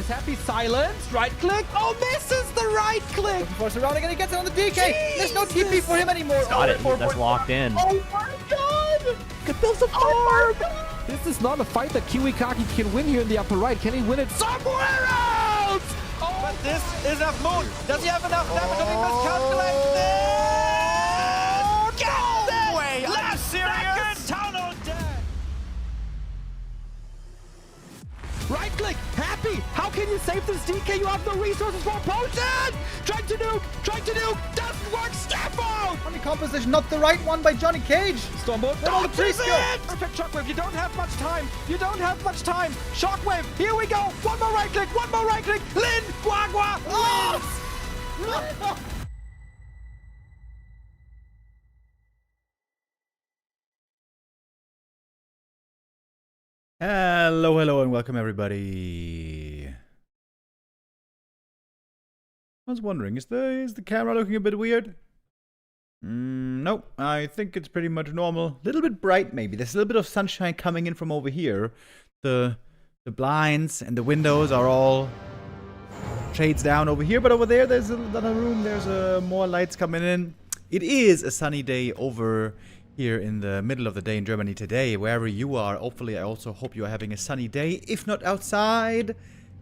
Happy silence. Right click. Oh, misses the right click. Looking for surrounding and he gets it on the DK. There's no TP Jesus. for him anymore. Got it. That's locked in. Oh my god. Could build some Oh my god. This is not a fight that Kiwikaki can win here in the upper right. Can he win it somewhere else? Oh, But this is enough moon. Does he have enough damage? Did he miscalculate this? no way. Are you serious? Town on deck. Right click, happy. How can you save this DK? You have no resources for a potion. Trying to nuke, doesn't work. Step out. Funny composition, not the right one by Johnny Cage. Stormbolt, All the dodges trees go. it. Perfect shockwave. You don't have much time. Shockwave. Here we go. One more right click. Lin, Guagua. Oh! Hello, and welcome everybody. I was wondering, is the camera looking a bit weird? Nope, I think it's pretty much normal. A little bit bright, maybe. There's a little bit of sunshine coming in from over here. The blinds and the windows are all shades down over here, but over there, there's another room. There's more lights coming in. It is a sunny day over here in the middle of the day in Germany today, wherever you are. Hopefully, I also hope you are having a sunny day, if not outside,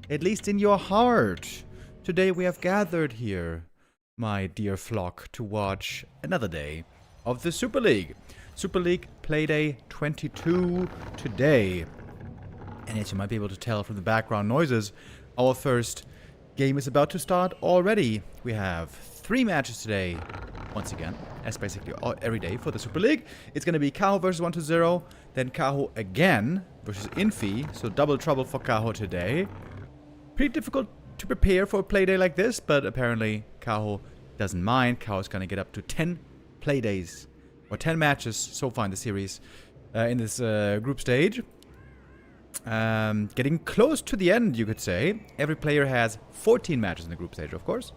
at least in your heart. Today we have gathered here, my dear flock, to watch another day of the Super League. Super League Playday 22 today. And as you might be able to tell from the background noises, our first game is about to start already. We have 3 matches today, once again, as basically every day for the Super League. It's going to be Kaho versus 1-0, then Kaho again versus Infy, so double trouble for Kaho today. Pretty difficult to prepare for a Playday like this, but apparently Kaho doesn't mind. Kaho's going to get up to 10 Playdays, or 10 matches so far in the series, in this group stage. Getting close to the end, you could say. Every player has 14 matches in the group stage, of course.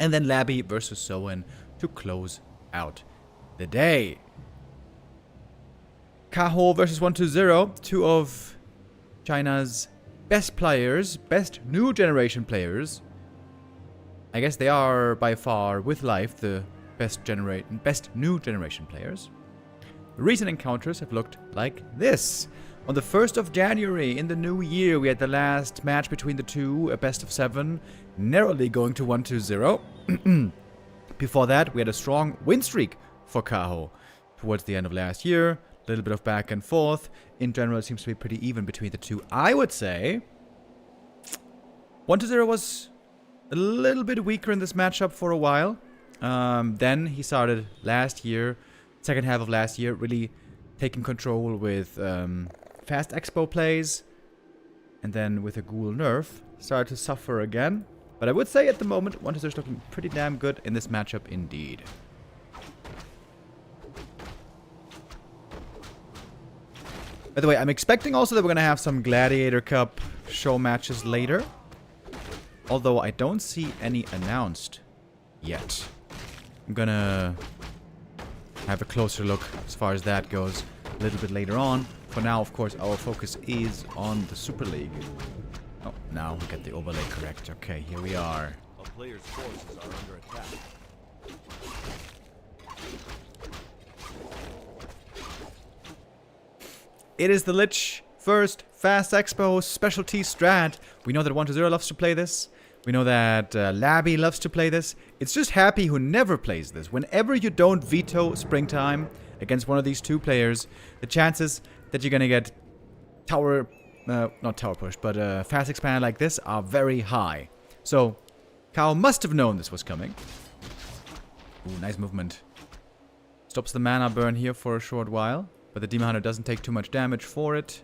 And then Labby versus Soin to close out the day. Kaho versus 1-0, 2 of China's best players, best new generation players. I guess they are by far, with life, the best new generation players. The recent encounters have looked like this. On the 1st of January, in the new year, we had the last match between the two, a best of 7, narrowly going to 1-0. Before that, we had a strong win streak for Kaho towards the end of last year. A little bit of back and forth. In general, it seems to be pretty even between the two. I would say 1-0 was a little bit weaker in this matchup for a while. Then he started last year, second half of last year, really taking control with fast expo plays. And then with a ghoul nerf, started to suffer again. But I would say at the moment, 1-0 is looking pretty damn good in this matchup indeed. By the way, I'm expecting also that we're going to have some Gladiator Cup show matches later. Although I don't see any announced yet. I'm going to have a closer look as far as that goes a little bit later on. For now, of course, our focus is on the Super League. Oh, now we get the overlay correct. Okay, here we are. A player's forces are under attack. It is the Lich first Fast Expo specialty strat. We know that 1-0 loves to play this. We know that Labby loves to play this. It's just Happy who never plays this. Whenever you don't veto Springtime against one of these two players, the chances that you're gonna get not tower push, but fast expand like this are very high. So, Kaho must have known this was coming. Ooh, nice movement. Stops the mana burn here for a short while, but the Demon Hunter doesn't take too much damage for it.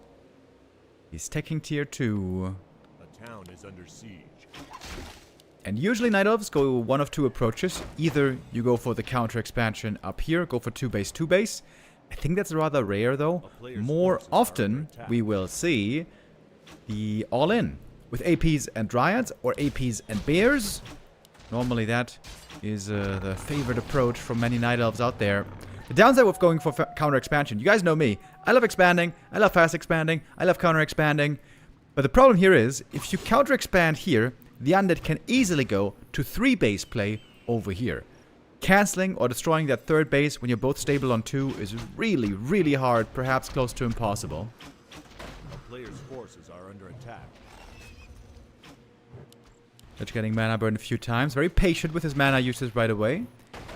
He's taking tier 2. The town is under siege. And usually Night Elves go one of two approaches. Either you go for the counter expansion up here, go for 2 base, 2 base. I think that's rather rare though. More often we will see the all-in with APs and Dryads or APs and Bears. Normally that is the favorite approach from many Night Elves out there. The downside of going for counter expansion, you guys know me. I love expanding, I love fast expanding, I love counter expanding. But the problem here is, if you counter expand here, the undead can easily go to 3 base play over here. Cancelling or destroying that 3rd base when you're both stable on 2 is really, really hard, perhaps close to impossible. The player's forces are under attack. Lich getting mana burned a few times. Very patient with his mana uses right away.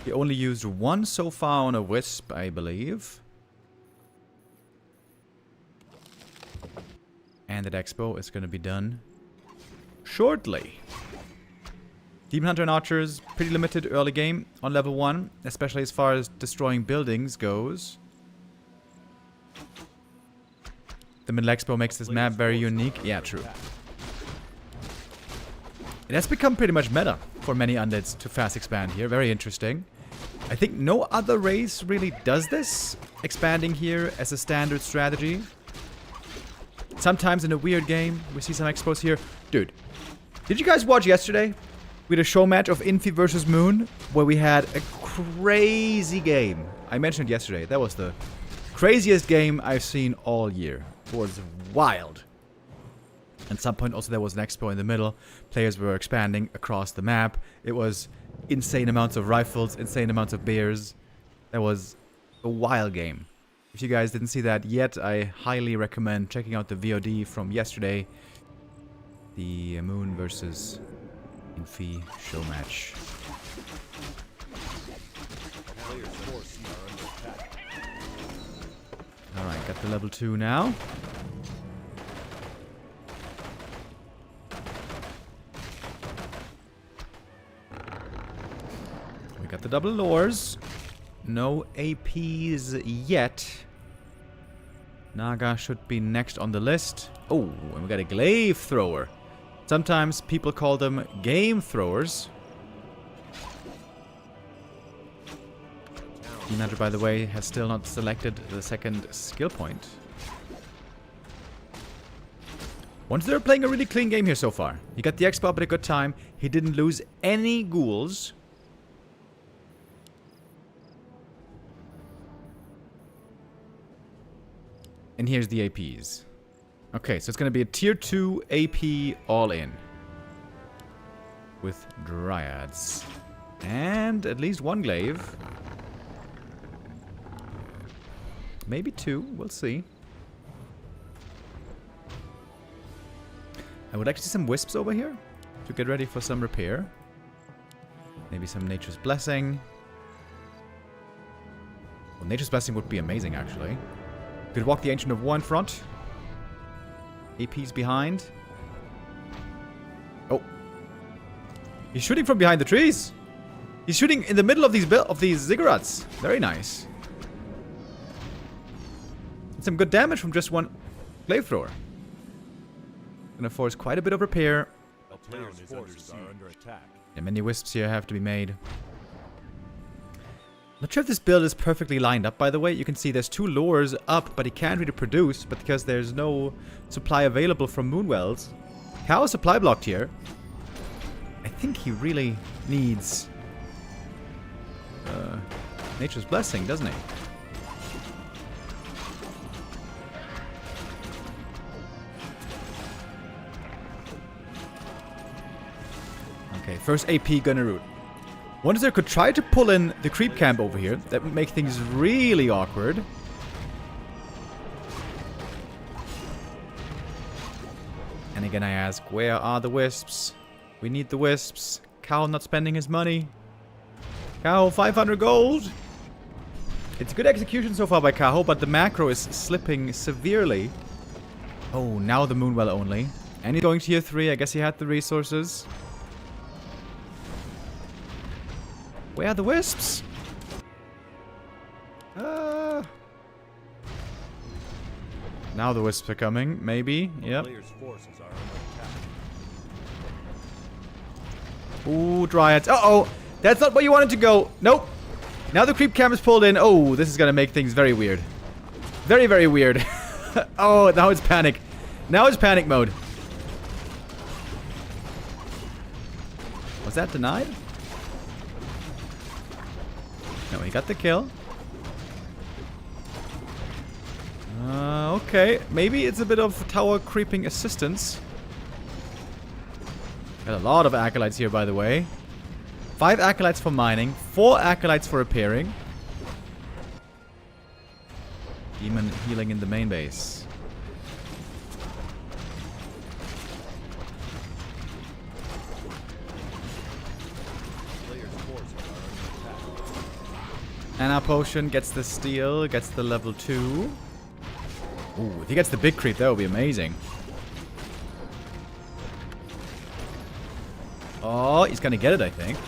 He only used 1 so far on a Wisp, I believe. And that Expo is going to be done shortly. Demon Hunter and Archers, pretty limited early game on level 1, especially as far as destroying buildings goes. The middle Expo makes this map very unique. Yeah, true. It has become pretty much meta for many undeads to fast expand here. Very interesting. I think no other race really does this, expanding here as a standard strategy. Sometimes in a weird game, we see some expos here. Dude, did you guys watch yesterday? We had a show match of Infy versus Moon, where we had a crazy game. I mentioned yesterday, that was the craziest game I've seen all year. It was wild. At some point also there was an expo in the middle. Players were expanding across the map. It was insane amounts of rifles, insane amounts of bears. That was a wild game. If you guys didn't see that yet, I highly recommend checking out the VOD from yesterday. The Moon versus Infy show match. Alright, got the level 2 now. We got the double lures. No APs yet. Naga should be next on the list. Oh, and we got a glaive thrower. Sometimes people call them game throwers. Hunter, by the way, has still not selected the 2nd skill point. Once they're playing a really clean game here so far. He got the expo up at a good time. He didn't lose any ghouls. And here's the APs. Okay, so it's going to be a tier 2 AP all-in. With Dryads. And at least 1 glaive. Maybe 2, we'll see. I would like to see some Wisps over here. To get ready for some repair. Maybe some Nature's Blessing. Well, Nature's Blessing would be amazing, actually. Could walk the Ancient of War in front. AP's behind. Oh. He's shooting from behind the trees. He's shooting in the middle of these ziggurats. Very nice. And some good damage from just 1 glaive thrower. Gonna force quite a bit of repair. The player's forces are under attack. And many wisps here have to be made. Not sure if this build is perfectly lined up, by the way. You can see there's 2 lures up, but he can't really produce, but because there's no supply available from Moonwells. Kaho supply blocked here. I think he really needs Nature's Blessing, doesn't he? Okay, first AP gonna root. Wonder could try to pull in the creep camp over here. That would make things really awkward. And again I ask, where are the wisps? We need the wisps. Kaho not spending his money. Kaho, 500 gold! It's good execution so far by Kaho, but the macro is slipping severely. Oh, now the Moonwell only. And he's going tier 3, I guess he had the resources. Where are the wisps? Now the wisps are coming, maybe. Yep. Ooh, Dryads. Uh-oh! That's not where you wanted to go. Nope. Now the creep cam is pulled in. Oh, this is gonna make things very weird. Very, very weird. Oh, now it's panic. Now it's panic mode. Was that denied? No, he got the kill. Okay. Maybe it's a bit of tower creeping assistance. Got a lot of acolytes here, by the way. 5 acolytes for mining. 4 acolytes for repairing. Demon healing in the main base. Mana potion gets the steal, gets the level 2. Ooh, if he gets the big creep, that would be amazing. Oh, he's gonna get it, I think.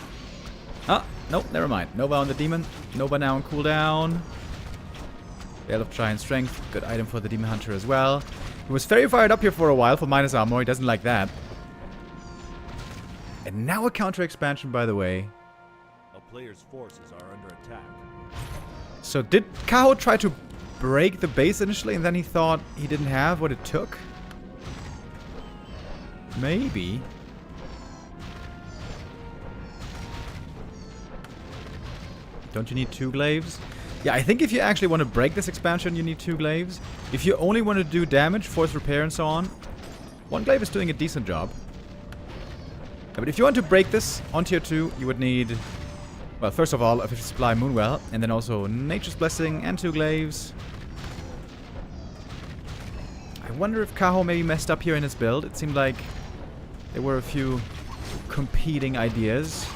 Ah, nope, never mind. Nova on the demon. Nova now on cooldown. Veil of Giant Strength. Good item for the Demon Hunter as well. He was very fired up here for a while for minus armor. He doesn't like that. And now a counter expansion, by the way. A player's forces are under attack. So did Kaho try to break the base initially and then he thought he didn't have what it took? Maybe. Don't you need 2 glaives? Yeah, I think if you actually want to break this expansion, you need 2 glaives. If you only want to do damage, force repair and so on, 1 glaive is doing a decent job. But if you want to break this on tier 2, you would need, well, first of all, a 50 supply Moonwell, and then also Nature's Blessing and 2 glaives. I wonder if Kaho maybe messed up here in his build. It seemed like there were a few competing ideas.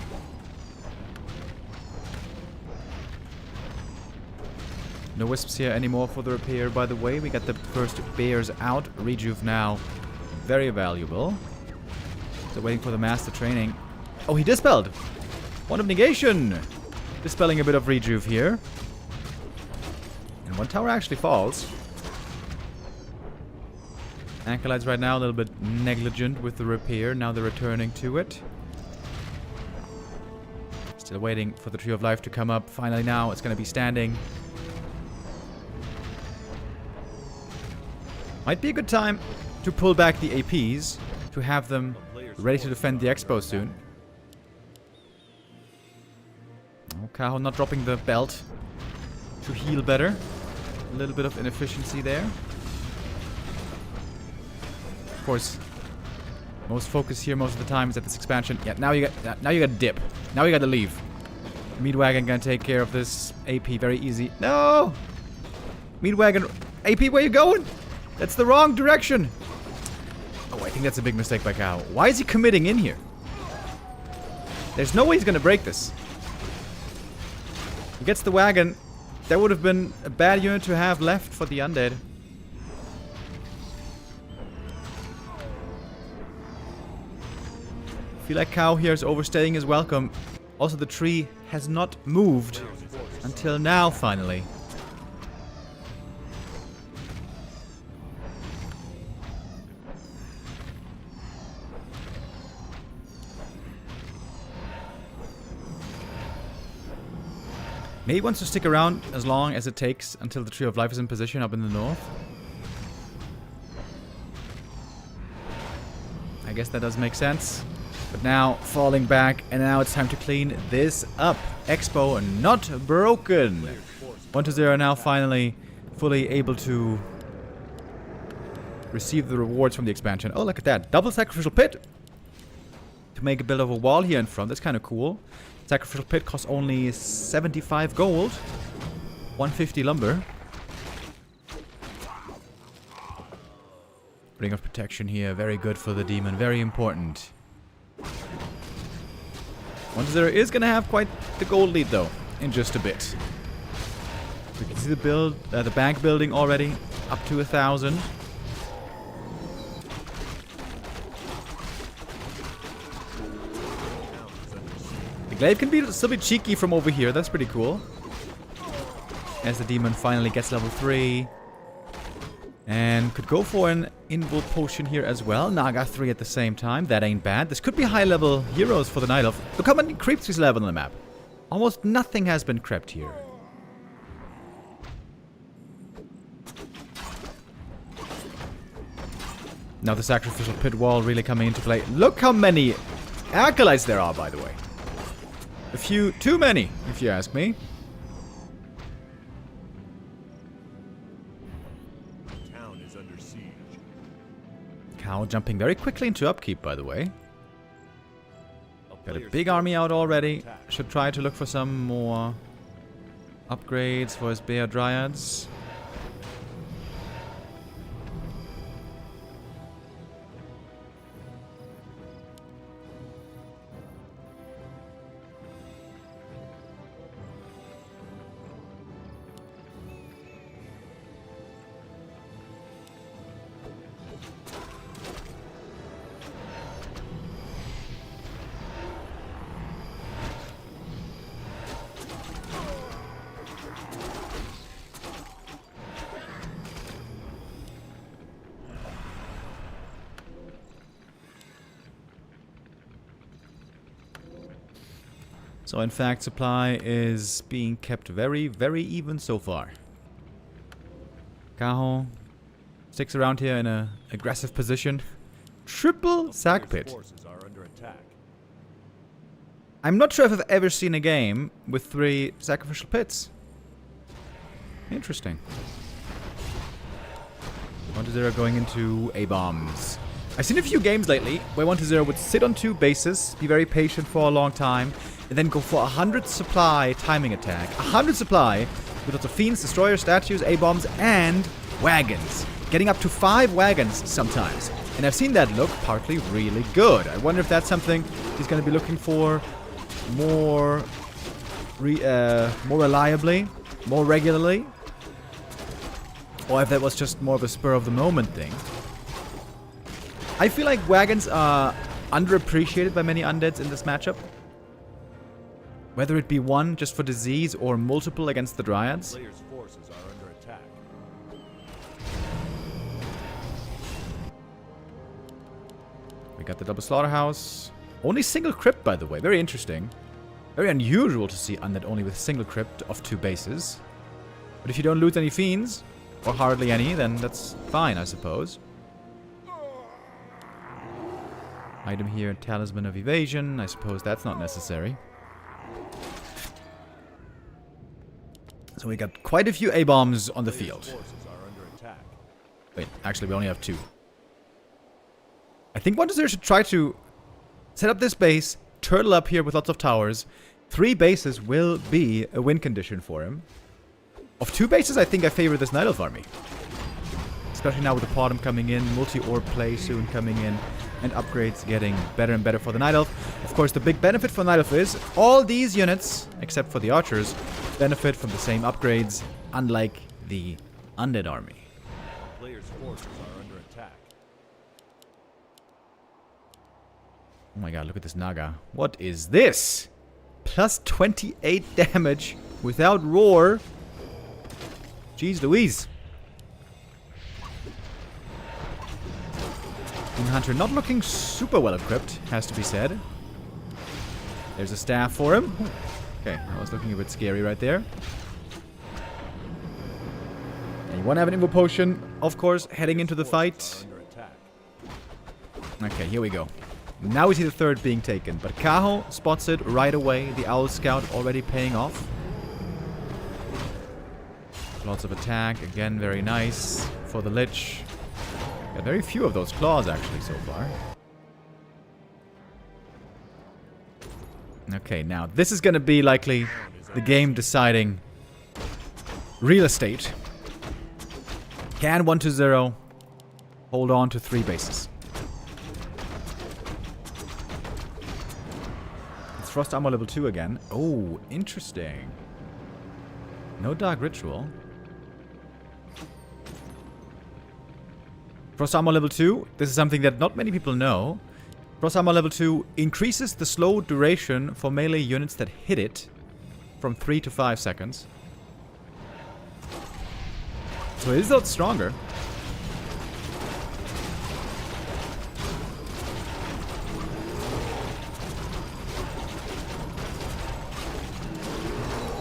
No wisps here anymore for the repair, by the way. We got the first bears out. Rejuve now. Very valuable. Still waiting for the master training. Oh, he dispelled! One of negation! Dispelling a bit of rejuve here. And 1 tower actually falls. Acolytes right now a little bit negligent with the repair. Now they're returning to it. Still waiting for the Tree of Life to come up. Finally now it's going to be standing. Might be a good time to pull back the APs, to have them ready to defend the expo soon. Oh, Kaho not dropping the belt to heal better. A little bit of inefficiency there. Of course, most focus here most of the time is at this expansion. Yeah, now you got dip. Now you got to leave. Meatwagon gonna take care of this AP very easy. No! Meatwagon, AP, where you going? That's the wrong direction. Oh, I think that's a big mistake by Kaho. Why is he committing in here? There's no way he's gonna break this. He gets the wagon. That would have been a bad unit to have left for the undead. I feel like Kaho here is overstaying his welcome. Also, the tree has not moved until now, finally. Maybe he wants to stick around as long as it takes until the Tree of Life is in position up in the north. I guess that does make sense. But now, falling back, and now it's time to clean this up. Expo not broken. 1-0 now finally fully able to receive the rewards from the expansion. Oh, look at that. Double Sacrificial Pit. To make a bit of a wall here in front. That's kind of cool. Sacrificial Pit costs only 75 gold. 150 lumber. Ring of Protection here. Very good for the demon. Very important. 1-0 is going to have quite the gold lead, though, in just a bit. We can see the build, the bank building already. Up to 1,000. Glaive can still be cheeky from over here. That's pretty cool. As the demon finally gets level 3. And could go for an invul potion here as well. Naga 3 at the same time. That ain't bad. This could be high level heroes for the Night Elf. Look how many creeps he's level on the map. Almost nothing has been crept here. Now the Sacrificial Pit wall really coming into play. Look how many acolytes there are, by the way. A few too many, if you ask me. Kaho jumping very quickly into upkeep, by the way. Got a player's big army out already. attack. Should try to look for some more upgrades for his Bear Dryads. So in fact, supply is being kept very, very even so far. Kaho sticks around here in a aggressive position. Triple sack Player's pit. forces are under attack. I'm not sure if I've ever seen a game with 3 sacrificial pits. Interesting. 1-0 going into A-bombs. I've seen a few games lately where 1-0 would sit on 2 bases, be very patient for a long time, and then go for 100 supply timing attack. 100 supply with lots of fiends, destroyers, statues, A-bombs, and wagons. Getting up to 5 wagons sometimes. And I've seen that look partly really good. I wonder if that's something he's going to be looking for more reliably, more regularly. Or if that was just more of a spur of the moment thing. I feel like wagons are underappreciated by many undeads in this matchup. Whether it be one just for disease or multiple against the Dryads. Player's forces are under attack. We got the double slaughterhouse. Only single crypt, by the way. Very interesting. Very unusual to see undead only with single crypt of 2 bases. But if you don't lose any fiends, or hardly any, then that's fine, I suppose. Item here, Talisman of Evasion. I suppose that's not necessary. So we got quite a few A-bombs on the field. Player's forces are under attack. Wait, actually we only have 2. I think 1-0 should try to set up this base, turtle up here with lots of towers. 3 bases will be a win condition for him. Of 2 bases, I think I favor this Night Elf army. Especially now with the Potom coming in, multi-orb play soon coming in, and upgrades getting better and better for the Night Elf. Of course, the big benefit for Night Elf is all these units, except for the archers, benefit from the same upgrades, unlike the Undead army. Player's forces are under attack. Oh my god, look at this Naga. What is this? Plus 28 damage without roar. Jeez Louise. King Hunter not looking super well equipped, has to be said. There's a staff for him. Okay, that was looking a bit scary right there. And you want to have an Invo Potion, of course, heading into the fight. Under attack. Okay, here we go. Now we see the third being taken, but Kaho spots it right away. The Owl Scout already paying off. Lots of attack, again, very nice for the Lich. Got very few of those claws, actually, so far. Okay, now, this is going to be likely the game-deciding real estate. Can 1-0 hold on to 3 bases? It's Frost Armor level 2 again. Oh, interesting. No Dark Ritual. Frost Armor level 2, this is something that not many people know. Frost Armor level 2 increases the slow duration for melee units that hit it from 3 to 5 seconds. So it is a lot stronger.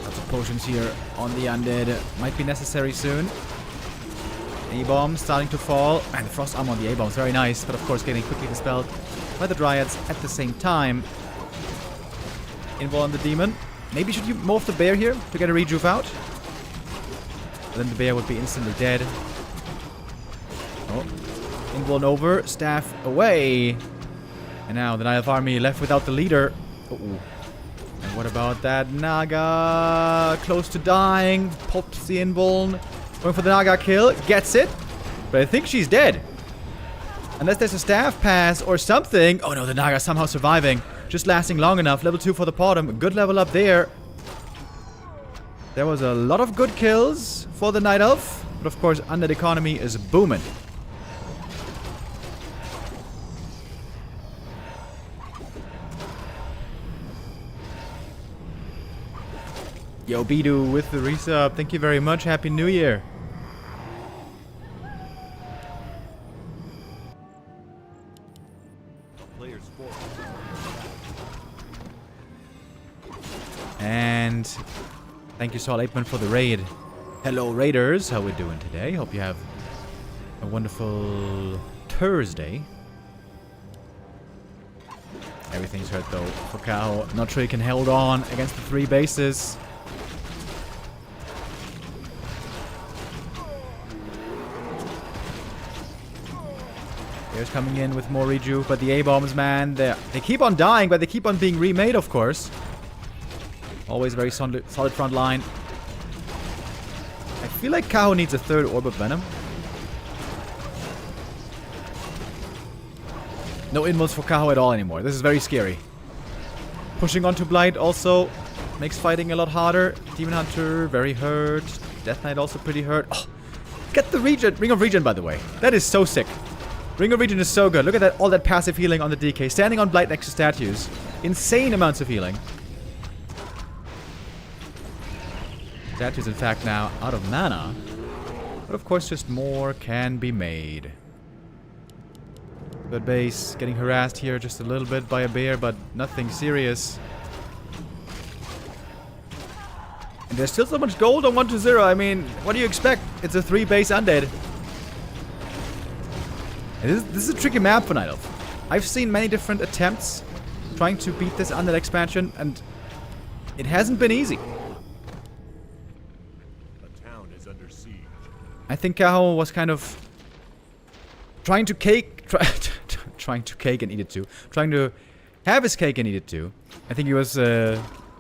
Lots of potions here on the undead. Might be necessary soon. A-bomb starting to fall. And the frost armor on the A-bomb is very nice, but of course getting quickly dispelled by the Dryads at the same time. Invul on the demon. Maybe should you morph the bear here to get a rejuve out? Then the bear would be instantly dead. Oh. Blown over, staff away. And now the Knight Elf army left without the leader. Uh-oh. And what about that Naga? Close to dying. Pops the Invuln. Going for the Naga kill. Gets it. But I think she's dead. Unless there's a staff pass or something. Oh no, the Naga somehow surviving. Just lasting long enough. Level 2 for the bottom. A good level up there. There was a lot of good kills for the Night Elf. But of course, undead economy is booming. Yo, Bidu with the resub. Thank you very much. Happy New Year. Players force. And thank you, Saul Aitman, for the raid. Hello, Raiders. How we doing today? Hope you have a wonderful Thursday. Everything's hurt, though, for Kaho. Not sure he can hold on against the 3 bases. Bears coming in with more reju, but the A-bombs, man, they keep on dying, but they keep on being remade, of course. Always very solid front line. I feel like Kaho needs a 3rd Orb of Venom. No inmost for Kaho at all anymore. This is very scary. Pushing onto Blight also makes fighting a lot harder. Demon Hunter, very hurt. Death Knight also pretty hurt. Oh, get the Regen. Ring of Regen, by the way. That is so sick. Ring of Regen is so good. Look at that, all that passive healing on the DK. Standing on Blight next to statues. Insane amounts of healing. Statues, in fact, now out of mana. But of course, just more can be made. Good base. Getting harassed here just a little bit by a bear, but nothing serious. And there's still so much gold on 1-0. I mean, what do you expect? It's a 3 base undead. This is a tricky map for Night Elf. I've seen many different attempts trying to beat this undead expansion, and it hasn't been easy. The town is under siege. I think Kaho was kind of trying to trying to have his cake and eat it too. I think he was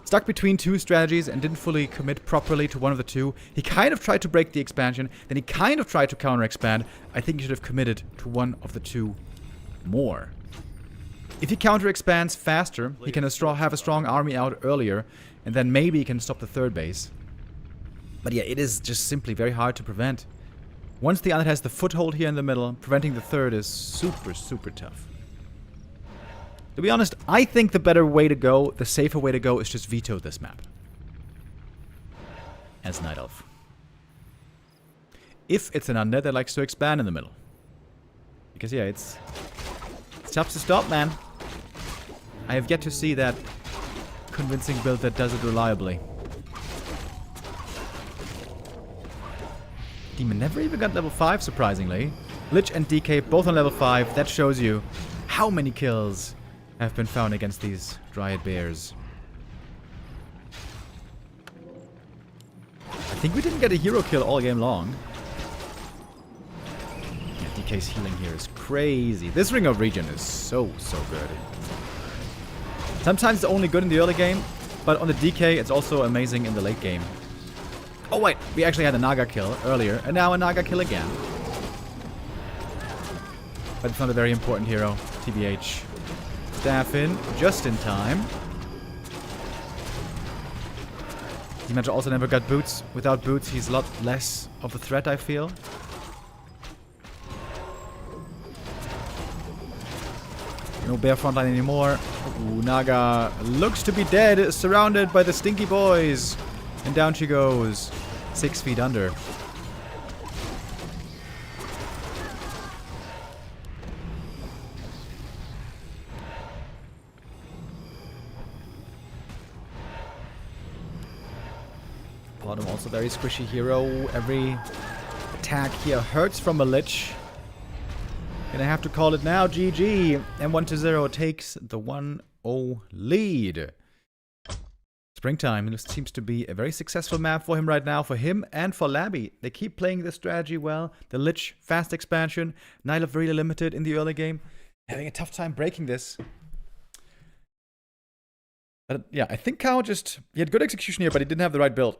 stuck between 2 strategies and didn't fully commit properly to one of the 2. He kind of tried to break the expansion, then he kind of tried to counter-expand. I think he should have committed to one of the 2 more. If he counter-expands faster, he can have a strong army out earlier, and then maybe he can stop the 3rd base. But yeah, it is just simply very hard to prevent. Once the undead has the foothold here in the middle, preventing the 3rd is super, super tough. To be honest, I think the better way to go, the safer way to go, is just veto this map. As Night Elf. If it's an undead that likes to expand in the middle. Because yeah, it's tough to stop, man. I have yet to see that convincing build that does it reliably. Demon never even got level 5, surprisingly. Lich and DK both on level 5. That shows you how many kills have been found against these Dryad Bears. I think we didn't get a hero kill all game long. Yeah, DK's healing here is crazy. This Ring of Regen is so good. Sometimes it's only good in the early game, but on the DK it's also amazing in the late game. Oh wait, we actually had a Naga kill earlier, and now a Naga kill again. But it's not a very important hero, TBH. Staff in, just in time. He also never got boots. Without boots, he's a lot less of a threat, I feel. No bear frontline anymore. Ooh, Naga looks to be dead, surrounded by the stinky boys. And down she goes. 6 feet under. Bottom also very squishy hero. Every attack here hurts from a Lich. Gonna have to call it now. GG. And 1-0 takes the 1-0 lead. Springtime seems to be a very successful map for him right now, for him and for Labby. They keep playing the strategy well. The Lich, fast expansion. Night of really limited in the early game. Having a tough time breaking this. But yeah, I think Kaho he had good execution here, but he didn't have the right build.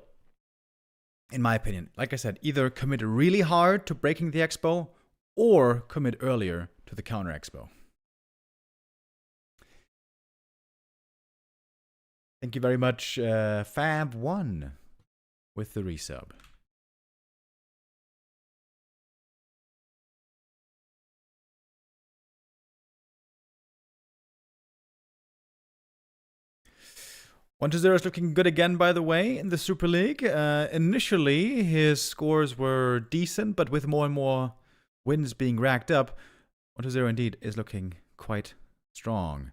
In my opinion. Like I said, either commit really hard to breaking the expo, or commit earlier to the counter expo. Thank you very much, Fab1, with the resub. One to 0 is looking good again, by the way, in the Super League. Initially, his scores were decent, but with more and more wins being racked up, 1 to 0 indeed is looking quite strong.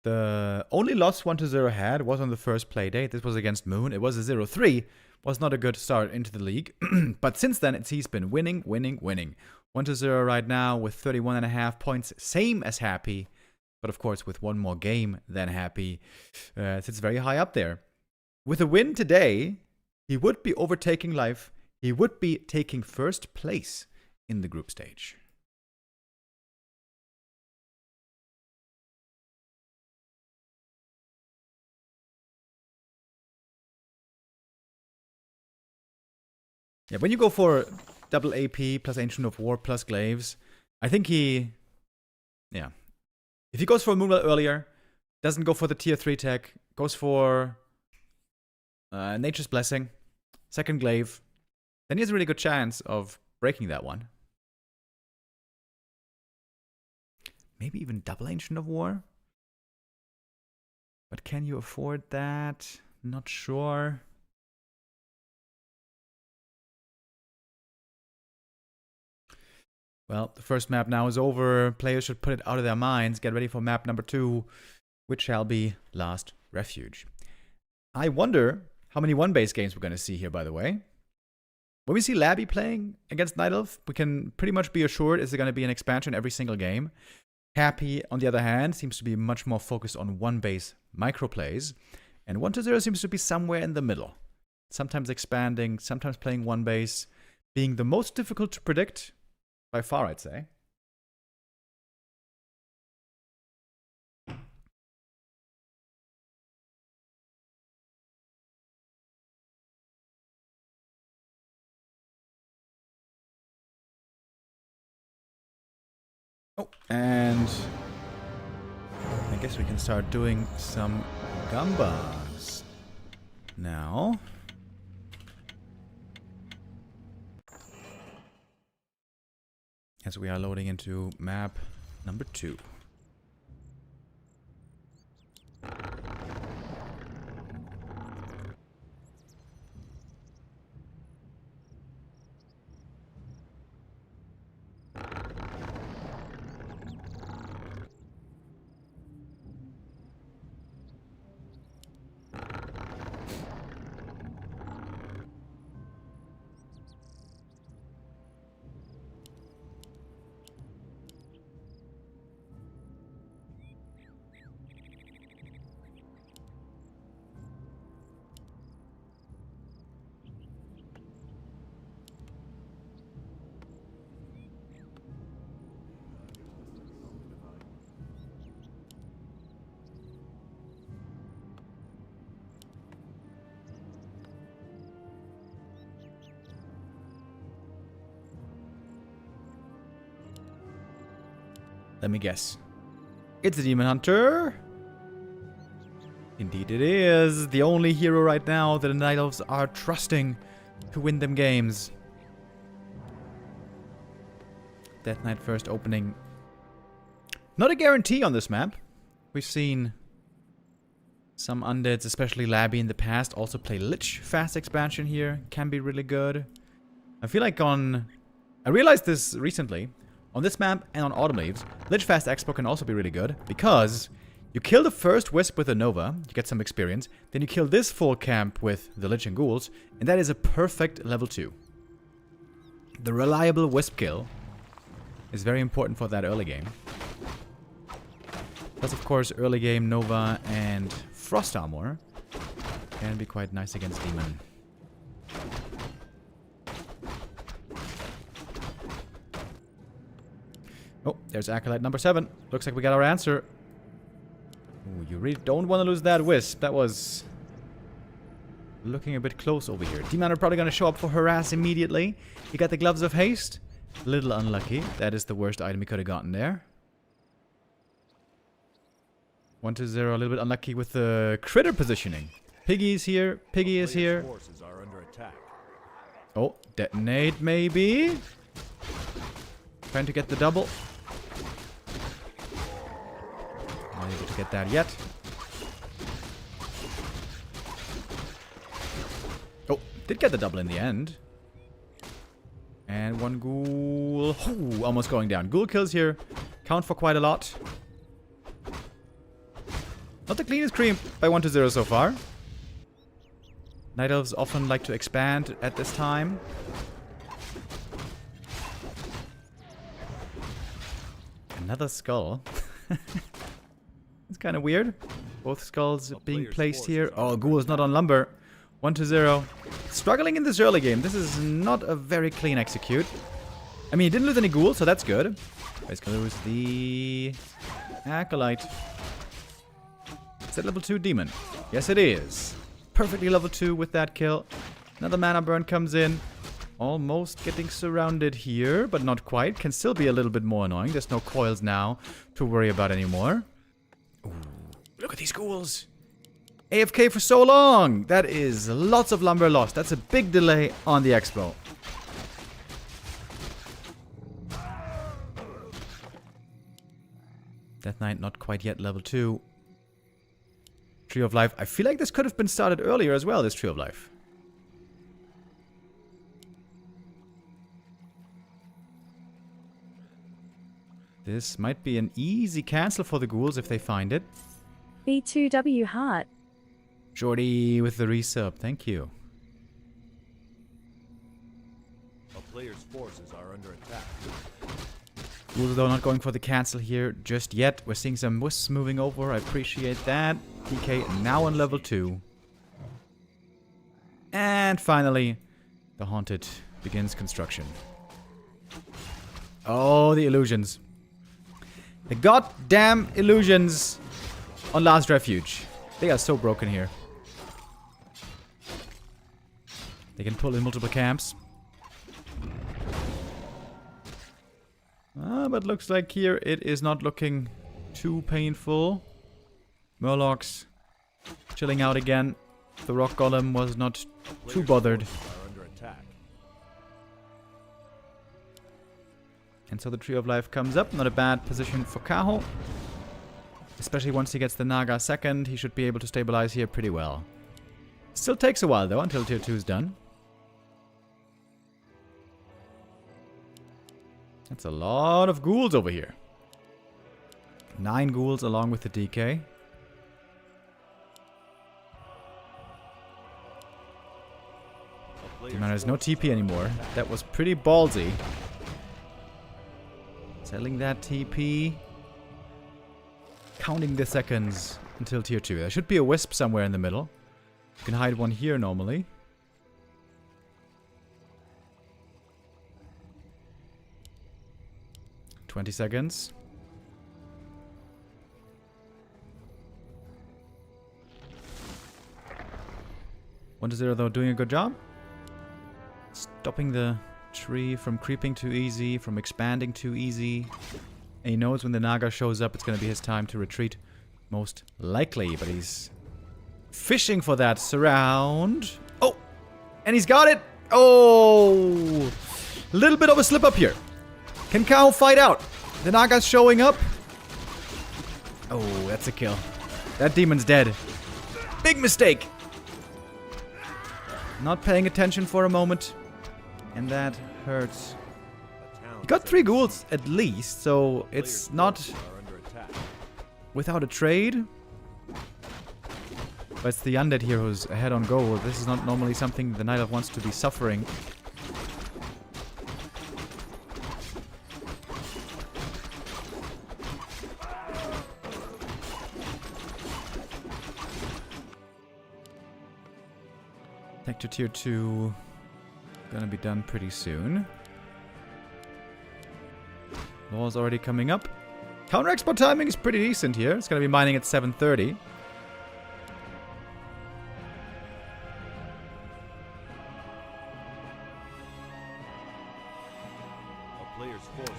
The only loss 1 to 0 had was on the first Playday. This was against Moon. It was a 0-3. Was not a good start into the league. But since then, he's been winning. 1 to 0 right now with 31.5 points. Same as Happy. But of course, with one more game than Happy. Sits very high up there. With a win today, he would be overtaking Life. He would be taking first place in the group stage. Yeah, when you go for double AP plus Ancient of War plus Glaives, I think if he goes for a Moonwell earlier, doesn't go for the tier 3 tech, goes for Nature's Blessing, second Glaive, then he has a really good chance of breaking that one. Maybe even double Ancient of War? But can you afford that? Not sure. Well, the first map now is over. Players should put it out of their minds. Get ready for map number 2, which shall be Last Refuge. I wonder how many one-base games we're going to see here, by the way. When we see Labby playing against Night Elf, we can pretty much be assured it's going to be an expansion every single game. Happy, on the other hand, seems to be much more focused on one-base microplays. And 1 to 0 seems to be somewhere in the middle. Sometimes expanding, sometimes playing one-base, being the most difficult to predict. By far, I'd say. Oh, and I guess we can start doing some gambas now. As we are loading into map number 2. Let me guess. It's a Demon Hunter. Indeed it is. The only hero right now that the Night Elves are trusting to win them games. Death Knight first opening. Not a guarantee on this map. We've seen some undeads, especially Labby in the past, also play Lich fast expansion here. Can be really good. I feel like I realized this recently. On this map and on Autumn Leaves, Lich Fast Expo can also be really good, because you kill the first Wisp with a Nova, you get some experience, then you kill this full camp with the Lich and Ghouls, and that is a perfect level 2. The reliable Wisp kill is very important for that early game. Plus, of course, early game Nova and Frost Armor Can be quite nice against Demon. Oh, there's Acolyte number 7. Looks like we got our answer. Ooh, you really don't want to lose that Wisp. That was looking a bit close over here. Demon are probably going to show up for Harass immediately. He got the Gloves of Haste. Little unlucky. That is the worst item he could have gotten there. 1-0, a little bit unlucky with the critter positioning. Piggy is here. Piggy is here. Forces are under attack. Oh, detonate maybe. Trying to get the double. Not able to get that yet. Oh, did get the double in the end. And one ghoul. Ooh, almost going down. Ghoul kills here. Count for quite a lot. Not the cleanest cream by 1-0 so far. Night Elves often like to expand at this time. Another skull. It's kind of weird. Both skulls being placed here. Oh, Ghoul is not on lumber. 1-0. Struggling in this early game. This is not a very clean execute. I mean, he didn't lose any Ghoul, so that's good. But he's going to lose the Acolyte. Is that level 2 Demon? Yes, it is. Perfectly level 2 with that kill. Another mana burn comes in. Almost getting surrounded here, but not quite. Can still be a little bit more annoying. There's no coils now to worry about anymore. Ooh, look at these ghouls. AFK for so long. That is lots of lumber lost. That's a big delay on the expo. Death Knight not quite yet level 2. Tree of Life. I feel like this could have been started earlier as well, this Tree of Life. This might be an easy cancel for the ghouls if they find it. B2W Heart. Jordy with the resub. Thank you. A player's forces are under attack. Ghouls though not going for the cancel here just yet. We're seeing some wisps moving over. I appreciate that. DK now on level 2. And finally, the Haunted begins construction. Oh, the illusions. The goddamn illusions on Last Refuge. They are so broken here. They can pull in multiple camps. But looks like here it is not looking too painful. Murlocs chilling out again. The Rock Golem was not too bothered. Are under attack. And so the Tree of Life comes up. Not a bad position for Kaho. Especially once he gets the Naga second, he should be able to stabilize here pretty well. Still takes a while though until tier 2 is done. That's a lot of ghouls over here. 9 ghouls along with the DK. Man, there's no TP anymore. That was pretty ballsy. Selling that TP. Counting the seconds until tier 2. There should be a wisp somewhere in the middle. You can hide one here normally. $20 seconds. 1-0 though, doing a good job. Stopping the tree from creeping too easy, from expanding too easy. And he knows when the Naga shows up, it's going to be his time to retreat. Most likely, but he's fishing for that surround. Oh! And he's got it! Oh! A little bit of a slip up here. Can Kaho fight out? The Naga's showing up. Oh, that's a kill. That demon's dead. Big mistake! Not paying attention for a moment. And that hurts. He got 3 ghouls at least, so it's not without a trade. But it's the undead here who's ahead on goal. This is not normally something the Night Elf wants to be suffering. Sector tier 2 gonna be done pretty soon. Law's already coming up. Counter export timing is pretty decent here. It's gonna be mining at 7:30.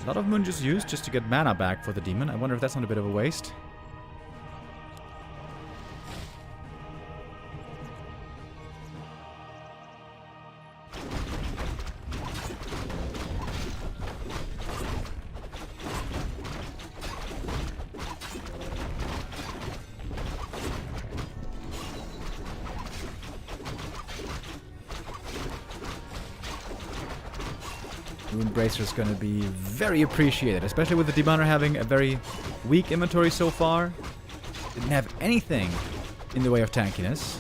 A lot of Munjus used just to get mana back for the demon. I wonder if that's not a bit of a waste. Rune Bracer is going to be very appreciated, especially with the Demoner having a very weak inventory so far. Didn't have anything in the way of tankiness.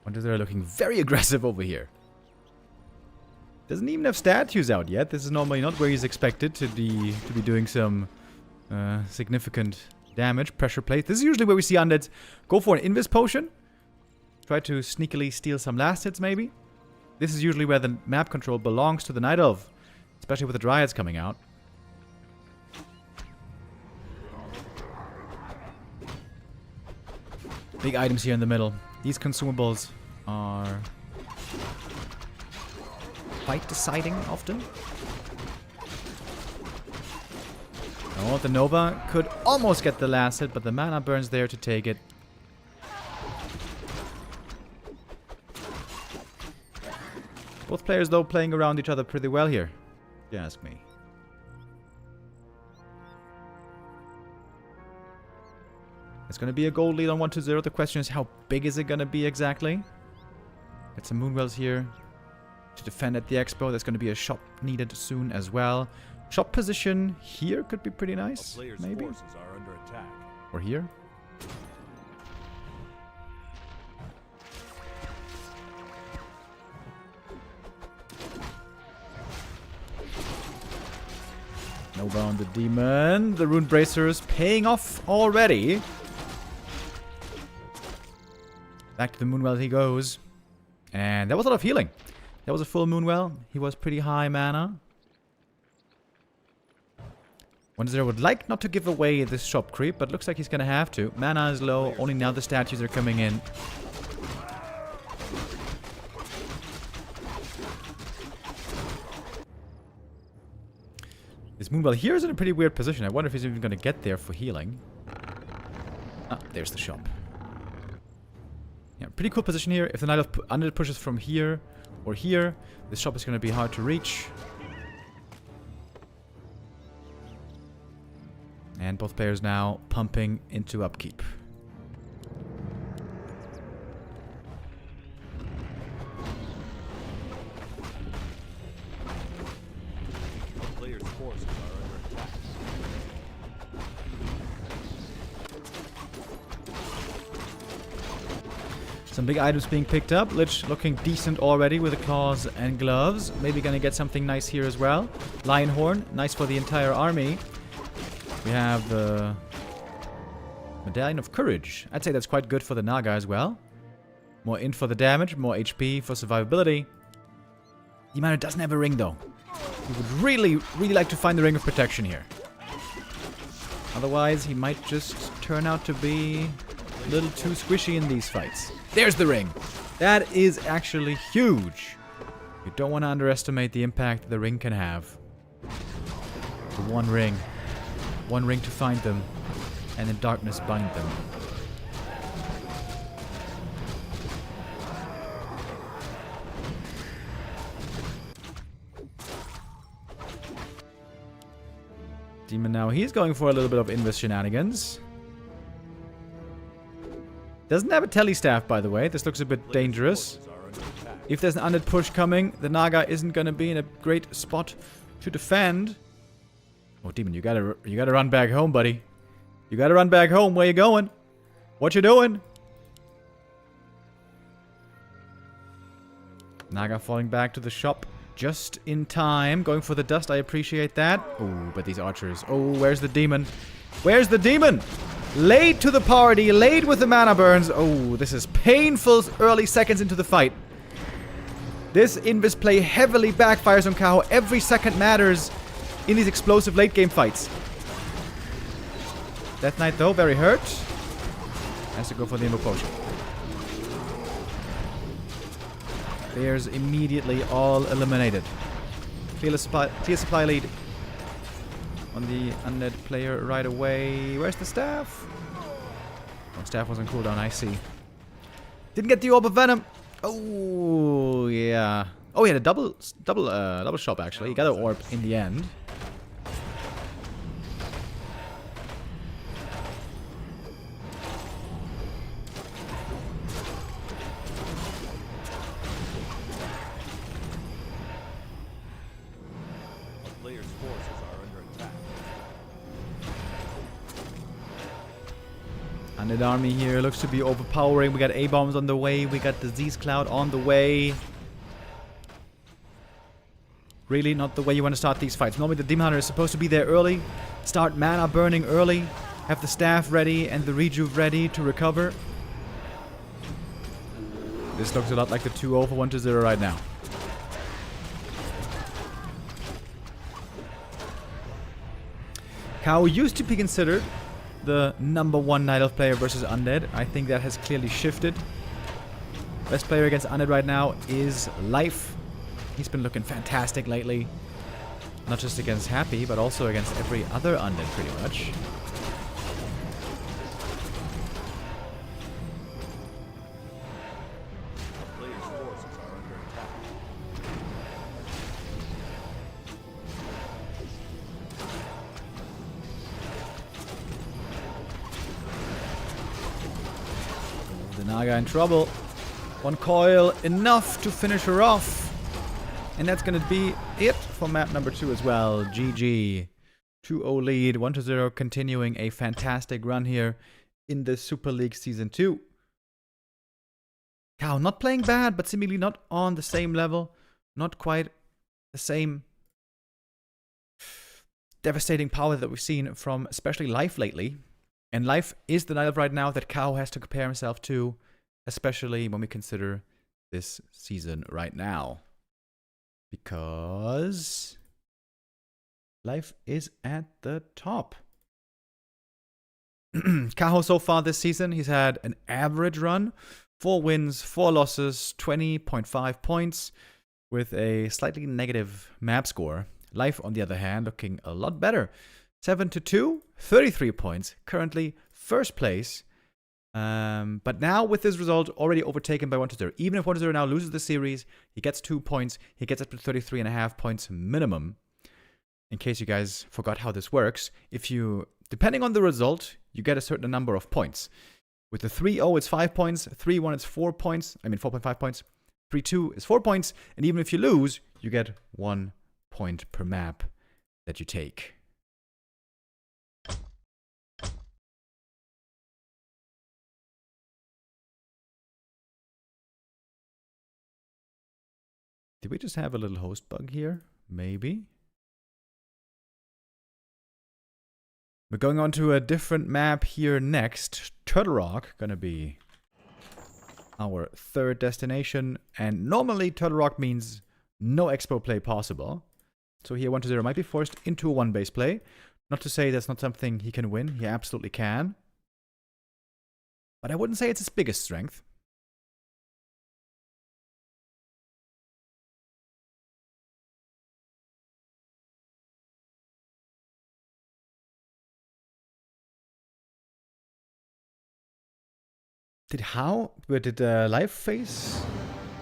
Wonder they're looking very aggressive over here. Doesn't even have statues out yet. This is normally not where he's expected to be doing some significant damage. Pressure plate. This is usually where we see undeads go for an Invis potion. Try to sneakily steal some last hits, maybe. This is usually where the map control belongs to the Night Elf, especially with the Dryads coming out. Big items here in the middle. These consumables are fight deciding often. Oh, the Nova could almost get the last hit, but the mana burn's there to take it. Both players, though, playing around each other pretty well here, if you ask me. It's going to be a gold lead on 1-0. The question is, how big is it going to be exactly? Get some Moonwells here to defend at the expo. There's going to be a shop needed soon as well. Shop position here could be pretty nice, maybe. Forces are under attack. Or here. Nova on the demon. The Rune Bracers paying off already. Back to the Moonwell he goes. And that was a lot of healing. That was a full Moonwell. He was pretty high mana. 1-0 would like not to give away this shop creep, but looks like he's gonna have to. Mana is low, only now the statues are coming in. This Moonwell here is in a pretty weird position. I wonder if he's even gonna get there for healing. Ah, there's the shop. Yeah, pretty cool position here. If the Night Elf Undead pushes from here or here, this shop is gonna be hard to reach. And both players now pumping into upkeep. Players' forces are under attack. Some big items being picked up. Lich looking decent already with the claws and gloves. Maybe gonna get something nice here as well. Lion Horn, nice for the entire army. We have the Medallion of Courage. I'd say that's quite good for the Naga as well. More int for the damage, more HP for survivability. The Demoner doesn't have a ring though. He would really, really like to find the Ring of Protection here. Otherwise, he might just turn out to be a little too squishy in these fights. There's the ring. That is actually huge. You don't want to underestimate the impact the ring can have. The one ring. One ring to find them, and in darkness bind them. Demon now, he's going for a little bit of Invis shenanigans. Doesn't have a telestaff, by the way. This looks a bit dangerous. If there's an undead push coming, the Naga isn't going to be in a great spot to defend. Oh, Demon, you gotta run back home, buddy. You gotta run back home. Where you going? What you doing? Naga falling back to the shop. Just in time. Going for the dust. I appreciate that. Oh, but these archers. Oh, where's the demon? Where's the demon? Late to the party. Late with the mana burns. Oh, this is painful early seconds into the fight. This Invis play heavily backfires on Kaho. Every second matters in these explosive late game fights. Death Knight, though, very hurt. Has to go for the Invo Potion. There's immediately all eliminated. Clear supply lead on the undead player right away. Where's the staff? Oh, staff was on cooldown, I see. Didn't get the Orb of Venom. Oh, yeah. Oh, he had a double shop, actually. He got an orb in the end. A player's forces are under attack. Undead army here looks to be overpowering. We got A-bombs on the way. We got Disease Cloud on the way. Really not the way you want to start these fights. Normally the Demon Hunter is supposed to be there early. Start mana burning early. Have the staff ready and the rejuve ready to recover. This looks a lot like the 2-0 for 1-0 right now. Kaho used to be considered the #1 Night Elf player versus Undead. I think that has clearly shifted. Best player against Undead right now is Life. He's been looking fantastic lately. Not just against Happy, but also against every other Undead pretty much. A player's forces are under attack. The Naga in trouble. One coil, enough to finish her off. And that's going to be it for map number 2 as well. GG. 2-0 lead, 1-0, continuing a fantastic run here in the Super League Season 2. Kaho not playing bad, but seemingly not on the same level. Not quite the same devastating power that we've seen from especially Life lately. And Life is the Night Elf right now that Kaho has to compare himself to, especially when we consider this season right now. Because Life is at the top. Kaho so far this season, he's had an average run. 4 wins, 4 losses, 20.5 points with a slightly negative map score. Life, on the other hand, looking a lot better. 7-2, 33 points, currently first place. But now with this result already overtaken by 1-0. Even if 1-0 now loses the series, he gets 2 points. He gets up to 33.5 points minimum. In case you guys forgot how this works, if you, depending on the result, you get a certain number of points. With the 3-0, it's 5 points. 3-1, it's 4 points. I mean, 4.5 points. 3-2 is 4 points. And even if you lose, you get 1 point per map that you take. Did we just have a little host bug here? Maybe. We're going on to a different map here next. Turtle Rock, gonna be our 3rd destination. And normally Turtle Rock means no expo play possible. So here 1-0 might be forced into a 1-base play. Not to say that's not something he can win. He absolutely can. But I wouldn't say it's his biggest strength. Did Life face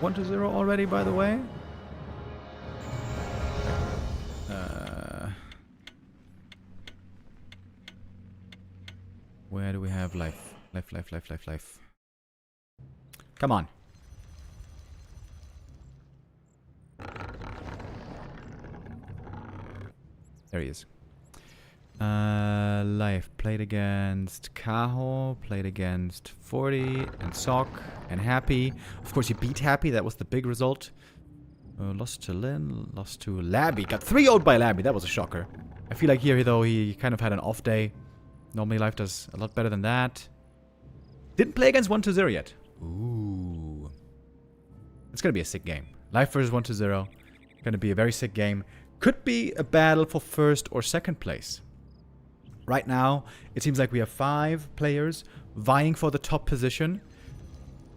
1-0 already, by the way? Where do we have Life? Life. Come on. There he is. Life played against Kaho, played against 40 and Sock and Happy. Of course, he beat Happy. That was the big result. Lost to Lin, lost to Labby. Got 3-0'd by Labby. That was a shocker. I feel like here, though, he kind of had an off day. Normally, Life does a lot better than that. Didn't play against 1-0 yet. Ooh. It's going to be a sick game. Life versus 1-0. Going to be a very sick game. Could be a battle for first or second place. Right now, it seems like we have 5 players vying for the top position.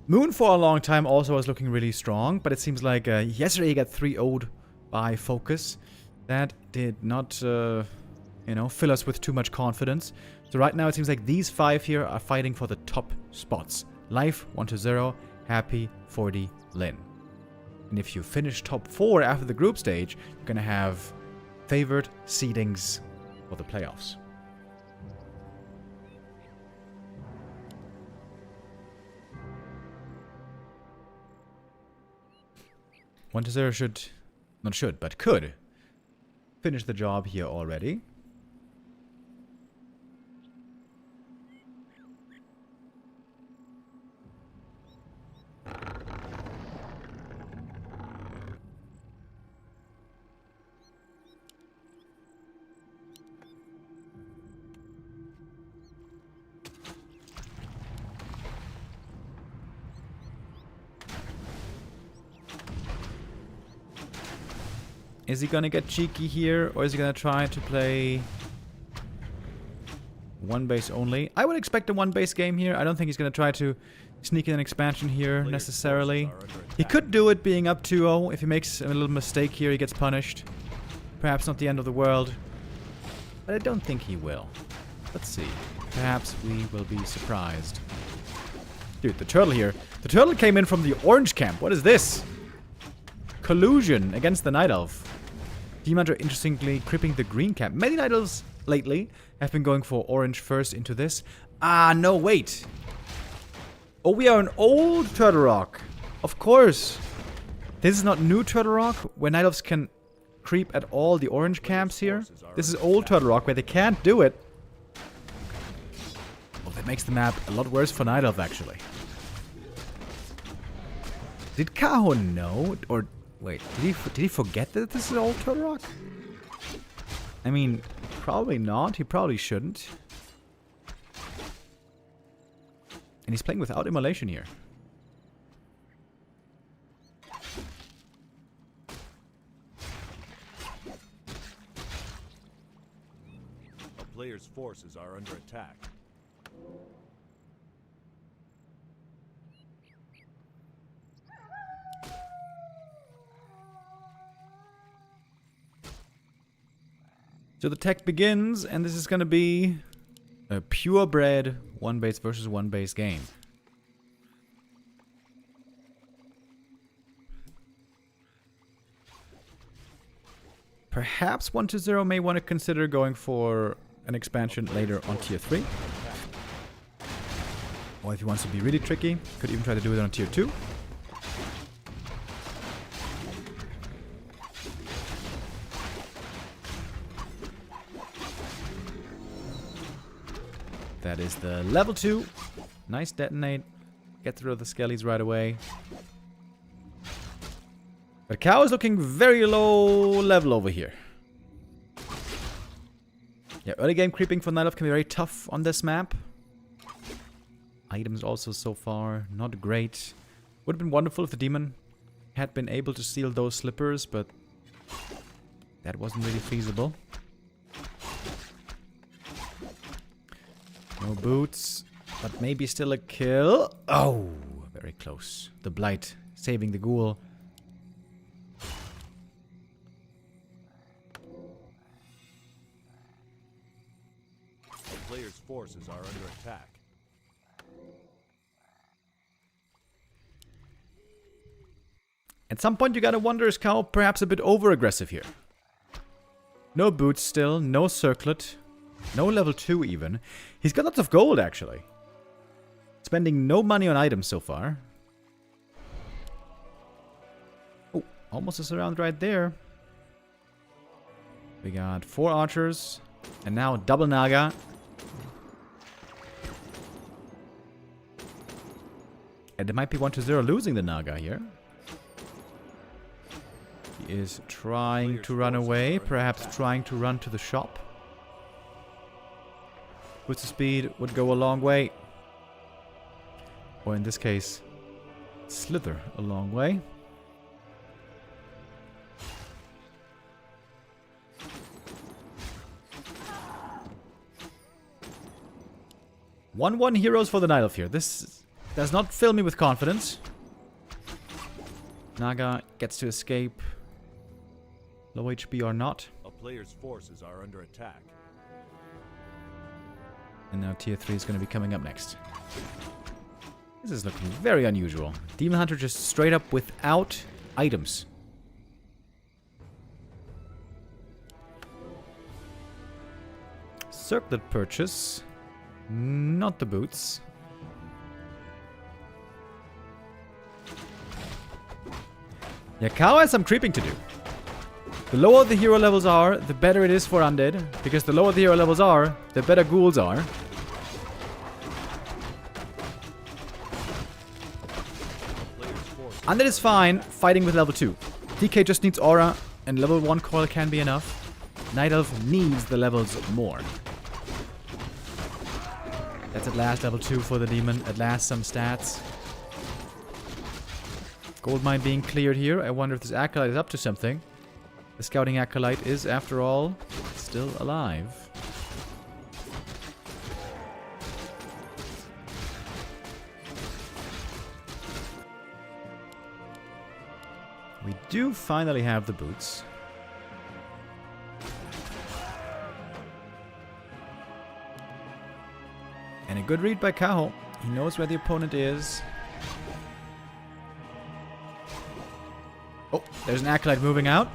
Moon for a long time also was looking really strong, but it seems like yesterday he got 3-0'd by FoCuS. That did not, you know, fill us with too much confidence. So right now it seems like these 5 here are fighting for the top spots. Life, 1-0, Happy, 40, Lin. And if you finish top 4 after the group stage, you're going to have favored seedings for the playoffs. One to 0 but could finish the job here already. Is he gonna get cheeky here, or is he gonna try to play one base only? I would expect a one base game here. I don't think he's gonna try to sneak in an expansion here necessarily. He could do it being up 2-0. If he makes a little mistake here, he gets punished. Perhaps not the end of the world, but I don't think he will. Let's see. Perhaps we will be surprised. Dude, the turtle here. The turtle came in from the orange camp. What is this? Collusion against the Night Elf. Demons are interestingly creeping the green camp. Many Night Elves lately have been going for orange first into this. Ah, no, wait. Oh, we are an old Turtle Rock. Of course. This is not new Turtle Rock, where Night Elves can creep at all the orange camps here. This is old Turtle Rock, where they can't do it. Well, that makes the map a lot worse for Night Elf, actually. Did Kaho know? Or, wait, did he forget that this is old Turtle Rock? I mean, probably not. He probably shouldn't. And he's playing without immolation here. A player's forces are under attack. So the tech begins, and this is going to be a purebred one base versus one base game. Perhaps 1-0 may want to consider going for an expansion later on tier 3. Or if he wants to be really tricky, could even try to do it on tier 2. That is the level 2. Nice detonate. Get through the skellies right away. But Kaho is looking very low level over here. Yeah, early game creeping for Night Elf can be very tough on this map. Items also so far not great. Would have been wonderful if the demon had been able to steal those slippers, but that wasn't really feasible. No boots, but maybe still a kill. Oh, very close. The Blight saving the ghoul. The player's forces are under attack. At some point you gotta wonder, is Kaho perhaps a bit over-aggressive here? No boots still, no circlet. No level 2 even. He's got lots of gold, actually. Spending no money on items so far. Oh, almost a surround right there. We got 4 archers. And now double Naga. And it might be 1-0 losing the Naga here. is trying to run away, perhaps trying to run to the shop. With the speed would go a long way. Or in this case, slither a long way. One heroes for the Night Elf here. This does not fill me with confidence. Naga gets to escape. Low HP or not. A player's forces are under attack. And now tier 3 is going to be coming up next. This is looking very unusual. Demon Hunter just straight up without items. Circlet purchase. Not the boots. Yeah, Kaho has some creeping to do. The lower the hero levels are, the better it is for undead. Because the lower the hero levels are, the better ghouls are. Undead is fine fighting with level 2. DK just needs aura, and level 1 coil can be enough. Night Elf needs the levels more. That's at last level 2 for the demon. At last some stats. Gold mine being cleared here. I wonder if this acolyte is up to something. The scouting acolyte is, after all, still alive. We do finally have the boots. And a good read by Kaho. He knows where the opponent is. Oh, there's an acolyte moving out.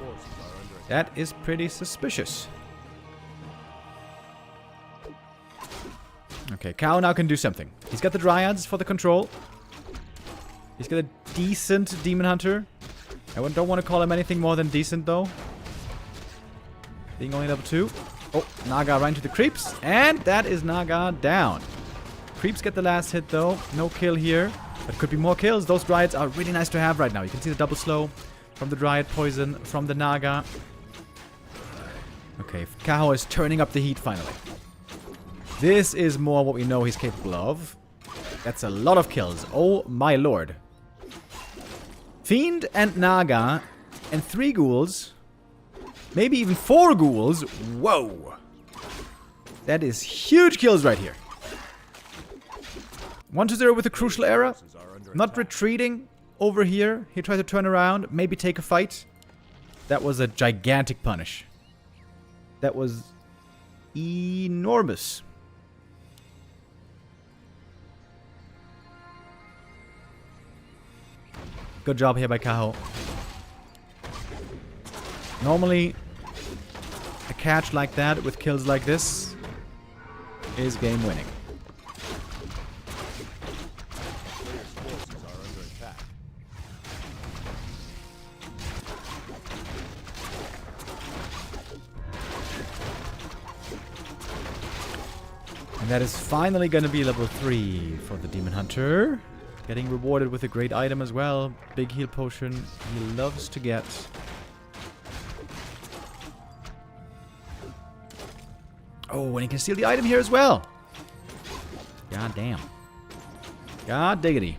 That is pretty suspicious. Okay, Kaho now can do something. He's got the Dryads for the control. He's got a decent Demon Hunter. I don't want to call him anything more than decent, though. Being only level 2. Oh, Naga right into the creeps. And that is Naga down. Creeps get the last hit, though. No kill here. But could be more kills. Those Dryads are really nice to have right now. You can see the double slow from the Dryad poison, from the Naga. Okay, Kaho is turning up the heat finally. This is more what we know he's capable of. That's a lot of kills. Oh my lord. Fiend and Naga and 3 ghouls. Maybe even 4 ghouls. Whoa. That is huge kills right here. 1-0 with a crucial error. Not retreating over here. He tried to turn around. Maybe take a fight. That was a gigantic punish. That was enormous. Good job here by Kaho. Normally, a catch like that with kills like this is game winning. And that is finally going to be level 3 for the Demon Hunter. Getting rewarded with a great item as well. Big heal potion he loves to get. Oh, and he can steal the item here as well. God damn. God diggity.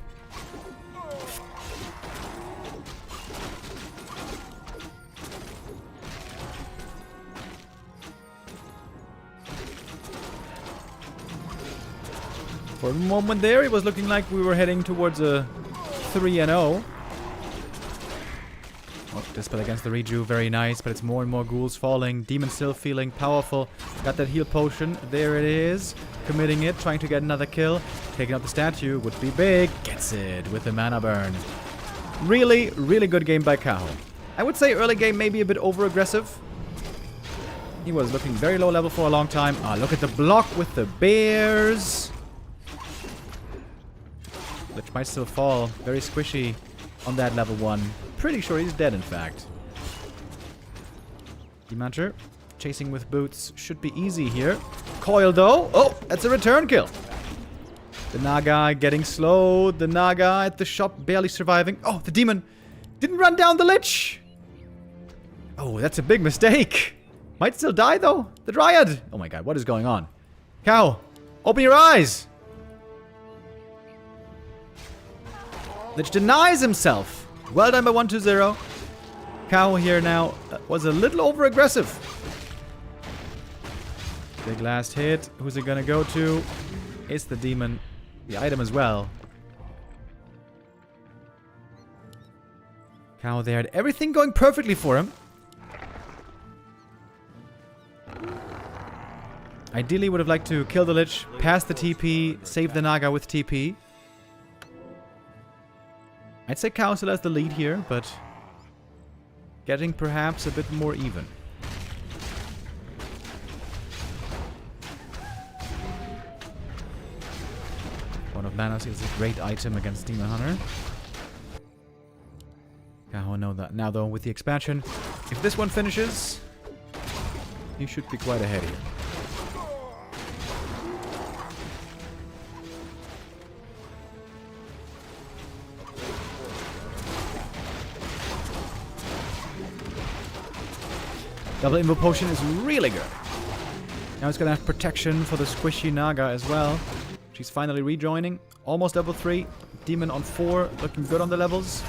For a moment there, it was looking like we were heading towards a 3-0. Oh, dispel against the Reju, very nice, but it's more and more ghouls falling. Demon still feeling powerful. Got that heal potion. There it is. Committing it, trying to get another kill. Taking out the statue would be big. Gets it with the mana burn. Really, really good game by Kaho. I would say early game maybe a bit over-aggressive. He was looking very low level for a long time. Ah, look at the block with the bears. Which might still fall. Very squishy on that level 1. Pretty sure he's dead, in fact. Demancher chasing with boots should be easy here. Coil, though. Oh, that's a return kill. The Naga getting slowed. The Naga at the shop barely surviving. Oh, the demon didn't run down the Lich. Oh, that's a big mistake. Might still die, though. The Dryad. Oh my god, what is going on? Cow, open your eyes. Lich denies himself. Well done by 1-2-0. Cow here now was a little over-aggressive. Big last hit. Who's it gonna go to? It's the demon. The item as well. Cow there had everything going perfectly for him. Ideally would have liked to kill the Lich, pass the TP, save the Naga with TP. I'd say Cow still has the lead here, but getting perhaps a bit more even. One of Mana Seal is a great item against Demon Hunter. Kaho know that now though with the expansion. If this one finishes, he should be quite ahead here. Double Invo Potion is really good. Now it's gonna have protection for the squishy Naga as well. She's finally rejoining. Almost level 3. Demon on 4. Looking good on the levels.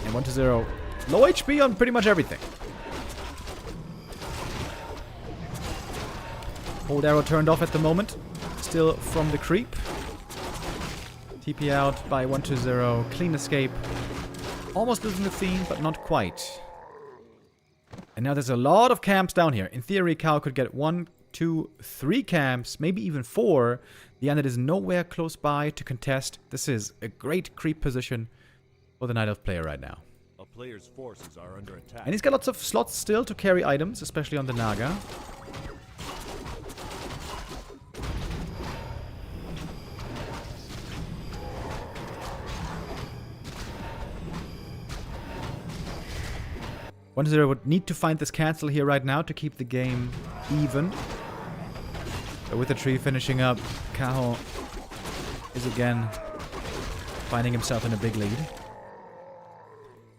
And 1-0. Low HP on pretty much everything. Hold arrow turned off at the moment. Still from the creep. TP out by 1-0. Clean escape. Almost losing the Fiend, but not quite. And now there's a lot of camps down here. In theory, Cal could get 1, 2, 3 camps, maybe even 4. The Undead is nowhere close by to contest. This is a great creep position for the Night Elf player right now. A player's forces are under attack. And he's got lots of slots still to carry items, especially on the Naga. One-0 would need to find this cancel here right now to keep the game even. But with the tree finishing up, Kaho is again finding himself in a big lead.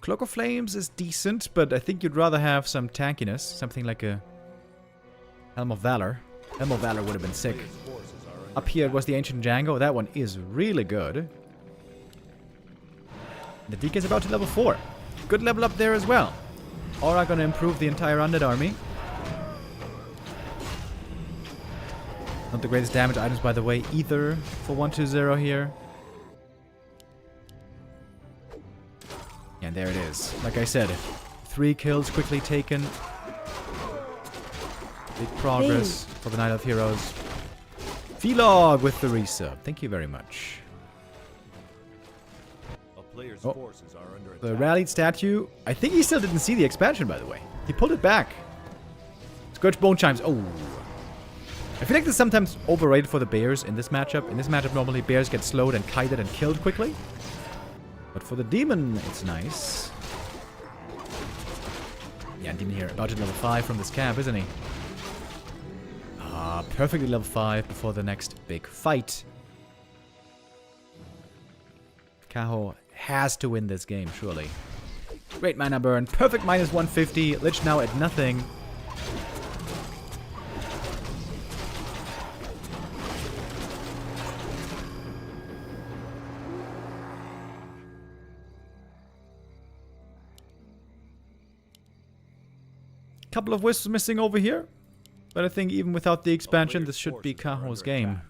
Cloak of Flames is decent, but I think you'd rather have some tankiness. Something like a Helm of Valor. Helm of Valor would have been sick. Up here was the Ancient Django. That one is really good. The DK is about to level 4. Good level up there as well. Aura gonna improve the entire Undead army. Not the greatest damage items, by the way, either for 1-2-0 here. And there it is. Like I said, 3 kills quickly taken. Big progress for the Night Elf heroes. Vlog with the resub. Thank you very much. Forces are under attack. The rallied statue. I think he still didn't see the expansion, by the way. He pulled it back. Scourge Bone Chimes. Oh. I feel like this is sometimes overrated for the bears in this matchup. In this matchup, normally bears get slowed and kited and killed quickly. But for the demon, it's nice. Yeah, demon here. About to level 5 from this camp, isn't he? Ah, perfectly level 5 before the next big fight. Kaho has to win this game, surely. Great mana burn. Perfect minus 150. Lich now at nothing. Couple of wisps missing over here. But I think even without the expansion, this should be Kaho's game.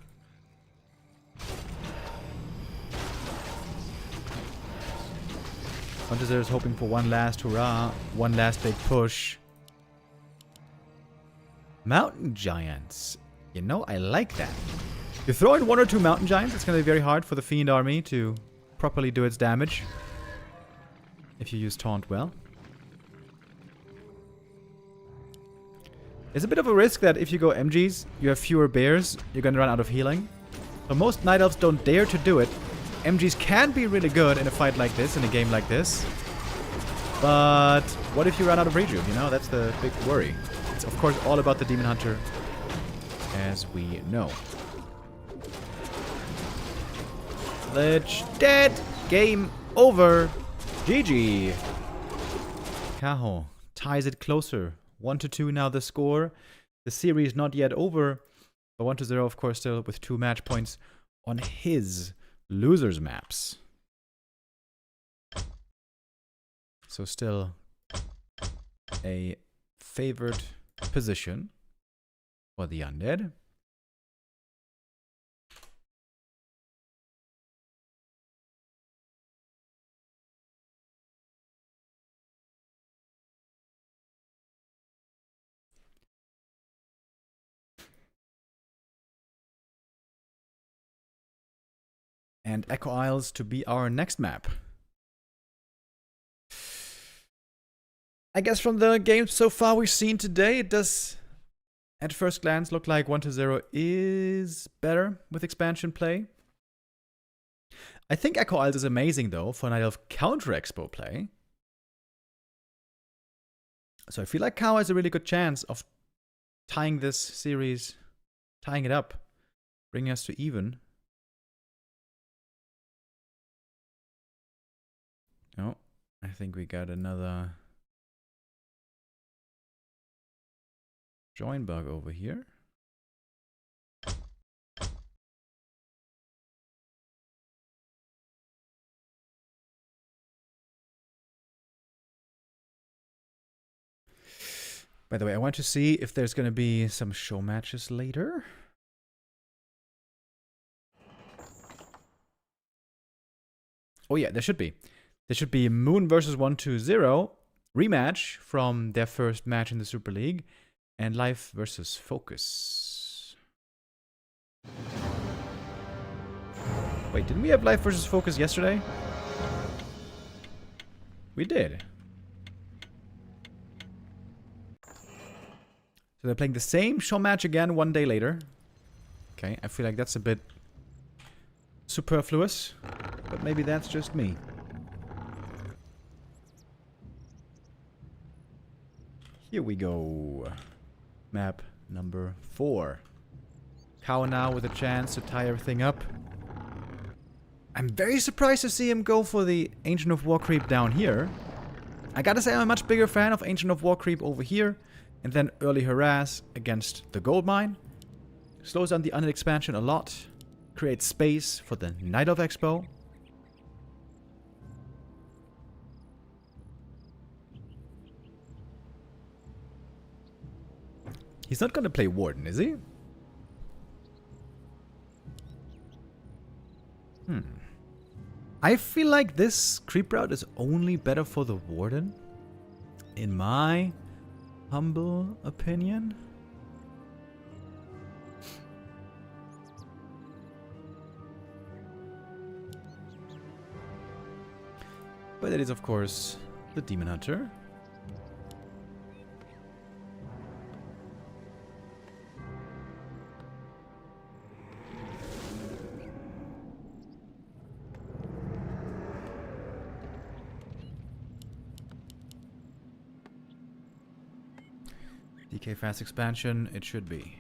Hunter is hoping for one last hurrah, one last big push. Mountain Giants. You know, I like that. You throw in 1 or 2 Mountain Giants, it's going to be very hard for the Fiend army to properly do its damage. If you use Taunt well. There's a bit of a risk that if you go MGs, you have fewer bears, you're going to run out of healing. So most Night Elves don't dare to do it. MGs can be really good in a fight like this, in a game like this. But what if you run out of rejuve, you know? That's the big worry. It's of course all about the Demon Hunter, as we know. Lich dead. Game over. GG. Kaho ties it closer. 1-2 now the score. The series not yet over, but 1-0 of course still with 2 match points on his losers maps. So still a favored position for the Undead. And Echo Isles to be our next map. I guess from the games so far we've seen today, it does at first glance look like 1-0 is better with expansion play. I think Echo Isles is amazing though for Night Elf Counter Expo play. So I feel like Kaho has a really good chance of tying this series, tying it up, bringing us to even. Oh, I think we got another join bug over here. By the way, I want to see if there's going to be some show matches later. Oh yeah, there should be. There should be Moon versus 120 rematch from their first match in the Super League, and Life versus FoCuS. Wait, didn't we have Life versus FoCuS yesterday? We did. So they're playing the same show match again 1 day later. Okay, I feel like that's a bit superfluous, but maybe that's just me. Here we go. Map number 4. Kaho now with a chance to tie everything up. I'm very surprised to see him go for the Ancient of War creep down here. I gotta say I'm a much bigger fan of Ancient of War creep over here. And then early harass against the gold mine. Slows down the Undead expansion a lot. Creates space for the Night Elf Expo. He's not gonna play Warden, is he? I feel like this creep route is only better for the Warden. In my humble opinion. But it is, of course, the Demon Hunter. DK fast expansion, it should be.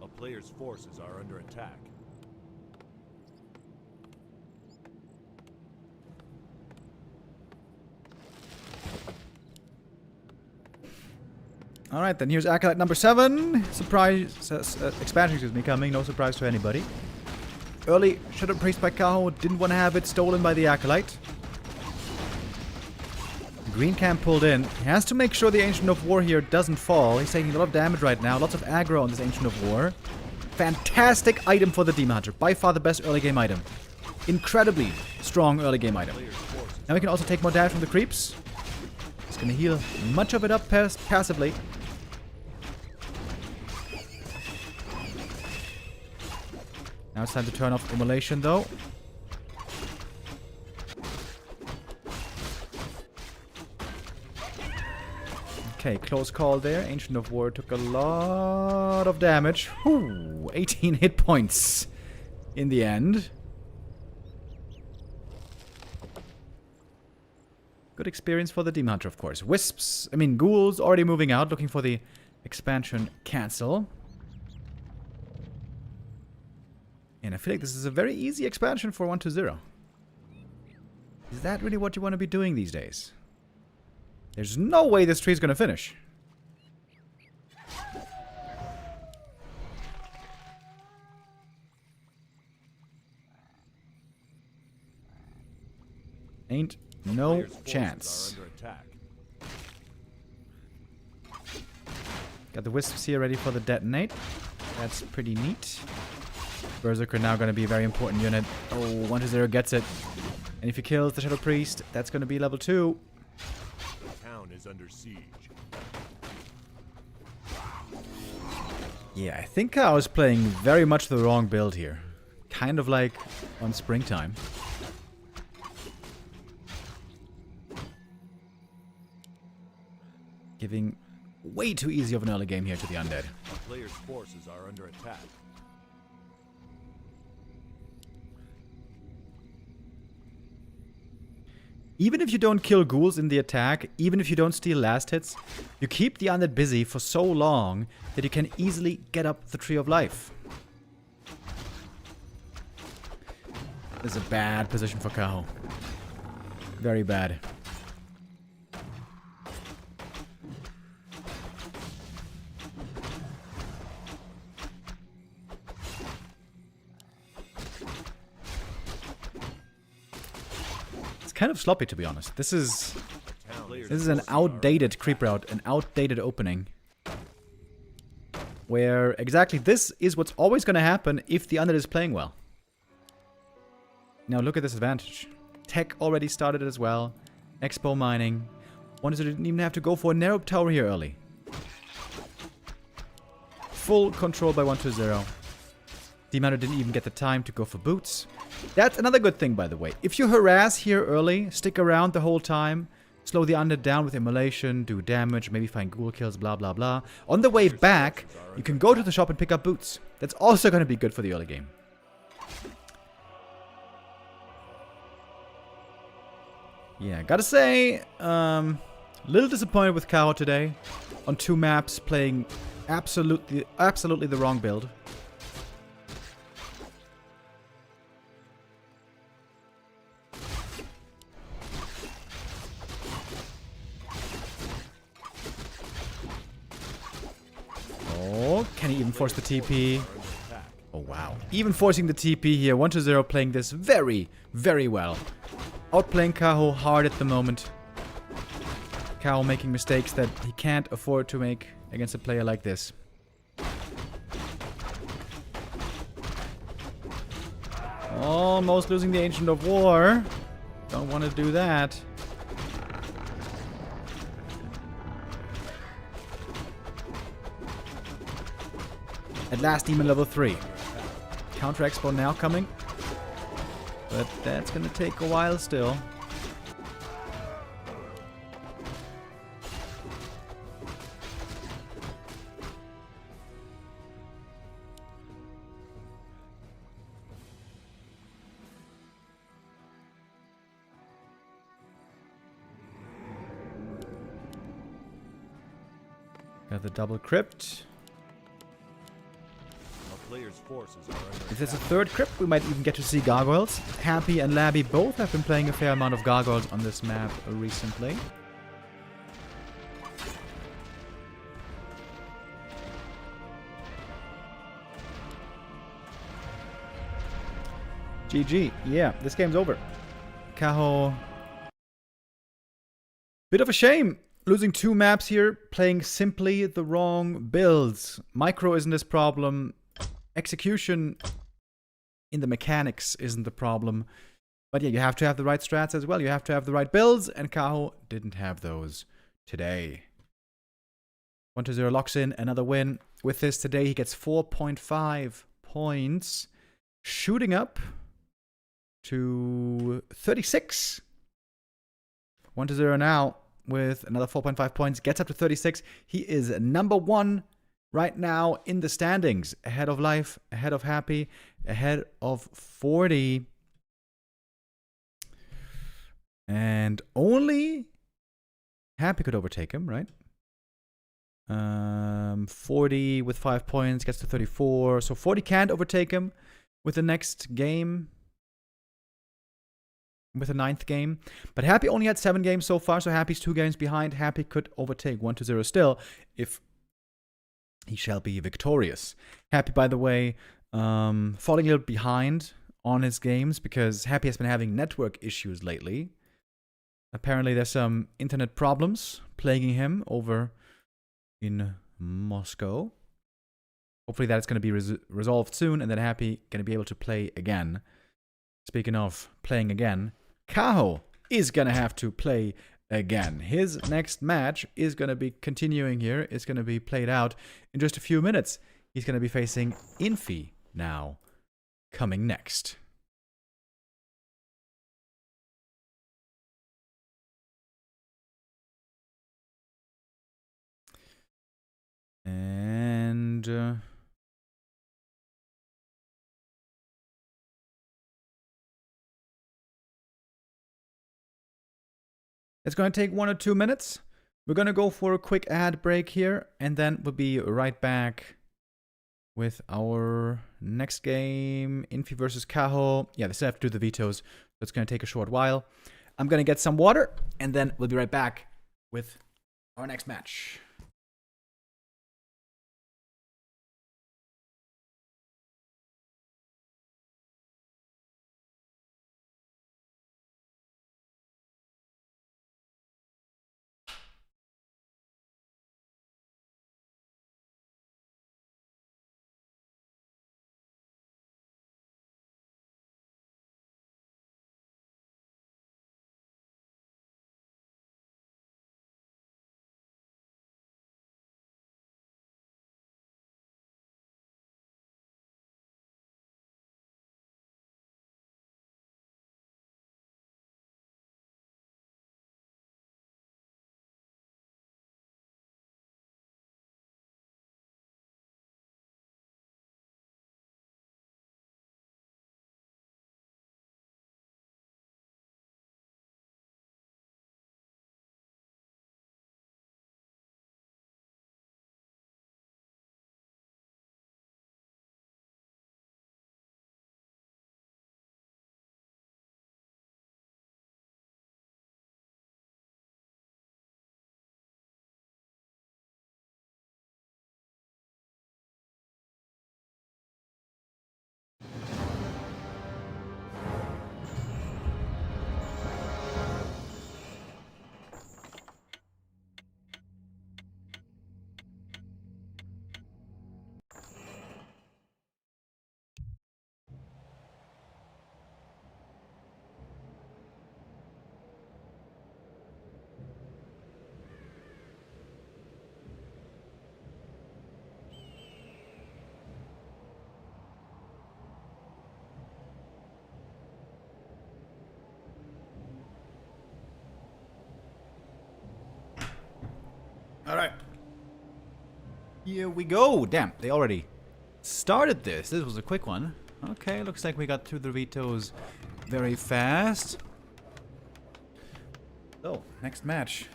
A player's forces are under attack. Alright, then here's Acolyte number 7. Surprise, expansion, excuse me, coming. No surprise to anybody. Early Shadow Priest by Kaho. Didn't want to have it stolen by the Acolyte. Green camp pulled in. He has to make sure the Ancient of War here doesn't fall. He's taking a lot of damage right now. Lots of aggro on this Ancient of War. Fantastic item for the Demon Hunter. By far the best early game item. Incredibly strong early game item. Now we can also take more damage from the creeps. He's going to heal much of it up passively. Now it's time to turn off Immolation, though. Okay, close call there. Ancient of War took a lot of damage. Whew, 18 hit points in the end. experience for the Demon Hunter, of course. Ghouls already moving out, looking for the expansion cancel. And I feel like this is a very easy expansion for 1-0. Is that really what you want to be doing these days? There's no way this tree is going to finish. Ain't no chance. Got the Wisps here ready for the detonate. That's pretty neat. Berserker now going to be a very important unit. Oh, 1-0 gets it. And if he kills the Shadow Priest, that's going to be level 2. The town is under siege. Yeah, I think I was playing very much the wrong build here. Kind of like on Springtime. Giving way too easy of an early game here to the undead. The player's forces are under attack. Even if you don't kill ghouls in the attack, even if you don't steal last hits, you keep the undead busy for so long that you can easily get up the Tree of Life. This is a bad position for Kaho. Very bad. Kind of sloppy, to be honest. This is an outdated creep route, an outdated opening. Where exactly this is what's always going to happen if the undead is playing well. Now look at this advantage. Tech already started as well. Expo mining. Wonders didn't even have to go for a narrow tower here early. Full control by 1-0. Demon Hunter didn't even get the time to go for boots. That's another good thing, by the way. If you harass here early, stick around the whole time, slow the undead down with immolation, do damage, maybe find ghoul kills, blah, blah, blah. On the way back, you can go to the shop and pick up boots. That's also going to be good for the early game. Yeah, gotta say, little disappointed with Kaho today. On 2 maps, playing absolutely the wrong build. Can he even force the TP? Oh, wow. Even forcing the TP here. 1-0 playing this very, very well. Outplaying Kaho hard at the moment. Kaho making mistakes that he can't afford to make against a player like this. Almost losing the Ancient of War. Don't want to do that. At last, Demon level 3. Counter Expo now coming. But that's going to take a while still. Got the double crypt. If there's a third crypt, we might even get to see gargoyles. Happy and Labby both have been playing a fair amount of gargoyles on this map recently. GG. Yeah, this game's over. Kaho. Bit of a shame. Losing 2 maps here, playing simply the wrong builds. Micro isn't this problem. Execution in the mechanics isn't the problem. But yeah, you have to have the right strats as well. You have to have the right builds, and Kaho didn't have those today. 1-0 locks in another win. With this today, he gets 4.5 points. Shooting up to 36. 1-0 now with another 4.5 points. Gets up to 36. He is number 1 right now in the standings. Ahead of Life, ahead of Happy, ahead of 40. And only Happy could overtake him, right? 40 with 5 points gets to 34. So 40 can't overtake him with the next game. With the 9th game. But Happy only had 7 games so far, so Happy's 2 games behind. Happy could overtake 1-0 still if he shall be victorious. Happy, by the way, falling a little behind on his games because Happy has been having network issues lately. Apparently there's some internet problems plaguing him over in Moscow. Hopefully that's going to be resolved soon and then Happy going to be able to play again. Speaking of playing again, Kaho is going to have to play again. His next match is going to be continuing here. It's going to be played out in just a few minutes. He's going to be facing Infy now, coming next. And it's going to take 1 or 2 minutes. We're going to go for a quick ad break here, and then we'll be right back with our next game, Infy versus Kaho. Yeah, they still have to do the vetoes, so it's going to take a short while. I'm going to get some water, and then we'll be right back with our next match. All right. Here we go. Damn, they already started this. This was a quick one. Okay, looks like we got through the vetoes very fast. So, next match.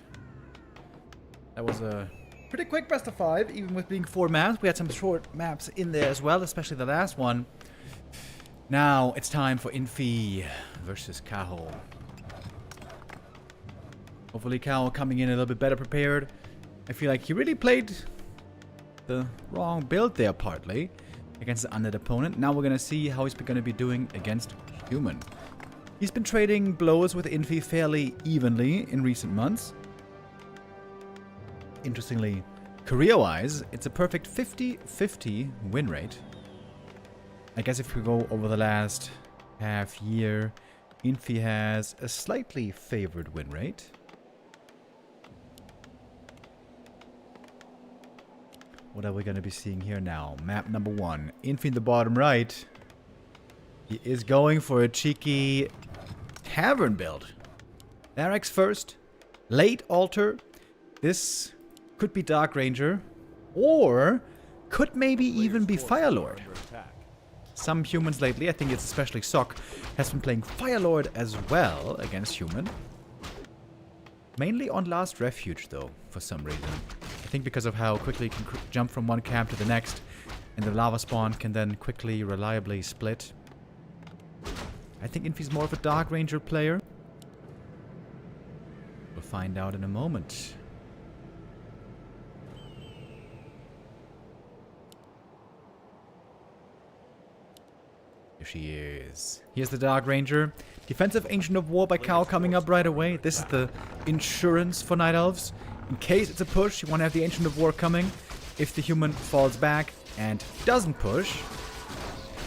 That was a pretty quick best of 5, even with being 4 maps. We had some short maps in there as well, especially the last one. Now, it's time for Infy versus Kaho. Hopefully Kaho coming in a little bit better prepared. I feel like he really played the wrong build there partly against the undead opponent. Now we're going to see how he's going to be doing against human. He's been trading blows with Infy fairly evenly in recent months. Interestingly, career-wise, it's a perfect 50-50 win rate. I guess if we go over the last half year, Infy has a slightly favored win rate. What are we going to be seeing here now? Map number 1. Infy in the bottom right. He is going for a cheeky tavern build. Narix first. Late altar. This could be Dark Ranger. Or could maybe even be Firelord. Some humans lately, I think it's especially Sock, has been playing Firelord as well against human. Mainly on Last Refuge, though, for some reason. I think because of how quickly you can jump from one camp to the next, and the lava spawn can then quickly, reliably split. I think Infy's more of a Dark Ranger player. We'll find out in a moment. Here she is. Here's the Dark Ranger. Defensive Ancient of War by Kaho coming up right away. This is the insurance for Night Elves. In case it's a push, you want to have the Ancient of War coming. If the human falls back and doesn't push,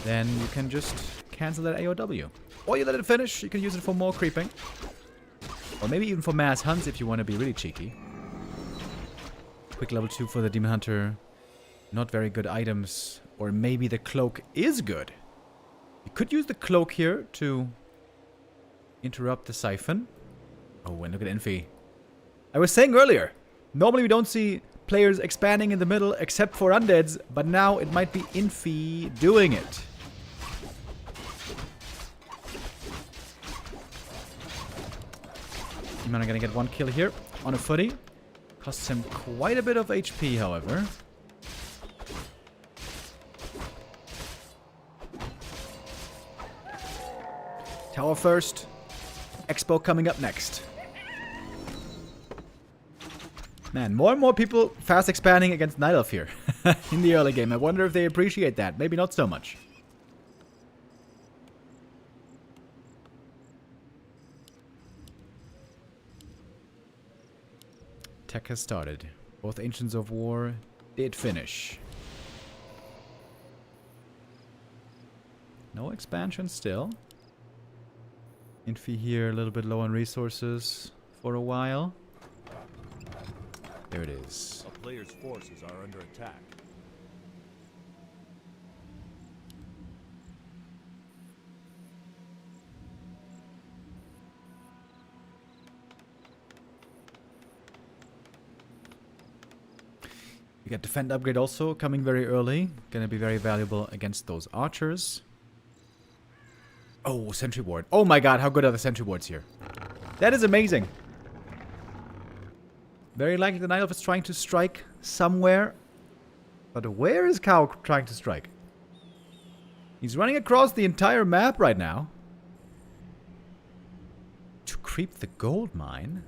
then you can just cancel that AOW. Or you let it finish. You can use it for more creeping. Or maybe even for mass hunts if you want to be really cheeky. Quick level 2 for the Demon Hunter. Not very good items. Or maybe the cloak is good. You could use the cloak here to interrupt the siphon. Oh, and look at Infy. I was saying earlier, normally we don't see players expanding in the middle except for undeads, but now it might be Infy doing it. Demon are gonna get one kill here on a footy. Costs him quite a bit of HP, however. Tower first. Expo coming up next. Man, more and more people fast expanding against Night Elf here in the early game. I wonder if they appreciate that. Maybe not so much. Tech has started. Both Ancients of War did finish. No expansion still. Infy here a little bit low on resources for a while. There it is. A player's forces are under attack. We got Defend upgrade also coming very early. Gonna be very valuable against those archers. Oh, Sentry Ward. Oh my god, how good are the Sentry Wards here? That is amazing. Very likely the Night Elf is trying to strike somewhere. But where is Kaho trying to strike? He's running across the entire map right now. To creep the gold mine?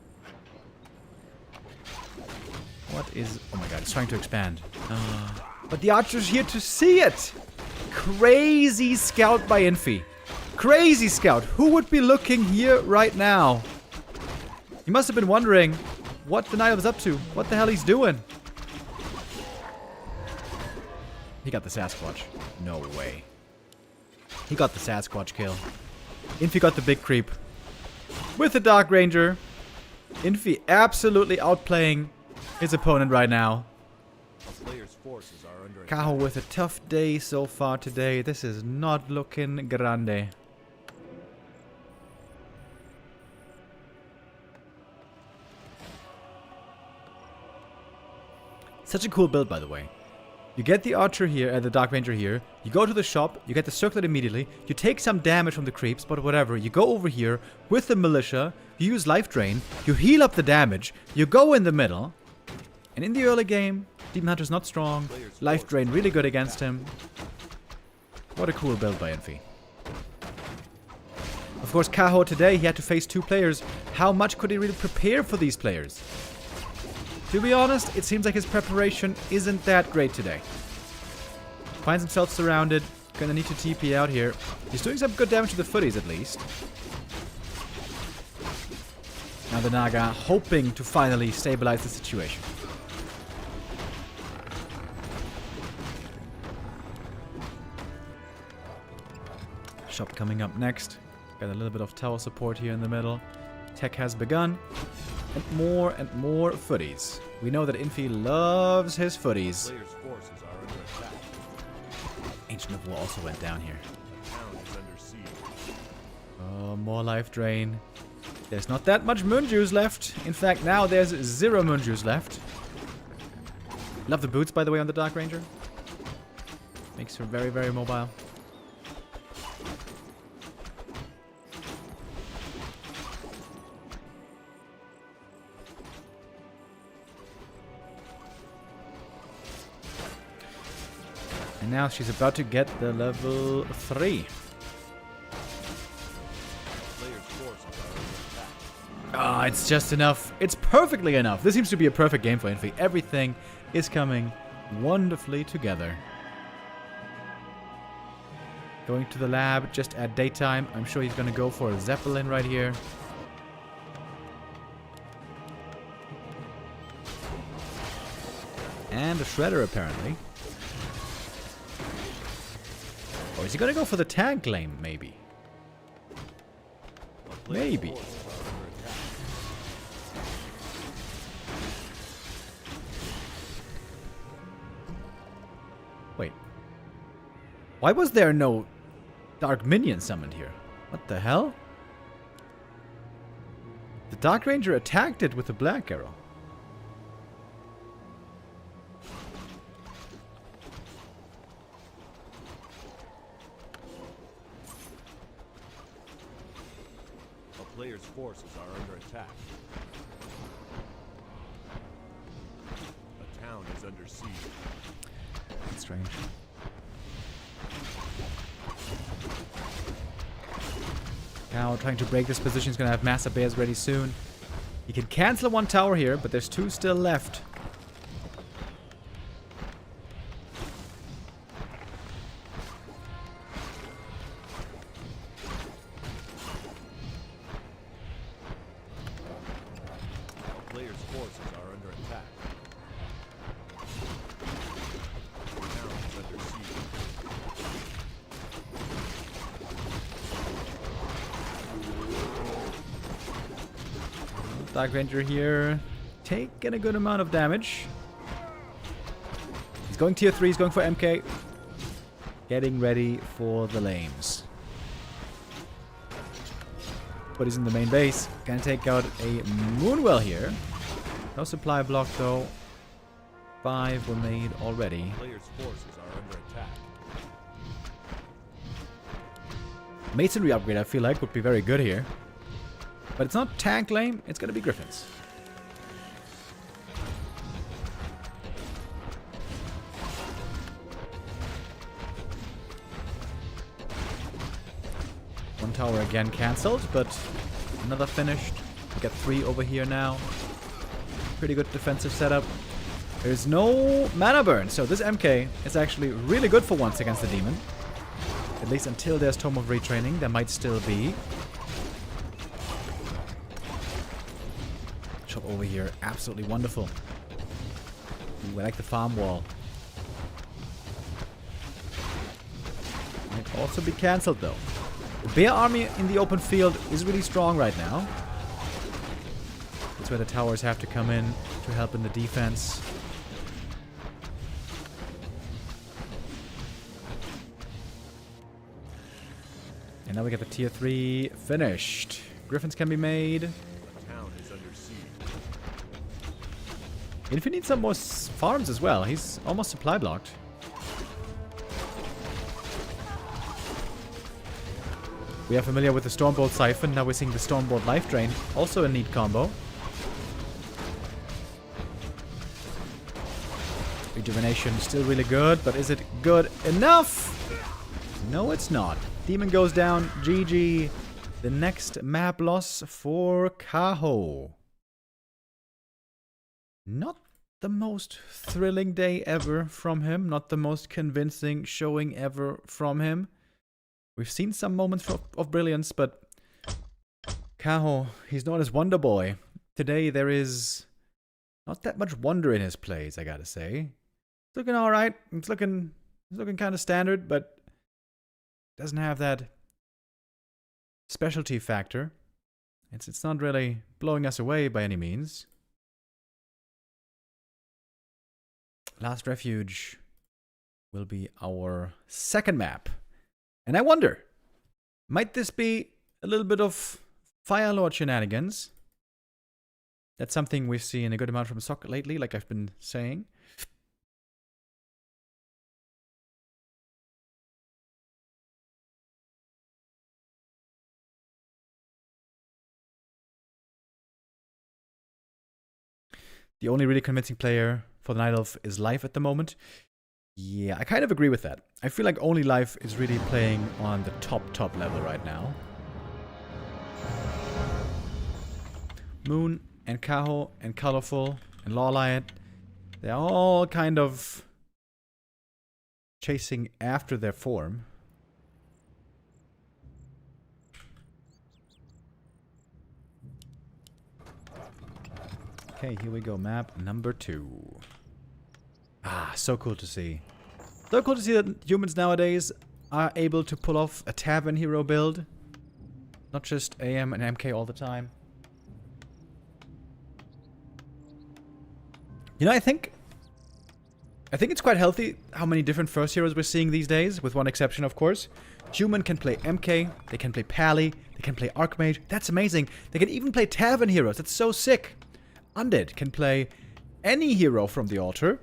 What is... Oh my god, it's trying to expand. But the archer's here to see it! Crazy scout by Infy. Crazy scout. Who would be looking here right now? He must have been wondering what the Night Elf is up to. What the hell he's doing. He got the Sasquatch. No way. He got the Sasquatch kill. Infy got the big creep. With the Dark Ranger. Infy absolutely outplaying his opponent right now. A player's forces are under attack. Kaho with a tough day so far today. This is not looking grande. Such a cool build, by the way. You get the Archer here, the Dark Ranger here. You go to the shop, you get the Circlet immediately. You take some damage from the creeps, but whatever. You go over here with the Militia. You use Life Drain. You heal up the damage. You go in the middle. And in the early game, Demon Hunter's not strong. Life Drain really good against him. What a cool build by Infy. Of course, Kaho today, he had to face 2 players. How much could he really prepare for these players? To be honest, it seems like his preparation isn't that great today. Finds himself surrounded. Gonna need to TP out here. He's doing some good damage to the footies at least. Now the Naga hoping to finally stabilize the situation. Shop coming up next. Got a little bit of tower support here in the middle. Tech has begun. And more footies. We know that Infy loves his footies. Player's forces are under attack. Ancient of War also went down here. The town is under siege. Oh, more life drain. There's not that much moon juice left. In fact, now there's 0 moon juice left. Love the boots, by the way, on the Dark Ranger. Makes her very, very mobile. And now she's about to get the level 3. Players' forces are under attack. Ah, it's just enough. It's perfectly enough. This seems to be a perfect game for Infy. Everything is coming wonderfully together. Going to the lab just at daytime. I'm sure he's going to go for a Zeppelin right here. And a Shredder, apparently. Or is he going to go for the tank lane, maybe? Maybe. Wait. Why was there no Dark Minion summoned here? What the hell? The Dark Ranger attacked it with a Black Arrow. A player's forces are under attack. A town is under siege. That's strange. Now trying to break this position. He's going to have Massive Bears ready soon. He can cancel one tower here, but there's 2 still left. A player's forces are under attack. The town is under siege. Dark Ranger here, taking a good amount of damage. He's going tier 3, he's going for MK. Getting ready for the lanes. But he's in the main base. Gonna take out a Moonwell here. No supply block though. 5 were made already. Players' forces are under attack. Masonry upgrade I feel like would be very good here. But it's not tank lane, it's gonna be Griffins. One tower again cancelled, but another finished. We got 3 over here now. Pretty good defensive setup. There's no mana burn, so this MK is actually really good for once against the demon. At least until there's Tome of Retraining, there might still be. Shop over here, absolutely wonderful. Ooh, I like the farm wall. Might also be cancelled though. The bear army in the open field is really strong right now. That's where the towers have to come in to help in the defense. And now we get the tier 3 finished. Griffins can be made. The town is under siege. Infy needs some more farms as well. He's almost supply blocked. We are familiar with the Stormbolt Siphon. Now we're seeing the Stormbolt Life Drain. Also a neat combo. Rejuvenation still really good, but is it good enough? No, it's not. Demon goes down. GG. The next map loss for Kaho. Not the most thrilling day ever from him. Not the most convincing showing ever from him. We've seen some moments of brilliance, but Kaho, he's known as Wonder Boy. Today there is not that much wonder in his plays, I gotta say. It's looking alright. It's looking kind of standard, but doesn't have that specialty factor. It's not really blowing us away by any means. Last Refuge will be our second map. And I wonder, might this be a little bit of Fire Lord shenanigans? That's something we've seen a good amount from Sock lately, like I've been saying. The only really convincing player for the Night Elf is Life at the moment. Yeah, I kind of agree with that. I feel like Only Life is really playing on the top level right now. Moon and Kaho and Colorful and EleGaNt, they're all kind of chasing after their form. Okay, here we go. Map number 2. Ah, so cool to see. So cool to see that humans nowadays are able to pull off a tavern hero build. Not just AM and MK all the time. You know, I think it's quite healthy how many different first heroes we're seeing these days, with one exception, of course. Human can play MK, they can play Pally, they can play Archmage. That's amazing. They can even play tavern heroes. That's so sick. Undead can play any hero from the altar.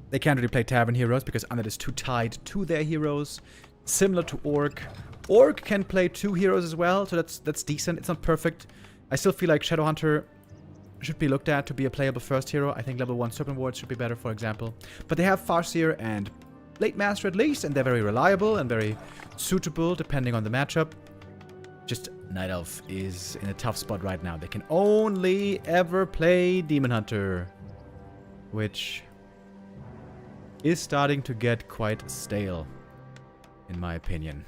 They can't really play tavern heroes because Undead is too tied to their heroes. Similar to Orc. Orc can play 2 heroes as well, so that's decent. It's not perfect. I still feel like Shadowhunter should be looked at to be a playable first hero. I think level 1 Serpent Ward should be better, for example. But they have Farseer and Blade Master at least, and they're very reliable and very suitable depending on the matchup. Just Night Elf is in a tough spot right now. They can only ever play Demon Hunter, which is starting to get quite stale, in my opinion.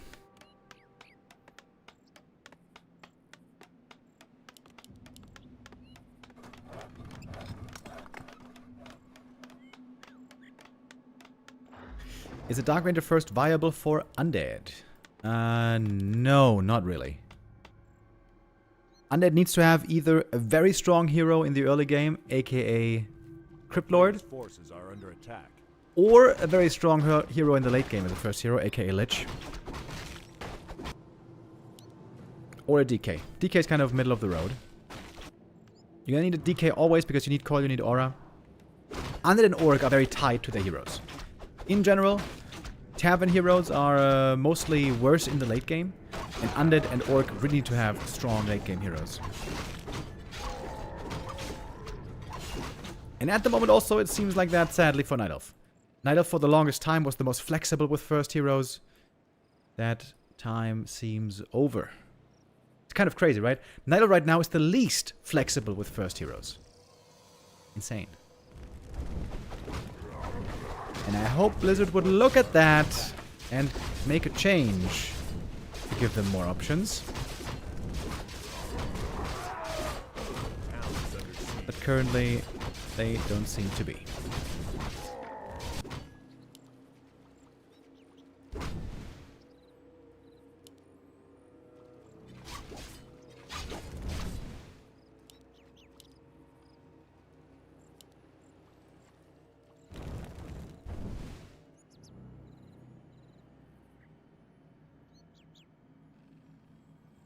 Is a Dark Ranger first viable for Undead? No, not really. Undead needs to have either a very strong hero in the early game, aka Crypt Lord, Forces are under attack. or a very strong hero in the late game as a first hero, aka Lich. Or a DK. DK is kind of middle of the road. You're gonna need a DK always because you need Coil, you need Aura. Undead and Orc are very tied to their heroes. In general, Tavern heroes are mostly worse in the late game, and Undead and Orc really need to have strong late game heroes. And at the moment also it seems like that, sadly, for Night Elf. Night Elf for the longest time was the most flexible with first heroes. That time seems over. It's kind of crazy, right? Night Elf right now is the least flexible with first heroes. Insane. And I hope Blizzard would look at that and make a change to give them more options. But currently, they don't seem to be.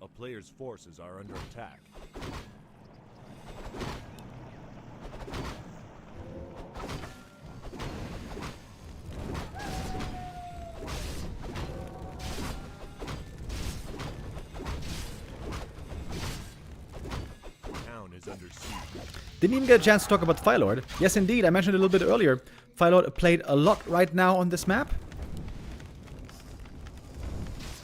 A player's forces are under attack. Town is under siege. Didn't even get a chance to talk about Firelord. Yes, indeed, I mentioned it a little bit earlier. Firelord played a lot right now on this map.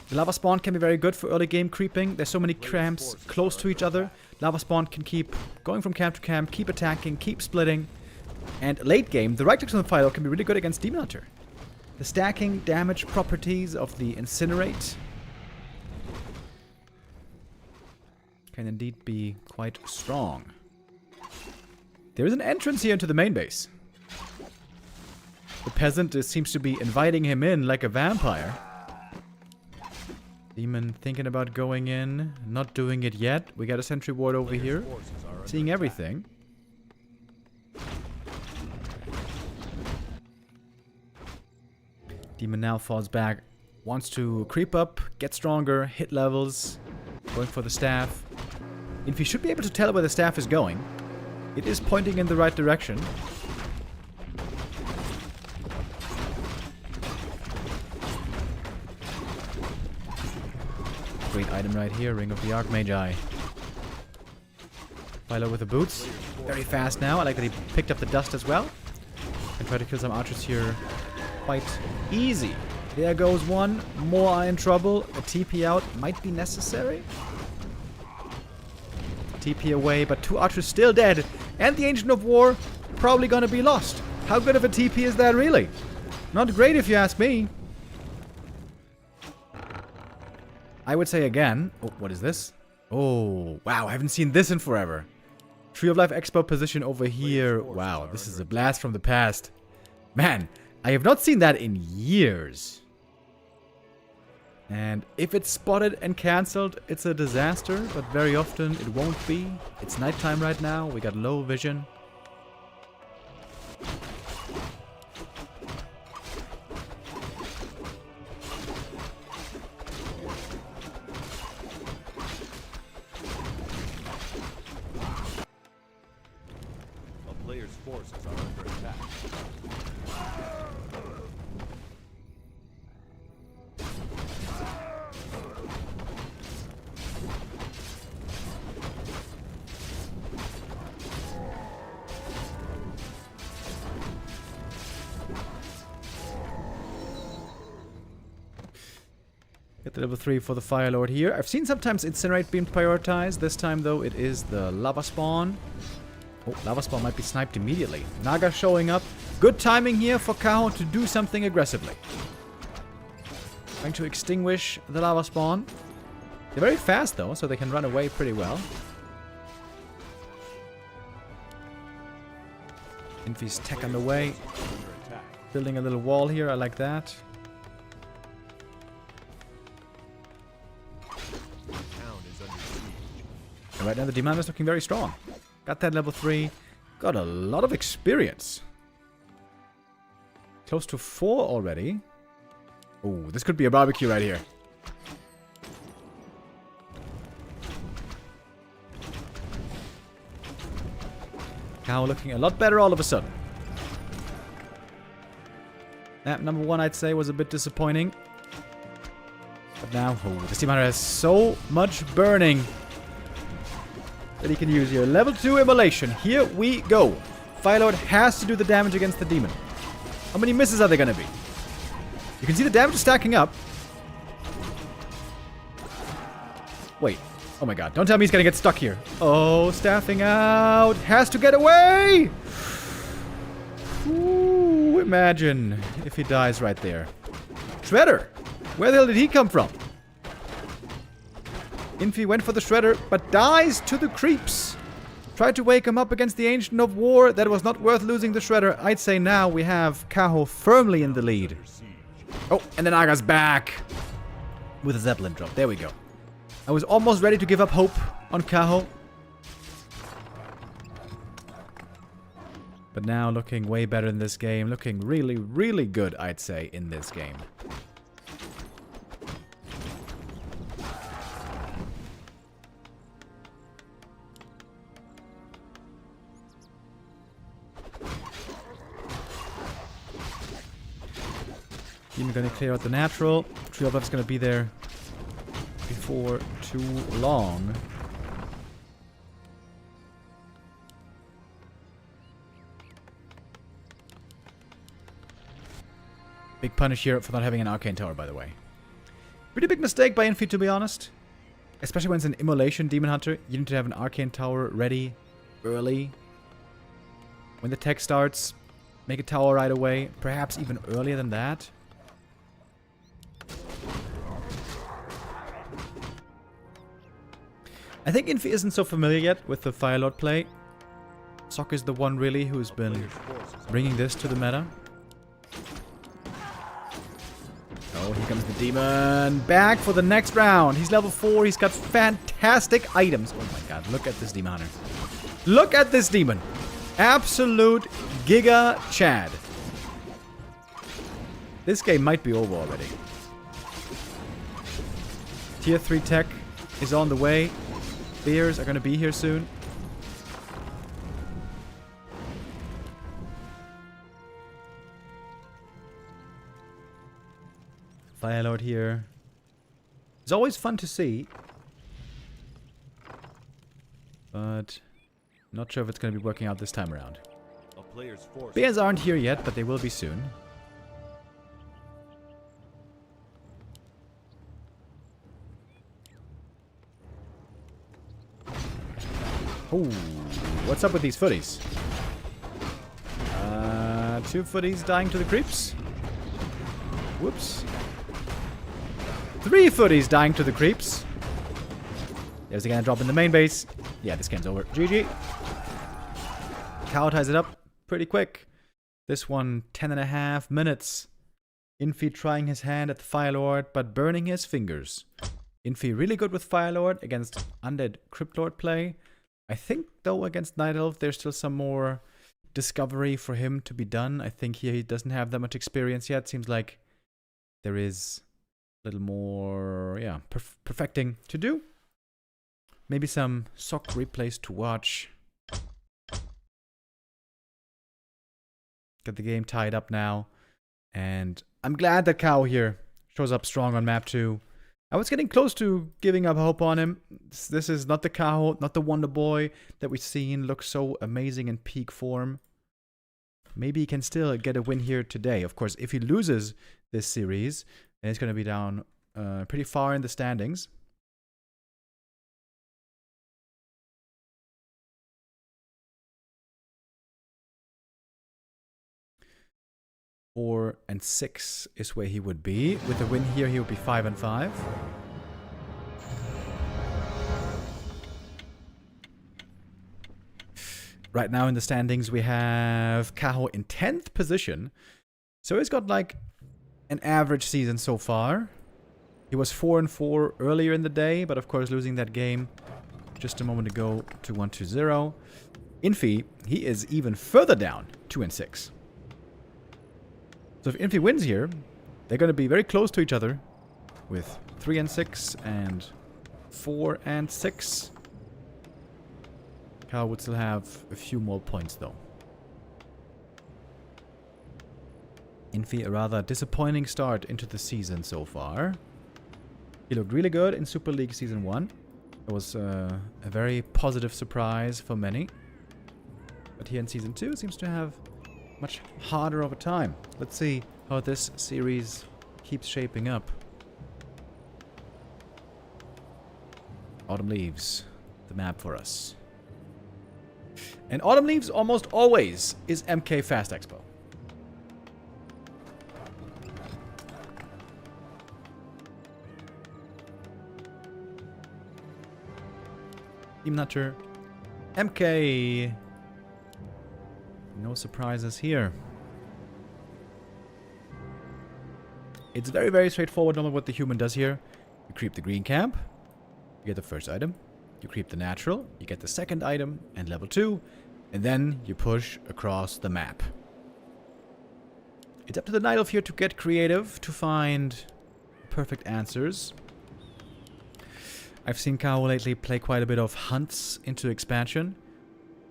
The lava spawn can be very good for early game creeping. There's so many camps close to each other. Lava spawn can keep going from camp to camp, keep attacking, keep splitting. And late game, the right clicks on the Firelord can be really good against Demon Hunter. The stacking damage properties of the Incinerate can indeed be quite strong. There is an entrance here into the main base. The peasant seems to be inviting him in like a vampire. Demon thinking about going in, not doing it yet. We got a sentry ward over here, seeing everything. Demon now falls back, wants to creep up, get stronger, hit levels, going for the staff. Infy should be able to tell where the staff is going. It is pointing in the right direction. Great item right here, Ring of the Archmage. Philo with the boots. Very fast now. I like that he picked up the dust as well. And try to kill some archers here quite easy. There goes one. More are in trouble. A TP out might be necessary. TP away, but 2 archers still dead. And the Ancient of War probably gonna be lost. How good of a TP is that really? Not great if you ask me. I would say again... Oh, what is this? Oh, wow, I haven't seen this in forever. Tree of Life Expo position over here. Wow, this is a blast from the past. Man, I have not seen that in years. And if it's spotted and cancelled, it's a disaster, but very often it won't be. It's nighttime right now, we got low vision. A player's forces are under attack. Get the level 3 for the Fire Lord here. I've seen sometimes Incinerate being prioritized. This time, though, it is the Lava Spawn. Oh, Lava Spawn might be sniped immediately. Naga showing up. Good timing here for Kaho to do something aggressively. Trying to extinguish the Lava Spawn. They're very fast, though, so they can run away pretty well. Infy's tech on the way. Building a little wall here. I like that. And right now the Demon is looking very strong. Got that level 3. Got a lot of experience. Close to 4 already. Oh, this could be a barbecue right here. Kaho looking a lot better all of a sudden. Map number 1, I'd say, was a bit disappointing. But now, oh, this Demon has so much burning that he can use here. Level 2 Immolation. Here we go. Firelord has to do the damage against the demon. How many misses are there going to be? You can see the damage is stacking up. Wait. Oh my god. Don't tell me he's going to get stuck here. Oh, staffing out. Has to get away. Ooh, imagine if he dies right there. Shredder. Where the hell did he come from? Infy went for the Shredder, but dies to the creeps. Tried to wake him up against the Ancient of War. That was not worth losing the Shredder. I'd say now we have Kaho firmly in the lead. Oh, and then Naga's back with a Zeppelin drop. There we go. I was almost ready to give up hope on Kaho. But now looking way better in this game. Looking really, really good, I'd say, in this game. Demon gonna clear out the natural. Tree of Life's gonna be there before too long. Big punish here for not having an Arcane Tower, by the way. Pretty big mistake by Infy, to be honest. Especially when it's an Immolation Demon Hunter. You need to have an Arcane Tower ready early. When the tech starts, make a tower right away. Perhaps even earlier than that. I think Infy isn't so familiar yet with the Firelord play. Sok is the one really who's been bringing this to the meta. Oh, here comes the demon. Back for the next round. He's level 4. He's got fantastic items. Oh my god, look at this demon hunter. Look at this demon. Absolute Giga Chad. This game might be over already. Tier 3 tech is on the way. Bears are going to be here soon. Firelord here. It's always fun to see. But not sure if it's going to be working out this time around. A player's force. Bears aren't here yet, but they will be soon. Oh, what's up with these footies? 2 footies dying to the creeps. Whoops. 3 footies dying to the creeps. There's again a drop in the main base. Yeah, this game's over. GG. Kaho ties it up pretty quick. This one, 10.5 minutes. Infy trying his hand at the Fire Lord, but burning his fingers. Infy really good with Fire Lord against Undead Crypt Lord play. I think, though, against Night Elf, there's still some more discovery for him to be done. I think he doesn't have that much experience yet. Seems like there is a little more, yeah, perfecting to do. Maybe some SOC replays to watch. Got the game tied up now. And I'm glad that Kaho here shows up strong on map 2. I was getting close to giving up hope on him. This is not the Kaho, not the Wonder Boy that we've seen look so amazing in peak form. Maybe he can still get a win here today. Of course, if he loses this series, then he's going to be down pretty far in the standings. Four and 6 is where he would be. With a win here, he would be 5 and 5. Right now in the standings, we have Kaho in 10th position. So he's got like an average season so far. He was 4 and 4 earlier in the day, but of course losing that game just a moment ago to 1-0. Infy, he is even further down, 2 and 6. So if Infy wins here, they're going to be very close to each other with 3 and 6 and 4 and 6. Kaho would still have a few more points though. Infy, a rather disappointing start into the season so far. He looked really good in Super League Season 1. It was a very positive surprise for many. But here in Season 2 it seems to have much harder of a time. Let's see how this series keeps shaping up. Autumn Leaves, the map for us. And Autumn Leaves almost always is MK Fast Expo. Team Nutter, MK. No surprises here. It's very, very straightforward normally what the human does here. You creep the green camp, you get the first item. You creep the natural, you get the second item and level 2, and then you push across the map. It's up to the Night Elf here to get creative, to find perfect answers. I've seen Kaho lately play quite a bit of hunts into expansion.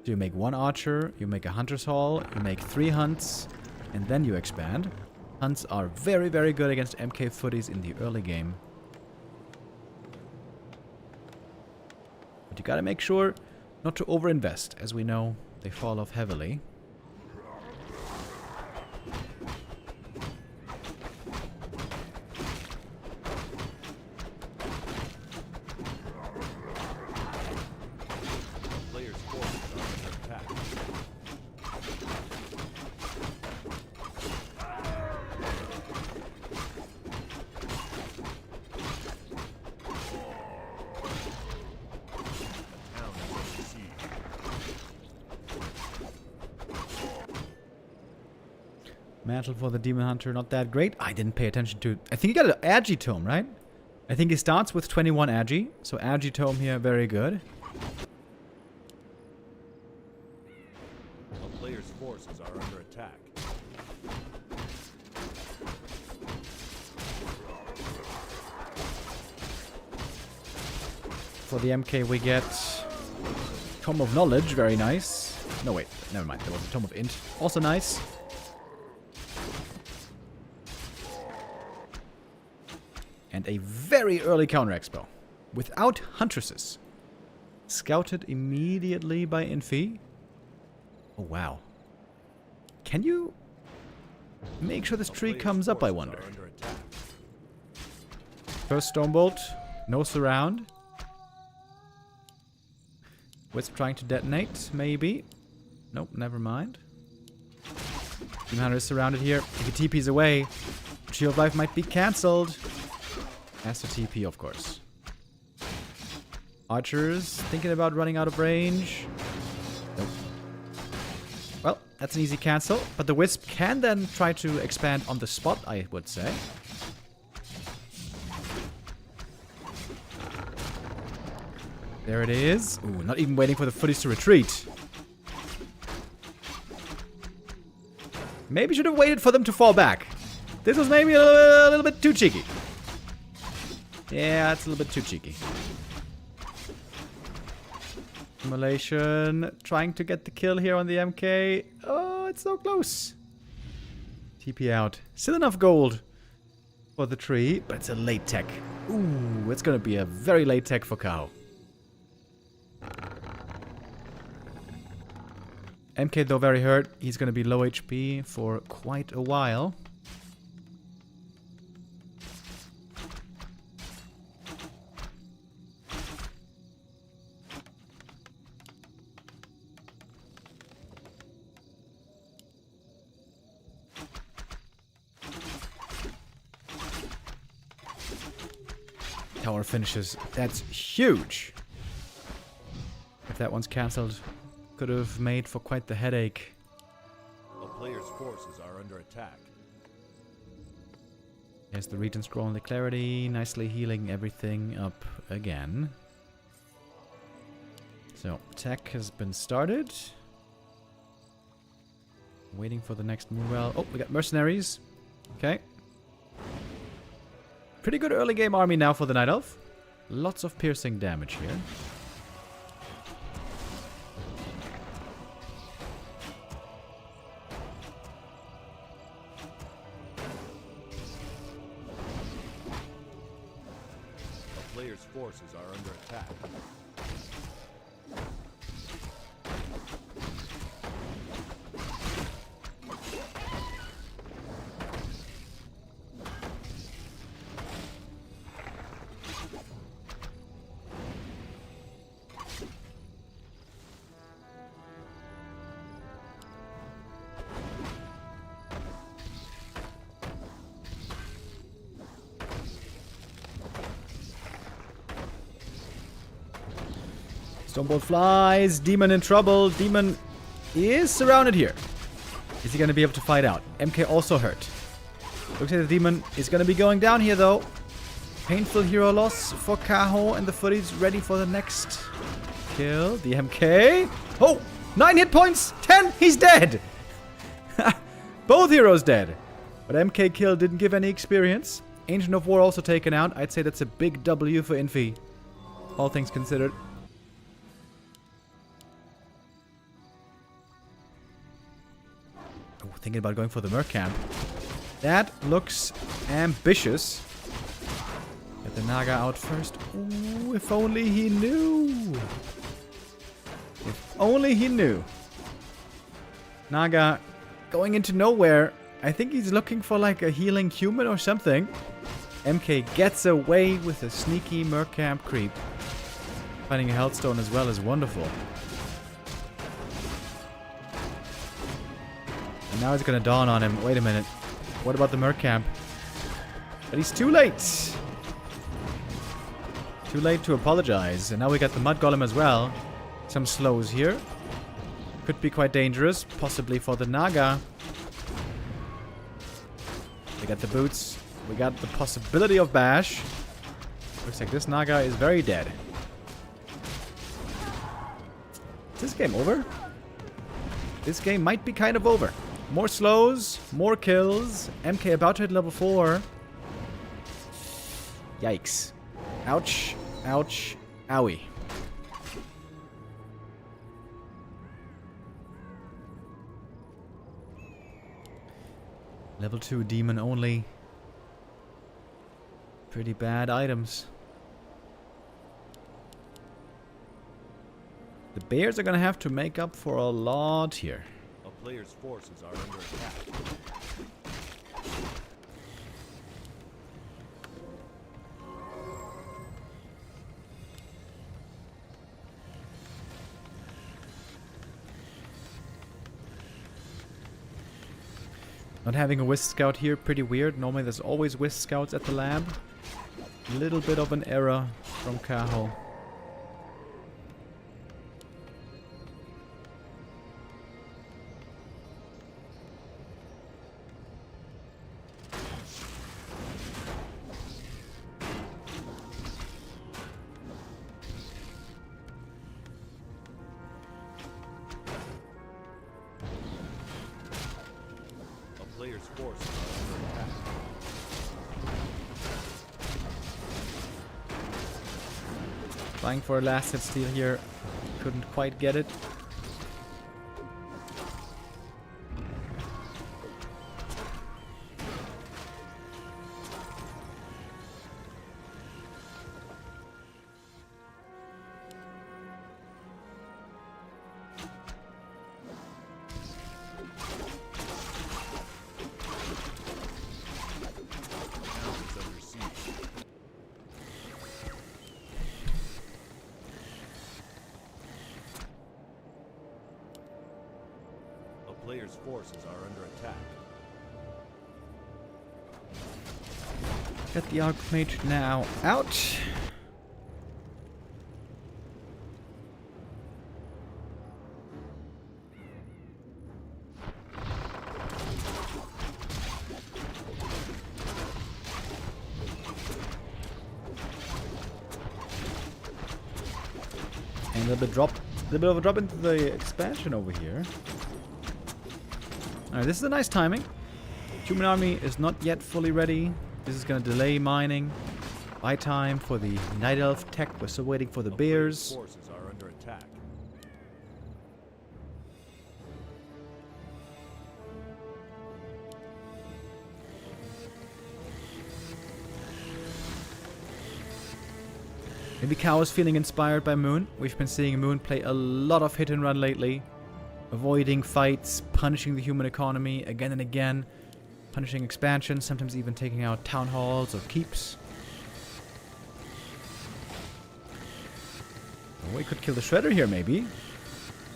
So you make 1 archer, you make a hunter's hall, you make 3 hunts, and then you expand. Hunts are very, very good against MK footies in the early game. But you gotta make sure not to overinvest, as we know they fall off heavily. Mantle for the Demon Hunter, not that great. I didn't pay attention to... I think he got an Agi Tome, right? I think he starts with 21 Agi. So Agi Tome here, very good. A player's forces are under attack. For the MK we get Tome of Knowledge, very nice. No, wait, never mind. There was a Tome of Int, also nice. And a very early counter expo. Without Huntresses. Scouted immediately by Infy. Oh, wow. Can you make sure this tree comes up, I wonder? First Stonebolt. No surround. Wisp trying to detonate, maybe. Nope, never mind. Demon Hunter is surrounded here. If he TP's away, Tree of Life might be cancelled. Has to TP, of course. Archers thinking about running out of range. Nope. Well, that's an easy cancel. But the Wisp can then try to expand on the spot, I would say. There it is. Ooh, not even waiting for the footies to retreat. Maybe should have waited for them to fall back. This was maybe a little bit too cheeky. Yeah, it's a little bit too cheeky. Immolation trying to get the kill here on the MK. Oh, it's so close. TP out. Still enough gold for the tree, but it's a late tech. Ooh, it's going to be a very late tech for Kaho. MK though very hurt. He's going to be low HP for quite a while. Tower finishes. That's huge. If that one's cancelled, could have made for quite the headache. A player's forces are under attack. There's the Regent Scroll and the Clarity, nicely healing everything up again. So, attack has been started. Waiting for the next move. Well, oh, we got mercenaries. Okay. Pretty good early game army now for the Night Elf. Lots of piercing damage here. Players' forces are under attack. Stonebolt flies. Demon in trouble. Demon is surrounded here. Is he going to be able to fight out? MK also hurt. Looks like the demon is going to be going down here, though. Painful hero loss for Kaho, and the footies ready for the next kill. The MK. Oh! 9 hit points! 10! He's dead! Both heroes dead. But MK kill didn't give any experience. Ancient of War also taken out. I'd say that's a big W for Infy. All things considered. Oh, thinking about going for the Merc camp. That looks ambitious. Get the Naga out first. Ooh, if only he knew. If only he knew. Naga going into nowhere. I think he's looking for like a healing human or something. MK gets away with a sneaky Merc camp creep. Finding a Healthstone as well is wonderful. And now it's gonna dawn on him. Wait a minute. What about the Merc camp? But he's too late. Too late to apologize. And now we got the Mud Golem as well. Some slows here. Could be quite dangerous. Possibly for the Naga. We got the boots. We got the possibility of bash. Looks like this Naga is very dead. Is this game over? This game might be kind of over. More slows, more kills. MK about to hit level 4. Yikes. Ouch, ouch, owie. Level 2 demon only. Pretty bad items. The bears are gonna have to make up for a lot here. A player's forces are under attack. Not having a Wisp Scout here, pretty weird. Normally there's always Wisp Scouts at the lab. A little bit of an error from Kaho. Player's forces are under attack. Trying for a last hit steal here. Couldn't quite get it. Player's forces are under attack. Get the Archmage now out. And a little bit of a drop into the expansion over here. Alright, this is a nice timing. Human army is not yet fully ready. This is going to delay mining. Buy time for the Night Elf tech. We're still waiting for the bears. Forces are under attack. Maybe Kaho is feeling inspired by Moon. We've been seeing Moon play a lot of hit and run lately. Avoiding fights, punishing the human economy again and again. Punishing expansion, sometimes even taking out town halls or keeps. Oh, we could kill the Shredder here, maybe.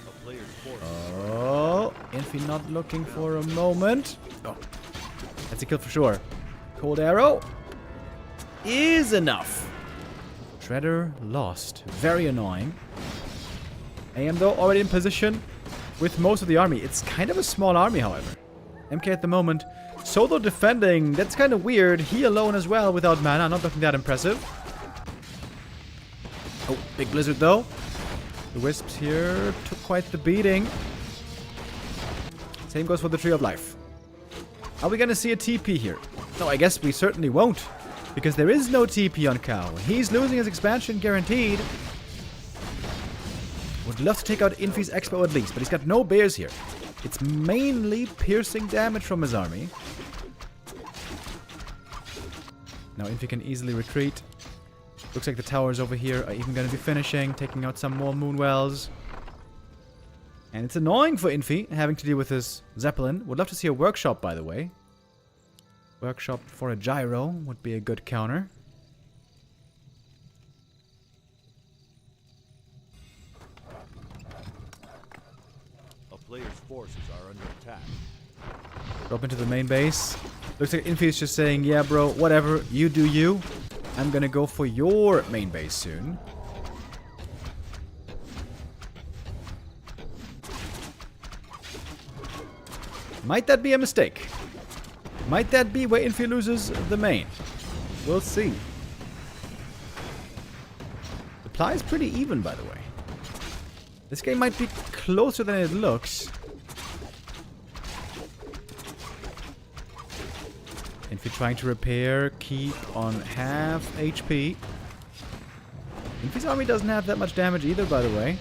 A player's forces Oh, Infy not looking for a moment. Oh, that's a kill for sure. Cold arrow is enough. Shredder lost. Very annoying. AM though already in position with most of the army. It's kind of a small army, however. MK at the moment solo defending. That's kind of weird. He alone as well without mana. Not looking that impressive. Oh, big blizzard though. The Wisps here took quite the beating. Same goes for the Tree of Life. Are we going to see a TP here? No, I guess we certainly won't. Because there is no TP on Kaho. He's losing his expansion guaranteed. Would love to take out Infy's Expo at least, but he's got no bears here. It's mainly piercing damage from his army. Now Infy can easily retreat. Looks like the towers over here are even going to be finishing, taking out some more Moonwells. And it's annoying for Infy, having to deal with his Zeppelin. Would love to see a workshop, by the way. Workshop for a gyro would be a good counter. A player's forces are under attack. Drop into the main base. Looks like Infy is just saying, yeah bro, whatever, you do you. I'm gonna go for your main base soon. Might that be a mistake? Might that be where Infy loses the main? We'll see. Supply is pretty even, by the way. This game might be closer than it looks. Infy trying to repair, keep on half HP. Infy's army doesn't have that much damage either, by the way.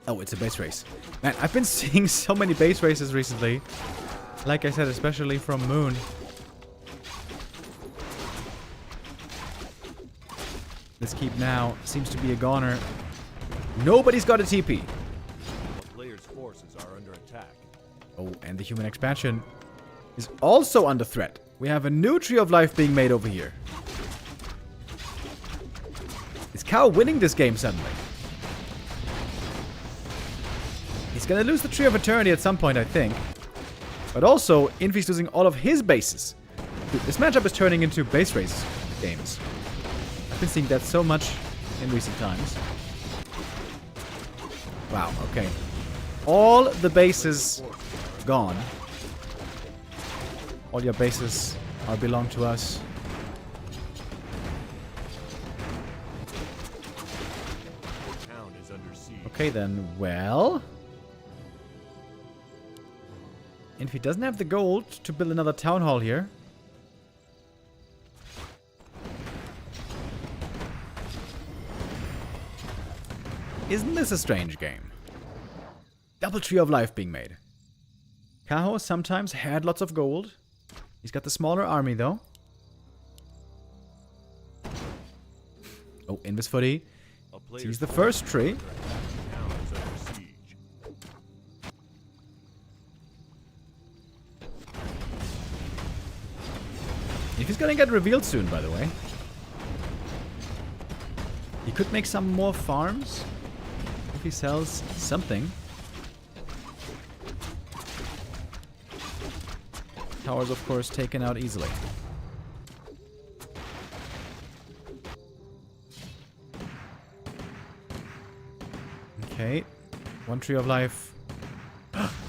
Oh, it's a base race. Man, I've been seeing so many base races recently. Like I said, especially from Moon. This keep now seems to be a goner. Nobody's got a TP. A player's forces are under attack. Oh, and the human expansion is also under threat. We have a new Tree of Life being made over here. Is Kaho winning this game suddenly? He's gonna lose the Tree of Eternity at some point, I think. But also, Infy's losing all of his bases. Dude, this matchup is turning into base race games. I've been seeing that so much in recent times. Wow, okay. All the bases gone. All your bases belong to us. Town is under siege. Okay then, well... Infy doesn't have the gold to build another town hall here. Isn't this a strange game? Double Tree of Life being made. Kaho sometimes had lots of gold. He's got the smaller army though. Oh, Invis footy. Sees the first tree. Town is under siege. If he's gonna get revealed soon, by the way. He could make some more farms if he sells something. Towers, of course, taken out easily. Okay. One Tree of Life.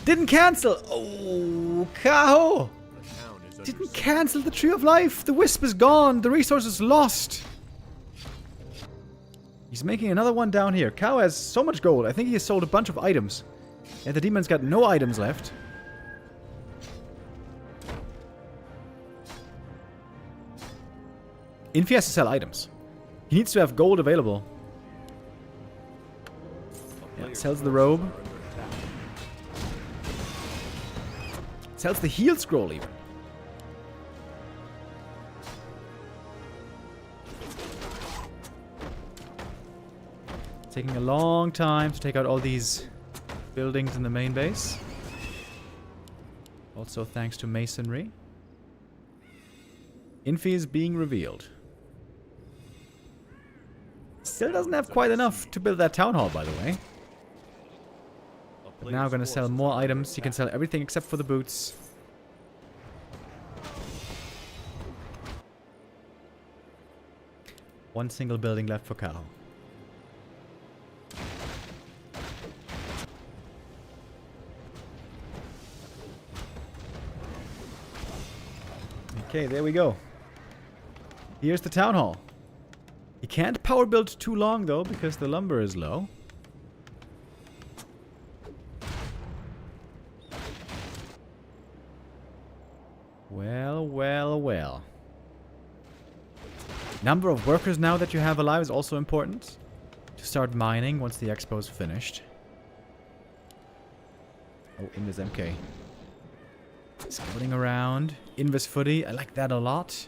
Didn't cancel! Oh, Kaho! The town is under Didn't siege. cancel the Tree of Life! The Wisp is gone! The resource is lost! He's making another one down here. Kaho has so much gold. I think he has sold a bunch of items. And the demon's got no items left. Infy has to sell items. He needs to have gold available. Yeah, sells the robe. Sells the heal scroll even. Taking a long time to take out all these buildings in the main base. Also thanks to masonry. Infy is being revealed. Still doesn't have quite enough to build that town hall, by the way. But now gonna sell more items. He can sell everything except for the boots. One single building left for Kaho. Okay, there we go. Here's the town hall. He can't power build too long though, because the lumber is low. Well, well, well. Number of workers now that you have alive is also important. To start mining once the expo is finished. Oh, Invis MK. Scouting around. Invis footy. I like that a lot.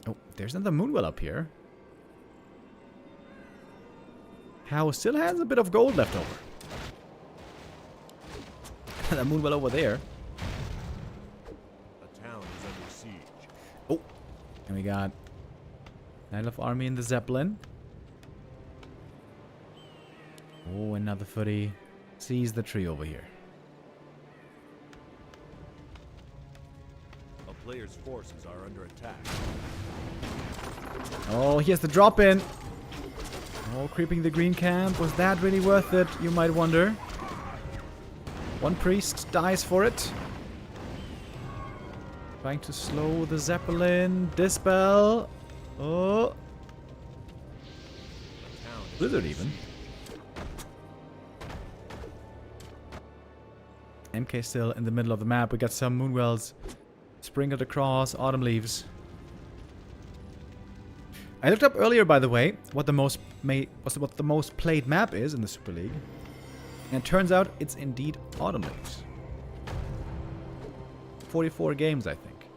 Oh, there's another moonwell up here. Kaho still has a bit of gold left over. That moonwell over there. The town is under siege. Oh, and we got Knight of Army in the Zeppelin. Oh, another footy. Sees the tree over here. A player's forces are under attack. Oh, he has the drop in. Oh, creeping the green camp. Was that really worth it? You might wonder. One priest dies for it. Trying to slow the Zeppelin. Dispel. Oh. The town is Blizzard under even. siege. MK still in the middle of the map. We got some moonwells sprinkled across, autumn leaves. I looked up earlier, by the way, what the most played map is in the Super League, and it turns out it's indeed autumn leaves. 44 games, I think.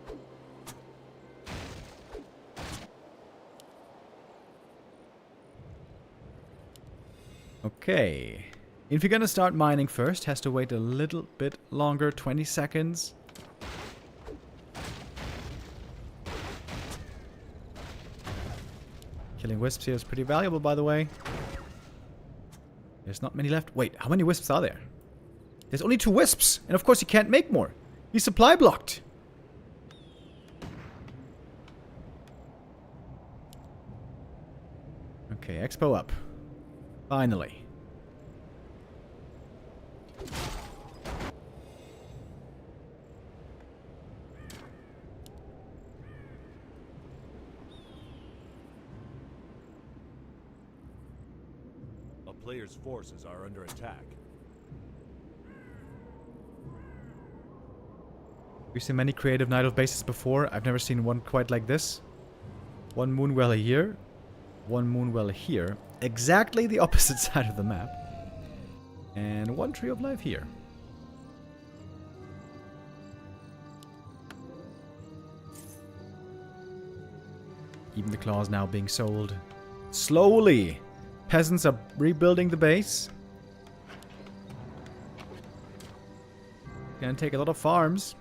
Okay. If you're gonna start mining first, has to wait a little bit longer, 20 seconds. Killing wisps here is pretty valuable, by the way. There's not many left. Wait, how many wisps are there? There's only 2 wisps. And of course he can't make more. He's supply blocked. Okay, Expo up. Finally. A player's forces are under attack. We've seen many creative Night Elf bases before. I've never seen one quite like this. One Moonwell here. One Moonwell here. Exactly the opposite side of the map. And one Tree of Life here. Even the claws now being sold. Slowly! Peasants are rebuilding the base. Gonna take a lot of farms.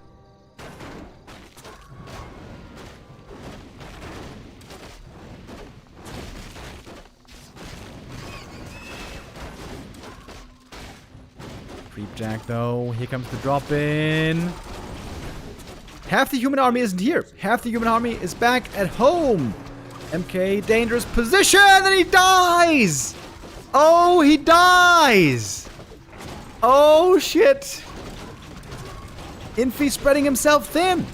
Creepjack though. Here comes the drop in. Half the human army isn't here. Half the human army is back at home. MK, dangerous position, and he dies! Oh, he dies! Oh, shit. Infy spreading himself thin.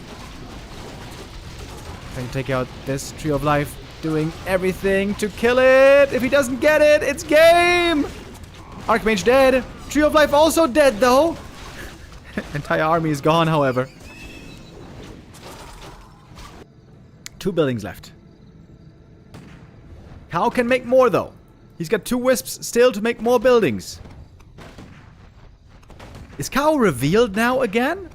Trying to take out this Tree of Life, doing everything to kill it. If he doesn't get it, it's game! Archmage dead. Tree of Life also dead, though. Entire army is gone, however. 2 buildings left. Kaho can make more, though. He's got 2 wisps still to make more buildings. Is Kaho revealed now again?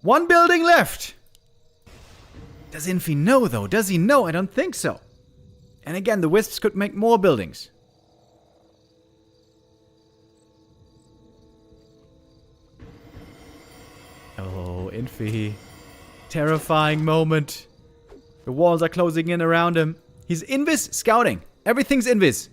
One building left. Does Infy know, though? Does he know? I don't think so. And again, the wisps could make more buildings. Oh, Infy. Terrifying moment. The walls are closing in around him. He's invis scouting. Everything's invis.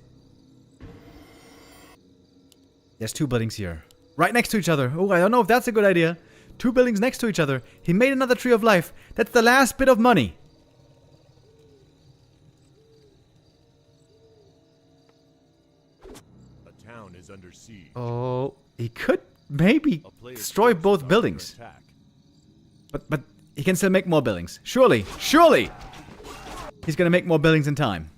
There's 2 buildings here. Right next to each other. Oh, I don't know if that's a good idea. 2 buildings next to each other. He made another Tree of Life. That's the last bit of money. A town is under siege. Oh, he could maybe destroy both buildings. But he can still make more buildings. Surely, surely! He's gonna make more buildings in time.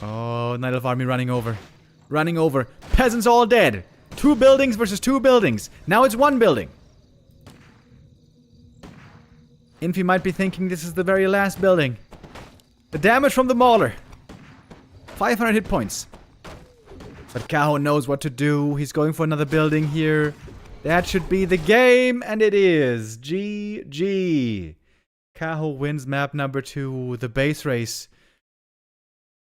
Oh, Night Elf army running over. Running over. Peasants all dead. 2 buildings versus 2 buildings. Now it's 1 building. Infy might be thinking this is the very last building. The damage from the Mauler. 500 hit points. But Kaho knows what to do. He's going for another building here. That should be the game, and it is. GG. Kaho wins map number 2, the base race.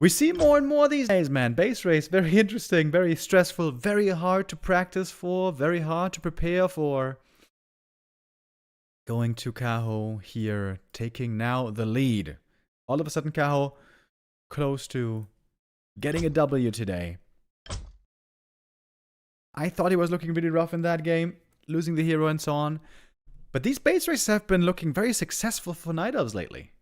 We see more and more these days, man. Base race, very interesting, very stressful, very hard to practice for, very hard to prepare for. Going to Kaho here, taking now the lead. All of a sudden, Kaho close to getting a W today. I thought he was looking really rough in that game, losing the hero and so on. But these base races have been looking very successful for Night Elves lately.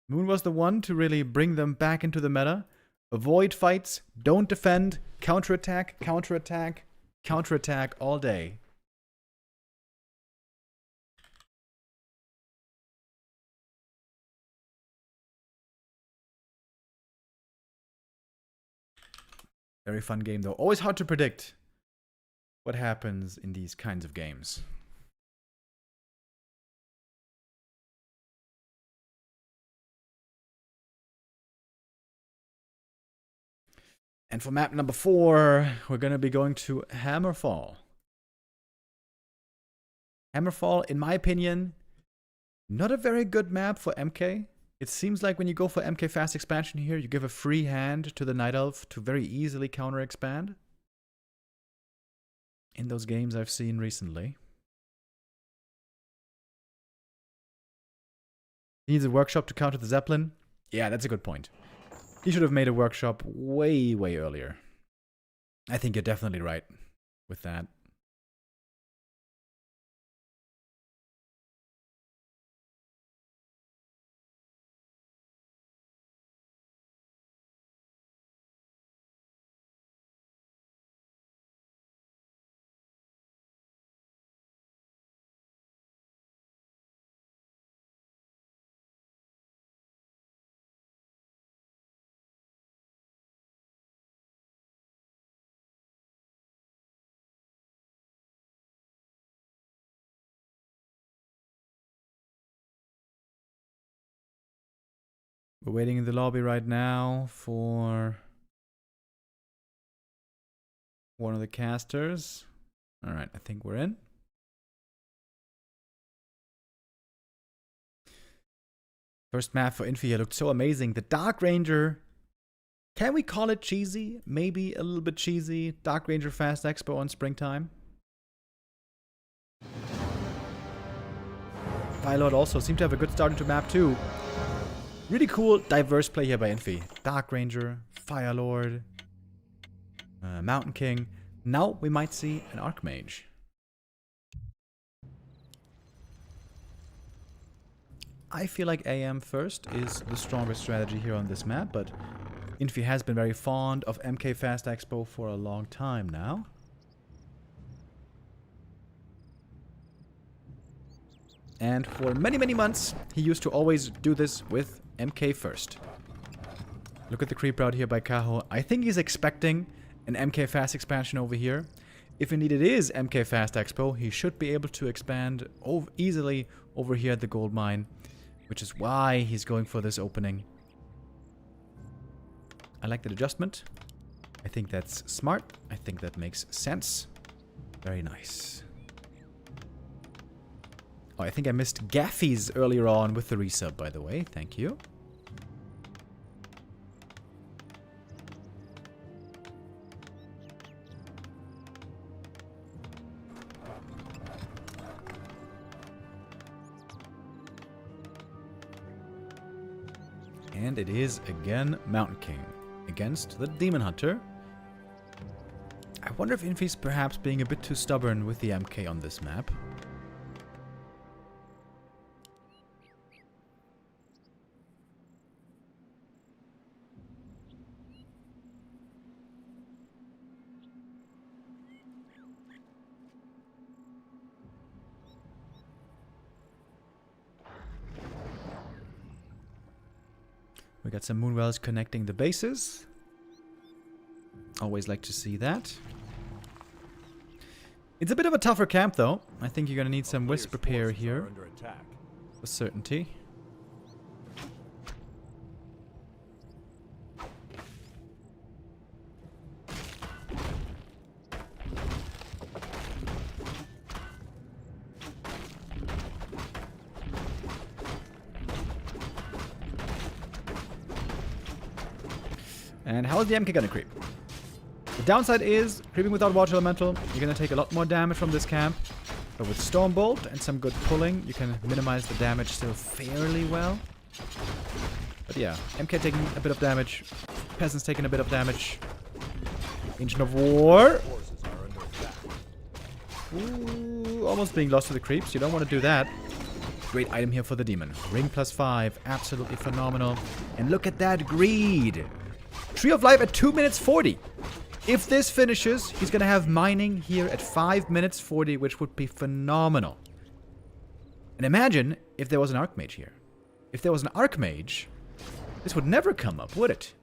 Moon was the one to really bring them back into the meta. Avoid fights, don't defend, counterattack, counterattack, counterattack all day. Very fun game though. Always hard to predict what happens in these kinds of games. And for map number 4, we're going to be going to Hammerfall. Hammerfall, in my opinion, not a very good map for MK. It seems like when you go for MK fast expansion here, you give a free hand to the Night Elf to very easily counter expand. In those games I've seen recently. He needs a workshop to counter the Zeppelin. Yeah, that's a good point. He should have made a workshop way, way earlier. I think you're definitely right with that. We're waiting in the lobby right now for one of the casters. Alright, I think we're in. First map for Infy here looked so amazing. The Dark Ranger, can we call it cheesy? Maybe a little bit cheesy. Dark Ranger Fast Expo on springtime. Firelord also seemed to have a good start into map 2. Really cool, diverse play here by Infy. Dark Ranger, Firelord, Mountain King. Now we might see an Archmage. I feel like AM first is the strongest strategy here on this map, but Infy has been very fond of MK Fast Expo for a long time now. And for many, many months, he used to always do this with MK first. Look at the creep route here by Kaho. I think he's expecting an MK Fast expansion over here. If indeed it is MK Fast Expo, he should be able to expand easily over here at the gold mine, which is why he's going for this opening. I like that adjustment. I think that's smart. I think that makes sense. Very nice. Oh, I think I missed Gaffy's earlier on with the resub, by the way. Thank you. And it is again Mountain King against the Demon Hunter. I wonder if Infy's perhaps being a bit too stubborn with the MK on this map. We got some Moonwells connecting the bases. Always like to see that. It's a bit of a tougher camp, though. I think you're going to need some Wisp repair here. For certainty. And how is the MK gonna creep? The downside is, creeping without Water Elemental, you're gonna take a lot more damage from this camp. But with Stormbolt and some good pulling, you can minimize the damage still fairly well. But yeah, MK taking a bit of damage. Peasants taking a bit of damage. Ancient of War. Ooh, almost being lost to the creeps. You don't want to do that. Great item here for the demon. Ring +5. Absolutely phenomenal. And look at that greed. Tree of Life at 2 minutes 40. If this finishes, he's going to have mining here at 5 minutes 40, which would be phenomenal. And imagine if there was an Archmage here. If there was an Archmage, this would never come up, would it?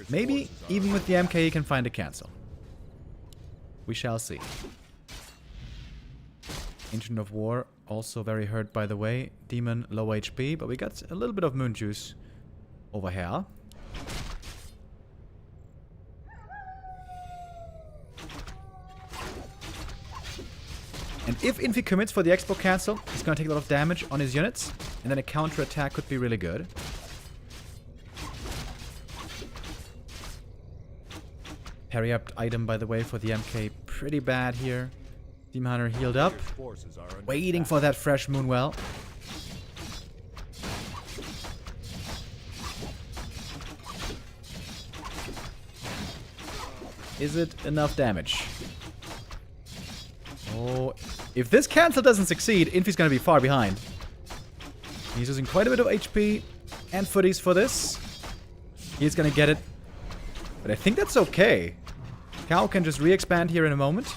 Maybe, even with the MK, he can find a cancel. We shall see. Ancient of War, also very hurt, by the way. Demon, low HP, but we got a little bit of Moon Juice over here. And if Infy commits for the Expo cancel, he's going to take a lot of damage on his units, and then a counter attack could be really good. Parry up item, by the way, for the MK, pretty bad here. Demon Hunter healed up. Player's forces are under Waiting attack. for that fresh Moonwell. Is it enough damage? Oh, if this cancel doesn't succeed, Infy's gonna be far behind. He's using quite a bit of HP and footies for this. He's gonna get it. But I think that's okay. Kaho can just re-expand here in a moment.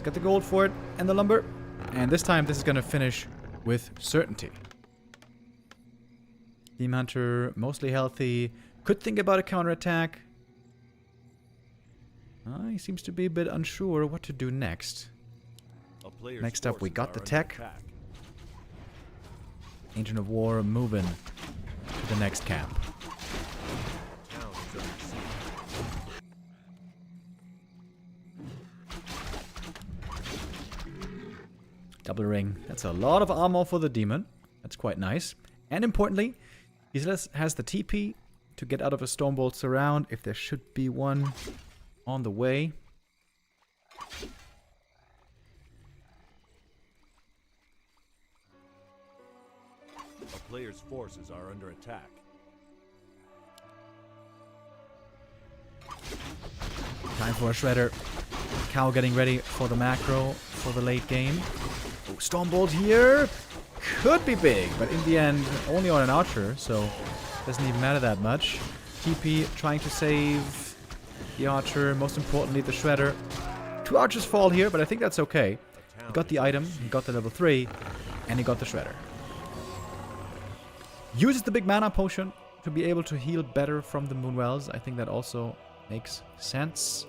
Get the gold for it and the lumber. And this time this is gonna finish with certainty. Demon Hunter, mostly healthy. Could think about a counterattack. He seems to be a bit unsure what to do next. A player's Next up, we forces got are the under tech. attack. Ancient of War moving to the next camp. Town is under siege. Double ring. That's a lot of armor for the demon. That's quite nice. And importantly, he has the TP to get out of a Stormbolt surround if there should be one on the way. A player's forces are under attack. Time for a Shredder. Kaho getting ready for the macro for the late game. Oh, Stormbolt here. Could be big, but in the end, only on an archer, so doesn't even matter that much. TP trying to save the archer, most importantly the Shredder. 2 archers fall here, but I think that's okay. He got the item, he got the level 3, and he got the Shredder. Uses the big mana potion to be able to heal better from the Moonwells. I think that also makes sense.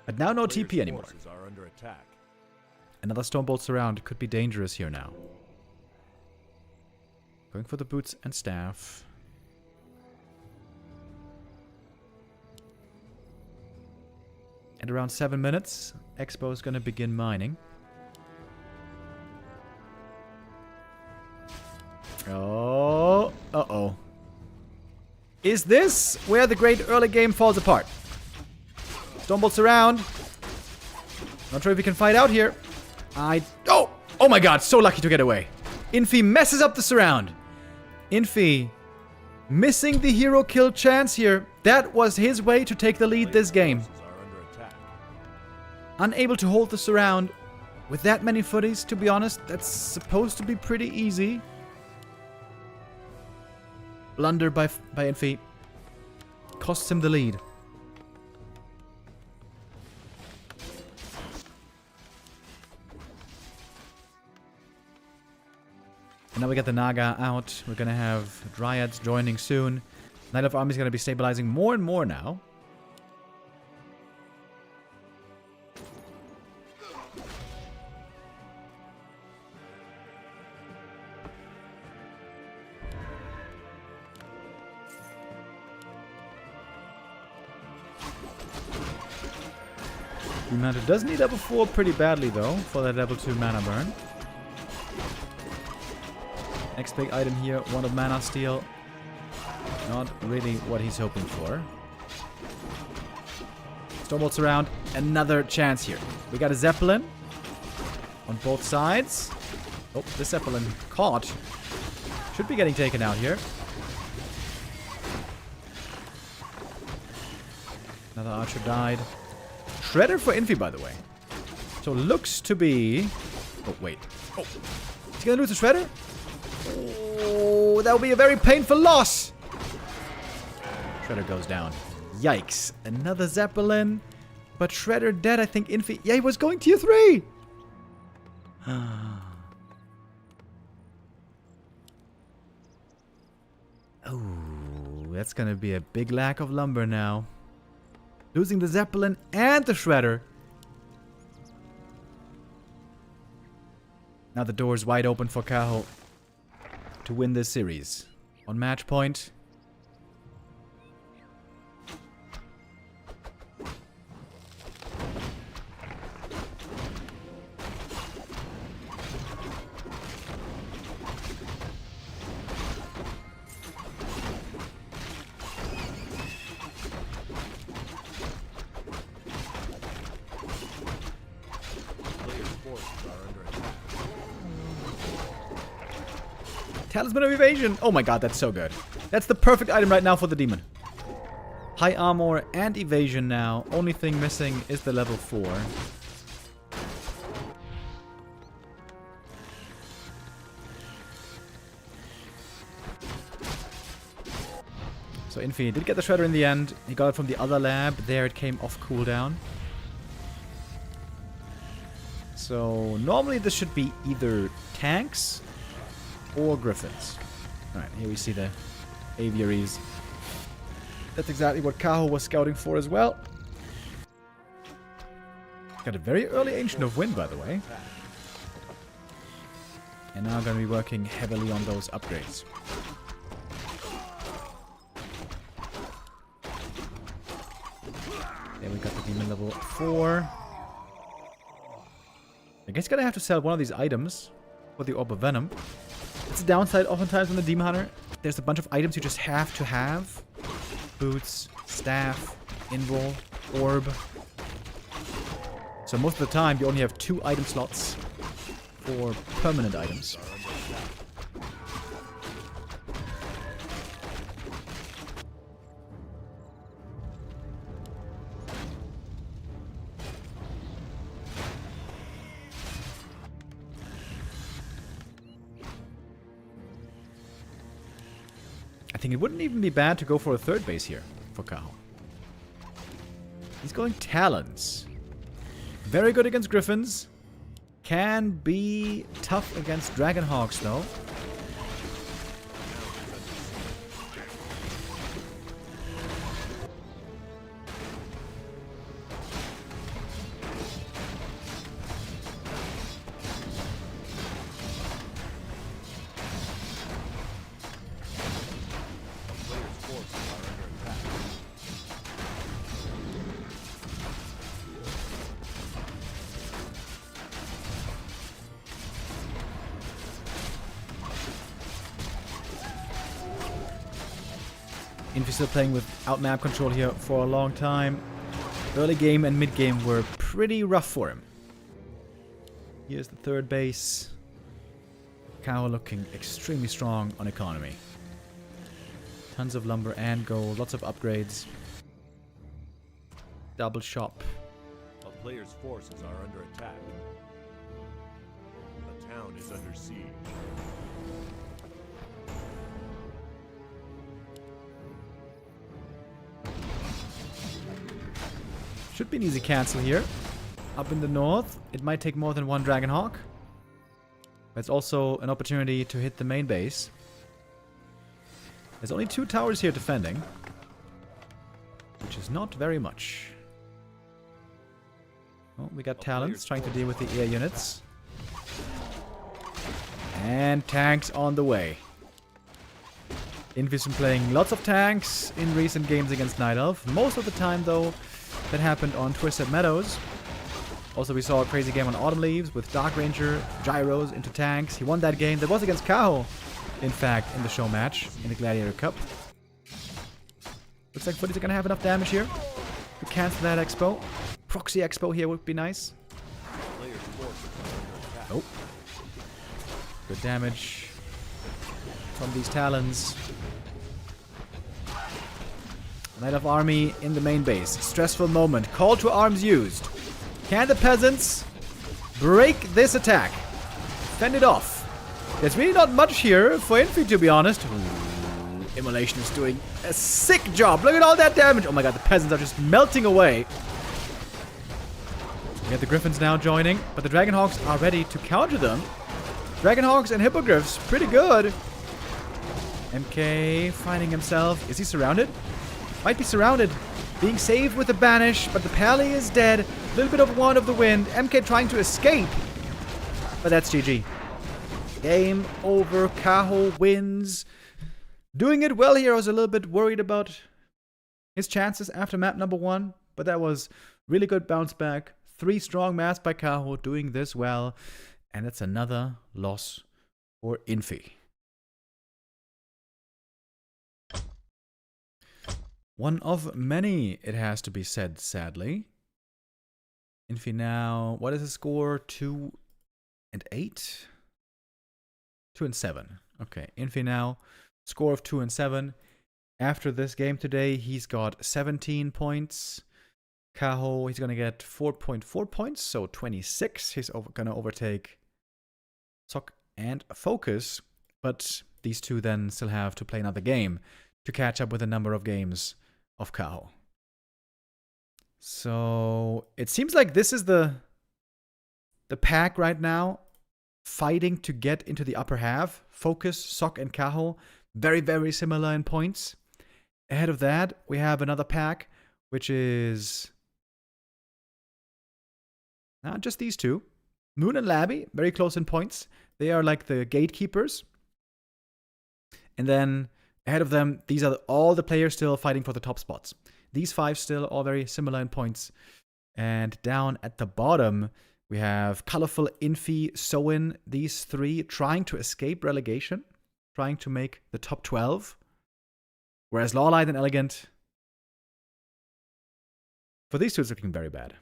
But now no Player's TP anymore. forces are under attack. Another Stormbolt surround could be dangerous here now. Going for the boots and staff. At around 7 minutes, Expo is going to begin mining. Oh, uh-oh. Is this where the great early game falls apart? Stormbolts around. Not sure if we can fight out here. Oh! Oh my god, so lucky to get away. Infy messes up the surround. Infy missing the hero kill chance here. That was his way to take the lead this game. Forces are under attack. Unable to hold the surround. With that many footies, to be honest, that's supposed to be pretty easy. Blunder by Infy. Costs him the lead. And now we get the Naga out. We're going to have Dryads joining soon. Knight of Army is going to be stabilizing more and more now. Commander does need level 4 pretty badly though for that level 2 mana burn. Next big item here, one of mana steal. Not really what he's hoping for. Stormbolts around, another chance here. We got a Zeppelin on both sides. Oh, the Zeppelin caught. Should be getting taken out here. Another archer died. Shredder for Infy, by the way. So looks to be... Oh, wait. Oh, is he gonna lose the Shredder? Oh, that will be a very painful loss. Shredder goes down. Yikes. Another Zeppelin. But Shredder dead, I think. Infy... Yeah, he was going tier 3. Oh, that's gonna be a big lack of lumber now. Losing the Zeppelin and the Shredder. Now the door is wide open for Kaho to win this series. On match point. forces are under attack. Talisman of Evasion. Oh my god, that's so good. That's the perfect item right now for the demon. High armor and evasion now. Only thing missing is the level 4. So Infy did get the Shredder in the end. He got it from the other lab. There it came off cooldown. So normally this should be either tanks or griffins. Alright, here we see the aviaries. That's exactly what Kaho was scouting for as well. Got a very early Ancient of Wind, by the way. And now going to be working heavily on those upgrades. There we got the demon level 4. I guess gonna have to sell one of these items for the Orb of Venom. It's a downside oftentimes on the Demon Hunter. There's a bunch of items you just have to have. Boots, staff, invul, orb. So most of the time you only have 2 item slots for permanent items. I think it wouldn't even be bad to go for a third base here for Kaho. He's going Talons. Very good against Griffins. Can be tough against Dragonhawks though. Infy still playing without map control here for a long time. Early game and mid game were pretty rough for him. Here's the third base. Kaho looking extremely strong on economy. Tons of lumber and gold, lots of upgrades. Double shop. A player's forces are under attack. The town is under siege. Should be an easy cancel here. Up in the north, it might take more than one Dragonhawk. But it's also an opportunity to hit the main base. There's only 2 towers here defending, which is not very much. Oh, we got Talons trying to deal with the air units. And tanks on the way. Infy's been playing lots of tanks in recent games against Night Elf. Most of the time, though, that happened on Twisted Meadows. Also, we saw a crazy game on Autumn Leaves with Dark Ranger, gyros into tanks. He won that game. That was against Kaho, in fact, in the show match in the Gladiator Cup. Looks like Footy's are going to have enough damage here to cancel that expo. Proxy expo here would be nice. Oh. Good damage from these Talons. Knight of Army in the main base. Stressful moment. Call to arms used. Can the peasants break this attack? Fend it off. There's really not much here for Infy, to be honest. Ooh, Immolation is doing a sick job. Look at all that damage. Oh my god, the peasants are just melting away. We have the Griffins now joining, but the Dragonhawks are ready to counter them. Dragonhawks and Hippogriffs, pretty good. MK finding himself. Is he surrounded? Might be surrounded. Being saved with the banish, but the Pally is dead. A little bit of Wand of the Wind. MK trying to escape. But that's GG. Game over. Kaho wins. Doing it well here. I was a little bit worried about his chances after map number 1. But that was really good bounce back. 3 strong maps by Kaho doing this well. And that's another loss for Infy. One of many, it has to be said, sadly. Infy now, what is the score? 2 and 8? 2 and 7. Okay, Infy now, score of 2 and 7. After this game today, he's got 17 points. Kaho, he's going to get 4.4 points, so 26. He's going to overtake Soc and FoCuS, but these two then still have to play another game to catch up with the number of games of Kaho. So it seems like this is the pack right now fighting to get into the upper half. FoCuS, Soc, and Kaho, very, very similar in points. Ahead of that, we have another pack, which is not just these two. Moon and Labby, very close in points. They are like the gatekeepers. And then ahead of them, these are all the players still fighting for the top spots. These 5 still all very similar in points. And down at the bottom, we have Colorful, Infy, Soin, these 3 trying to escape relegation, trying to make the top 12. Whereas Lawlight and EleGaNt, for these two, it's looking very bad.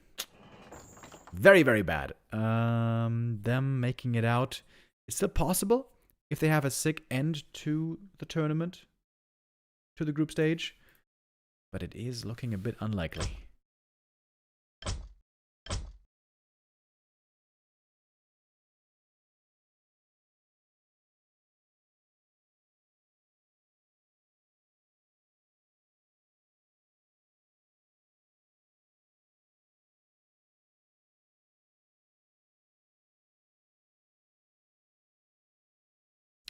Very, very bad. Them making it out is still possible if they have a sick end to the tournament, to the group stage. But it is looking a bit unlikely.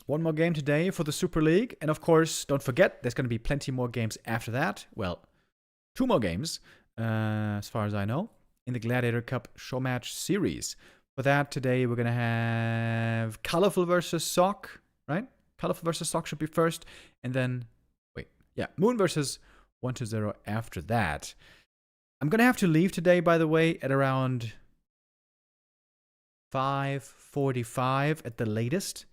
One more game today for the Super League. And of course, don't forget, there's going to be plenty more games after that. Well, 2 more games, as far as I know, in the Gladiator Cup show match series. For that, today we're going to have Colorful versus Soc, right? Colorful versus Soc should be first. And then, Moon versus 1-0 after that. I'm going to have to leave today, by the way, at around 5:45 at the latest.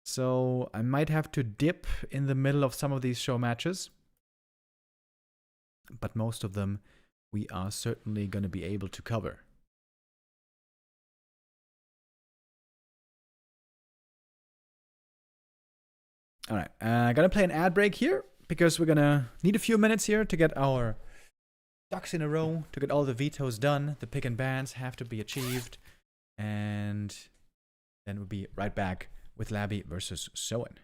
So I might have to dip in the middle of some of these show matches. But most of them we are certainly going to be able to cover. All right, I'm going to play an ad break here because we're going to need a few minutes here to get our ducks in a row, to get all the vetoes done. The pick and bans have to be achieved. And then we'll be right back with Labby versus Soin.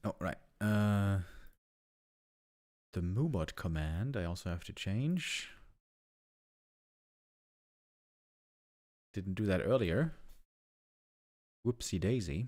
Oh, right. The moobot command I also have to change. Didn't do that earlier. Whoopsie daisy.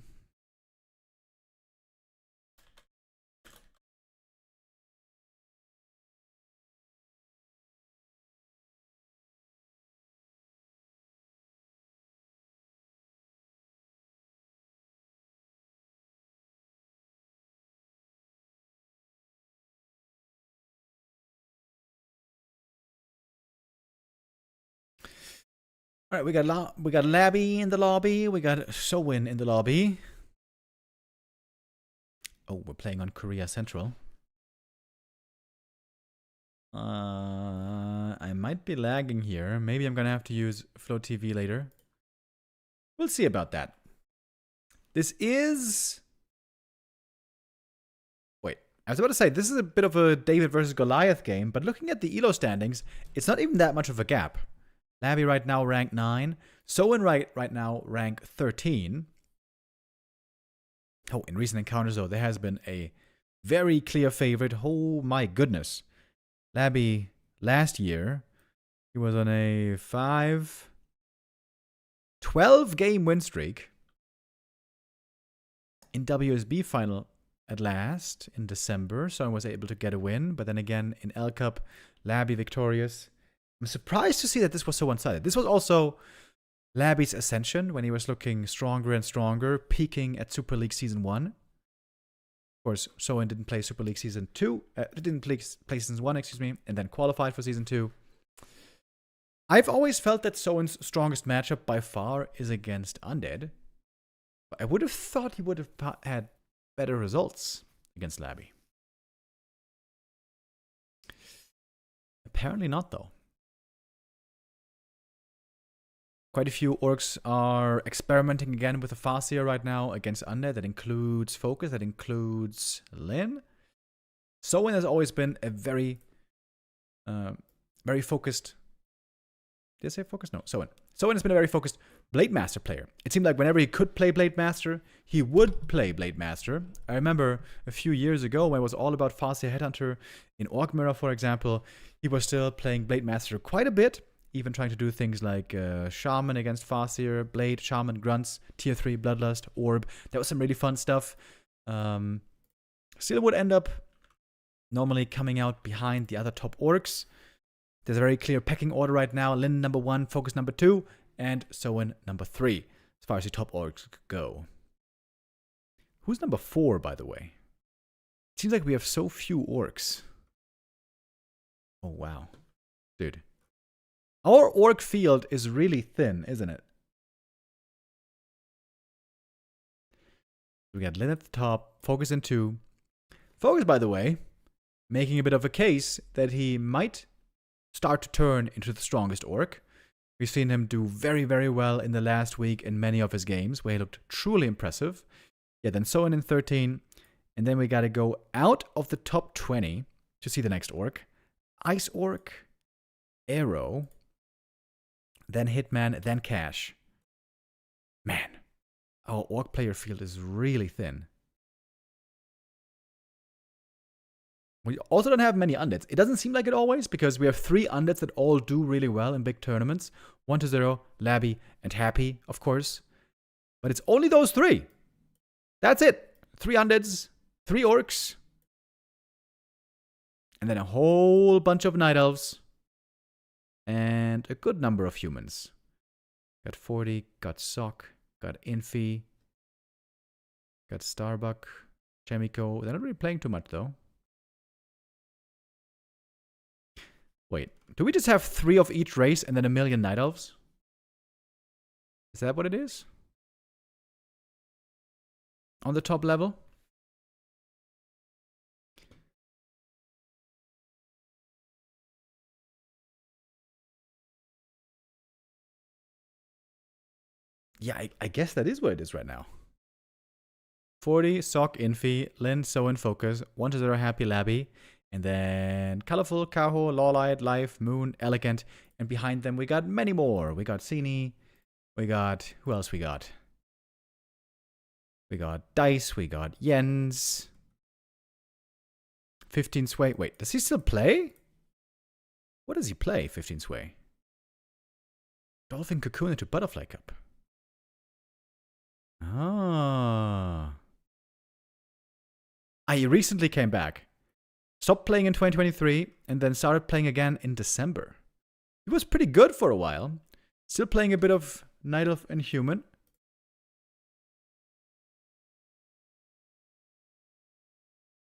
All right, we got Labby in the lobby. We got Soin in the lobby. Oh, we're playing on Korea Central. I might be lagging here. Maybe I'm gonna have to use Flow TV later. We'll see about that. This is... Wait, I was about to say, this is a bit of a David versus Goliath game, but looking at the ELO standings, it's not even that much of a gap. Labby right now rank 9. Soin right now rank 13. Oh, in recent encounters though, there has been a very clear favorite. Oh my goodness. Labby last year, he was on a 12 game win streak. In WSB final at last in December, Soin was able to get a win, but then again in L Cup, Labby victorious. I'm surprised to see that this was so one-sided. This was also Labby's ascension when he was looking stronger and stronger, peaking at Super League Season 1. Of course, Soin didn't play Super League Season 2, didn't play Season 1, excuse me, and then qualified for Season 2. I've always felt that Soin's strongest matchup by far is against Undead. But I would have thought he would have had better results against Labby. Apparently not, though. Quite a few orcs are experimenting again with the Farseer right now against Undead. That includes FoCuS, that includes Lin. Soin has always been a very focused... Did I say focused? No, Soin. Soin has been a very focused Blade Master player. It seemed like whenever he could play Blade Master, he would play Blade Master. I remember a few years ago when it was all about Farseer Headhunter in Orc Mirror, for example, he was still playing Blade Master quite a bit, even trying to do things like Shaman against Farseer, Blade, Shaman, Grunts, Tier 3, Bloodlust, Orb. That was some really fun stuff. Still would end up normally coming out behind the other top orcs. There's a very clear pecking order right now. Lin number 1, FoCuS number 2, and Soin number 3, as far as the top orcs go. Who's number 4, by the way? It seems like we have so few orcs. Oh, wow. Dude. Our orc field is really thin, isn't it? We got Lin at the top, FoCuS in 2. FoCuS, by the way, making a bit of a case that he might start to turn into the strongest orc. We've seen him do very, very well in the last week in many of his games, where he looked truly impressive. Yeah, then Soin in 13. And then we gotta go out of the top 20 to see the next orc. Ice Orc, Arrow, then Hitman, then Cash. Man, our orc player field is really thin. We also don't have many undeads. It doesn't seem like it always, because we have 3 undeads that all do really well in big tournaments. 1-0, Labby, and Happy, of course. But it's only those 3. That's it. 3 undeads, 3 orcs, and then a whole bunch of night elves, and a good number of humans. Got 40, got Sock, got Infy, got Starbuck, Chemico. They're not really playing too much, though. Wait, do we just have 3 of each race and then a million night elves? Is that what it is? On the top level? Yeah, I guess that is what it is right now. 40, Sock, Infy, Lin, Soin, FoCuS, 1-0, Happy, Labby. And then Colorful, Kaho, Lawlight, Life, Moon, EleGaNt. And behind them we got many more. We got Cini. We got... Who else we got? We got Dice. We got Jens. 15 Sway. Wait, does he still play? What does he play, 15 Sway? Dolphin Cocoon into Butterfly Cup. Ah. I recently came back. Stopped playing in 2023 and then started playing again in December. It was pretty good for a while. Still playing a bit of Night Elf and Human.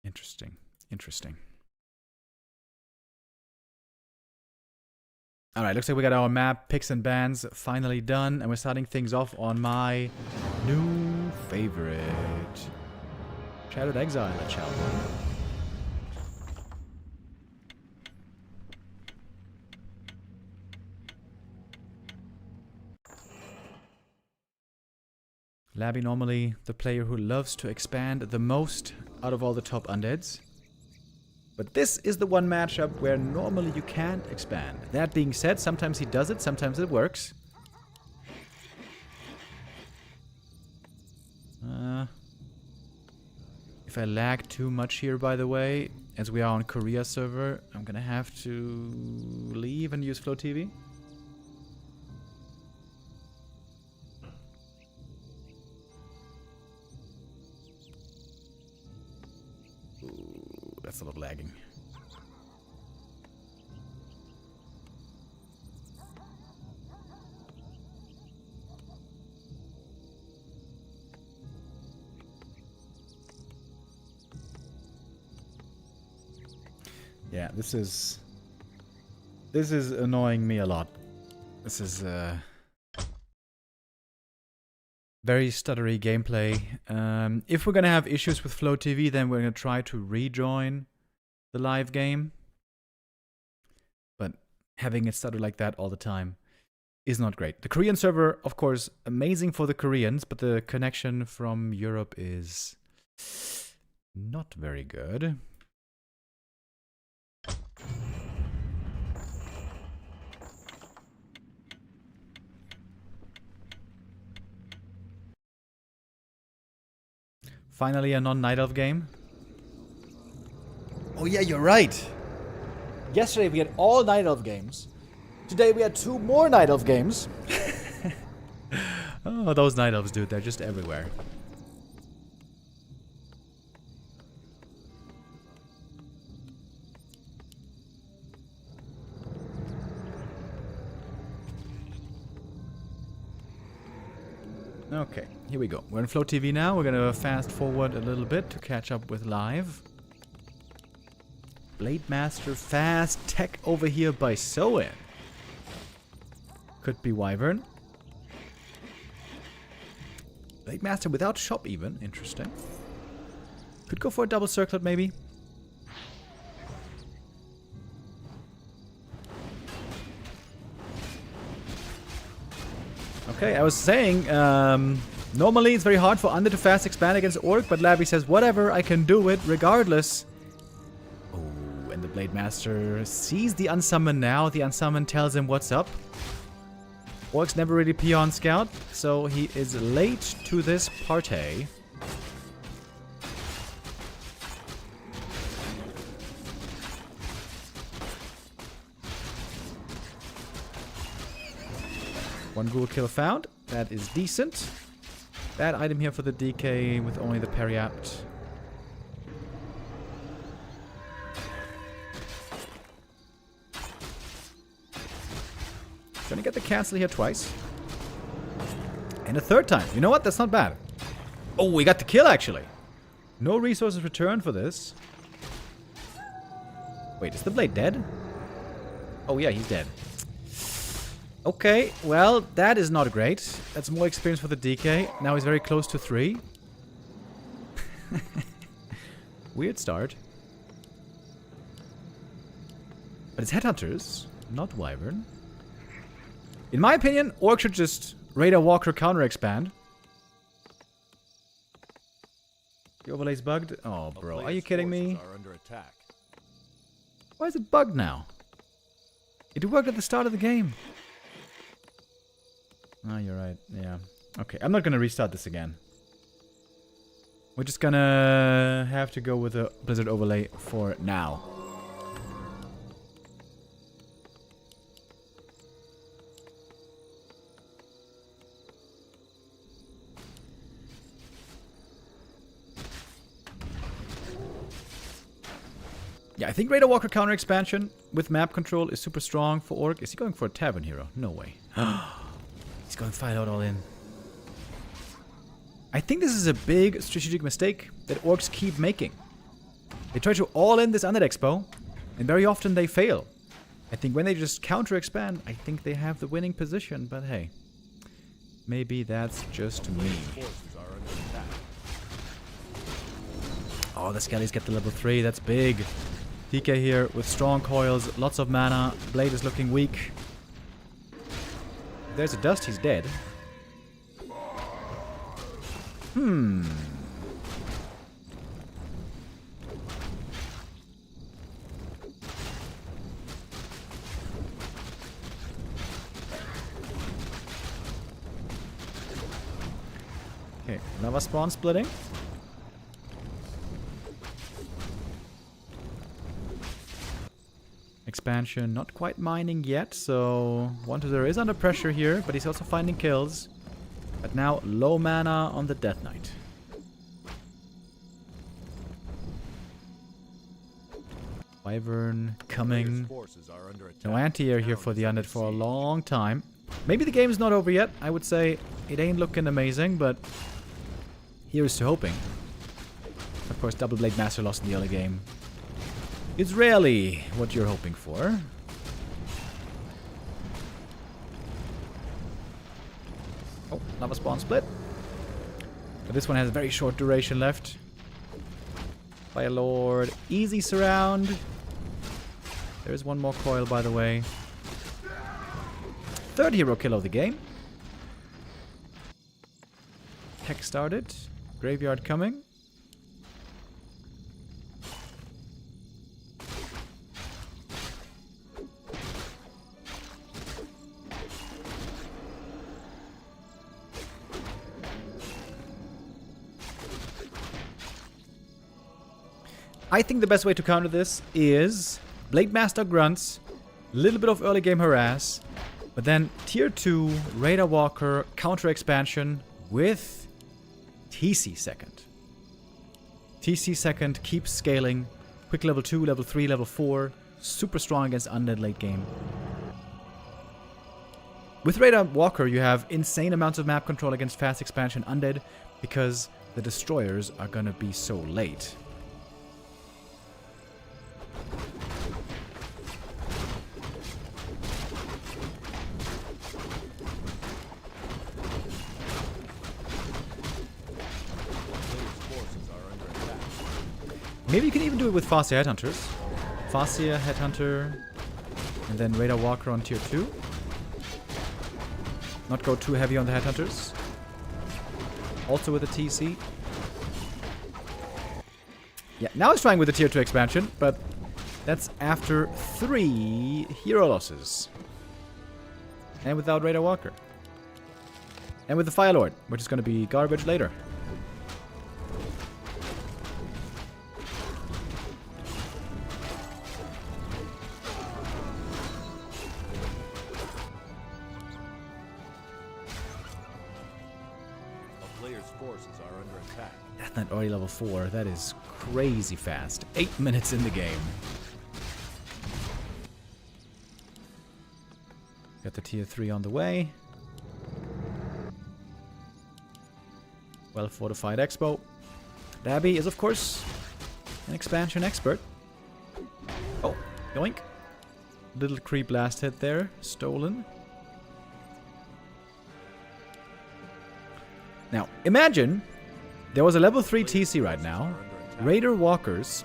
Interesting. Interesting. Alright, looks like we got our map, picks and bans finally done. And we're starting things off on my new favorite. Shadowed Exile, let's shout. Labby normally the player who loves to expand the most out of all the top undeads. But this is the one matchup where normally you can't expand. That being said, sometimes he does it, sometimes it works. If I lag too much here, by the way, as we are on Korea server, I'm gonna have to leave and use Flow TV. That's a lot of lagging. Yeah, this is annoying me a lot. This is very stuttery gameplay. If we're gonna have issues with Flow TV, then we're gonna try to rejoin the live game. But having it stutter like that all the time is not great. The Korean server, of course, amazing for the Koreans, but the connection from Europe is not very good. Finally, a non-Night Elf game. Oh yeah, you're right. Yesterday we had all Night Elf games. Today we had 2 more Night Elf games. Oh, those Night Elves, dude, they're just everywhere. Okay, here we go. We're in Flow TV now. We're gonna fast forward a little bit to catch up with live. Blade Master fast tech over here by Soin. Could be Wyvern. Blade Master without shop even. Interesting. Could go for a double circlet maybe. Okay, I was saying, normally it's very hard for Under to fast expand against Orc, but Labby says, whatever, I can do it regardless. Oh, and the Blade Master sees the Unsummon now. The Unsummon tells him what's up. Orcs never really peon scout, so he is late to this party. One ghoul kill found. That is decent. Bad item here for the DK with only the Periapt. Gonna get the cancel here twice. And a third time. You know what? That's not bad. Oh, we got the kill actually. No resources returned for this. Wait, is the blade dead? Oh yeah, he's dead. Okay, well, that is not great. That's more experience for the DK. Now he's very close to 3. Weird start. But it's Headhunters, not Wyvern. In my opinion, Orc should just Radar Walker counter expand. The overlay's bugged? Oh, bro, are you kidding me? Are under attack. Why is it bugged now? It worked at the start of the game. Oh, you're right. Yeah. Okay, I'm not gonna restart this again. We're just gonna have to go with a Blizzard overlay for now. Yeah, I think Radar Walker counter expansion with map control is super strong for Orc. Is he going for a Tavern Hero? No way. He's going fight out all in. I think this is a big strategic mistake that Orcs keep making. They try to all in this Undead Expo, and very often they fail. I think when they just counter expand, I think they have the winning position, but hey. Maybe that's just me. Forces are under attack. Oh, the Skellies get the level 3, that's big. DK here with strong coils, lots of mana. Blade is looking weak. If there's a dust, he's dead. Okay, lava spawn splitting. Expansion, not quite mining yet, so 1-0 is under pressure here, but he's also finding kills. But now low mana on the Death Knight. Wyvern coming. No anti-air here for the Undead for a long time. Maybe the game is not over yet. I would say it ain't looking amazing, but here is to hoping. Of course, Double Blade Master lost in the early game. is rarely what you're hoping for. Oh, lava spawn split. But this one has a very short duration left. Fire Lord, easy surround. There's one more coil, by the way. Third hero kill of the game. Tech started. Graveyard coming. I think the best way to counter this is Blade Master Grunts, a little bit of early game harass, but then tier 2 Raider Walker counter expansion with TC second. TC second keeps scaling. Quick level 2, level 3, level 4. Super strong against undead late game. With Raider Walker, you have insane amounts of map control against fast expansion undead because the destroyers are gonna be so late. Maybe you can even do it with Fascia Headhunters. Fascia Headhunter, and then Raider Walker on tier 2. Not go too heavy on the Headhunters. Also with a TC. Yeah, now he's trying with the tier 2 expansion, but that's after 3 hero losses. And without Raider Walker. And with the Fire Lord, which is going to be garbage later. Not already level 4. That is crazy fast. 8 minutes in the game. Got the tier 3 on the way. Well fortified expo. Labby is of course an expansion expert. Oh, yoink. Little creep last hit there. Stolen. Now, imagine there was a level 3 TC right now, Raider Walkers,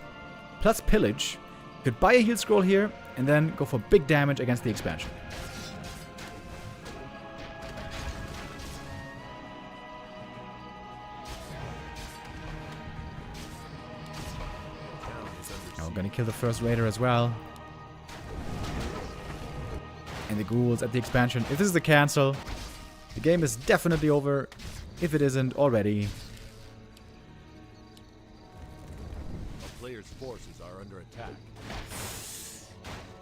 plus Pillage, could buy a heal scroll here, and then go for big damage against the expansion. Now we're gonna kill the first Raider as well. And the ghouls at the expansion. If this is the cancel, the game is definitely over. If it isn't already. Players' forces are under attack.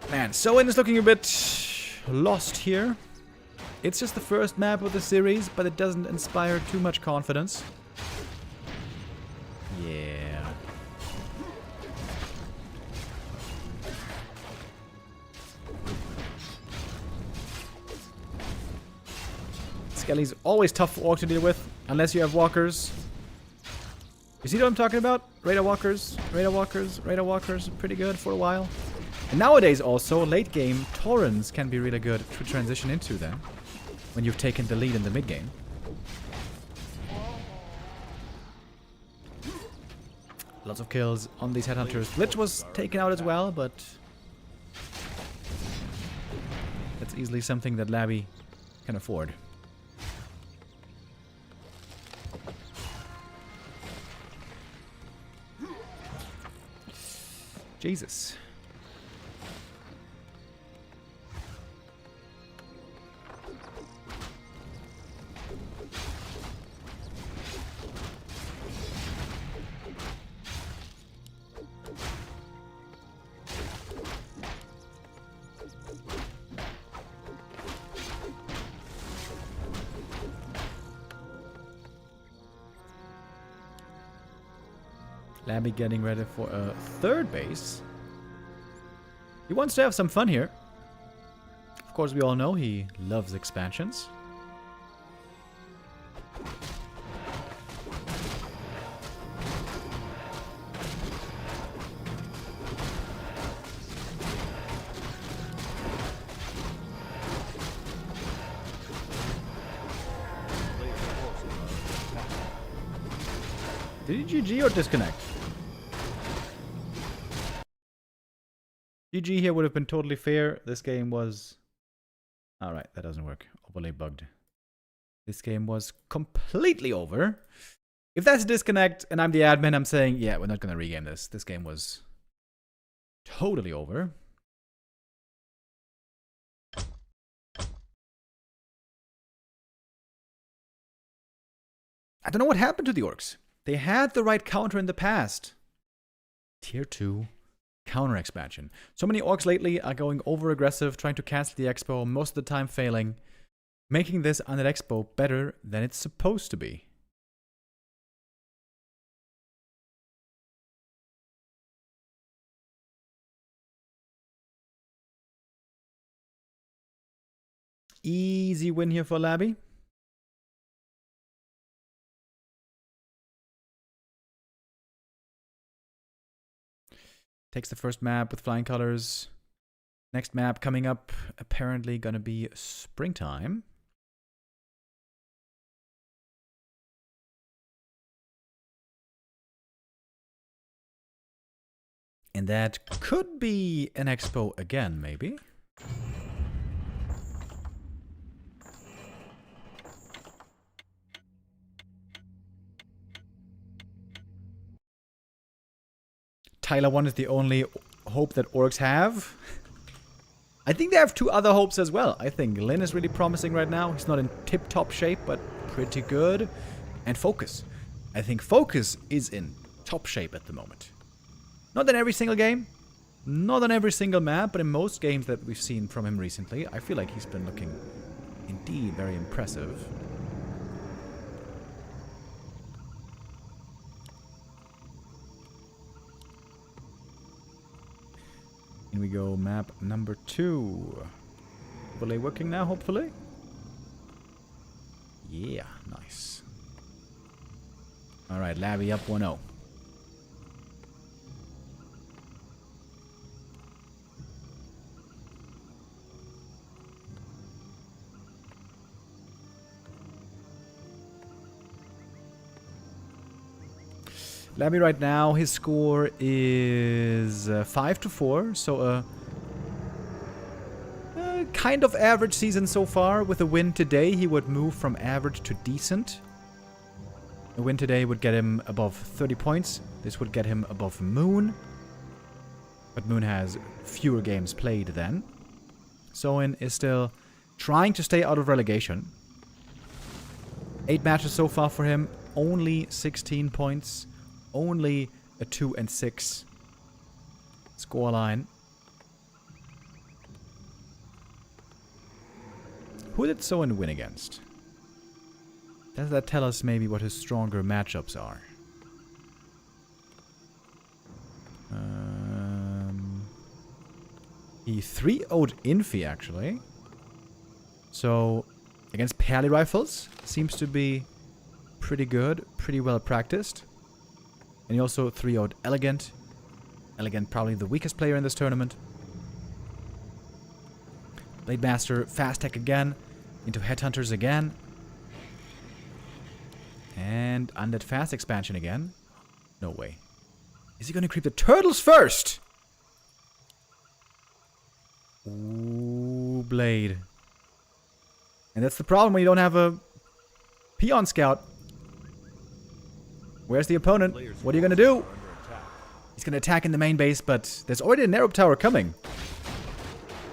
Man, Soin is looking a bit lost here. It's just the first map of the series, but it doesn't inspire too much confidence. Yeah. Skelly's always tough for Orc to deal with, unless you have walkers. You see what I'm talking about? Raider Walkers, Raider Walkers, Raider Walkers, pretty good for a while. And nowadays also, late game, Taurens can be really good to transition into them, when you've taken the lead in the mid game. Lots of kills on these Headhunters. Glitch was taken out as well, but that's easily something that Labby can afford. Jesus. Labby getting ready for a third base. He wants to have some fun here. Of course, we all know he loves expansions. Did he GG or disconnect? GG here would have been totally fair. This game was... Alright, that doesn't work. Overlay bugged. This game was completely over. If that's a disconnect and I'm the admin, I'm saying, yeah, we're not going to regame this. This game was totally over. I don't know what happened to the orcs. They had the right counter in the past. Tier 2 counter expansion. So many orcs lately are going over aggressive, trying to cancel the expo, most of the time failing, making this Undead Expo better than it's supposed to be. Easy win here for Labby. Takes the first map with flying colors. Next map coming up, apparently gonna be springtime. And that could be an expo again, maybe. Tyler 1 is the only hope that orcs have. I think they have two other hopes as well. I think Lin is really promising right now. He's not in tip-top shape, but pretty good. And FoCuS. I think FoCuS is in top shape at the moment. Not in every single game. Not on every single map, but in most games that we've seen from him recently, I feel like he's been looking indeed very impressive. In we go, map number 2. Overlay working now, hopefully? Yeah, nice. Alright, Labby up 1-0. Labby right now, his score is 5-4, so a kind of average season so far. With a win today, he would move from average to decent. A win today would get him above 30 points. This would get him above Moon. But Moon has fewer games played then. Soin is still trying to stay out of relegation. 8 matches so far for him, only 16 points. Only a 2-6 scoreline. Who did Soin win against? Does that tell us maybe what his stronger matchups are? He 3-0'd Infy actually. So against Pally Rifles seems to be pretty good, pretty well practiced. And he also 3-0'd EleGaNt. EleGaNt probably the weakest player in this tournament. Blade Master, Fast Tech again. Into Headhunters again. And Undead Fast expansion again. No way. Is he going to creep the turtles first? Ooh, Blade. And that's the problem when you don't have a Peon Scout. Where's the opponent? What are you going to do? He's going to attack in the main base, but there's already a Narrow Tower coming.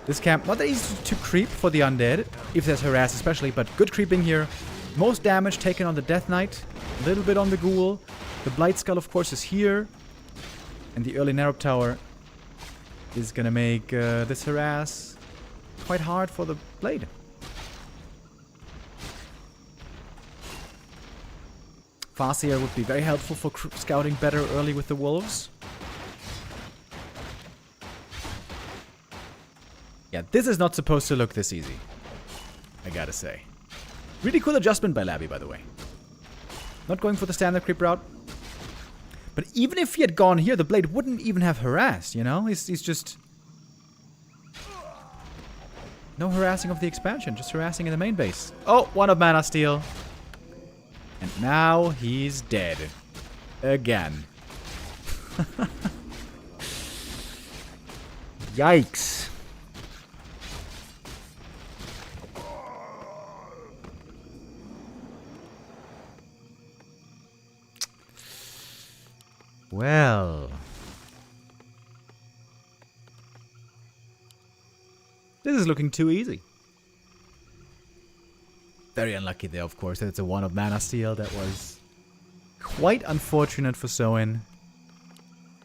This camp, not that easy to creep for the undead, if there's harass especially, but good creeping here. Most damage taken on the Death Knight, a little bit on the Ghoul. The Blight Skull, of course, is here. And the early Narrow Tower is going to make this harass quite hard for the Blade. Farseer would be very helpful for scouting better early with the wolves. Yeah, this is not supposed to look this easy, I gotta say. Really cool adjustment by Labby, by the way. Not going for the standard creep route. But even if he had gone here, the Blade wouldn't even have harassed, you know? He's just... No harassing of the expansion, just harassing in the main base. Oh, one of Mana Steel. And now he's dead. again. Yikes. Well. This is looking too easy. Very unlucky there, of course, that it's a 1-of mana steal. That was quite unfortunate for Soin.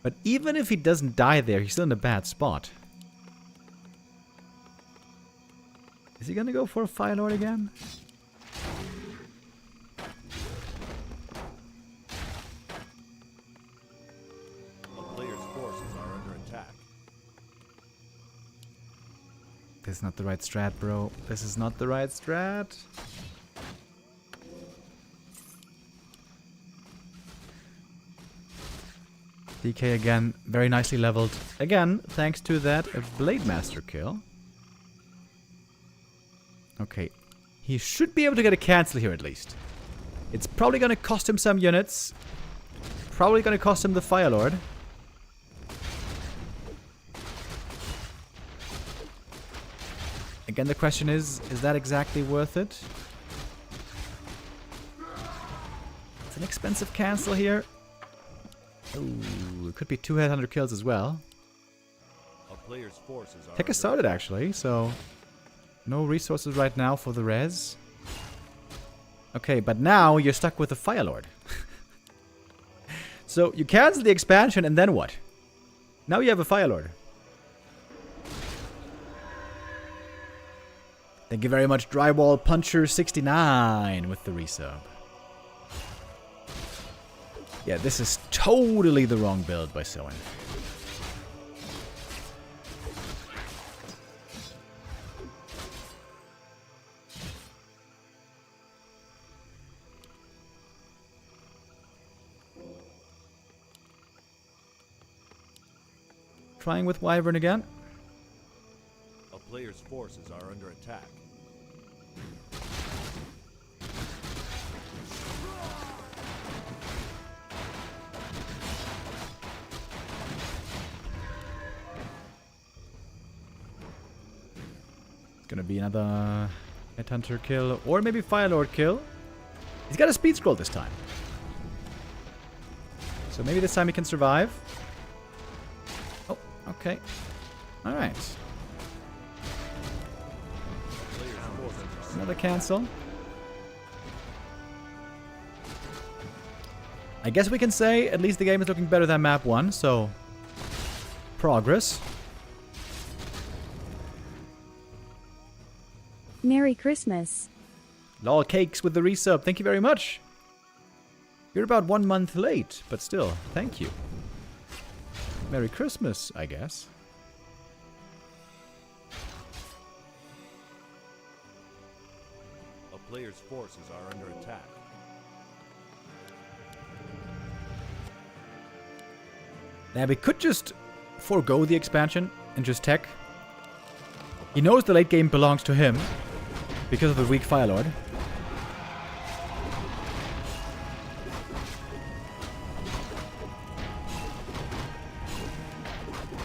But even if he doesn't die there, he's still in a bad spot. Is he gonna go for a Fire Lord again? A player's forces are under attack. This is not the right strat, bro. This is not the right strat. DK again, very nicely leveled. Again, thanks to that Blade Master kill. Okay. He should be able to get a cancel here at least. It's probably going to cost him some units. Probably going to cost him the Fire Lord. Again, the question is that exactly worth it? It's an expensive cancel here. Ooh, it could be 2 headhunter kills as well. A player's forces are Tech has started actually, so no resources right now for the res. Okay, but now you're stuck with the Fire Lord. So you cancel the expansion and then what? Now you have a Fire Lord. Thank you very much, Drywall Puncher 69 with the resub. Yeah, this is totally the wrong build by Soin. Trying with Wyvern again. A player's forces are under attack. It's gonna be another Headhunter kill, or maybe Fire Lord kill. He's got a speed scroll this time. So maybe this time he can survive. Oh, okay. Alright. Another cancel. I guess we can say at least the game is looking better than map 1, so progress. Merry Christmas. Lol Cakes with the resub. Thank you very much. You're about 1 month late, but still, thank you. Merry Christmas, I guess. A player's forces are under attack. Labby could just forego the expansion and just tech. He knows the late game belongs to him because of the weak Fire Lord.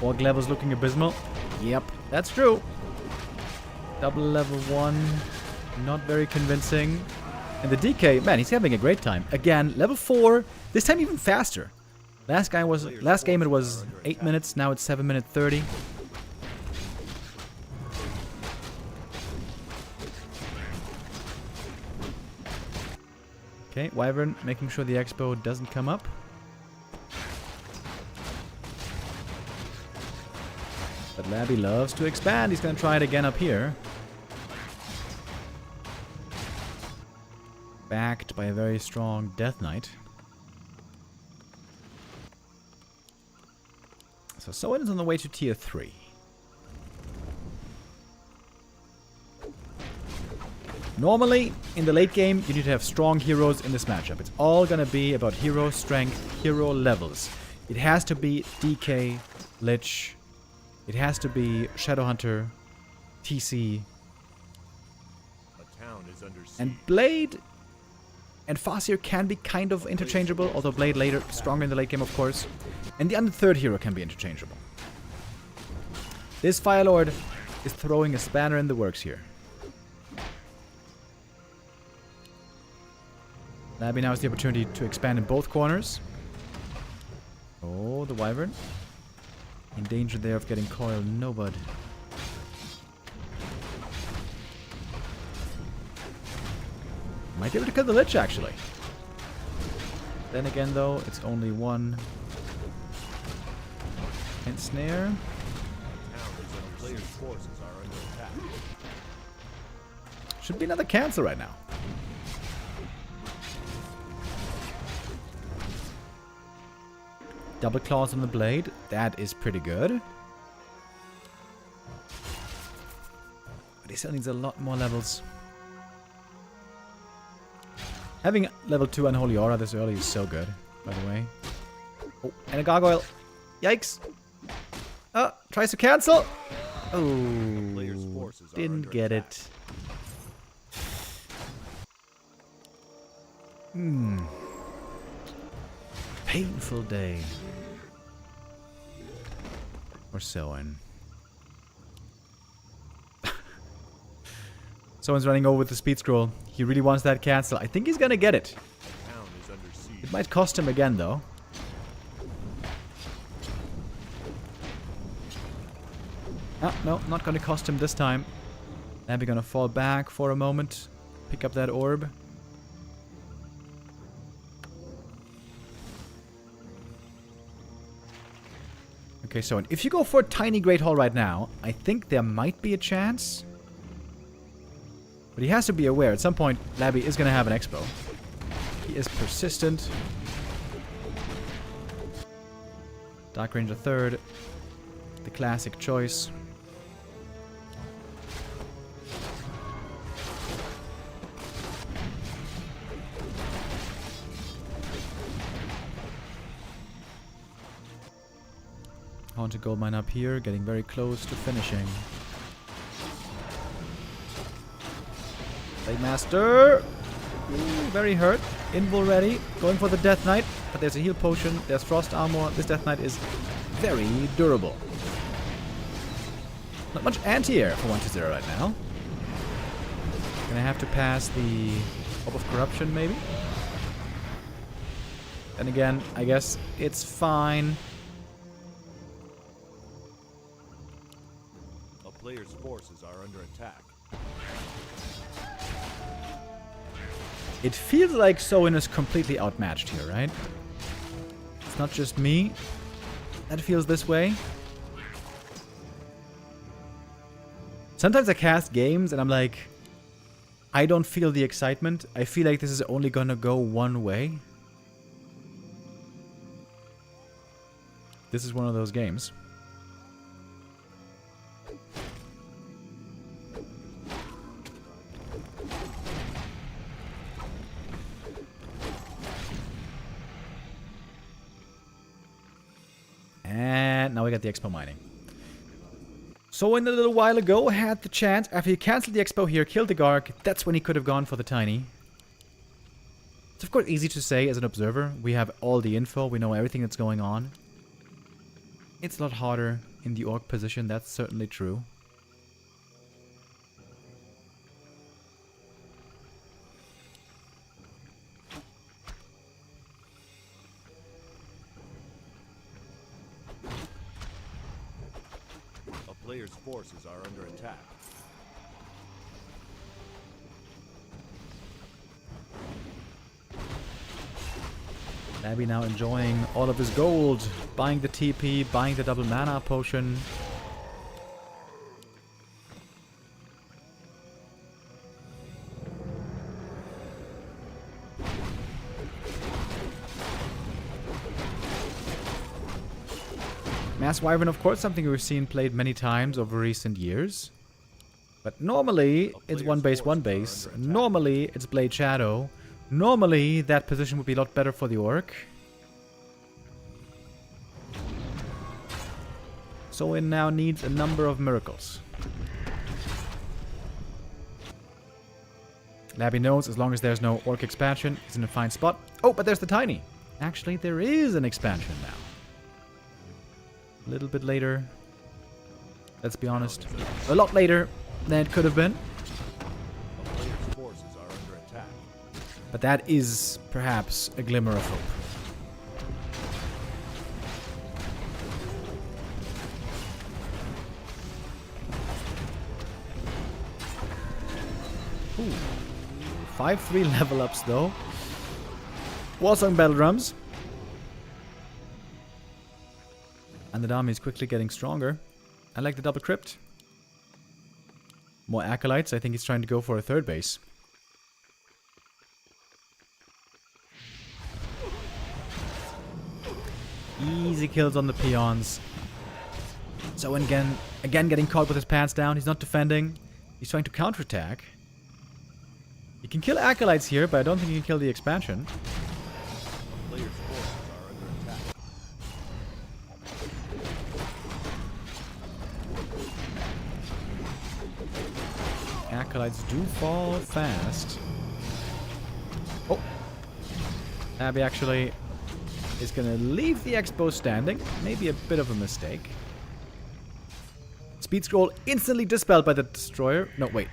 Org levels looking abysmal. Yep, that's true. Double level 1, not very convincing. And the DK, man, he's having a great time. Again, level 4, this time even faster. Last game it was 8 minutes, now it's 7 minute 30. Okay, Wyvern making sure the expo doesn't come up. But Labby loves to expand. He's going to try it again up here. Backed by a very strong Death Knight. So Soin is on the way to tier 3. Normally, in the late game, you need to have strong heroes in this matchup. It's all going to be about hero strength, hero levels. It has to be DK, Lich. It has to be Shadowhunter, TC. A town is under siege. And Blade and Farseer can be kind of interchangeable, although Blade later, stronger in the late game, of course. And the undead hero can be interchangeable. This Fire Lord is throwing a spanner in the works here. Labby now has the opportunity to expand in both corners. Oh, the Wyvern. In danger there of getting coiled. No, bud. Might be able to kill the Lich, actually. Then again, though, it's only one. And snare. Players' forces are under attack. Should be another cancel right now. Double claws on the blade. That is pretty good. But he still needs a lot more levels. Having level 2 Unholy Aura this early is so good, by the way. Oh, and a gargoyle. Yikes. Oh, tries to cancel. Oh, didn't get it. Painful day. Or Soin. Someone's running over with the speed scroll. He really wants that cancel. I think he's gonna get it. It might cost him again, though. Ah, no, not gonna cost him this time. Labby gonna fall back for a moment. Pick up that orb. Okay, so if you go for a tiny Great Hall right now, I think there might be a chance. But he has to be aware, at some point, Labby is going to have an expo. He is persistent. Dark Ranger third. The classic choice. Haunted Goldmine up here, getting very close to finishing. Blade Master! Ooh, very hurt. Invul ready. Going for the Death Knight. But there's a heal potion. There's Frost Armor. This Death Knight is very durable. Not much anti-air for 1-0 right now. Gonna have to pass the Orb of Corruption, maybe? Then again, I guess it's fine. A player's forces are under attack. It feels like Soin is completely outmatched here, right? It's not just me that feels this way. Sometimes I cast games and I'm like, I don't feel the excitement. I feel like this is only gonna go one way. This is one of those games. And now we got the Expo mining. Soin a little while ago had the chance, after he cancelled the Expo here, killed the Garg, that's when he could have gone for the Tiny. It's of course easy to say as an observer. We have all the info, we know everything that's going on. It's a lot harder in the Orc position, that's certainly true. Players' forces are under attack. Labby now enjoying all of his gold, buying the TP, buying the double mana potion. Mass Wyvern, of course, something we've seen played many times over recent years. But normally, it's one base. Normally, it's Blade Shadow. Normally, that position would be a lot better for the Orc. Soin now needs a number of miracles. Labby knows as long as there's no orc expansion, he's in a fine spot. Oh, but there's the tiny. Actually, there is an expansion now. A little bit later. Let's be honest. A lot later than it could have been. A player's forces are under attack. But that is perhaps a glimmer of hope. Ooh. 5-3 level ups though. Warsong battle drums. And the army is quickly getting stronger. I like the double crypt. More acolytes. I think he's trying to go for a third base. Easy kills on the peons. So again getting caught with his pants down. He's not defending. He's trying to counterattack. You can kill acolytes here, but I don't think you can kill the expansion. A player's forces are under attack. Acolytes do fall fast. Oh. Labby actually is going to leave the expo standing. Maybe a bit of a mistake. Speed scroll instantly dispelled by the destroyer. No, wait.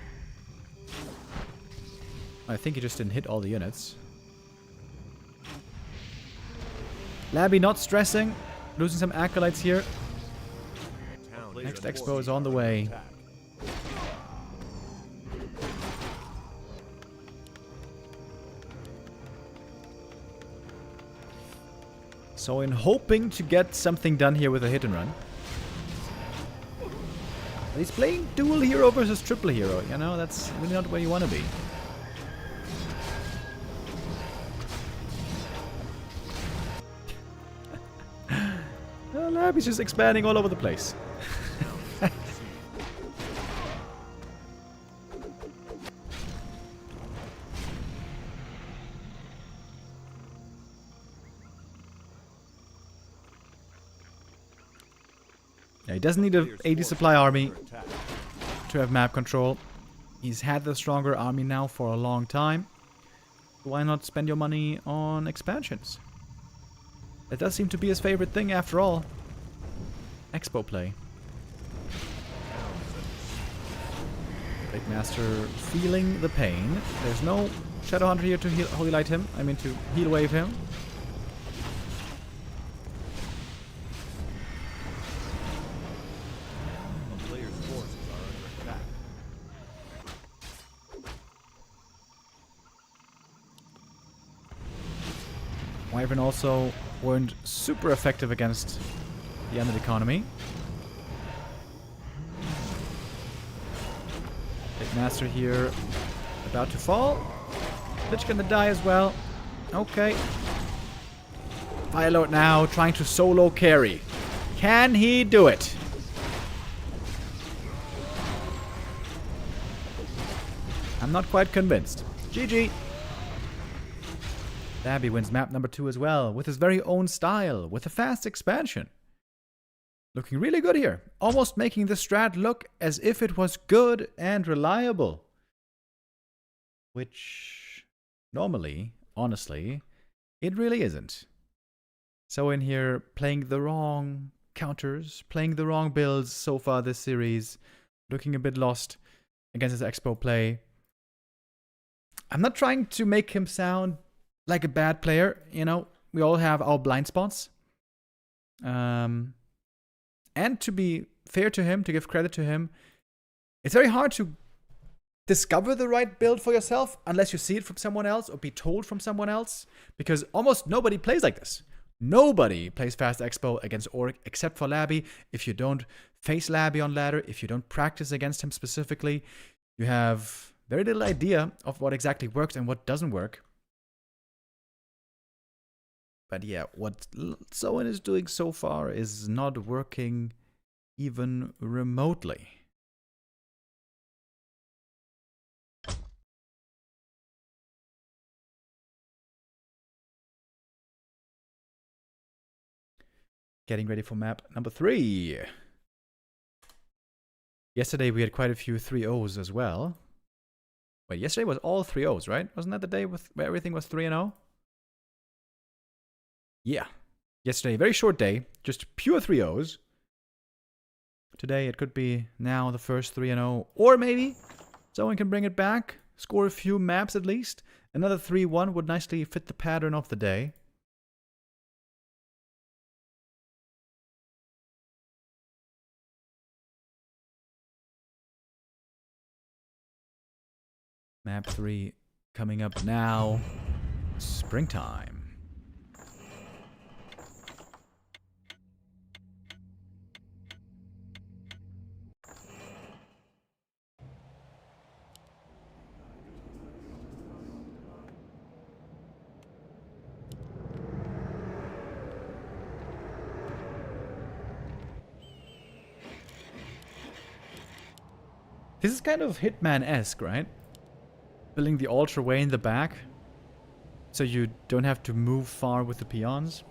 I think he just didn't hit all the units. Labby not stressing. Losing some acolytes here. Next expo is on the way. So in hoping to get something done here with a hit and run. But he's playing dual hero versus triple hero. You know, that's really not where you want to be. Labby's just expanding all over the place. Yeah, he doesn't need an 80 supply army to have map control. He's had the stronger army now for a long time. Why not spend your money on expansions? That does seem to be his favorite thing after all. Expo play. Big Master feeling the pain. There's no Shadow Hunter here to Holy Light him. I mean to heal wave him. A player's forces are under attack. Wyvern also weren't super effective against the Undead economy. Big Master here about to fall. Lich gonna die as well. Okay. Firelord now trying to solo carry. Can he do it? I'm not quite convinced. GG. Labby wins map number 2 as well, with his very own style, with a fast expansion. Looking really good here. Almost making the strat look as if it was good and reliable. Which, normally, honestly, it really isn't. So in here, playing the wrong counters, playing the wrong builds so far this series, looking a bit lost against his expo play. I'm not trying to make him sound like a bad player, you know, we all have our blind spots. And to be fair to him, to give credit to him, it's very hard to discover the right build for yourself unless you see it from someone else or be told from someone else, because almost nobody plays like this. Nobody plays Fast Expo against Orc except for Labby. If you don't face Labby on ladder, if you don't practice against him specifically, you have very little idea of what exactly works and what doesn't work. But yeah, what Soin is doing so far is not working even remotely. Getting ready for map number 3. Yesterday we had quite a few 3-0s as well. Wait, yesterday was all 3-0s, right? Wasn't that the day where everything was 3-0? Yeah. Yesterday, very short day. Just pure 3-0s. Today, it could be now the first 3-0. Or maybe someone can bring it back. Score a few maps at least. Another 3-1 would nicely fit the pattern of the day. Map 3 coming up now. Springtime. This is kind of Hitman-esque, right? Building the altar way in the back, so you don't have to move far with the peons.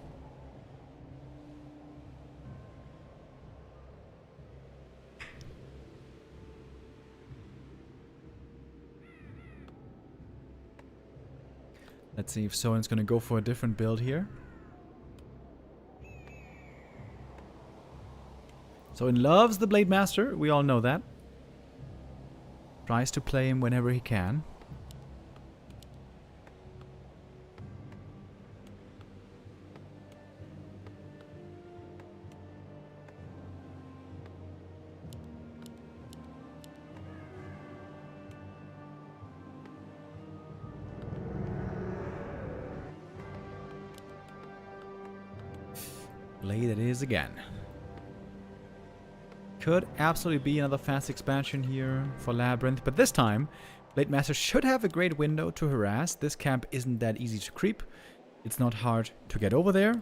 Let's see if Soin's gonna go for a different build here. Soin loves the Blade Master, we all know that. Tries to play him whenever he can. Blade it is again. Could absolutely be another fast expansion here for Labyrinth, but this time, Blade Master should have a great window to harass. This camp isn't that easy to creep. It's not hard to get over there.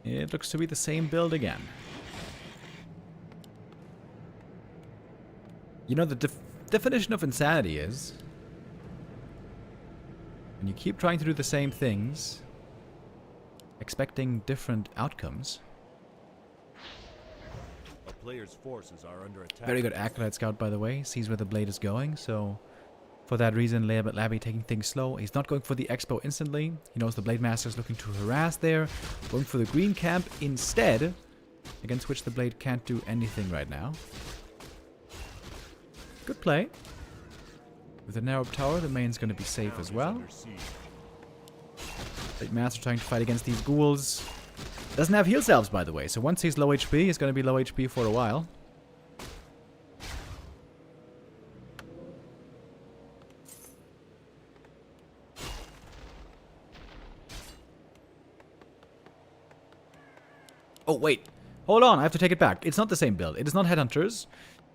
It looks to be the same build again. You know, the definition of insanity is when you keep trying to do the same things, expecting different outcomes. A player's forces are under attack. Very good Acolyte Scout, by the way. Sees where the blade is going, so for that reason, Labby taking things slow. He's not going for the Expo instantly. He knows the Blade Master is looking to harass there. Going for the green camp instead, against which the Blade can't do anything right now. Good play. With a narrow tower, the main's going to be safe as well. Blade Master trying to fight against these ghouls. Doesn't have heal salves, by the way, so once he's low HP, he's going to be low HP for a while. Oh, wait. Hold on, I have to take it back. It's not the same build. It is not Headhunters.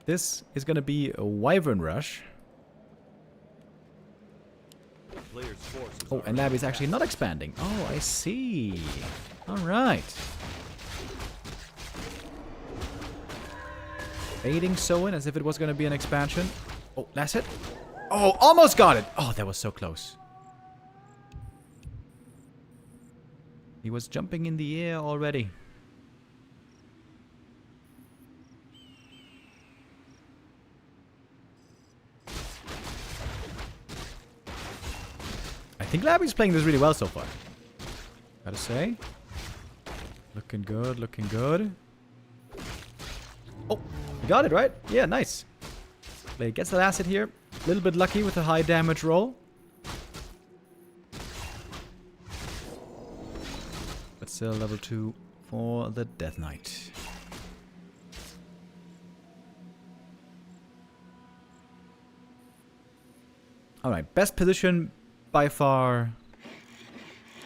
This is going to be a Wyvern Rush. Oh, and Labby's actually not expanding. Oh, I see. Alright. Baiting Soin as if it was going to be an expansion. Oh, last hit. Oh, almost got it. Oh, that was so close. He was jumping in the air already. I think Labby's playing this really well so far. Gotta say. Looking good, looking good. Oh, he got it, right? Yeah, nice. Blade gets the last hit here. A little bit lucky with a high damage roll. But still level 2 for the Death Knight. Alright, best position by far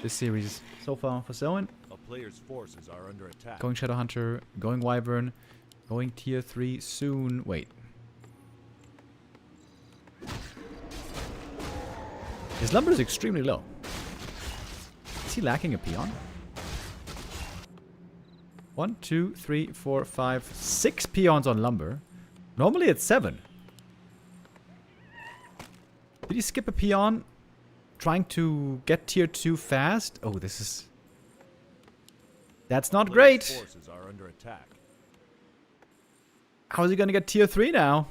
this series so far for Soin. A player's forces are under attack. Going Shadowhunter, going Wyvern. Going tier 3 soon. Wait. His lumber is extremely low. Is he lacking a peon? 1, 2, 3, 4, 5, 6 peons on lumber. Normally it's 7. Did he skip a peon? Trying to get tier 2 fast? Oh, this is... That's not great. Forces are under attack. How is he going to get tier 3 now?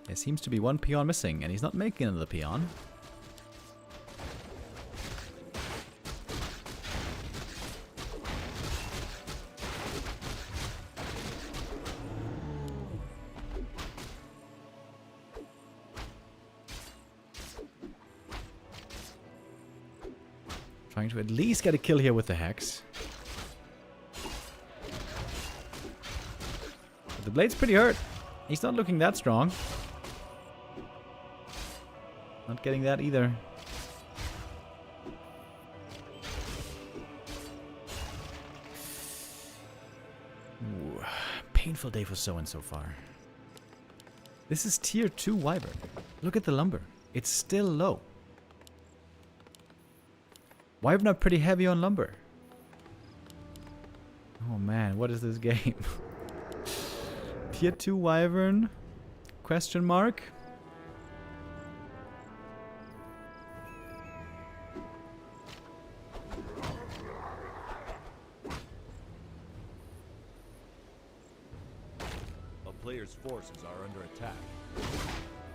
There seems to be one peon missing, and he's not making another peon. Trying to at least get a kill here with the Hex. But the blade's pretty hurt. He's not looking that strong. Not getting that either. Ooh, painful day for Soin so far. This is tier 2 Wyvern. Look at the lumber. It's still low. Wyvern are pretty heavy on lumber. Oh man, what is this game? Tier 2 Wyvern? Question mark? A player's forces are under attack.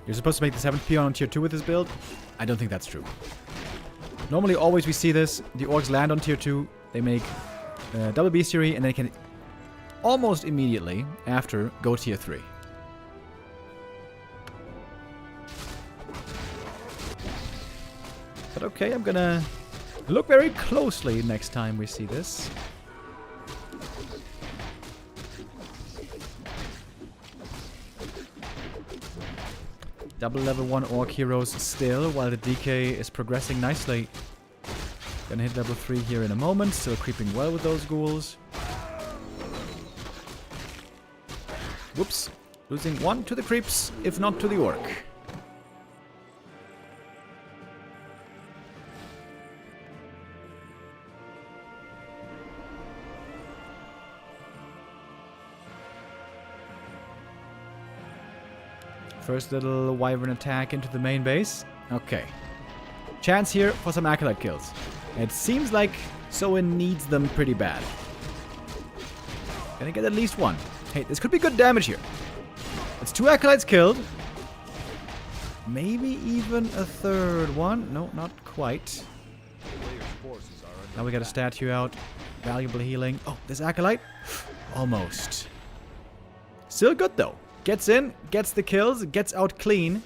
You're supposed to make the 7th peon on tier 2 with this build? I don't think that's true. Normally, always we see this. The orcs land on tier 2. They make double bestiary, and they can almost immediately after go tier 3. But okay, I'm gonna look very closely next time we see this. Double level 1 orc heroes still, while the DK is progressing nicely. Gonna hit level 3 here in a moment, still creeping well with those ghouls. Whoops. Losing 1 to the creeps, if not to the orc. First little wyvern attack into the main base. Okay. Chance here for some acolyte kills. It seems like Soin needs them pretty bad. Gonna get at least 1. Hey, this could be good damage here. It's 2 acolytes killed. Maybe even a 3rd one. No, not quite. Now we got a statue out. Valuable healing. Oh, this acolyte? Almost. Still good though. Gets in, gets the kills, gets out clean.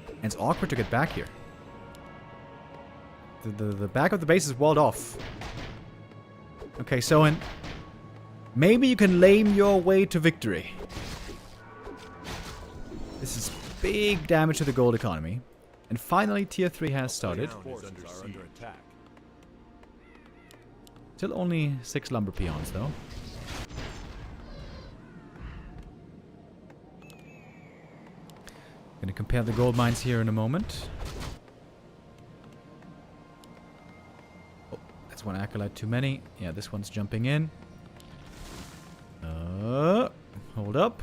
And it's awkward to get back here. The back of the base is walled off. Okay, Soin. Maybe you can lame your way to victory. This is big damage to the gold economy. And finally, tier 3 has started. Forces are under attack. Still only 6 lumber peons, though. Gonna compare the gold mines here in a moment. Oh, that's 1 acolyte too many. Yeah, this one's jumping in. Hold up.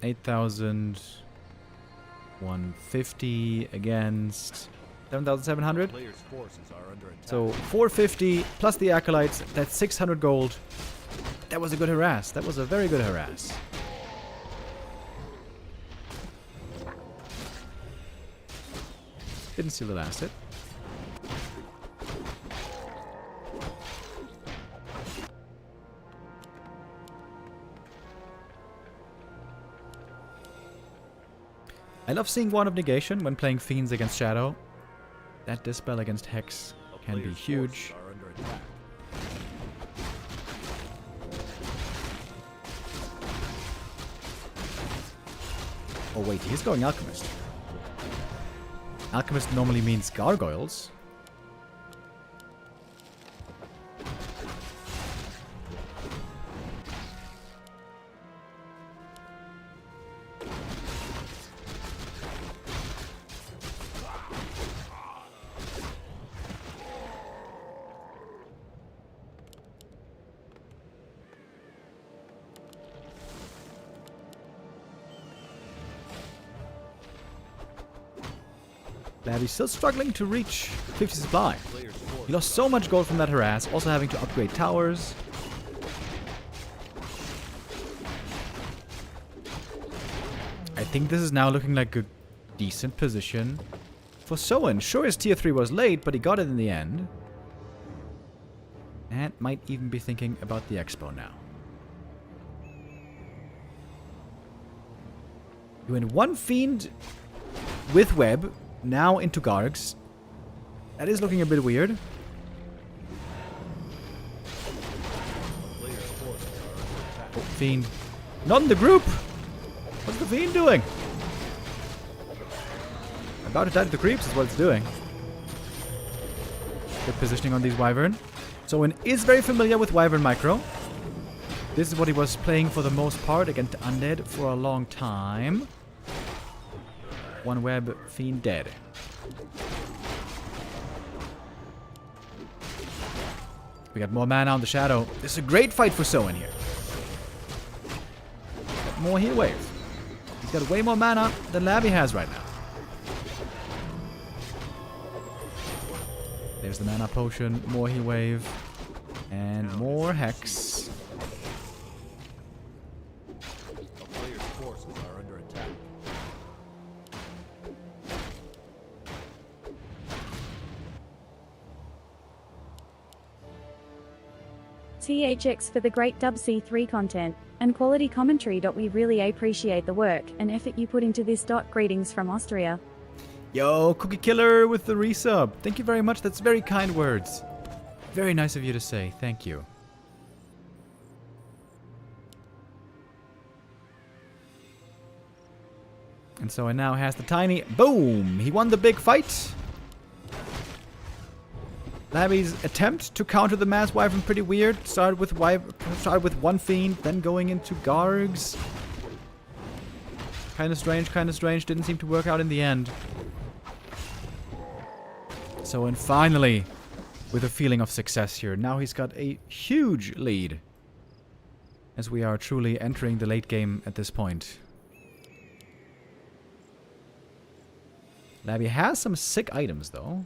8,150 against 7,700. Player's forces are under attack. So 450 plus the acolytes, that's 600 gold. That was a good harass. That was a very good harass. Didn't steal the last hit. I love seeing Wand of Negation when playing Fiends against Shadow. That Dispel against Hex can be huge. Are under attack. Oh wait, he's going Alchemist. Alchemist normally means gargoyles. Labby's still struggling to reach 50 supply. He lost so much gold from that harass, also having to upgrade towers. I think this is now looking like a decent position for Soin. Sure, his tier 3 was late, but he got it in the end. And might even be thinking about the expo now. You win one Fiend with Web. Now into Gargs. That is looking a bit weird. Oh, Fiend. Not in the group! What's the Fiend doing? About to die to the creeps is what it's doing. Good positioning on these Wyvern. Soin is very familiar with Wyvern Micro. This is what he was playing for the most part against Undead for a long time. One Web, Fiend dead. We got more mana on the Shadow. This is a great fight for Soin here. Got more heal wave. He's got way more mana than Labby has right now. There's the mana potion, more heal wave, and more Hex. A player's forces are under attack. THX for the great Dub C3 content and quality commentary. We really appreciate the work and effort you put into this. Greetings from Austria. Yo, Cookie Killer with the resub. Thank you very much. That's very kind words. Very nice of you to say. Thank you. And so it now has the tiny... Boom! He won the big fight. Labby's attempt to counter the Mass Wyvern pretty weird. Started with one Fiend, then going into Gargs. Kinda strange. Didn't seem to work out in the end. So, and finally, with a feeling of success here. Now he's got a huge lead. As we are truly entering the late game at this point. Labby has some sick items, though.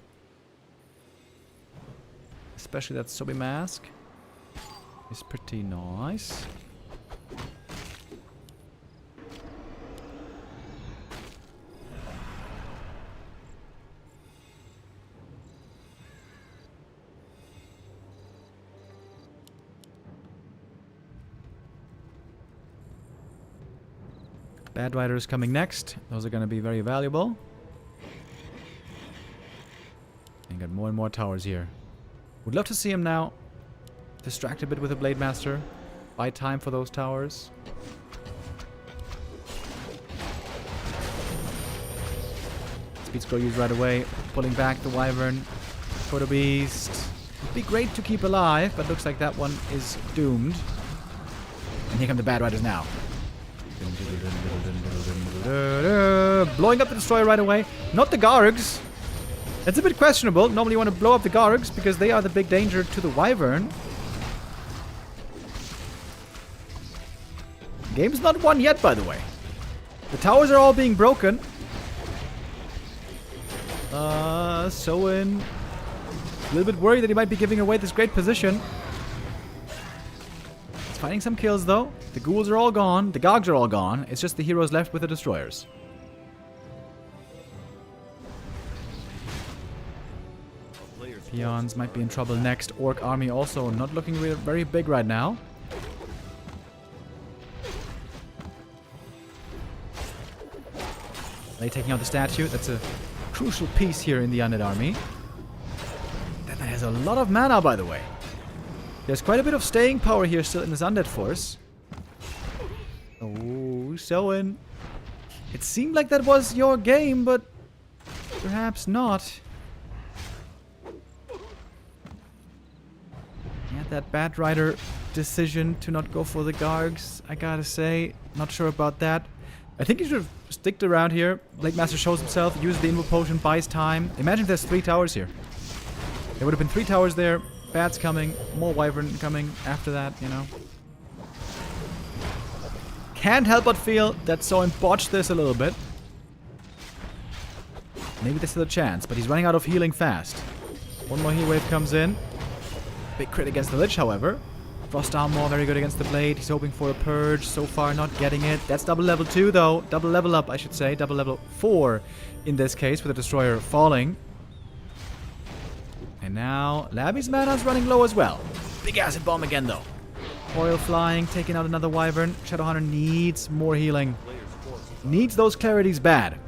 Especially that Sobi mask. Is pretty nice. Bad Riders coming next. Those are going to be very valuable. And got more and more towers here. Would love to see him now distract a bit with a Blade Master. Buy time for those towers. Speed scroll used right away. Pulling back the Wyvern. Photo Beast. Would be great to keep alive, but looks like that one is doomed. And here come the Bad Riders now. Blowing up the Destroyer right away. Not the Gargs. That's a bit questionable. Normally you want to blow up the Gargs because they are the big danger to the Wyvern. Game's not won yet, by the way. The towers are all being broken. Soin. A little bit worried that he might be giving away this great position. He's finding some kills, though. The ghouls are all gone. The Gargs are all gone. It's just the heroes left with the destroyers. Peons might be in trouble next. Orc army also not looking very big right now. They taking out the statue. That's a crucial piece here in the undead army. That has a lot of mana, by the way. There's quite a bit of staying power here still in this undead force. Oh, Soin. It seemed like that was your game, but Perhaps not. Yeah, that Bat Rider decision to not go for the Gargs, I gotta say. Not sure about that. I think he should have sticked around here. Blade Master shows himself, uses the Invo Potion, buys time. Imagine if there's 3 towers here. There would have been 3 towers there. Bats coming, more Wyvern coming after that, you know. Can't help but feel that Soin botched this a little bit. Maybe there's still a chance, but he's running out of healing fast. One more heal wave comes in. Big crit against the Lich, however. Frost Armor, very good against the Blade. He's hoping for a Purge. So far, not getting it. That's double level 2, though. Double level up, I should say. Double level 4 in this case, with the Destroyer falling. And now, Labby's mana's running low as well. Big Acid Bomb again, though. Coil flying, taking out another Wyvern. Shadowhunter needs more healing. Needs those clarities bad.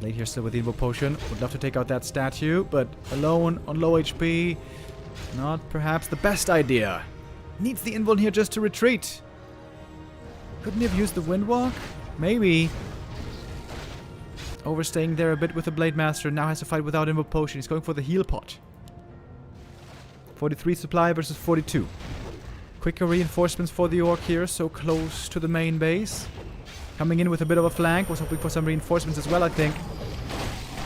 Blade here still with the Invo Potion. Would love to take out that statue, but alone on low HP, not perhaps the best idea. Needs the Invul here just to retreat. Couldn't he have used the Windwalk? Maybe. Overstaying there a bit with the Blade Master. Now has to fight without Invo Potion. He's going for the heal pot. 43 supply versus 42. Quicker reinforcements for the Orc here, so close to the main base. Coming in with a bit of a flank. Was hoping for some reinforcements as well, I think.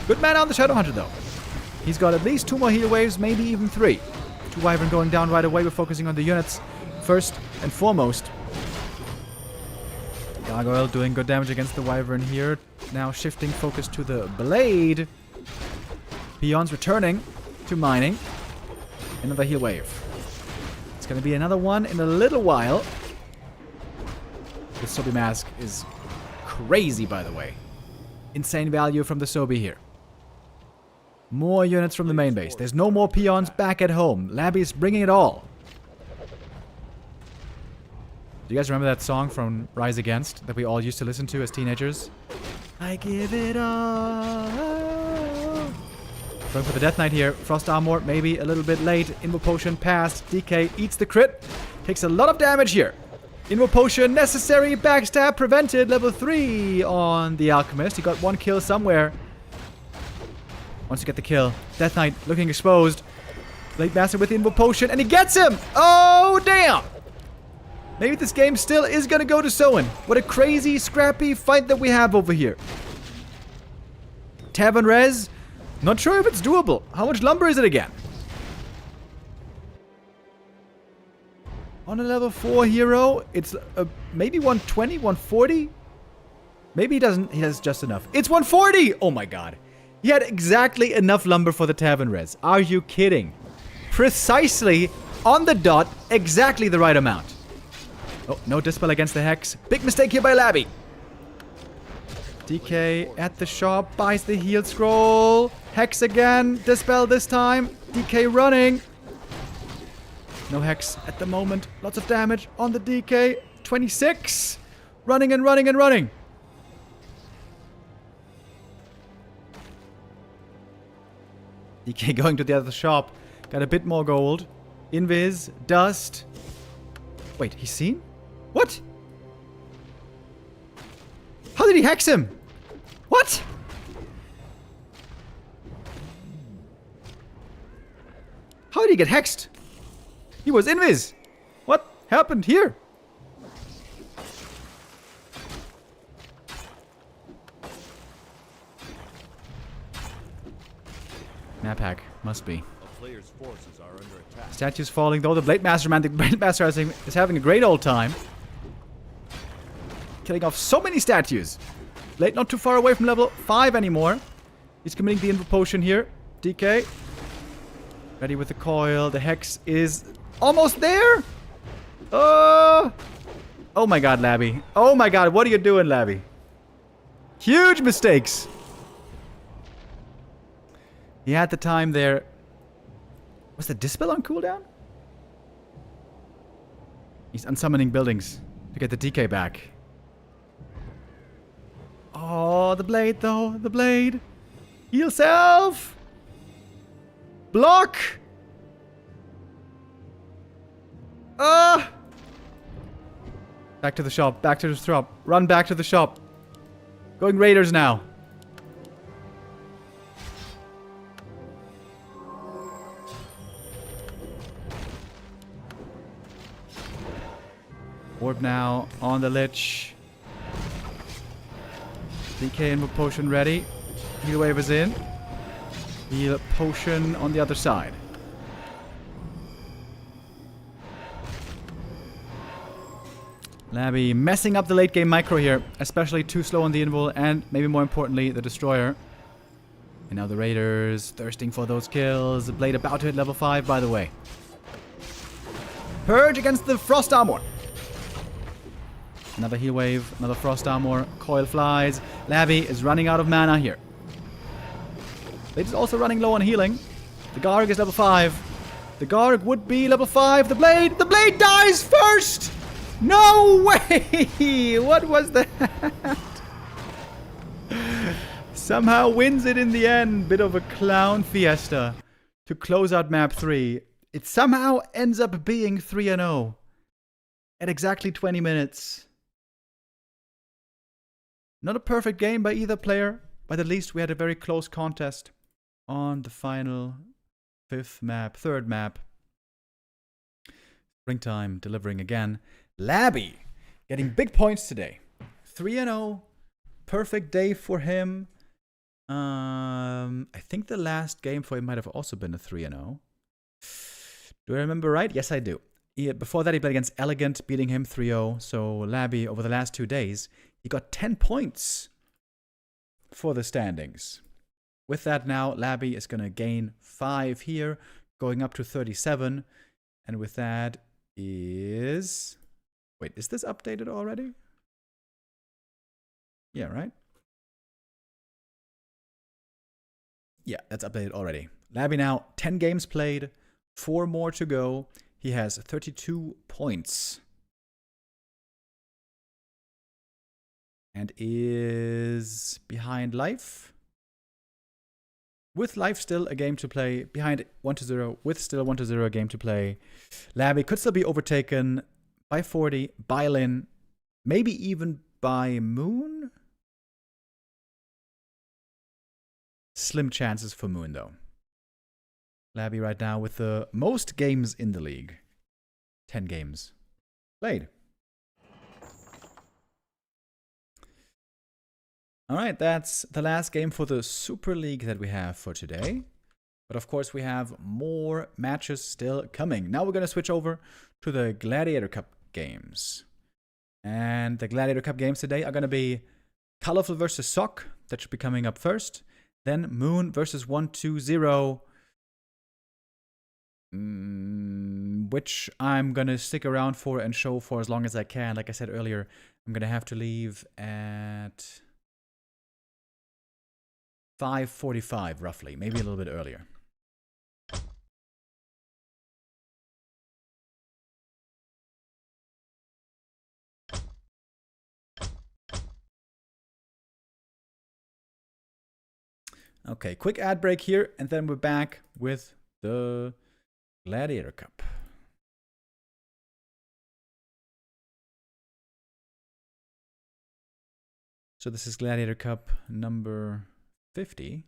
Good man on the Shadowhunter, though. He's got at least 2 more heal waves, maybe even 3. 2 Wyvern going down right away. We're focusing on the units first and foremost. Gargoyle doing good damage against the Wyvern here. Now shifting focus to the Blade. Peons returning to mining. Another heal wave. It's going to be another one in a little while. The Sobi Mask is crazy, by the way. Insane value from the Sobi here. More units from the main base. There's no more peons back at home. Labby's bringing it all. Do you guys remember that song from Rise Against that we all used to listen to as teenagers? I give it all. Going for the Death Knight here. Frost Armor, maybe a little bit late. Invo Potion passed. DK eats the crit. Takes a lot of damage here. Invo Potion necessary. Backstab prevented. Level 3 on the Alchemist. He got 1 kill somewhere. Once you get the kill. Death Knight looking exposed. Blade Master with the Invo Potion. And he gets him! Oh, damn! Maybe this game still is going to go to Soin. What a crazy, scrappy fight that we have over here. Tavern Res. Not sure if it's doable. How much lumber is it again? On a level 4 hero, it's maybe 120, 140? Maybe he doesn't. He has just enough. It's 140! Oh my god. He had exactly enough lumber for the Tavern Res. Are you kidding? Precisely on the dot, exactly the right amount. Oh, no Dispel against the Hex. Big mistake here by Labby. DK at the shop, buys the heal scroll. Hex again, Dispel this time. DK running. No Hex at the moment. Lots of damage on the DK. 26. Running and running and running. DK going to the other shop. Got a bit more gold. Invis, dust. Wait, he's seen? What? How did he hex him? What? How did he get hexed? He was invis. What happened here? Map hack. Must be. A player's forces are under attack. Statues falling though. The Blade Master, man. The Blade Master is having a great old time. Killing off so many statues. Blade not too far away from level 5 anymore. He's committing the Invo Potion here. DK. Ready with the coil. The Hex is almost there. Oh my god, Labby. Oh my god, what are you doing, Labby? Huge mistakes. He had the time there. Was the Dispel on cooldown? He's unsummoning buildings to get the DK back. Oh, the Blade though. The Blade. Heal self. Block. Back to the shop. Back to the shop. Run back to the shop. Going Raiders now. Orb now on the Lich. DK and potion ready. Heal wave is in. Heal potion on the other side. Labby messing up the late game micro here, especially too slow on the invul and maybe more importantly the destroyer. And now the Raiders thirsting for those kills. The blade about to hit level 5 by the way. Purge against the frost armor. Another heal wave, another frost armor, coil flies. Labby is running out of mana here. Blade is also running low on healing. The Garg is level 5. The Garg would be level 5. The Blade dies first! No way! What was that? Somehow wins it in the end. Bit of a clown fiesta to close out map 3. It somehow ends up being 3-0 at exactly 20 minutes. Not a perfect game by either player, but at least we had a very close contest on the final third map. Springtime delivering again. Labby getting big points today. 3-0. Perfect day for him. I think the last game for him might have also been a 3-0. Do I remember right? Yes, I do. Before that, he played against EleGaNt, beating him 3-0. So Labby, over the last 2 days, he got 10 points for the standings. With that now, Labby is going to gain 5 here, going up to 37. And with that is... Wait, is this updated already? Yeah, right? Yeah, that's updated already. Labby now, 10 games played, 4 more to go. He has 32 points. And is behind Life. With Life still a game to play. Behind 1-0 with still 1-0 a game to play. Labby could still be overtaken by 40, by Lin, maybe even by Moon. Slim chances for Moon though. Labby right now with the most games in the league. 10 games played. Alright, that's the last game for the Super League that we have for today. But of course we have more matches still coming. Now we're going to switch over to the Gladiator Cup games. And the Gladiator Cup games today are going to be Colorful versus Sock. That should be coming up first. Then Moon versus 1-2-0. Which I'm going to stick around for and show for as long as I can. Like I said earlier, I'm going to have to leave at 5:45 roughly, maybe a little bit earlier. Okay, quick ad break here, and then we're back with the Gladiator Cup. So this is Gladiator Cup number 50.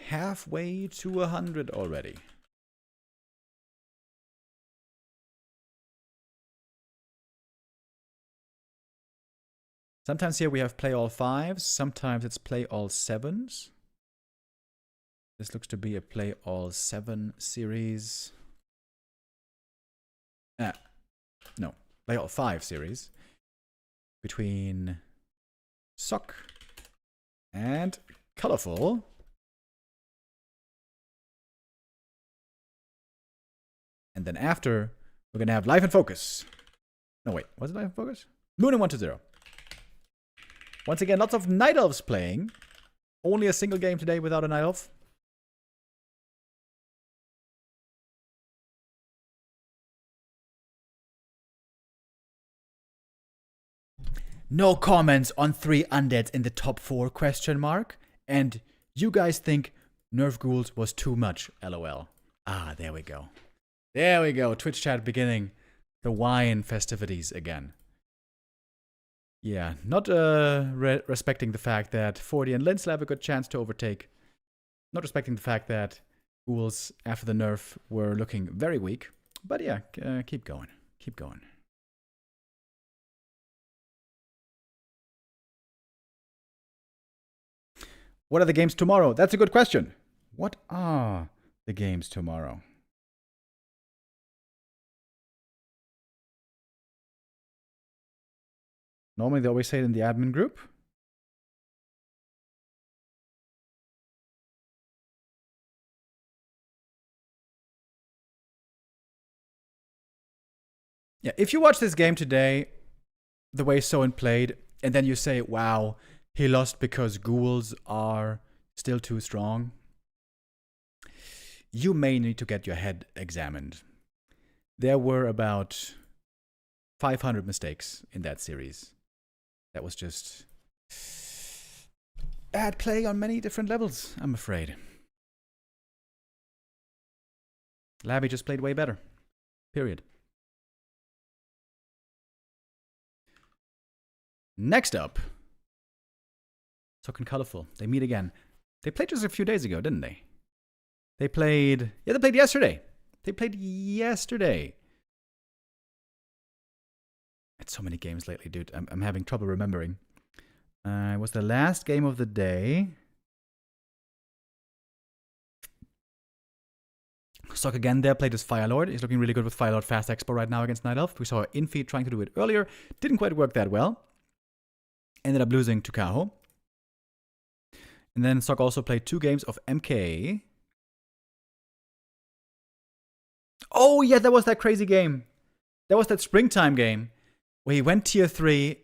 Halfway to 100 already. Sometimes here we have play all 5s, sometimes it's play all 7s. This looks to be a play all 7 series. No, play all 5 series. Between Sock and Colorful. And then after, we're going to have Life and FoCuS. No, wait, was it Life and FoCuS? Moon and 1-0. Once again, lots of Night Elves playing. Only a single game today without a Night Elf. No comments on 3 undeads in the top 4 ? And you guys think Nerf Ghouls was too much, lol. Ah, there we go. There we go. Twitch chat beginning the wine festivities again. Yeah, not respecting the fact that 40 and Linz have a good chance to overtake. Not respecting the fact that Ghouls, after the nerf, were looking very weak. But yeah, keep going. Keep going. What are the games tomorrow? That's a good question. What are the games tomorrow? Normally they always say it in the admin group. Yeah, if you watch this game today, the way Soin played, and then you say, wow, he lost because ghouls are still too strong, you may need to get your head examined. There were about 500 mistakes in that series. That was just bad play on many different levels, I'm afraid. Labby just played way better. Period. Next up, Talking Colorful. They meet again. They played just a few days ago, didn't they? They played... Yeah, they played yesterday. They played yesterday. It's so many games lately, dude. I'm having trouble remembering. It was the last game of the day. Sock again there, played as Firelord. He's looking really good with Firelord Fast Expo right now against Night Elf. We saw Infy trying to do it earlier. Didn't quite work that well. Ended up losing to Kaho. And then Sock also played 2 games of MK. Oh yeah, that was that crazy game. That was that springtime game where he went tier 3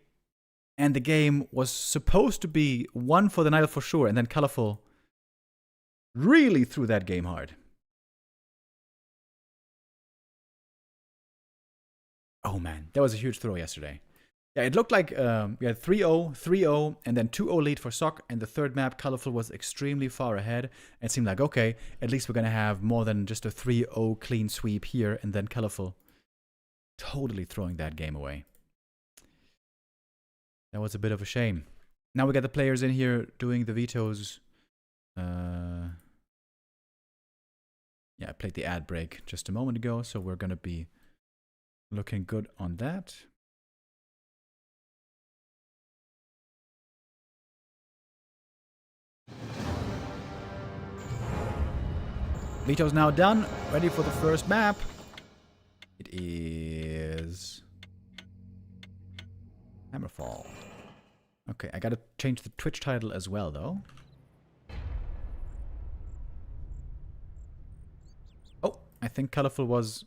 and the game was supposed to be won for the Night Elf for sure, and then Colorful really threw that game hard. Oh man, that was a huge throw yesterday. Yeah, it looked like we had 3-0, 3-0, and then 2-0 lead for Sock, and the third map, Colorful, was extremely far ahead. It seemed like, okay, at least we're going to have more than just a 3-0 clean sweep here, and then Colorful totally throwing that game away. That was a bit of a shame. Now we got the players in here doing the vetoes. Yeah, I played the ad break just a moment ago, so we're going to be looking good on that. Veto's now done, ready for the first map. It is Hammerfall. Okay, I gotta change the Twitch title as well, though. Oh, I think Colorful was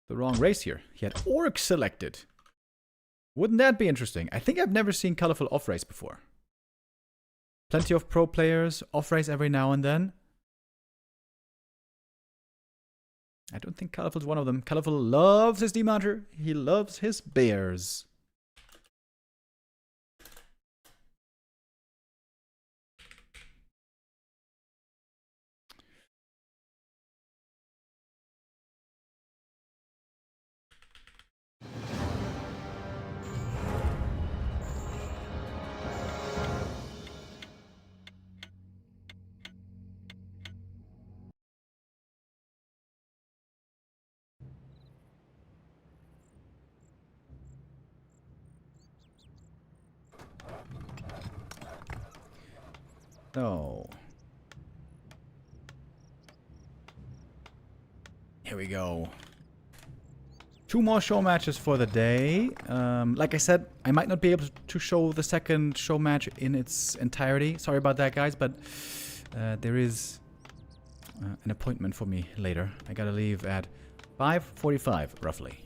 the wrong race here. He had Orc selected. Wouldn't that be interesting? I think I've never seen Colorful off-race before. Plenty of pro players, off-race every now and then. I don't think Colorful's one of them. Colorful loves his Demonter. He loves his bears. So, here we go. 2 more show matches for the day. Like I said, I might not be able to show the second show match in its entirety. Sorry about that, guys, but there is an appointment for me later. I gotta leave at 5:45, roughly.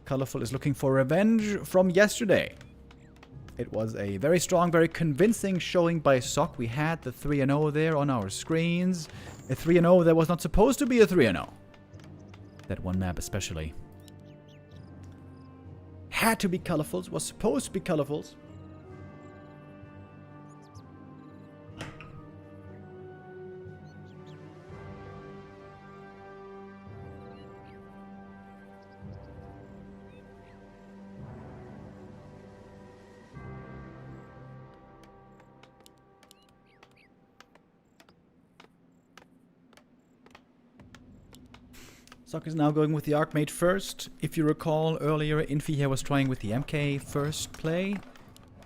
Colorful is looking for revenge from yesterday. It was a very strong, very convincing showing by Sock. We had the 3-0 there on our screens. A 3-0 that was not supposed to be a 3-0. That one map especially. Had to be Colorful's, was supposed to be Colorful's. Sock is now going with the Archmage first. If you recall, earlier Infy here was trying with the MK first play.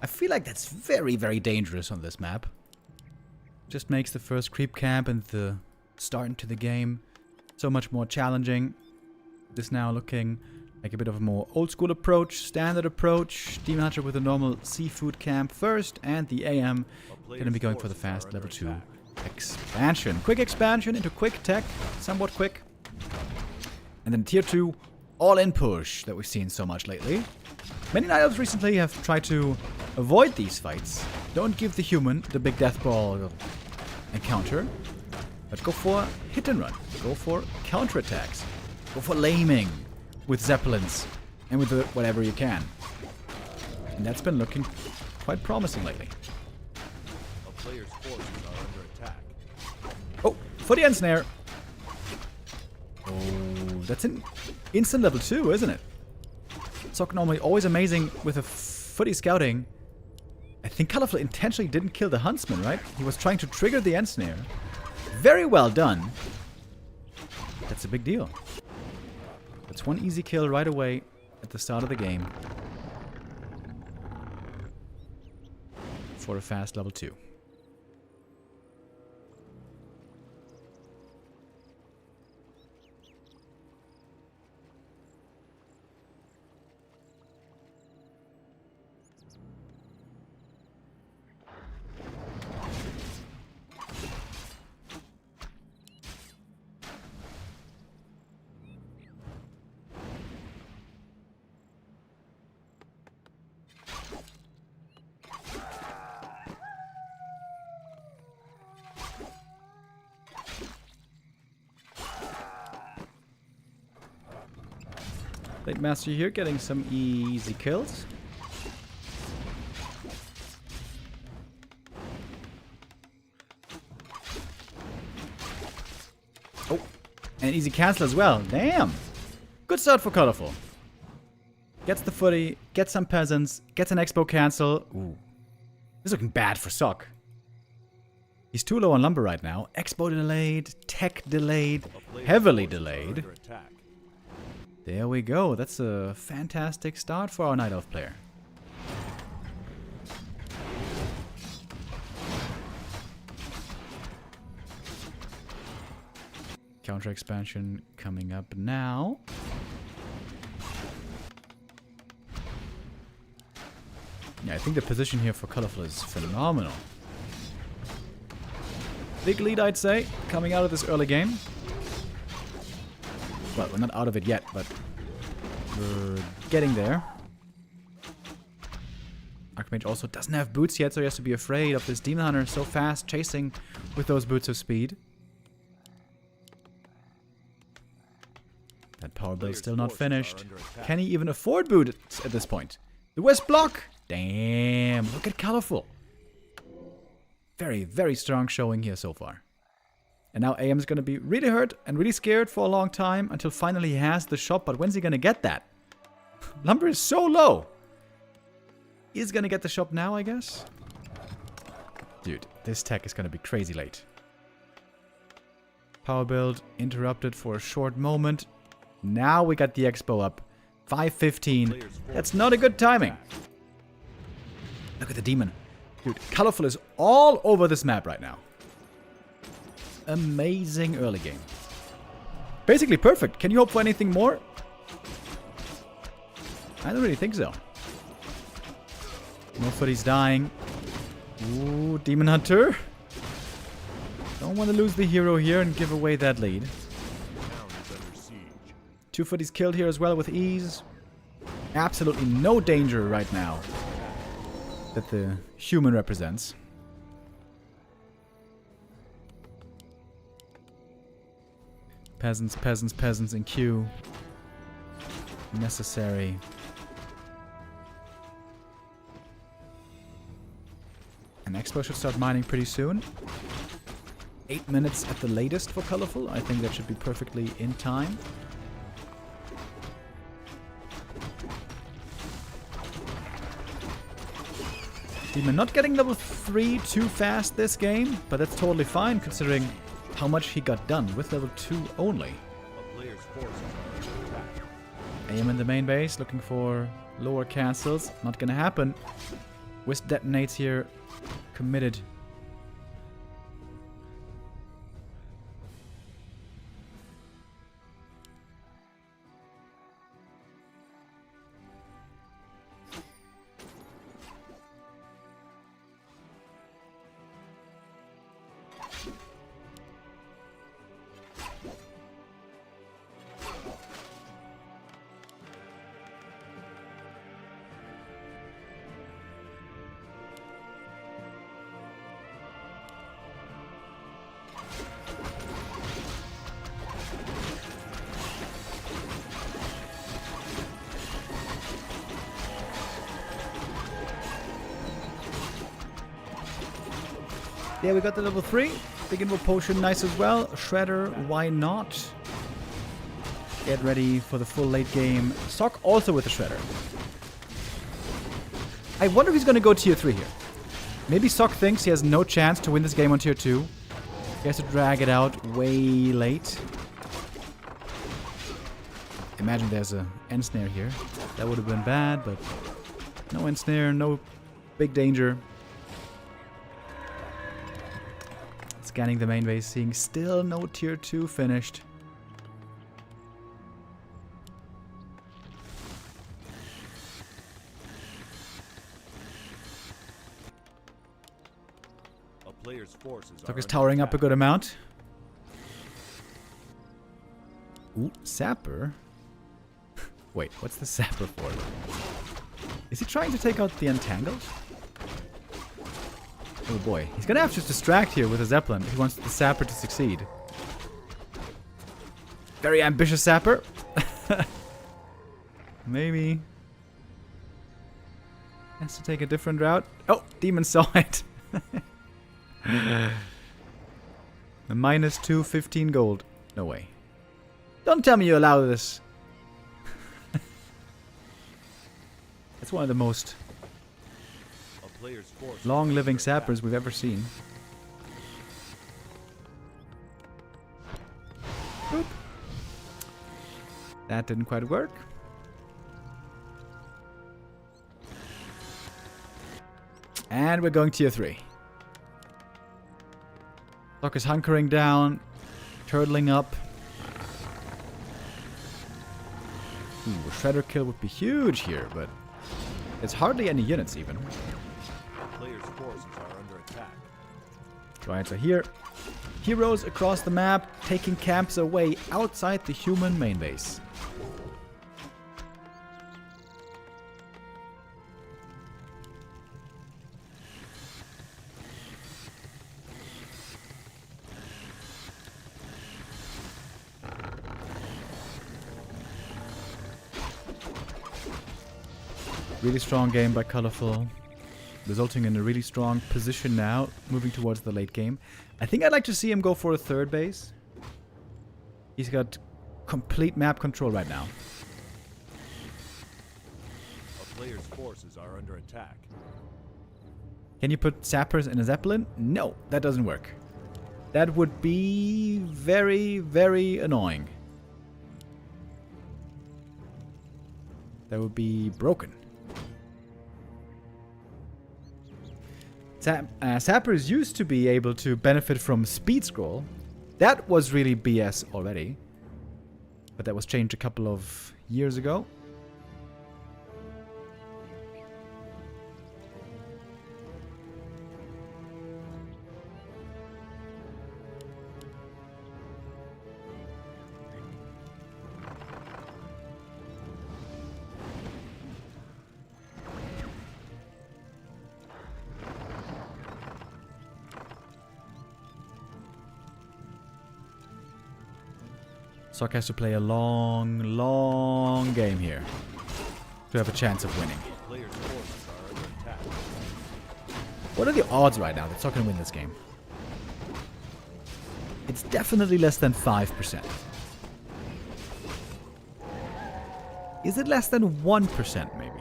I feel like that's very, very dangerous on this map. Just makes the first creep camp and the start into the game so much more challenging. This now looking like a bit of a more old school approach, standard approach. Demon Hunter with a normal seafood camp first, and the AM gonna be going for the fast level 2 expansion. Quick expansion into quick tech, somewhat quick. And then tier 2 all-in push that we've seen so much lately. Many Night Elves recently have tried to avoid these fights. Don't give the human the big death ball encounter, but go for hit and run. Go for counterattacks. Go for laming with Zeppelins and with whatever you can. And that's been looking quite promising lately. A player's forces are under attack. Oh, for the end snare. Oh, that's an instant level 2, isn't it? Sock normally always amazing with a footy scouting. I think Colorful intentionally didn't kill the Huntsman, right? He was trying to trigger the end snare. Very well done. That's a big deal. That's one easy kill right away at the start of the game. For a fast level 2. Blade Master here getting some easy kills. Oh, and easy cancel as well. Damn. Good start for Colorful. Gets the footy, gets some peasants, gets an expo cancel. Ooh. This is looking bad for Sock. He's too low on lumber right now. Expo delayed, tech delayed, heavily delayed. There we go. That's a fantastic start for our Night Elf player. Counter expansion coming up now. Yeah, I think the position here for Colorful is phenomenal. Big lead, I'd say, coming out of this early game. Well, we're not out of it yet, but we're getting there. Archmage also doesn't have boots yet, so he has to be afraid of this Demon Hunter so fast chasing with those boots of speed. That power build's still not finished. Can he even afford boots at this point? The West block! Damn, look at Colorful. Very, very strong showing here so far. And now AM's gonna be really hurt and really scared for a long time until finally he has the shop, but when's he gonna get that? Lumber is so low! He's gonna get the shop now, I guess? Dude, this tech is gonna be crazy late. Power build interrupted for a short moment. Now we got the expo up. 5:15. That's not a good timing. Look at the demon. Dude, Colorful is all over this map right now. Amazing early game. Basically perfect. Can you hope for anything more? I don't really think so. Nobody's dying. Ooh, Demon Hunter. Don't want to lose the hero here and give away that lead. 2 footies killed here as well with ease. Absolutely no danger right now that the human represents. Peasants, peasants, peasants in queue. Necessary. An expo should start mining pretty soon. 8 minutes at the latest for Colorful. I think that should be perfectly in time. Demon not getting level 3 too fast this game, but that's totally fine considering how much he got done with level 2 only. A player's forces are under attack. Aim in the main base, looking for lower castles. Not gonna happen. Wisp detonates here. Committed. Yeah, we got the level 3. Big Invo Potion, nice as well. Shredder, why not? Get ready for the full late game. Sock also with the Shredder. I wonder if he's going to go tier 3 here. Maybe Sock thinks he has no chance to win this game on tier 2. He has to drag it out way late. Imagine there's a end snare here. That would have been bad, but no end snare, no big danger. Scanning the main base, seeing still no tier 2 finished. A player's forces Sock are is under towering up a attack. good amount. Ooh, Sapper. Wait, what's the Sapper for? Is he trying to take out the Entangled? Oh boy, he's gonna have to distract here with a Zeppelin if he wants the Sapper to succeed. Very ambitious Sapper. Maybe has to take a different route. Oh, Demon saw it. A -2, 15 gold. No way. Don't tell me you allow this. It's one of the most A player's forces long-living are under sappers we've ever seen. Boop. That didn't quite work. And we're going tier 3. Lock is hunkering down, turtling up. Ooh, a Shredder kill would be huge here, but there's hardly any units even. attack. A player's forces are under attack. Right, so here, heroes across the map taking camps away outside the human main base. Really strong game by Colorful, resulting in a really strong position now, moving towards the late game. I think I'd like to see him go for a third base. He's got complete map control right now. A player's forces are under attack. Can you put sappers in a Zeppelin? No, that doesn't work. That would be very, very annoying. That would be broken. Sappers used to be able to benefit from speed scroll. That was really BS already. But that was changed a couple of years ago. Sock has to play a long, long game here to have a chance of winning. A player's forces are under attack. What are the odds right now that Sock can win this game? It's definitely less than 5%. Is it less than 1% maybe?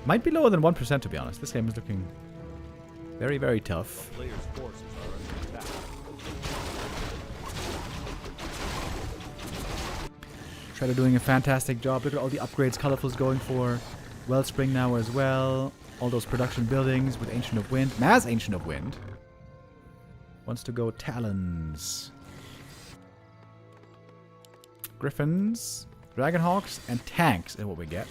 Might be lower than 1% to be honest. This game is looking very, very tough. Players' forces are under attack. Shredder doing a fantastic job. Look at all the upgrades Colorful's going for. Wellspring now as well. All those production buildings with Ancient of Wind. Maz Ancient of Wind. Wants to go Talons. Griffins. Dragonhawks and tanks is what we get.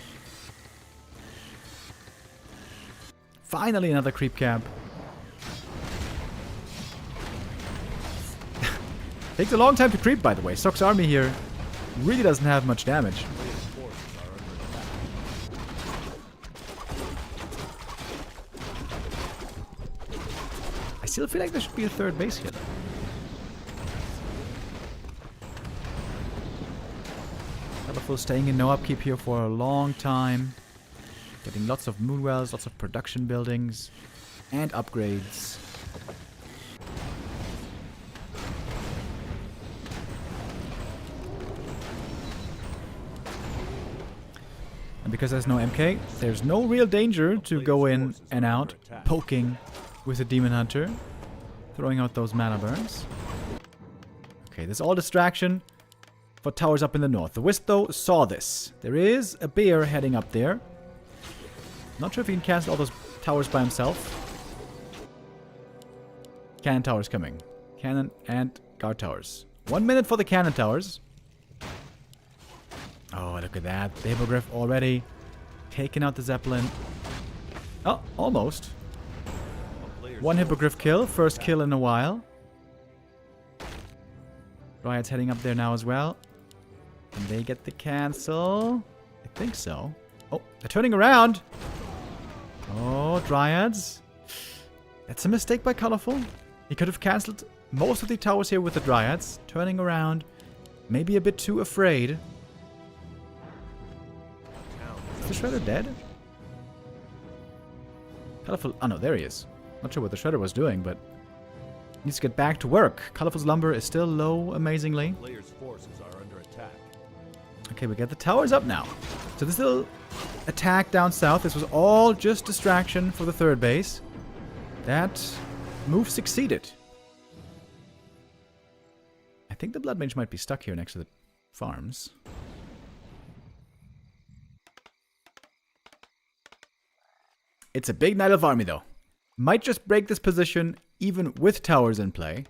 Finally another creep camp. Takes a long time to creep, by the way. Sock's army here really doesn't have much damage. Players' forces are under attack. I still feel like there should be a third base here, though. Colorful staying in no upkeep here for a long time. Getting lots of moonwells, lots of production buildings, and upgrades. And because there's no MK, there's no real danger to go in and out, poking with a Demon Hunter, throwing out those mana burns. Okay, this is all distraction for towers up in the north. The Wisp, though, saw this. There is a bear heading up there. Not sure if he can cast all those towers by himself. Cannon towers coming. Cannon and guard towers. 1 minute for the cannon towers. Oh, look at that. The Hippogriff already taking out the Zeppelin. Oh, almost. One Hippogriff kill. First kill in a while. Dryad's heading up there now as well. And they get the cancel. I think so. Oh, they're turning around. Oh, Dryads. That's a mistake by Colorful. He could have cancelled most of the towers here with the Dryads. Turning around. Maybe a bit too afraid. Is the Shredder dead? Colorful. Oh no, there he is. Not sure what the Shredder was doing, but needs to get back to work. Colorful's lumber is still low, amazingly. Players' forces are under attack. Okay, we get the towers up now. So this little attack down south, this was all just distraction for the third base. That move succeeded. I think the Blood Mage might be stuck here next to the farms. It's a big Night Elf army, though. Might just break this position even with towers in play.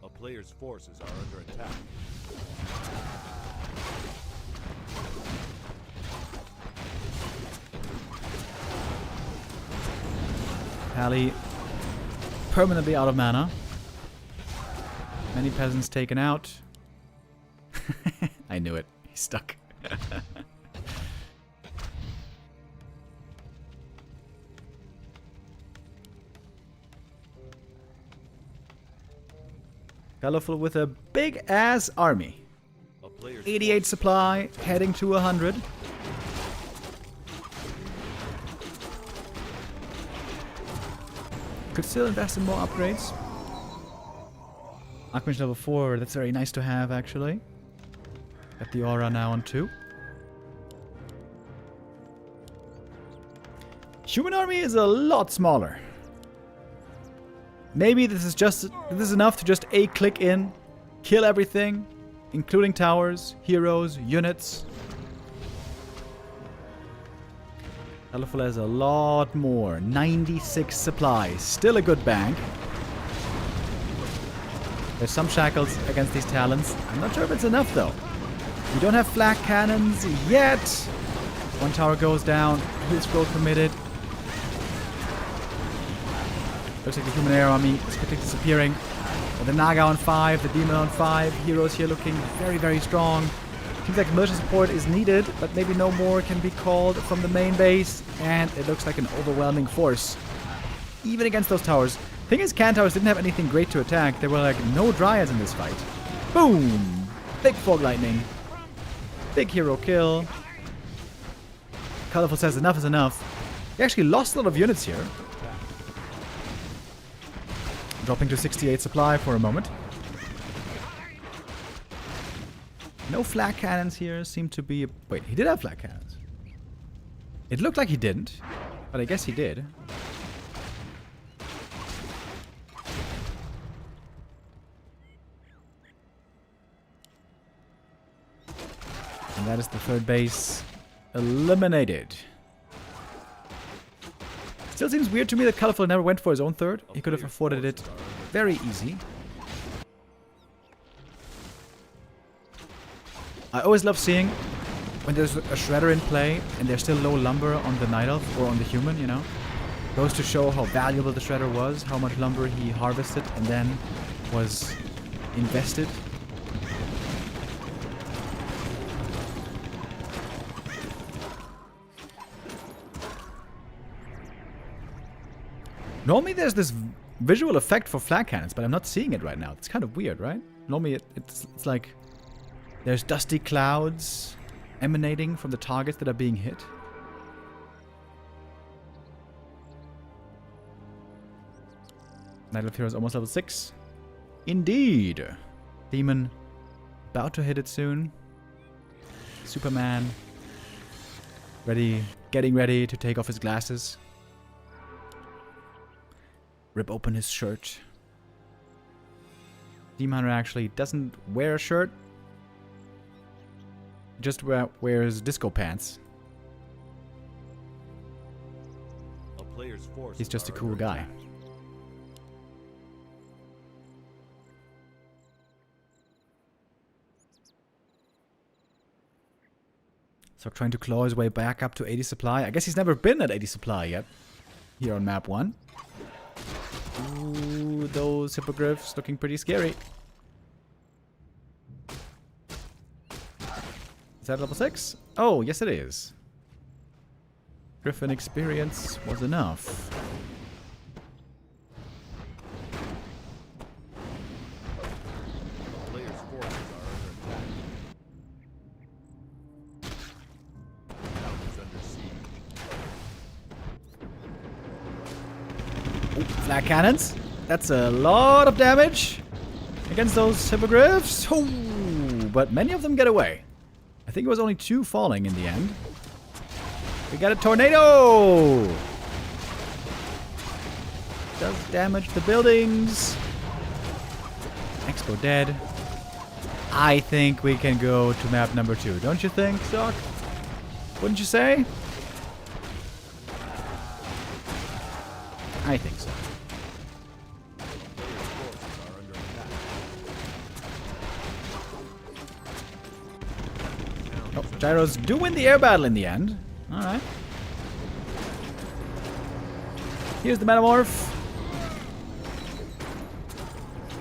A player's forces are under attack. Pally permanently out of mana. Many peasants taken out. I knew it. He's stuck. Colorful with a big-ass army. 88 supply, heading to 100. Could still invest in more upgrades. Archmage level 4, that's very nice to have, actually. Got the aura now on 2. Human army is a lot smaller. Maybe this is enough to just A-click in, kill everything, including towers, heroes, units. Colorful has a lot more. 96 supplies. Still a good bank. There's some shackles against these talents. I'm not sure if it's enough though. We don't have flak cannons yet. One tower goes down. Heal scroll committed. Looks like the human air army is quickly disappearing. The Naga on 5, the Demon on 5. Heroes here looking very, very strong. Seems like militia support is needed, but maybe no more can be called from the main base. And it looks like an overwhelming force. Even against those towers. Thing is, can towers didn't have anything great to attack. There were like no Dryads in this fight. Boom! Big Fog Lightning. Big hero kill. Colorful says enough is enough. He actually lost a lot of units here. Dropping to 68 supply for a moment. No flak cannons here. Seem to be... Wait, he did have flak cannons. It looked like he didn't, but I guess he did. And that is the third base eliminated. Still seems weird to me that Colorful never went for his own third. He could have afforded it very easy. I always love seeing when there's a Shredder in play and there's still low lumber on the Night Elf or on the human, you know. Goes to show how valuable the Shredder was, how much lumber he harvested and then was invested. Normally there's this visual effect for flag cannons, but I'm not seeing it right now. It's kind of weird, right? Normally it's like there's dusty clouds emanating from the targets that are being hit. Night Elf Hero is almost level 6. Indeed. Demon about to hit it soon. Superman getting ready to take off his glasses. Rip open his shirt. Demon Hunter actually doesn't wear a shirt. He just wears disco pants. A player's forces He's just a are cool under guy. attack. So trying to claw his way back up to 80 supply. I guess he's never been at 80 supply yet. Here on map 1. Ooh, those hippogriffs looking pretty scary. Is that level 6? Oh, yes it is. Griffin experience was enough. A player's forces are under attack. Town is under siege. Ooh, flag cannons. That's a lot of damage against those hippogriffs. Ooh, but many of them get away. I think it was only 2 falling in the end. We got a tornado! Does damage the buildings. Expo dead. I think we can go to map number 2. Don't you think, Sock? Wouldn't you say? I think so. Oh, Gyros do win the air battle in the end. Alright. Here's the Metamorph.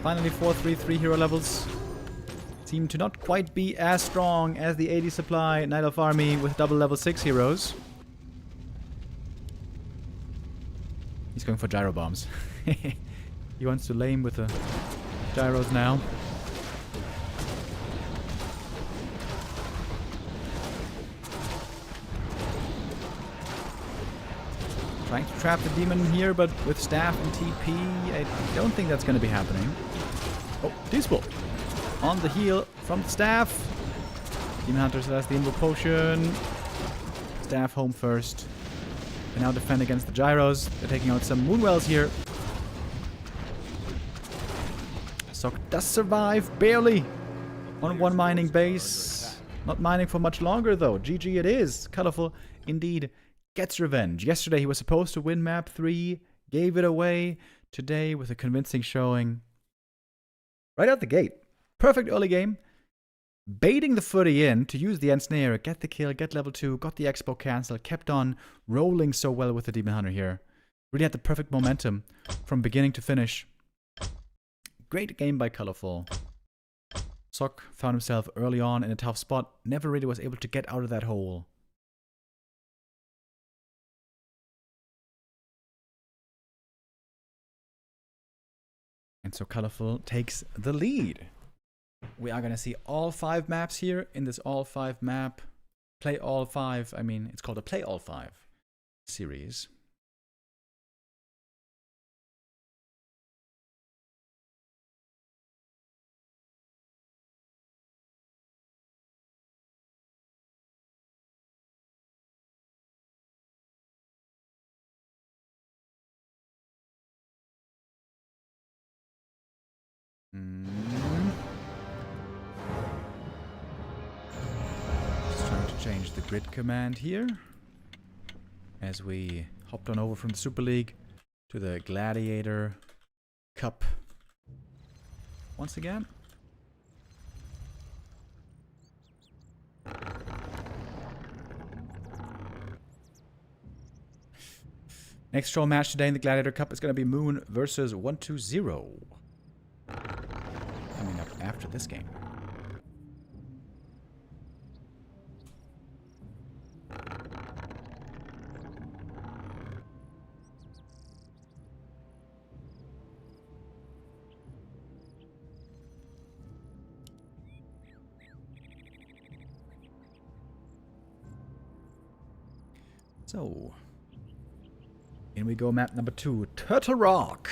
Finally 4-3-3 hero levels. Seem to not quite be as strong as the 80 supply Night Elf army with double level 6 heroes. He's going for gyro bombs. He wants to lame with the gyros now. Trying to trap the demon here, but with staff and TP, I don't think that's going to be happening. Oh, Teaspool. On the heal from the staff. Demon Hunter still has the Invo Potion. Staff home first. They now defend against the gyros. They're taking out some Moonwells here. Sock does survive, barely. On 1 mining base. Not mining for much longer though. GG it is. Colorful indeed. Gets revenge. Yesterday he was supposed to win map 3. Gave it away. Today with a convincing showing. Right out the gate. Perfect early game. Baiting the footy in to use the end snare, get the kill, get level 2, got the expo cancel, kept on rolling so well with the Demon Hunter here. Really had the perfect momentum from beginning to finish. Great game by Colorful. Sock found himself early on in a tough spot, never really was able to get out of that hole. And so Colorful takes the lead. We are going to see all 5 maps here in this all 5 map. Play all 5. I mean, it's called a Play All 5 series. Just trying to change the grid command here. As we hopped on over from the Super League to the Gladiator Cup once again. Next show match today in the Gladiator Cup is going to be Moon versus 120. Coming up after this game. So, in we go, map number 2, Turtle Rock.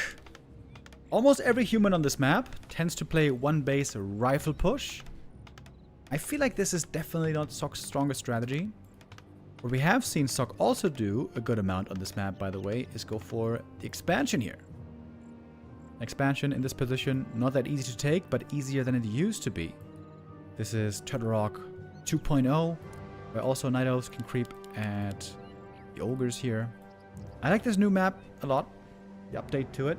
Almost every human on this map tends to play one base rifle push. I feel like this is definitely not Soc's strongest strategy. What we have seen Soc also do a good amount on this map, by the way, is go for the expansion here. Expansion in this position, not that easy to take, but easier than it used to be. This is Turtle Rock 2.0, where also Night Elves can creep at the ogres here. I like this new map a lot. The update to it.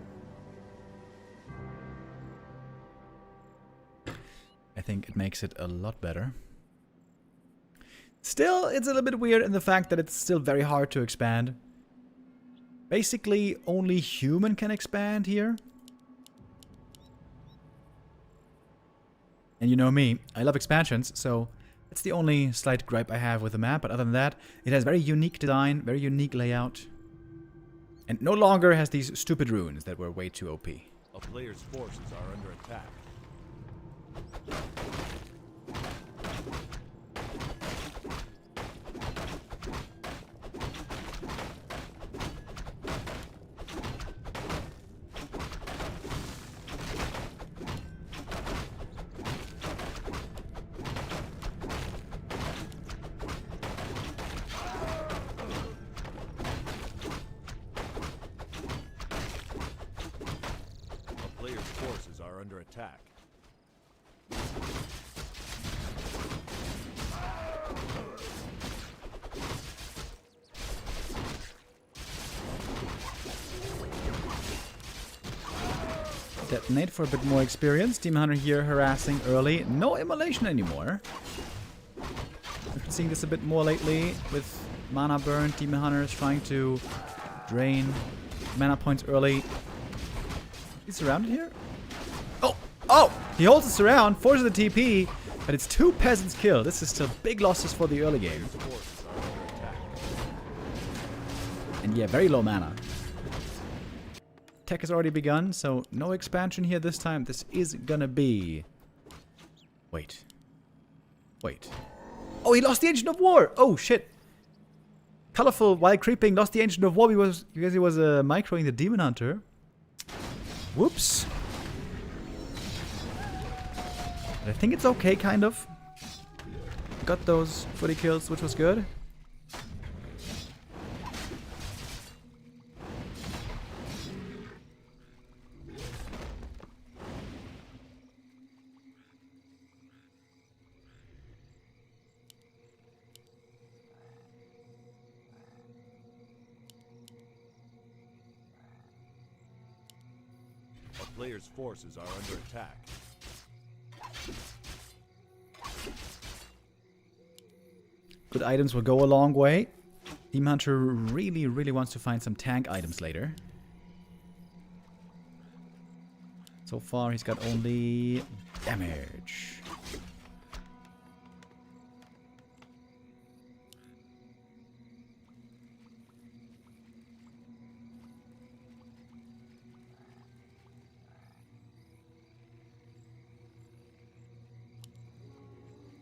I think it makes it a lot better. Still, it's a little bit weird in the fact that it's still very hard to expand. Basically, only human can expand here. And you know me, I love expansions, so that's the only slight gripe I have with the map. But other than that, it has very unique design, very unique layout. And no longer has these stupid runes that were way too OP. A player's forces are under attack. Forces are under attack. Detonate for a bit more experience. Demon Hunter here harassing early. No immolation anymore. I've been seeing this a bit more lately with mana burn. Demon Hunter is trying to drain mana points early. He's surrounded here? Oh! Oh! He holds us around, forces the TP, but it's 2 peasants killed. This is still big losses for the early game. And yeah, very low mana. Tech has already begun, so no expansion here this time. This is gonna be... Wait. Wait. Oh, he lost the Ancient of War! Oh, shit. Colorful, while creeping, lost the Ancient of War because he was microing the Demon Hunter. Whoops. But I think it's okay, kind of. Got those footy kills, which was good. Players' forces are under attack. Good items will go a long way. Demon Hunter really, really wants to find some tank items later. So far, he's got only damage.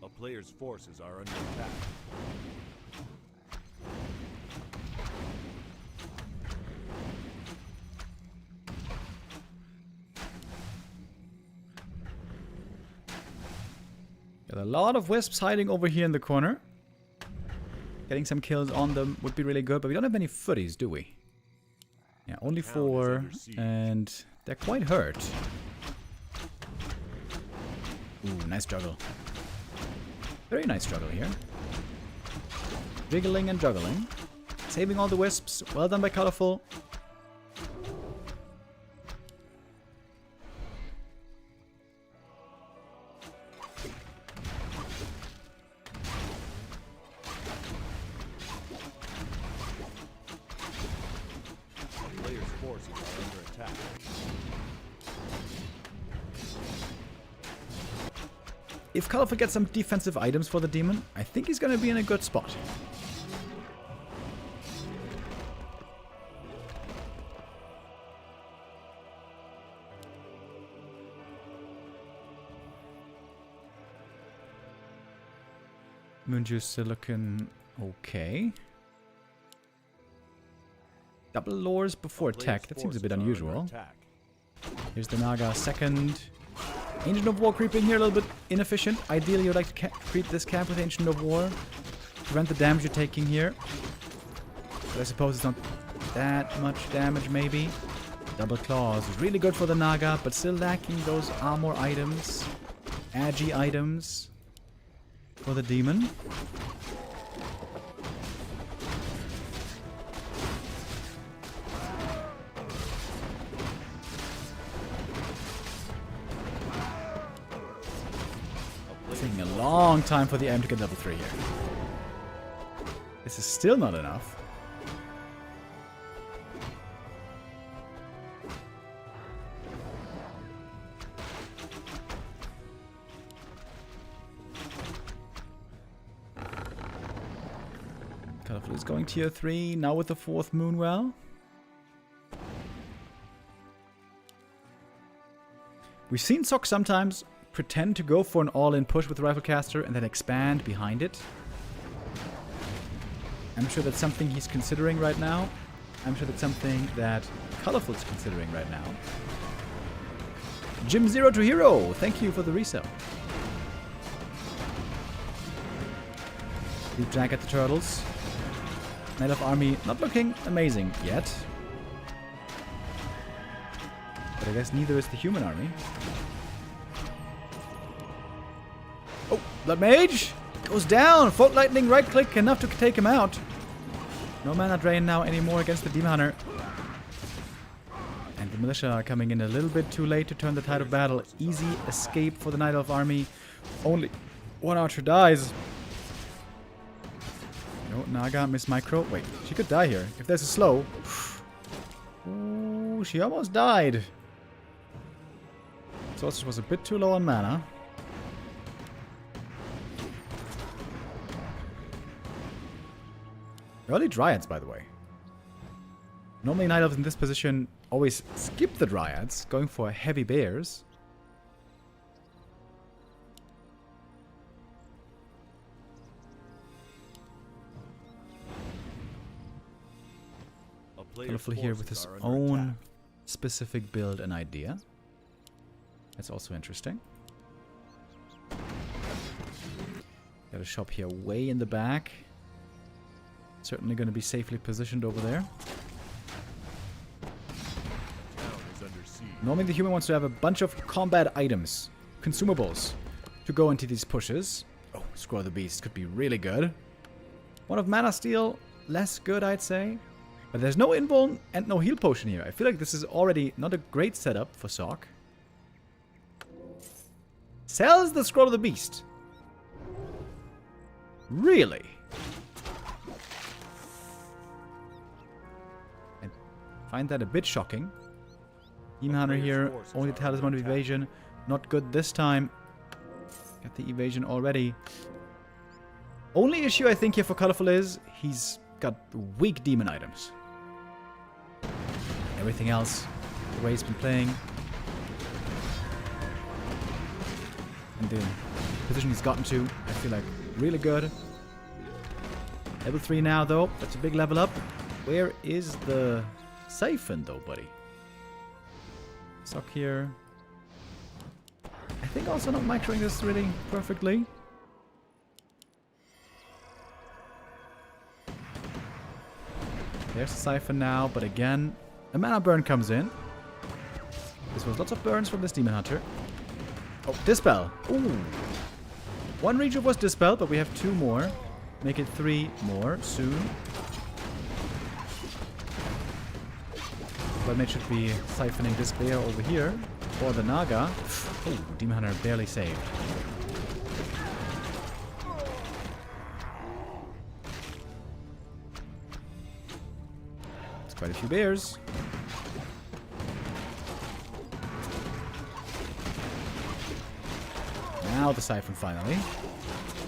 A player's forces are under attack. Got a lot of wisps hiding over here in the corner. Getting some kills on them would be really good, but we don't have any footies, do we? Yeah, only 4, and they're quite hurt. Ooh, nice juggle. Very nice juggle here. Jiggling and juggling. Saving all the wisps. Well done by Colorful. A player's forces are under attack. If Colorful gets some defensive items for the demon, I think he's going to be in a good spot. Moonjuice still looking okay. Double lures before attack. That seems a bit unusual. Here's the Naga second. Ancient of War creeping here, a little bit inefficient. Ideally, you'd like to creep this camp with Ancient of War. Prevent the damage you're taking here. But I suppose it's not that much damage, maybe. Double Claws. Really good for the Naga, but still lacking those armor items. Agi items. For the demon. Taking a long time for the M to get level 3 here. This is still not enough. Colorful is going tier 3, now with the 4th Moonwell. We've seen Sok sometimes pretend to go for an all-in push with the Riflecaster and then expand behind it. I'm sure that's something he's considering right now. I'm sure that's something that Colorful's considering right now. Jim Zero to Hero, thank you for the resell. Deep Jack at the Turtles. Night of Army not looking amazing yet. But I guess neither is the human army. Oh, Blood Mage goes down. Folk Lightning right click enough to take him out. No mana drain now anymore against the Demon Hunter. And the Militia are coming in a little bit too late to turn the tide of battle. Easy escape for the Night Elf army. Only one archer dies. No, Naga, Miss Micro. Wait, she could die here. If there's a slow. Ooh, she almost died. Sorceress was a bit too low on mana. Early Dryads, by the way. Normally Night Elves in this position always skip the Dryads, going for heavy bears. Colorful here with his own specific build and idea. That's also interesting. Got a shop here way in the back. Certainly going to be safely positioned over there. Normally the human wants to have a bunch of combat items, consumables, to go into these pushes. Oh, Scroll of the Beast could be really good. One of Mana Steel, less good I'd say. But there's no invuln and no heal potion here. I feel like this is already not a great setup for Sok. Sells the Scroll of the Beast. Really? I find that a bit shocking. Demon Hunter here, only the Talisman of Evasion. Not good this time. Got the evasion already. Only issue I think here for Colorful is he's got weak demon items. Everything else, the way he's been playing, and the position he's gotten to, I feel like really good. Level 3 now though, that's a big level up. Where is the Siphon though, buddy? Sok here. I think also not microing this really perfectly. There's the Siphon now, but again, a mana burn comes in. This was lots of burns from this Demon Hunter. Oh, Dispel. Ooh. One rejuve was Dispel, but we have 2 more. Make it 3 more soon. Bloodmage should be siphoning this bear over here. Or the Naga. Oh, Demon Hunter barely saved. It's quite a few bears. Now the Siphon finally.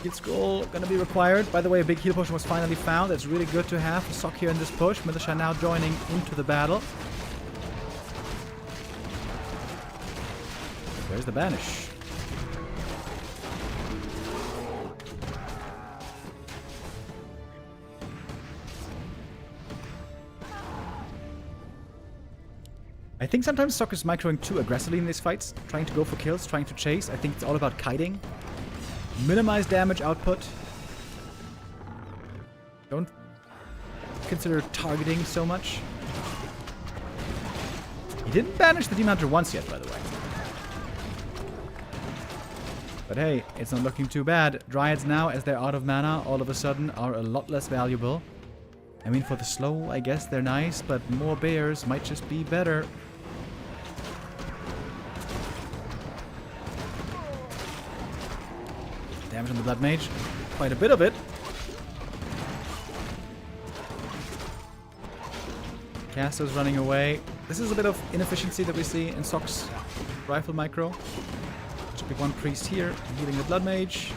Heal Scroll gonna be required. By the way, a big heal potion was finally found. That's really good to have. A Sock here in this push. Militia now joining into the battle. There's the Banish. I think sometimes Sock is microing too aggressively in these fights, trying to go for kills, trying to chase. I think it's all about kiting. Minimize damage output. Don't consider targeting so much. He didn't banish the Demon Hunter once yet, by the way. But hey, it's not looking too bad. Dryads now, as they're out of mana, all of a sudden are a lot less valuable. I mean, for the slow, I guess they're nice, but more bears might just be better. Damage on the Blood Mage. Quite a bit of it. Caster's running away. This is a bit of inefficiency that we see in Sock's rifle micro. Should be one priest here, healing the Blood Mage.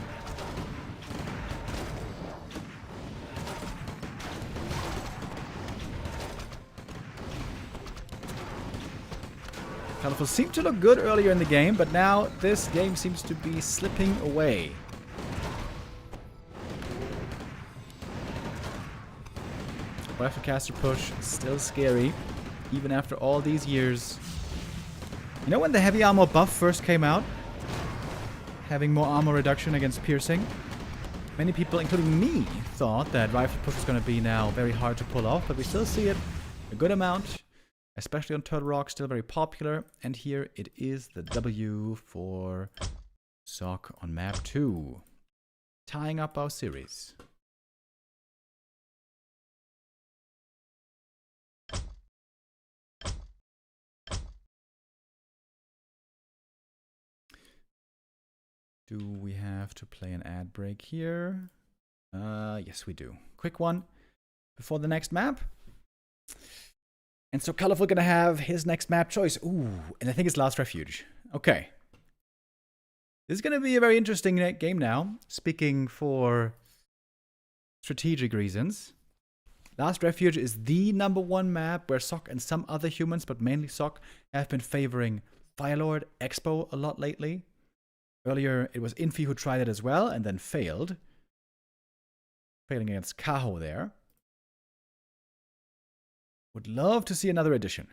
Colorful seemed to look good earlier in the game, but now this game seems to be slipping away. Rifle caster push, still scary, even after all these years. You know when the heavy armor buff first came out? Having more armor reduction against piercing. Many people, including me, thought that rifle push was going to be now very hard to pull off, but we still see it a good amount, especially on Turtle Rock, still very popular. And here it is the W for Sock on map 2, tying up our series. Do we have to play an ad break here? Yes, we do. Quick one before the next map. And so Colorful gonna have his next map choice. Ooh, and I think it's Last Refuge. Okay. This is gonna be a very interesting game now. Speaking for strategic reasons. Last Refuge is the #1 map where Sock and some other humans, but mainly Sock, have been favoring Firelord Expo a lot lately. Earlier, it was Infy who tried it as well, and then failed. Failing against Kaho there. Would love to see another edition.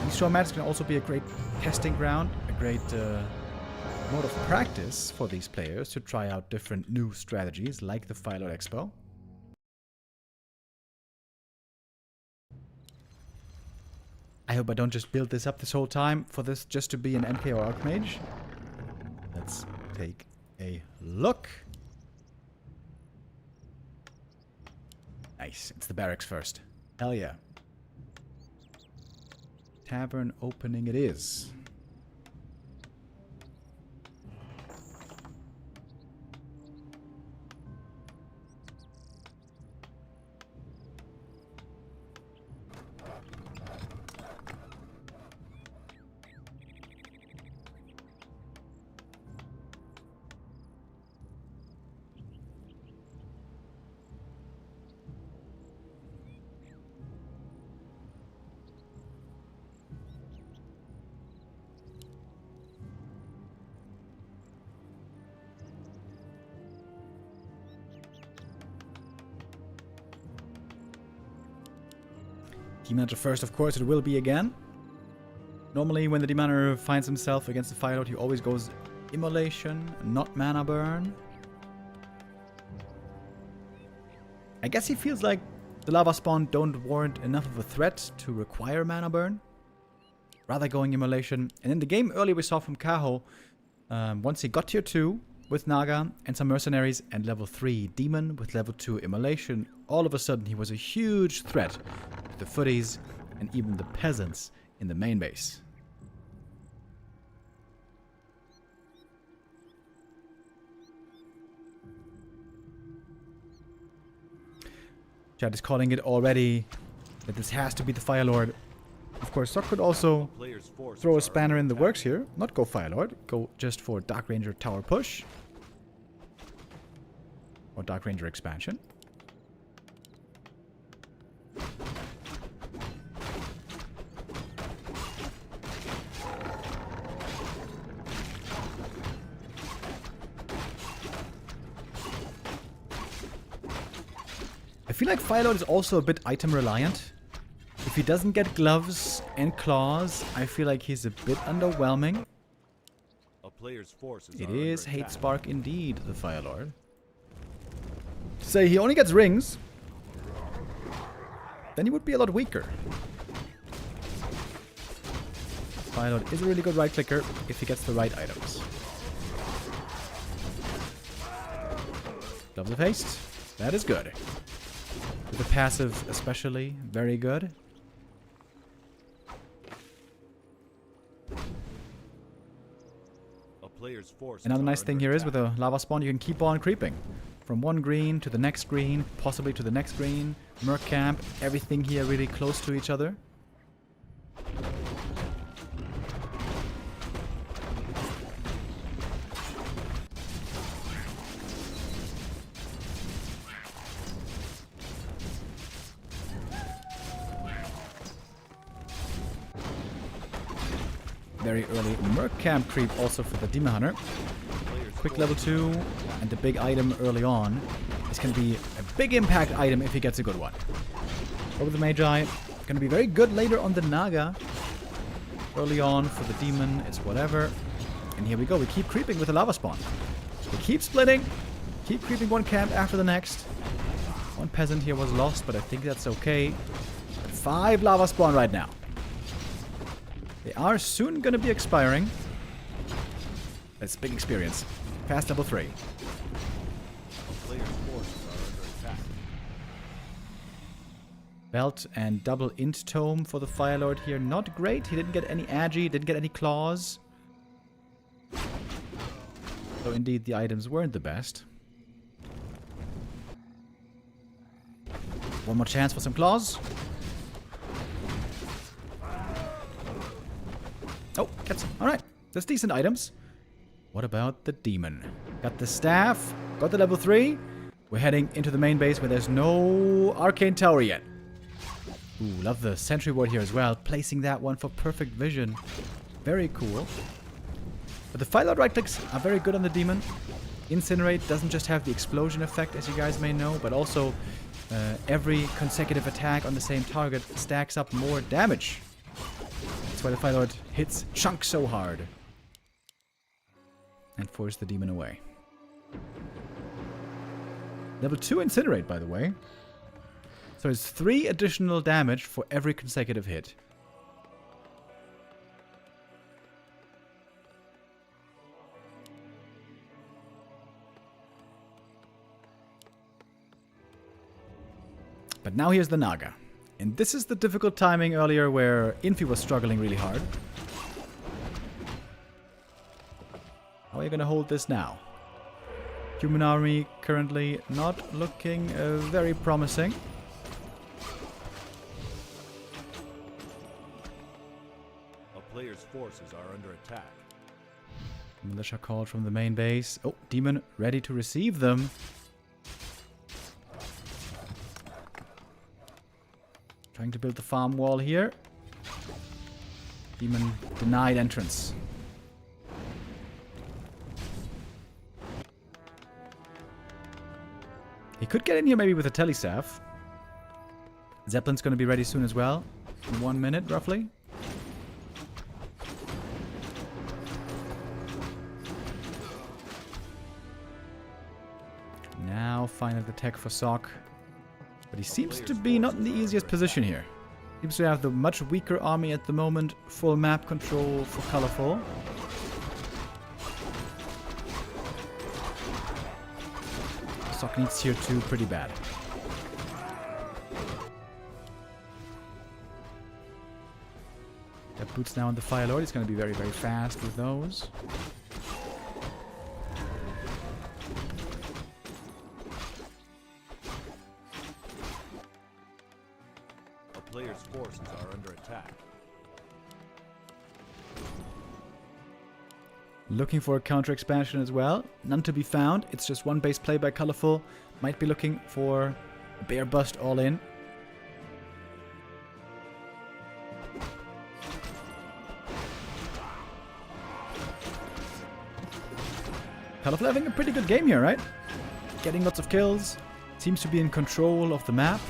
These show matches can also be a great testing ground, a great mode of practice for these players to try out different new strategies, like the Firelord Expo. I hope I don't just build this up this whole time for this just to be an MK or Archmage. Let's take a look. Nice. It's the barracks first. Hell yeah. Tavern opening it is. Demon Hunter first, of course, it will be again. Normally, when the Demon Hunter finds himself against the Firelord, he always goes Immolation, not Mana Burn. I guess he feels like the Lava Spawn don't warrant enough of a threat to require Mana Burn. rather going immolation. And in the game earlier we saw from Kaho, once he got tier 2 with Naga and some mercenaries and level 3 demon with level 2 immolation, all of a sudden he was a huge threat to the footies and even the peasants in the main base. Chad is calling it already that this has to be the Fire Lord. Of course, Sock could also throw a spanner in the works here. Not go Fire Lord, go just for Dark Ranger tower push. Or Dark Ranger expansion. I feel like Fire Lord is also a bit item reliant. If he doesn't get gloves and claws, I feel like he's a bit underwhelming. A player's forces It are is under Hate attack. Spark indeed, the Fire Lord. Say he only gets rings, then he would be a lot weaker. Fire Lord is a really good right clicker if he gets the right items. Gloves of Haste, that is good. With the passive especially, very good. A player's forces Another are nice thing under here is attack. with a lava spawn you can keep on creeping. From one green to the next green, possibly to the next green. Merc camp, everything here really close to each other. Very early Merc camp creep also for the Demon Hunter. Quick level 2 and the big item early on is going to be a big impact item if he gets a good one. Over the Magi, going to be very good later on the Naga. Early on for the Demon, it's whatever. And here we go, we keep creeping with the lava spawn. We keep splitting, keep creeping one camp after the next. One peasant here was lost, but I think that's okay. 5 lava spawn right now. They are soon going to be expiring. That's big experience. Past level 3. A player's forces are under attack. Belt and double int tome for the Fire Lord here. Not great. He didn't get any agi, didn't get any claws. So indeed the items weren't the best. One more chance for some claws. Oh, gets him. Alright. That's decent items. What about the demon? Got the staff. Got the level 3. We're heading into the main base where there's no arcane tower yet. Ooh, love the sentry ward here as well. Placing that one for perfect vision. Very cool. But the Fire Lord right clicks are very good on the demon. Incinerate doesn't just have the explosion effect, as you guys may know, but also every consecutive attack on the same target stacks up more damage. That's why the Fire Lord hits chunks so hard. And force the demon away. Level 2 Incinerate, by the way. So it's 3 additional damage for every consecutive hit. But now here's the Naga. And this is the difficult timing earlier where Infy was struggling really hard. How are you going to hold this now? Human army currently not looking very promising. A player's forces are under attack. Militia called from the main base. Oh, demon ready to receive them. Trying to build the farm wall here. Demon denied entrance. He could get in here maybe with a telestaff. Zeppelin's going to be ready soon as well. In 1 minute, roughly. Now, final the tech for Sock. But he seems to be not in the easiest position here. Seems to have the much weaker army at the moment. Full map control for Colorful. Sock needs tier 2 pretty bad. That boots now on the Fire Lord. He's going to be very, very fast with those. A player's forces are under attack. Looking for a counter expansion as well. None to be found. It's just one base play by Colorful. Might be looking for a bear bust all in. Colorful having a pretty good game here, right? Getting lots of kills. Seems to be in control of the map.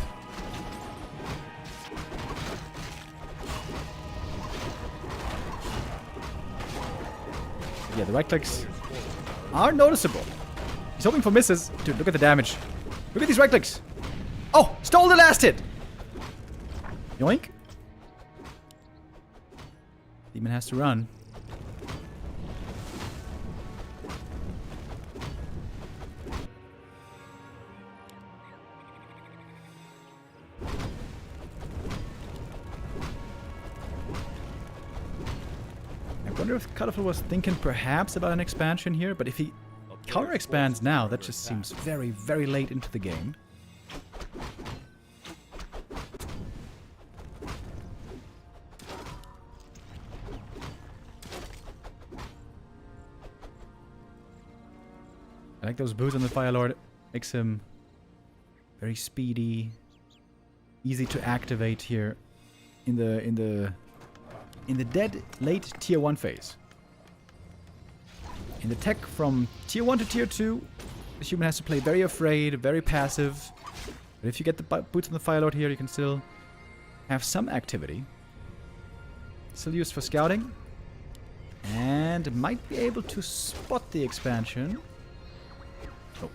Yeah, the right clicks are noticeable. He's hoping for misses. Dude, look at the damage. Look at these right clicks. Oh, stole the last hit. Yoink. Demon has to run. I wonder if Colorful was thinking perhaps about an expansion here, but if he counter expands now, that just seems very, very late into the game. I like those boots on the Fire Lord. Makes him very speedy, easy to activate here in the dead late tier 1 phase. In the tech from tier 1 to tier 2, the human has to play very afraid, very passive. But if you get the boots on the Fire Lord here, you can still have some activity. Still used for scouting. And might be able to spot the expansion. Oh,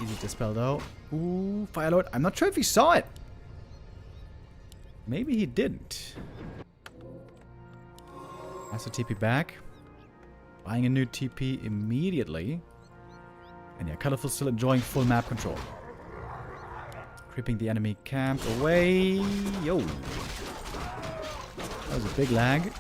easy to dispel though. Ooh, Fire Lord. I'm not sure if he saw it. Maybe he didn't. Has to TP back. Buying a new TP immediately. And yeah, Colorful still enjoying full map control. Creeping the enemy camp away. Yo. That was a big lag.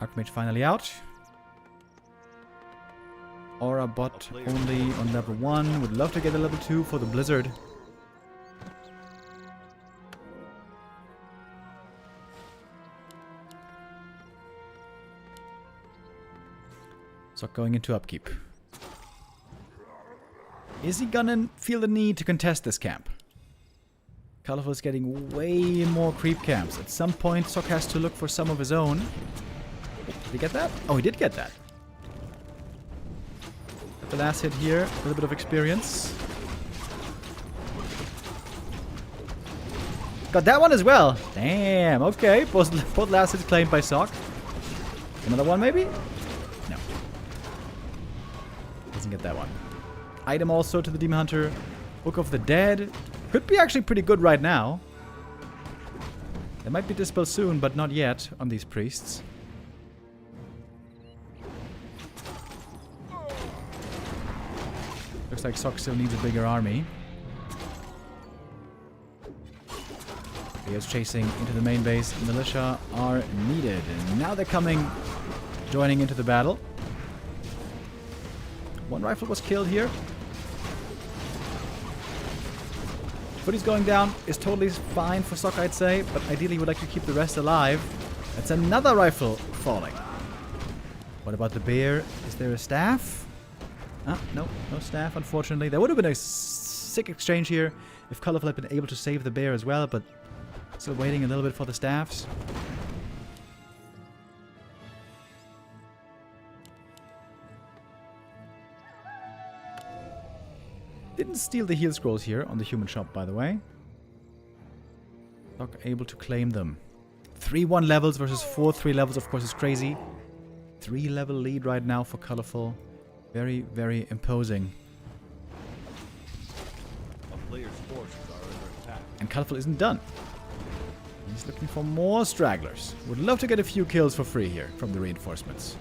Archmage finally out. Aura bot only on level 1. Would love to get a level 2 for the Blizzard. So going into upkeep. Is he gonna feel the need to contest this camp? Colorful is getting way more creep camps. At some point, Sok has to look for some of his own. Did he get that? Oh, he did get that. The last hit here, a little bit of experience. Got that one as well. Damn, okay. Both last hits claimed by Sok. Another one maybe? No. Doesn't get that one. Item also to the Demon Hunter. Book of the Dead. Could be actually pretty good right now. There might be dispel soon, but not yet on these priests. Looks like Sok still needs a bigger army. He is chasing into the main base. Militia are needed. And now they're coming, joining into the battle. One rifle was killed here. Footy's going down is totally fine for Sok, I'd say. But ideally, would like to keep the rest alive. That's another rifle falling. What about the bear? Is there a staff? Ah, no staff, unfortunately. There would have been a sick exchange here if Colorful had been able to save the bear as well, but still waiting a little bit for the staffs. Didn't steal the heal scrolls here on the human shop, by the way. Not able to claim them. 3-1 levels versus 4-3 levels, of course, is crazy. 3-level lead right now for Colorful. Very, very imposing. A player's forces are under attack. And Colorful isn't done. He's looking for more stragglers. Would love to get a few kills for free here from the reinforcements.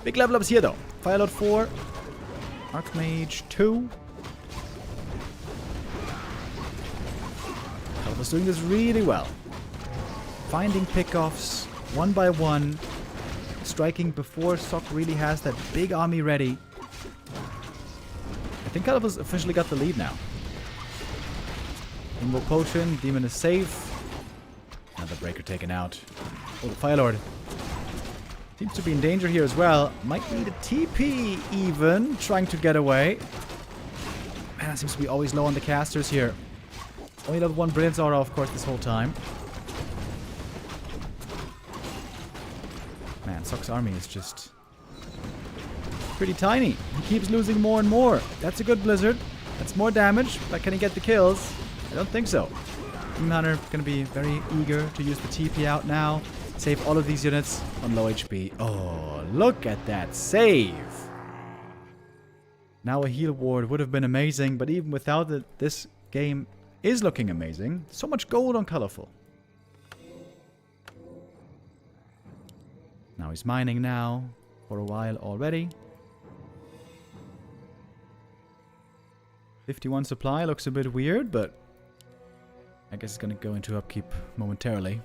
Big level ups here though. Firelord 4. Archmage 2. Colorful's doing this really well. Finding pickoffs one by one. Striking before Sock really has that big army ready. I think Colorful's officially got the lead now. Invoke Potion. Demon is safe. Another breaker taken out. Oh, the Firelord seems to be in danger here as well. Might need a TP even. Trying to get away. Man, that seems to be always low on the casters here. Only level 1 Brilliance Aura, of course, this whole time. Man, Sock's army is just pretty tiny. He keeps losing more and more. That's a good Blizzard. That's more damage. But can he get the kills? I don't think so. Demon Hunter going to be very eager to use the TP out now. Save all of these units on low HP. Oh, look at that save. Now a heal ward would have been amazing, but even without it, this game is looking amazing. So much gold on Colorful. Now he's mining now for a while already. 51 supply looks a bit weird, but I guess it's going to go into upkeep momentarily.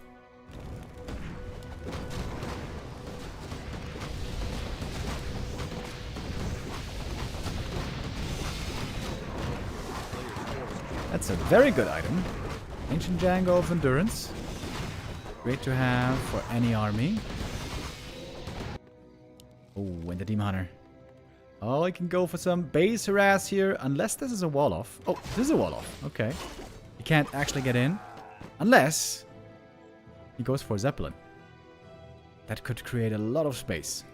That's a very good item. Ancient Django of Endurance. Great to have for any army. Oh, and the Demon Hunter. Oh, I can go for some base harass here, unless this is a wall off. Oh, this is a wall off. Okay. He can't actually get in. Unless he goes for Zeppelin. That could create a lot of space.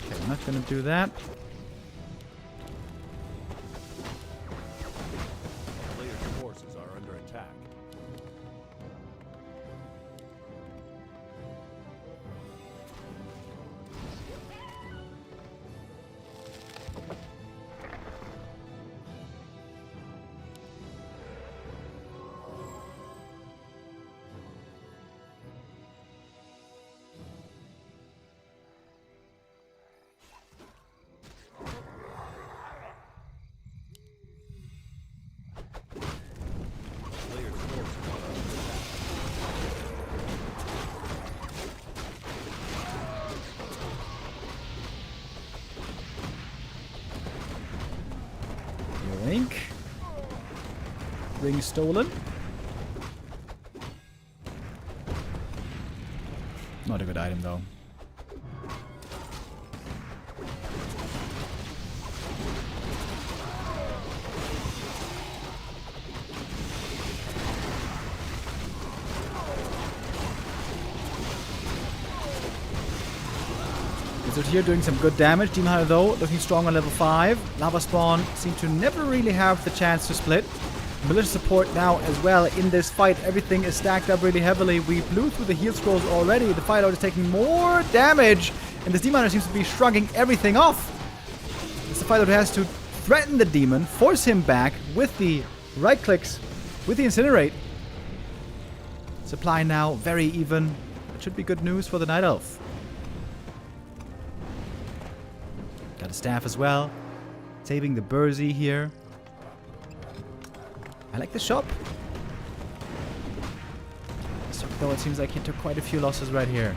Okay, I'm not going to do that. Player's forces are under attack. Player's forces are under attack. Yoink. Ring stolen. Not a good item though. Wizard here doing some good damage. Demon Hunter though, looking strong on level 5. Lava Spawn seem to never really have the chance to split. Militia support now as well in this fight. Everything is stacked up really heavily. We blew through the heal scrolls already. The Firelord is taking more damage. And this Demon Hunter seems to be shrugging everything off. It's the Firelord who has to threaten the demon, force him back with the right clicks, with the Incinerate. Supply now very even. That should be good news for the Night Elf. Got a staff as well. Saving the Bursey here. I like the shop. Though it seems like he took quite a few losses right here.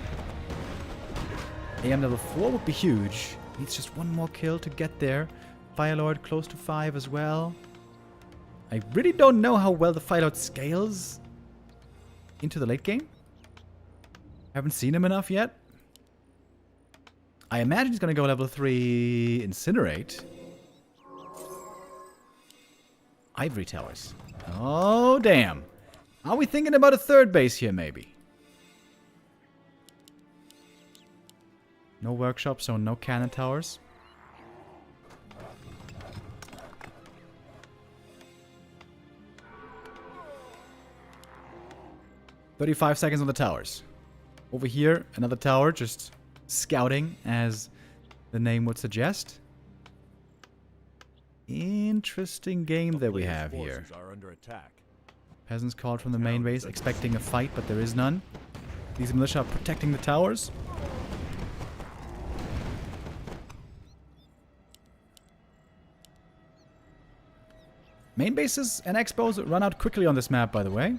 AM level 4 would be huge. Needs just one more kill to get there. Firelord close to 5 as well. I really don't know how well the Firelord scales into the late game. Haven't seen him enough yet. I imagine he's going to go level 3 Incinerate. Ivory Towers. Oh, damn. Are we thinking about a third base here, maybe? No workshop, so no cannon towers. "35 seconds on the towers. Over here, another tower just scouting, as the name would suggest. Interesting game that we have here. Are under attack. Peasants called from the main base, expecting a fight, but there is none. These militia are protecting the towers. Main bases and expos run out quickly on this map, by the way.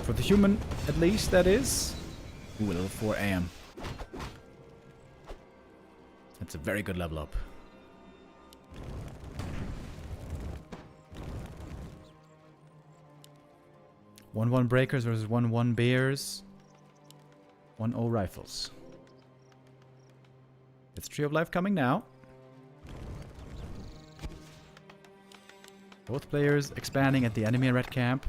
For the human, at least, that is. Ooh, level 4 AM. That's a very good level up. 1-1 breakers versus 1-1 bears. 1-0 rifles. It's Tree of Life coming now. Both players expanding at the enemy red camp.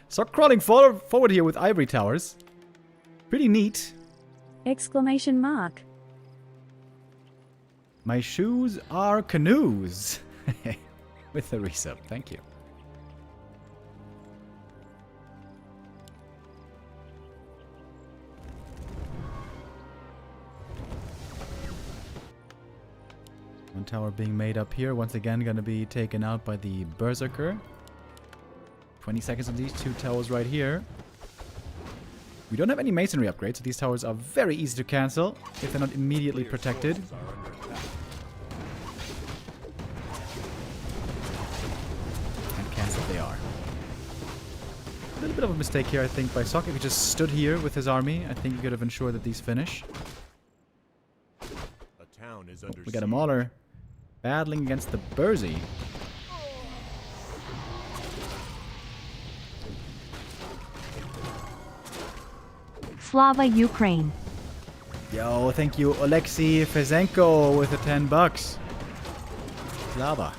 Start crawling forward here with ivory towers. Pretty neat. Exclamation mark. My shoes are canoes. With the resub, thank you. One tower being made up here. Once again, going to be taken out by the Berserker. 20 seconds on these two towers right here. We don't have any masonry upgrades, so these towers are very easy to cancel if they're not immediately protected. And canceled they are. A little bit of a mistake here, I think, by Sok. If he just stood here with his army, I think he could have ensured that these finish. A town is under We got a Mauler battling against the Burzy. Slava Ukraine. Yo, thank you, Alexei Fezenko with the $10. Slava.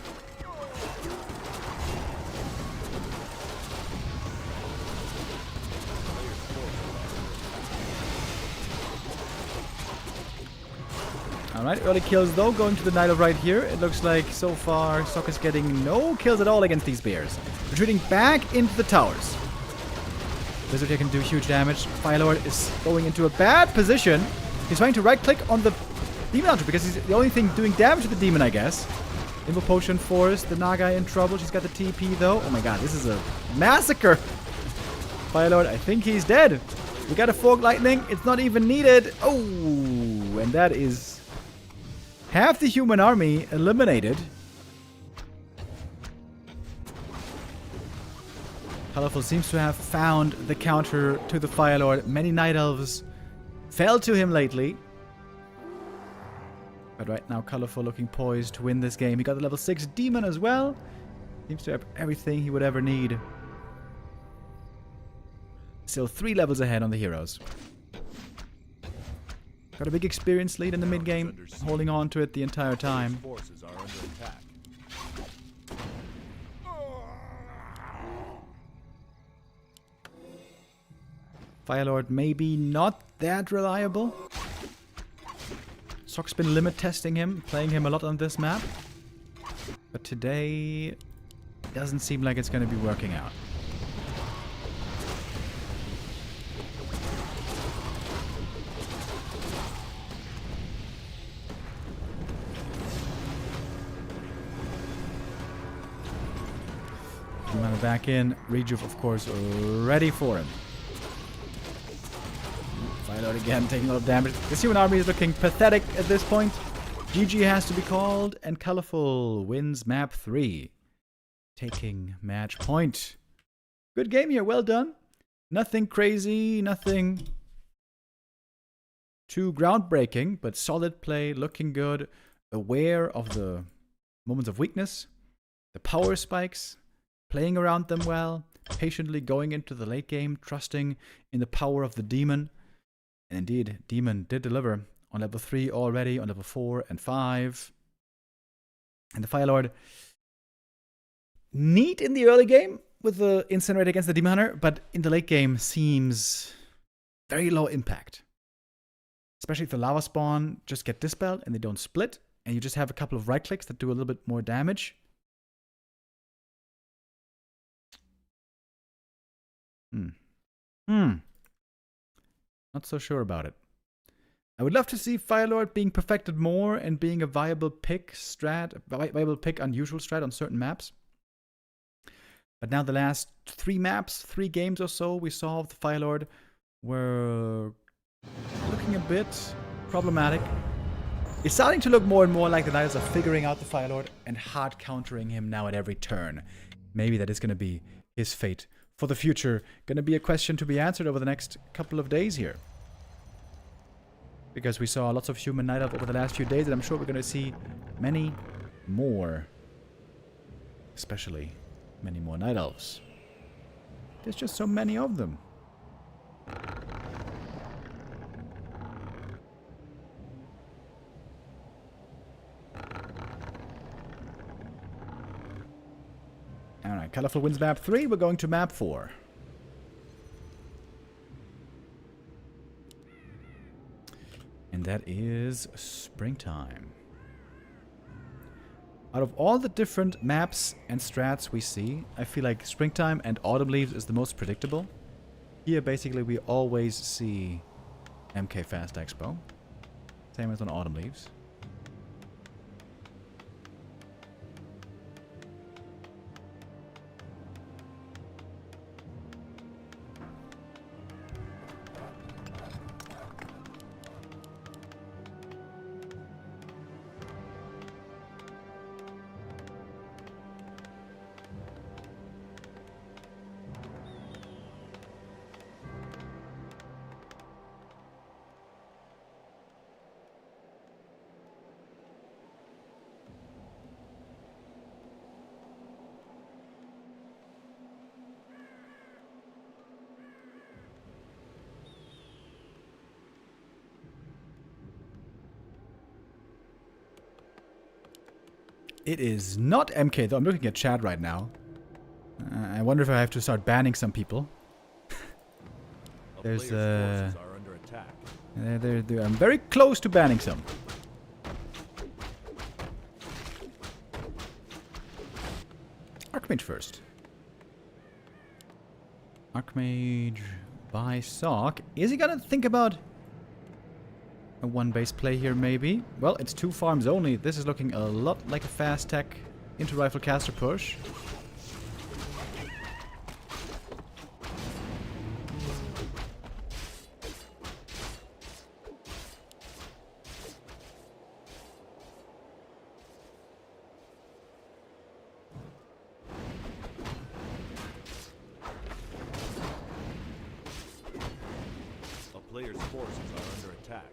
Alright, early kills though, going to the Nilo right here. It looks like so far Sok is getting no kills at all against these bears. Retreating back into the towers. Wizard here can do huge damage. Firelord is going into a bad position. He's trying to right-click on the Demon Hunter because he's the only thing doing damage to the Demon, I guess. Invo Potion Forest, the Naga in trouble. She's got the TP though. Oh my god, this is a massacre. Firelord, I think he's dead. We got a Fork Lightning. It's not even needed. Oh, and that is half the human army eliminated. Colorful seems to have found the counter to the Firelord. Many Night Elves fell to him lately. But right now, Colorful looking poised to win this game. He got the level 6 Demon as well. Seems to have everything he would ever need. Still 3 levels ahead on the heroes. Got a big experience lead in the mid-game, holding on to it the entire time. Forces are under attack. Firelord maybe not that reliable. Sok's been limit testing him, playing him a lot on this map. But today doesn't seem like it's going to be working out. Mana back in. Rejuve, of course, ready for him. Firelord again, taking a lot of damage. This human army is looking pathetic at this point. GG has to be called, and Colorful wins map 3. Taking match point. Good game here, well done. Nothing crazy, nothing too groundbreaking, but solid play, looking good. Aware of the moments of weakness, the power spikes, playing around them well, patiently going into the late game, trusting in the power of the Demon. And indeed, Demon did deliver on level 3 already, on level 4 and 5. And the Firelord, neat in the early game with the Incinerate against the Demon Hunter, but in the late game seems very low impact. Especially if the Lava Spawn just get dispelled and they don't split, and you just have a couple of right clicks that do a little bit more damage. Not so sure about it. I would love to see Firelord being perfected more and being a viable pick unusual strat on certain maps. But now the last 3 maps, 3 games or so we saw of the Firelord were looking a bit problematic. It's starting to look more and more like the Knights are figuring out the Firelord and hard countering him now at every turn. Maybe that is going to be his fate for the future. Going to be a question to be answered over the next couple of days here. Because we saw lots of human Night Elf over the last few days, and I'm sure we're going to see many more. Especially many more Night Elves. There's just so many of them. Alright, Colorful wins map 3, we're going to map 4. And that is Springtime. Out of all the different maps and strats we see, I feel like Springtime and Autumn Leaves is the most predictable. Here, basically, we always see MK Fast Expo. Same as on Autumn Leaves. It is not MK, though. I'm looking at chat right now. I wonder if I have to start banning some people. There's I'm very close to banning some. Archmage first. Archmage by Sock. Is he gonna think about a one-base play here, maybe? Well, it's 2 farms only. This is looking a lot like a fast tech into rifle caster push. A player's forces are under attack.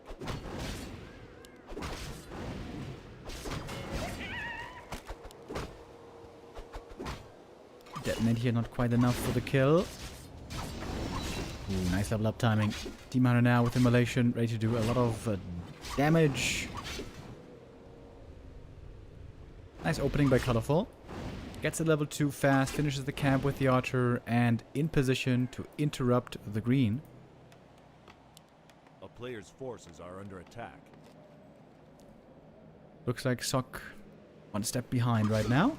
Detonate here, not quite enough for the kill. Ooh, nice level up timing. Demon Hunter now with Immolation, ready to do a lot of damage. Nice opening by Colorful. Gets a level 2 fast, finishes the camp with the Archer, and in position to interrupt the green. A player's forces are under attack. Looks like Sock 1 step behind right now.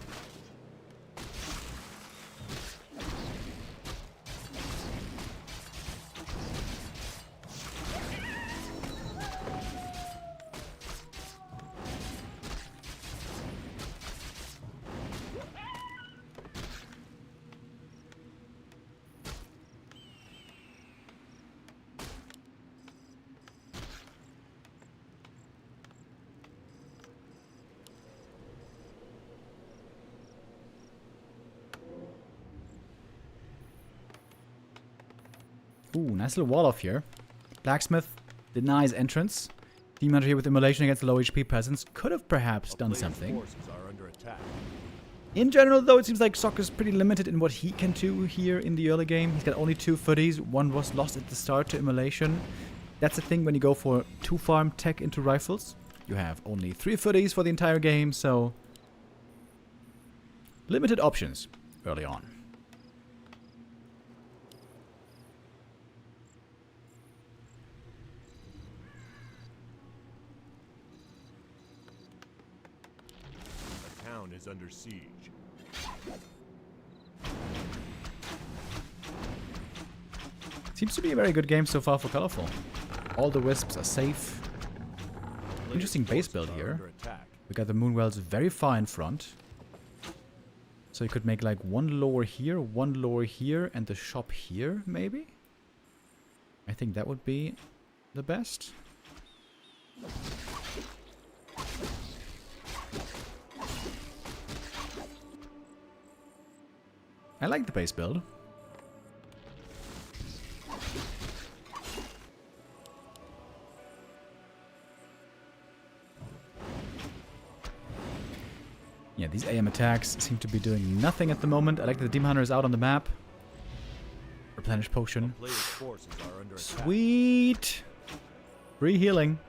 Ooh, nice little wall off here. Blacksmith denies entrance. Demon Hunter here with Immolation against the low HP presence. Could have perhaps done something. Forces are under attack. In general, though, it seems like Sock is pretty limited in what he can do here in the early game. He's got only 2 footies. 1 was lost at the start to Immolation. That's the thing when you go for 2 farm tech into rifles. You have only 3 footies for the entire game, so limited options early on. A town is under siege. Seems to be a very good game so far for Colorful. All the wisps are safe. Interesting base build here. We got the Moonwells very far in front. So you could make like one lower here, and the shop here, maybe? I think that would be the best. I like the base build. Yeah, these AM attacks seem to be doing nothing at the moment. I like that the Demon Hunter is out on the map. Replenish potion. Sweet! Free healing.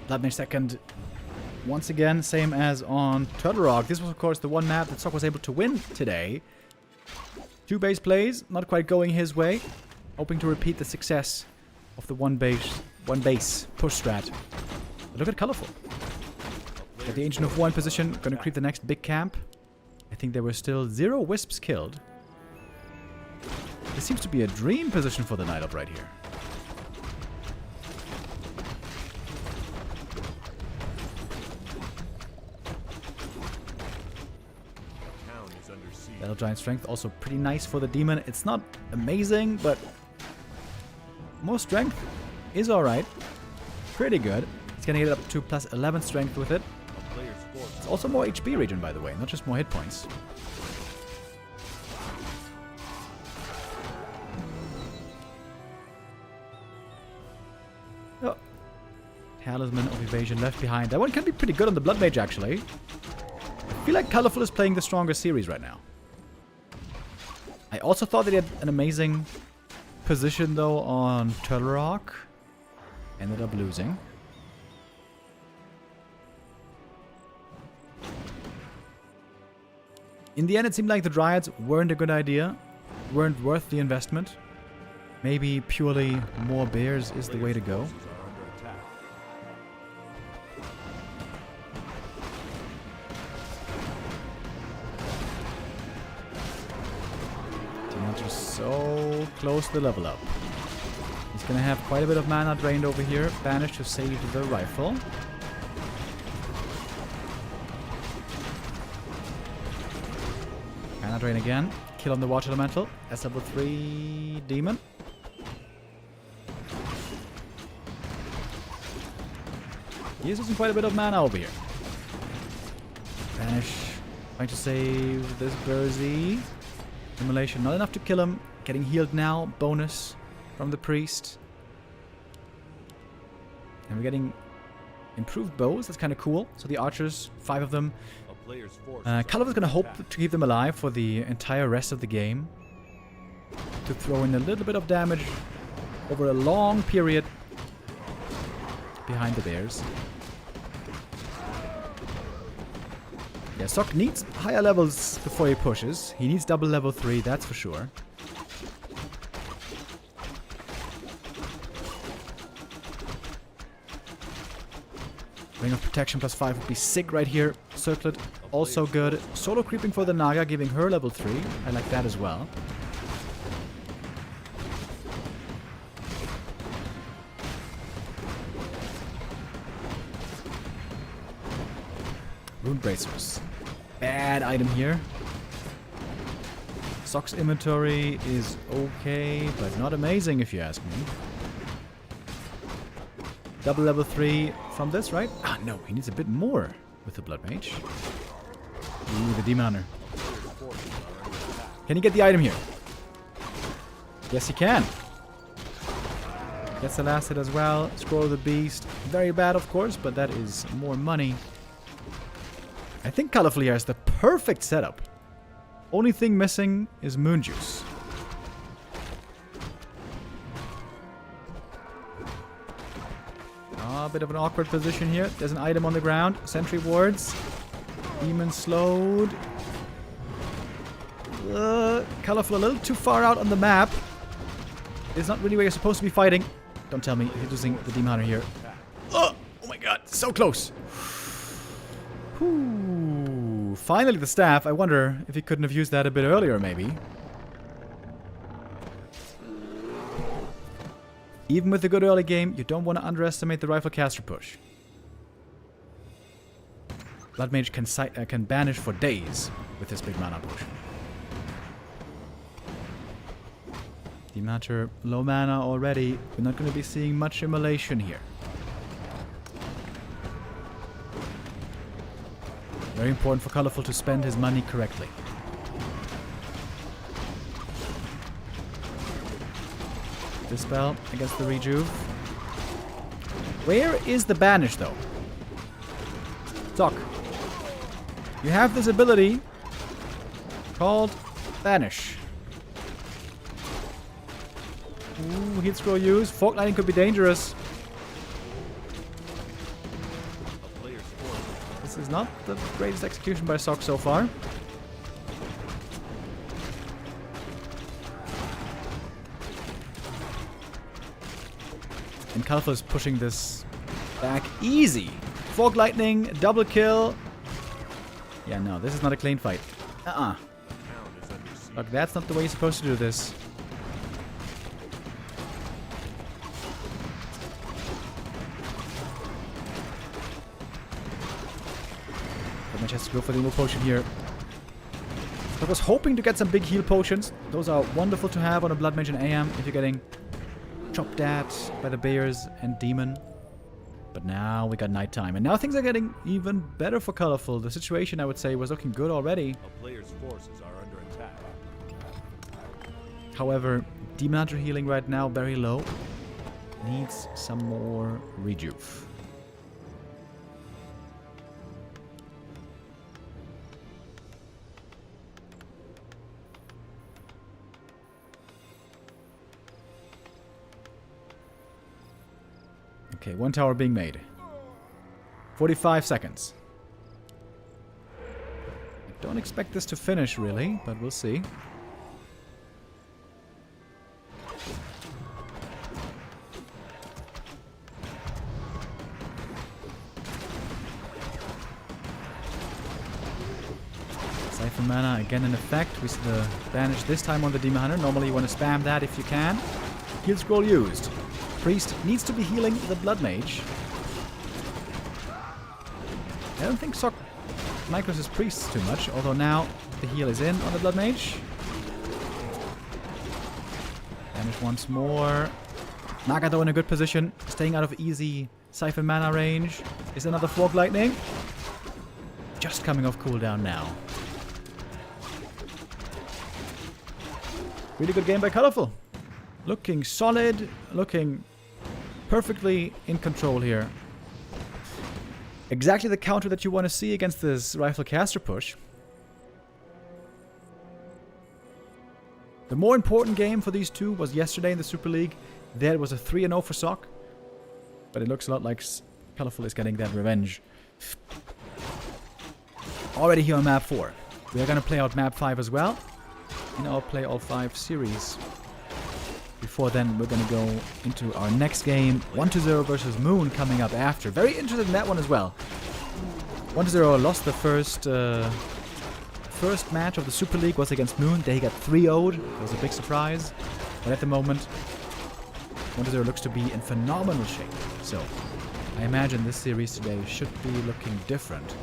Blood Mage second. Once again, same as on Turtle Rock. This was, of course, the one map that Sock was able to win today. 2 base plays, not quite going his way. Hoping to repeat the success of the one base push strat. But look at Colorful. Got the Ancient of War in position, gonna creep the next big camp. I think there were still 0 wisps killed. This seems to be a dream position for the Night Elf right here. Battle Giant Strength also pretty nice for the Demon. It's not amazing, but more strength is alright. Pretty good. It's gonna get up to plus 11 strength with it. It's also more HP regen, by the way, not just more hit points. Oh. Talisman of Evasion left behind. That one can be pretty good on the Blood Mage, actually. I feel like Colorful is playing the stronger series right now. I also thought that he had an amazing position, though, on Turtle Rock. Ended up losing. In the end, it seemed like the Dryads weren't a good idea. Weren't worth the investment. Maybe purely more bears is the way to go. So close to the level up. He's gonna have quite a bit of mana drained over here. Banished to save the rifle. Mana drain again. Kill on the Watch Elemental. S3 Demon. He is using quite a bit of mana over here. Banish. Trying to save this Burzy. Immolation, not enough to kill him. Getting healed now. Bonus from the priest. And we're getting improved bows. That's kind of cool. So the archers, 5 of them. Colorful is going to hope to keep them alive for the entire rest of the game. To throw in a little bit of damage over a long period behind the bears. Yeah, Sock needs higher levels before he pushes. He needs double level 3, that's for sure. Ring of Protection plus 5 would be sick right here. Circlet, also good. Solo creeping for the Naga, giving her level 3. I like that as well. Rune Bracers. Bad item here. Sock's inventory is okay, but not amazing if you ask me. Double level 3 from this, right? Ah, no, he needs a bit more with the Blood Mage. Ooh, the Demon Hunter. Can he get the item here? Yes, he can. Gets the last hit as well. Scroll of the Beast. Very bad, of course, but that is more money. I think Colorful here has the perfect setup. Only thing missing is Moon Juice. A bit of an awkward position here. There's an item on the ground. Sentry wards. Demon slowed. Colorful a little too far out on the map. It's not really where you're supposed to be fighting. Don't tell me he's using the Demon Hunter here. Oh my god, so close. Whew. Finally the staff. I wonder if he couldn't have used that a bit earlier, maybe. Even with a good early game, you don't want to underestimate the rifle caster push. Blood Mage can banish for days with this big mana push. Demon Hunter, low mana already. We're not going to be seeing much immolation here. Very important for Colorful to spend his money correctly. Dispel against the Rejuve. Where is the banish though? Doc. You have this ability called Banish. Ooh, heat scroll use. Fork Lightning could be dangerous. This is not the greatest execution by Sock so far. And Kalfa is pushing this back easy. Fork Lightning, double kill. Yeah, no, this is not a clean fight. Look, that's not the way you're supposed to do this. Blood Mage has to go for the heal potion here. I was hoping to get some big heal potions. Those are wonderful to have on a Blood Mage and AM if you're getting chopped at by the bears and demon. But now we got nighttime, and now things are getting even better for Colorful. The situation, I would say, was looking good already. A player's forces are under attack. However, Demon Hunter healing right now very low. Needs some more rejuve. Okay, one tower being made. 45 seconds. I don't expect this to finish, really, but we'll see. Siphon mana again in effect. We see the banish this time on the Demon Hunter. Normally you want to spam that if you can. Heal scroll used. Priest needs to be healing the Blood Mage. I don't think Sock micros his priests too much, although now the heal is in on the Blood Mage. Damage once more. Nagato in a good position, staying out of easy Siphon mana range. Is another Fork Lightning. Just coming off cooldown now. Really good game by Colorful. Looking solid, looking perfectly in control here. Exactly the counter that you want to see against this rifle caster push. The more important game for these two was yesterday in the Super League. There it was a 3-0 for Sock. But it looks a lot like Colorful is getting that revenge. Already here on map 4. We are going to play out map 5 as well. In our Play All 5 series. Before then, we're going to go into our next game, 1-0 versus Moon, coming up after. Very interested in that one as well. 1-0 lost the first match of the Super League, was against Moon. They got 3-0'd. It was a big surprise. But at the moment, 1-0 looks to be in phenomenal shape. So, I imagine this series today should be looking different.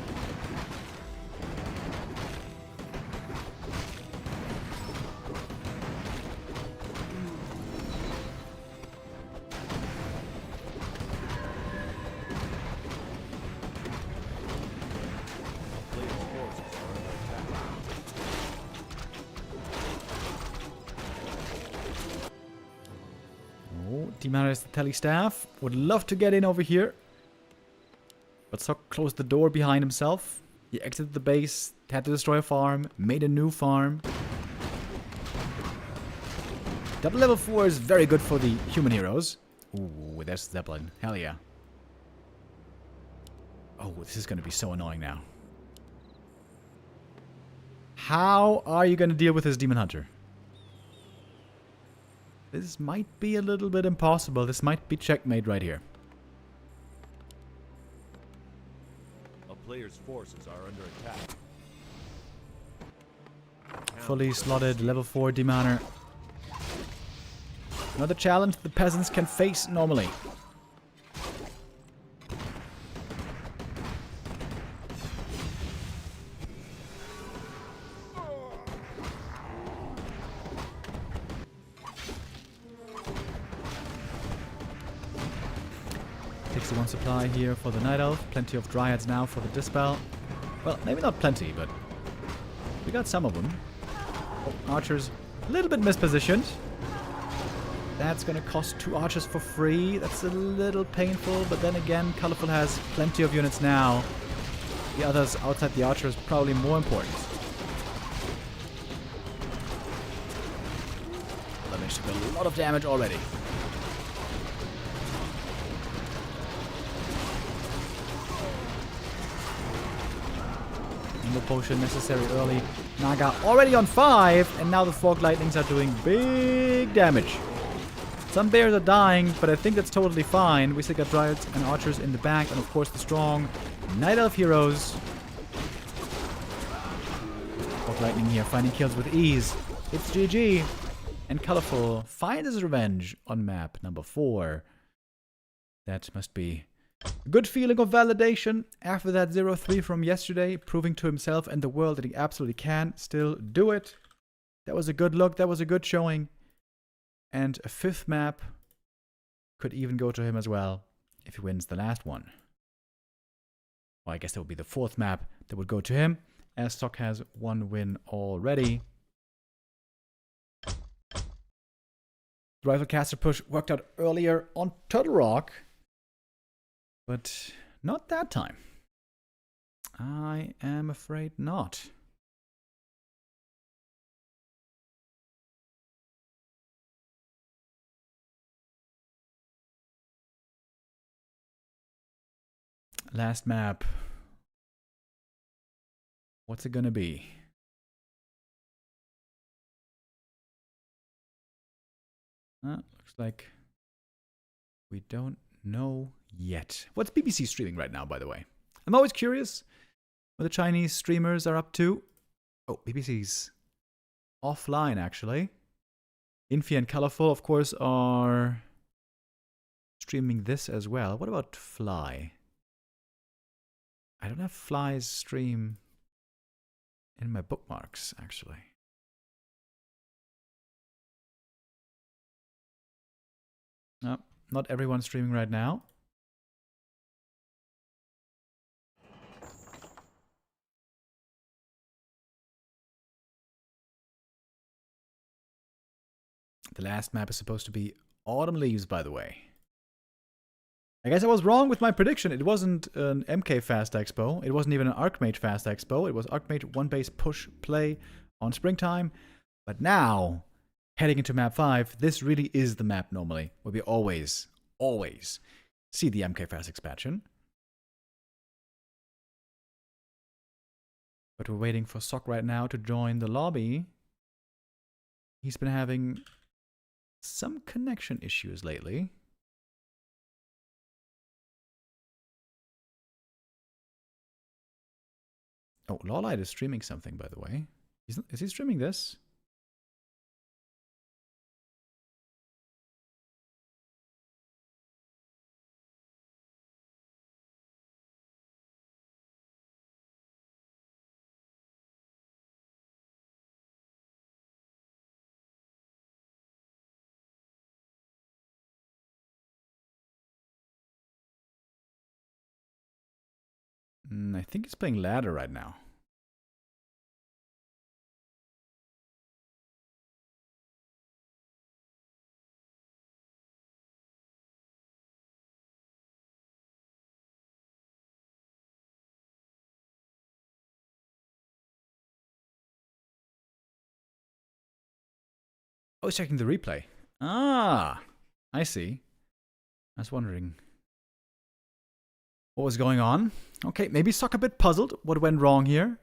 Demon is the tele staff. Would love to get in over here. But Sock closed the door behind himself. He exited the base, had to destroy a farm, made a new farm. Double level 4 is very good for the human heroes. Ooh, there's Zeppelin. Hell yeah. Oh, this is going to be so annoying now. How are you going to deal with this Demon Hunter? This might be a little bit impossible. This might be checkmate right here. A player's forces are under attack. Fully slotted level 4 Demaner. Another challenge the peasants can face normally. Takes the one supply here for the Night Elf. Plenty of Dryads now for the Dispel. Well, maybe not plenty, but we got some of them. Oh, Archers a little bit mispositioned. That's gonna cost 2 Archers for free. That's a little painful, but then again, Colorful has plenty of units now. The others outside the Archer is probably more important. That managed to do a lot of damage already. No potion necessary early. Naga already on 5, and now the Fog Lightnings are doing big damage. Some bears are dying, but I think that's totally fine. We still got Dryads and Archers in the back, and of course the strong Night Elf heroes. Fog Lightning here, finding kills with ease. It's GG. And Colorful finds his revenge on map number 4. That must be a good feeling of validation after that 0-3 from yesterday, proving to himself and the world that he absolutely can still do it. That was a good look, that was a good showing. And a 5th map could even go to him as well if he wins the last one. Well, I guess that would be the 4th map that would go to him, as Stock has 1 win already. The Rifle Caster push worked out earlier on Turtle Rock, but not that time. I am afraid not. Last map. What's it gonna be? Looks like we don't know yet. What's BBC streaming right now, by the way? I'm always curious what the Chinese streamers are up to. Oh, BBC's offline, actually. Infy and Colorful, of course, are streaming this as well. What about Fly? I don't have Fly's stream in my bookmarks, actually. No, not everyone's streaming right now. The last map is supposed to be Autumn Leaves, by the way. I guess I was wrong with my prediction. It wasn't an MK Fast Expo. It wasn't even an Archmage Fast Expo. It was Archmage 1-base push play on springtime. But now, heading into map 5, this really is the map normally, where we always see the MK Fast expansion. But we're waiting for Sock right now to join the lobby. He's been having some connection issues lately. Oh, Lawlight is streaming something, by the way. Is he streaming this? I think he's playing ladder right now. Oh, he's checking the replay. Ah, I see. I was wondering what was going on. Okay, maybe Sock a bit puzzled what went wrong here.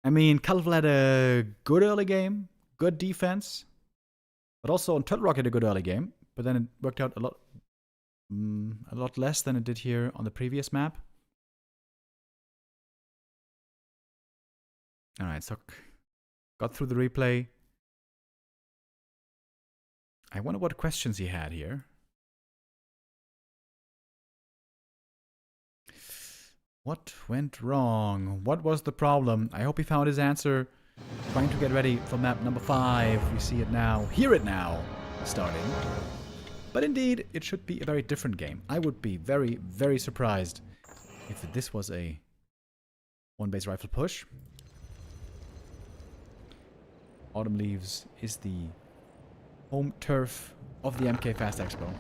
I mean, Colorful had a good early game, good defense. But also on Turtle Rock had a good early game, but then it worked out a lot less than it did here on the previous map. Alright, so got through the replay. I wonder what questions he had here. What went wrong? What was the problem? I hope he found his answer. Trying to get ready for map number 5. We see it now. Hear it now. Starting. But indeed, it should be a very different game. I would be very, very surprised if this was a one-base rifle push. Autumn Leaves is the home turf of the MK Fast Expo.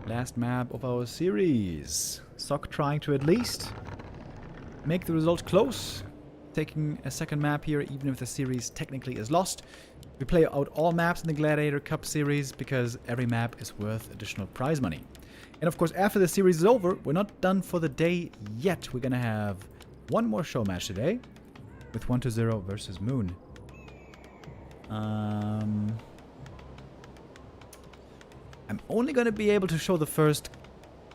Last map of our series. Sock trying to at least make the result close. Taking a second map here, even if the series technically is lost. We play out all maps in the Gladiator Cup series because every map is worth additional prize money. And of course, after the series is over, we're not done for the day yet. We're gonna have one more show match today with 1-0 versus Moon. I'm only going to be able to show the first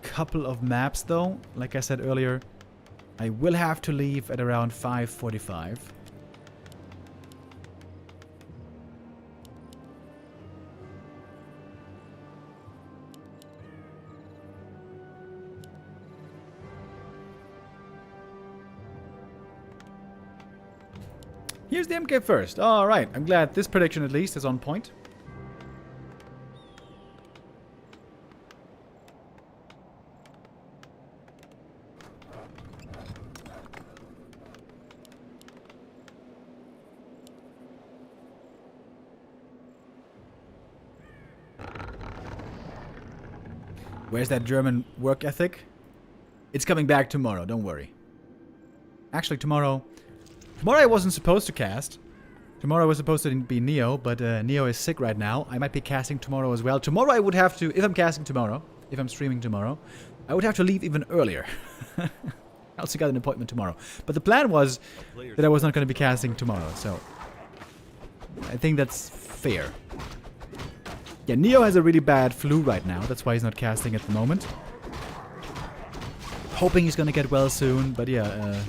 couple of maps though. Like I said earlier, I will have to leave at around 5:45. Here's the MK first. Alright, I'm glad this prediction at least is on point. Where's that German work ethic? It's coming back tomorrow, don't worry. Actually, tomorrow I wasn't supposed to cast. Tomorrow was supposed to be Neo, but Neo is sick right now. I might be casting tomorrow as well. Tomorrow I would have to, if I'm casting tomorrow, if I'm streaming tomorrow, I would have to leave even earlier. I also got an appointment tomorrow. But the plan was that I was not going to be casting tomorrow, so I think that's fair. Yeah, Neo has a really bad flu right now. That's why he's not casting at the moment. Hoping he's gonna get well soon, but yeah,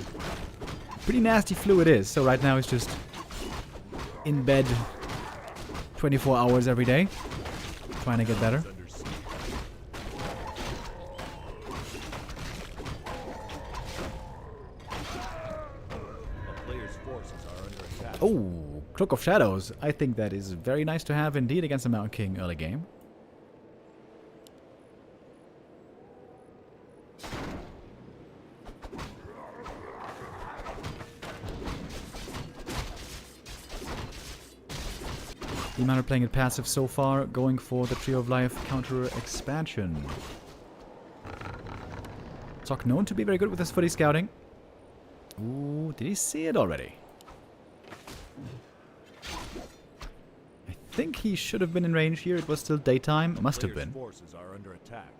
pretty nasty flu it is. So right now he's just in bed 24 hours every day, trying to get better. Oh, Cloak of Shadows. I think that is very nice to have indeed against the Mountain King early game. The amount of playing it passive so far, going for the Trio of Life counter expansion. Sock known to be very good with his footy scouting. Ooh, did he see it already? I think he should have been in range here. It was still daytime. It must have been. Forces are under attack.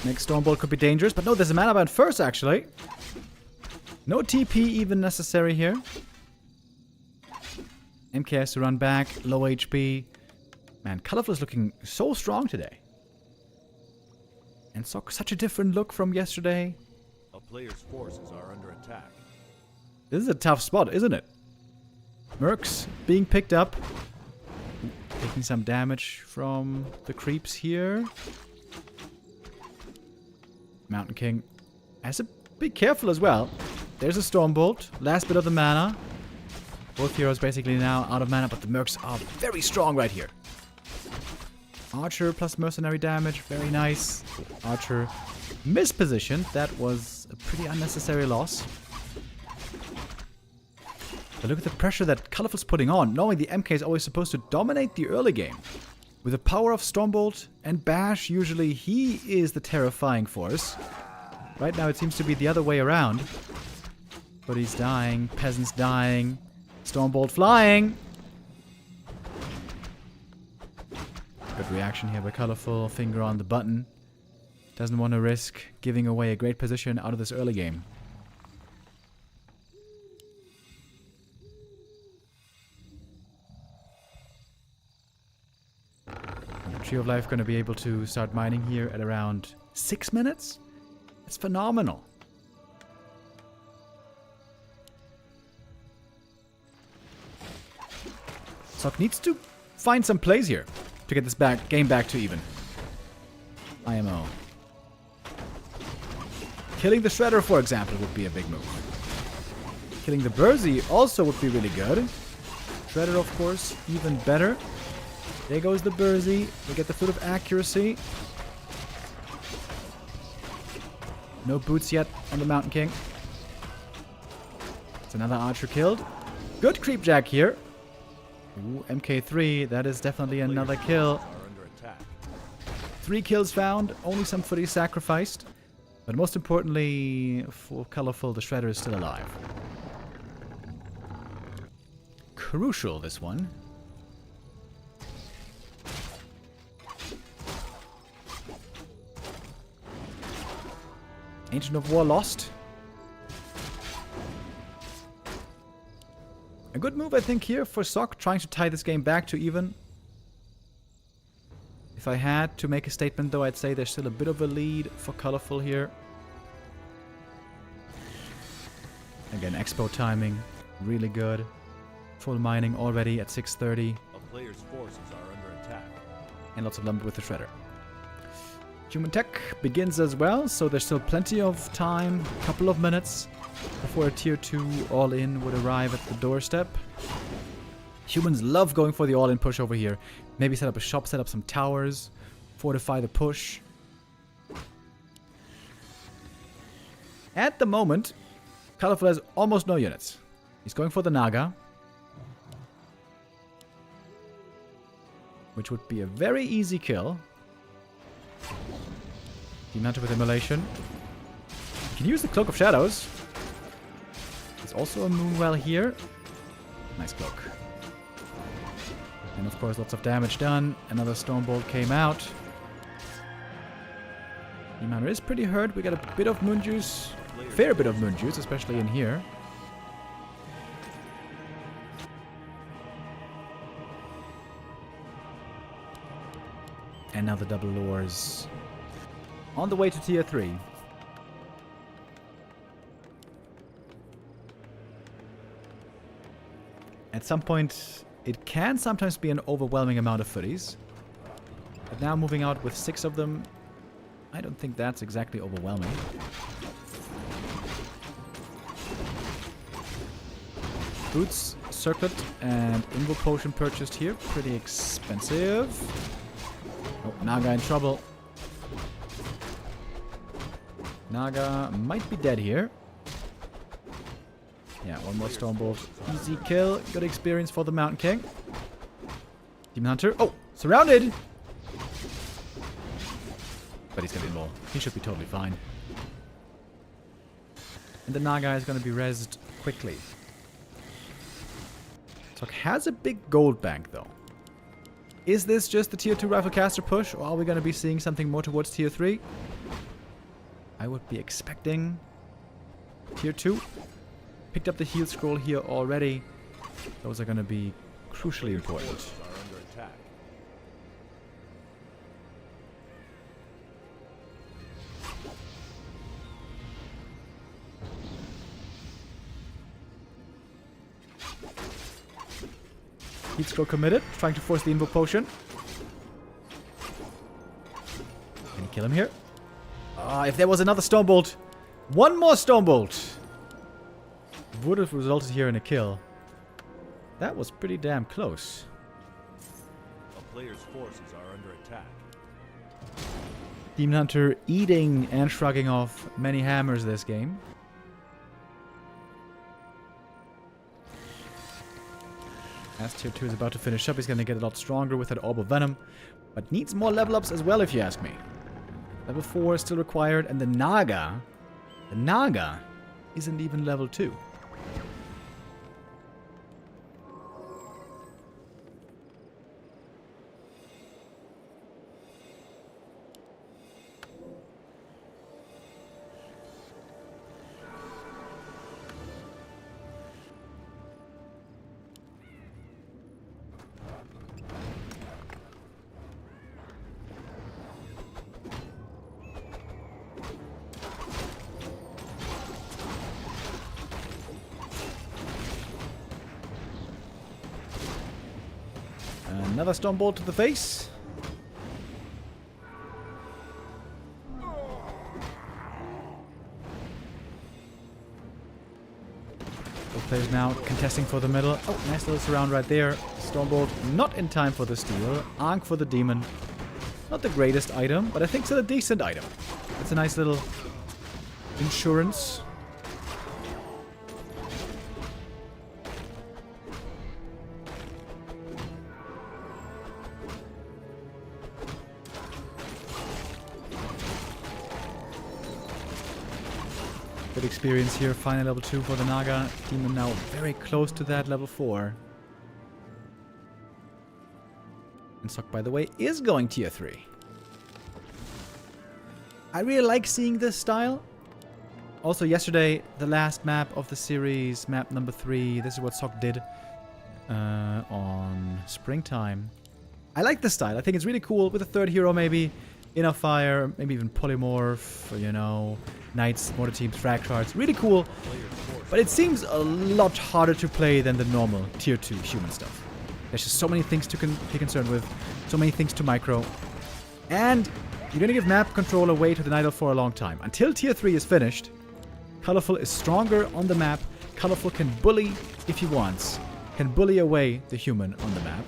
Next Stormbolt could be dangerous, but no, there's a mana bound first actually. No TP even necessary here. MK has to run back, low HP. Man, Colorful is looking so strong today. And such a different look from yesterday. A player's forces are under attack. This is a tough spot, isn't it? Mercs being picked up. Taking some damage from the creeps here. Mountain King has to be careful as well. There's a Stormbolt. Last bit of the mana. Both heroes basically now out of mana, but the Mercs are very strong right here. Archer plus mercenary damage. Very nice. Archer mispositioned. That was a pretty unnecessary loss. But look at the pressure that Colorful's putting on, knowing the MK is always supposed to dominate the early game. With the power of Stormbolt and Bash, usually he is the terrifying force. Right now it seems to be the other way around. But he's dying, peasants dying, Stormbolt flying. Good reaction here by Colorful, finger on the button. Doesn't want to risk giving away a great position out of this early game. Tree of Life going to be able to start mining here at around 6 minutes? That's phenomenal. Sok needs to find some plays here to get this game back to even. IMO. Killing the Shredder, for example, would be a big move. Killing the Burzy also would be really good. Shredder, of course, even better. There goes the Burzy. We get the Foot of Accuracy. No boots yet on the Mountain King. It's another archer killed. Good creepjack here. Ooh, MK3. That is definitely another kill. 3 kills found. Only some footy sacrificed. But most importantly, for Colorful, the Shredder is still alive. Crucial, this one. Ancient of War lost. A good move, I think, here for Sok, trying to tie this game back to even. If I had to make a statement, though, I'd say there's still a bit of a lead for Colorful here. Again, Expo timing, really good. Full mining already at 6:30. A player's forces are under attack. And lots of lumber with the Shredder. Human Tech begins as well, so there's still plenty of time, a couple of minutes, before a tier 2 all-in would arrive at the doorstep. Humans love going for the all-in push over here. Maybe set up a shop, set up some towers, fortify the push. At the moment, Colorful has almost no units. He's going for the Naga, which would be a very easy kill. Demon Hunter with Immolation. You can use the Cloak of Shadows. There's also a Moonwell here. Nice cloak. And of course, lots of damage done. Another Stormbolt came out. Demon Hunter is pretty hurt. We got a bit of Moon Juice. Fair bit of Moon Juice, especially in here. And now the double lures. On the way to tier 3. At some point, it can sometimes be an overwhelming amount of footies. But now moving out with 6 of them, I don't think that's exactly overwhelming. Boots, Circlet, and Invo Potion purchased here. Pretty expensive. Oh, Naga in trouble. Naga might be dead here. Yeah, one more Stormbolt. Easy kill. Good experience for the Mountain King. Demon Hunter. Oh, surrounded! But he's got Invul. He should be totally fine. And the Naga is going to be rezzed quickly. Sok has a big gold bank, though. Is this just the tier 2 Riflecaster push, or are we going to be seeing something more towards tier 3? I would be expecting tier 2. Picked up the heal scroll here already. Those are going to be crucially important. Heat scroll committed, trying to force the Invo Potion. Can you kill him here? If there was another Stormbolt, one more Stormbolt would have resulted here in a kill. That was pretty damn close. A player's forces are under attack. Demon Hunter eating and shrugging off many hammers this game. As tier 2 is about to finish up, he's going to get a lot stronger with that Orb of Venom. But needs more level ups as well, if you ask me. Level 4 is still required, and the Naga isn't even level 2. Another stone bolt to the face. Both players now contesting for the middle. Oh, nice little surround right there. Stone bolt not in time for the steal. Ankh for the demon. Not the greatest item, but I think still a decent item. It's a nice little insurance. Good experience here. Final level 2 for the Naga. Demon now very close to that level 4. And Sock, by the way, is going tier 3. I really like seeing this style. Also, yesterday, the last map of the series, map number 3, this is what Sock did on Springtime. I like this style. I think it's really cool with a third hero maybe. Inner Fire, maybe even Polymorph, or, you know, Knights, Mortar Teams, Frag Shards. Really cool. But it seems a lot harder to play than the normal tier 2 human stuff. There's just so many things to be concerned with. So many things to micro. And you're going to give map control away to the Night Elf for a long time. Until tier 3 is finished, Colorful is stronger on the map. Colorful can bully if he wants. Can bully away the human on the map.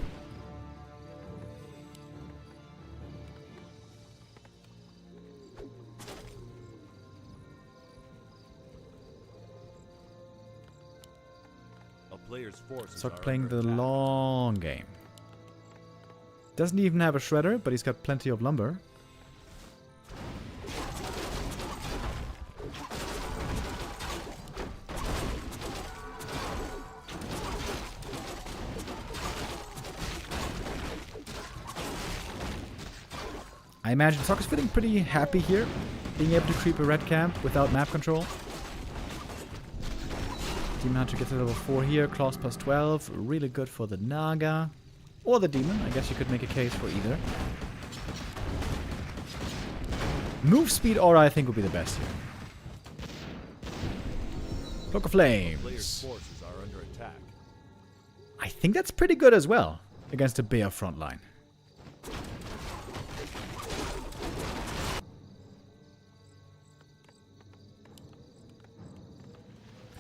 Sock playing the long game. Doesn't even have a shredder, but he's got plenty of lumber. I imagine Sock is feeling pretty happy here, being able to creep a red camp without map control. Demon Hunter gets to level 4 here. Claws plus 12. Really good for the Naga. Or the Demon. I guess you could make a case for either. Move speed aura I think would be the best here. Cloak of Flames. I think that's pretty good as well against a Bear front line.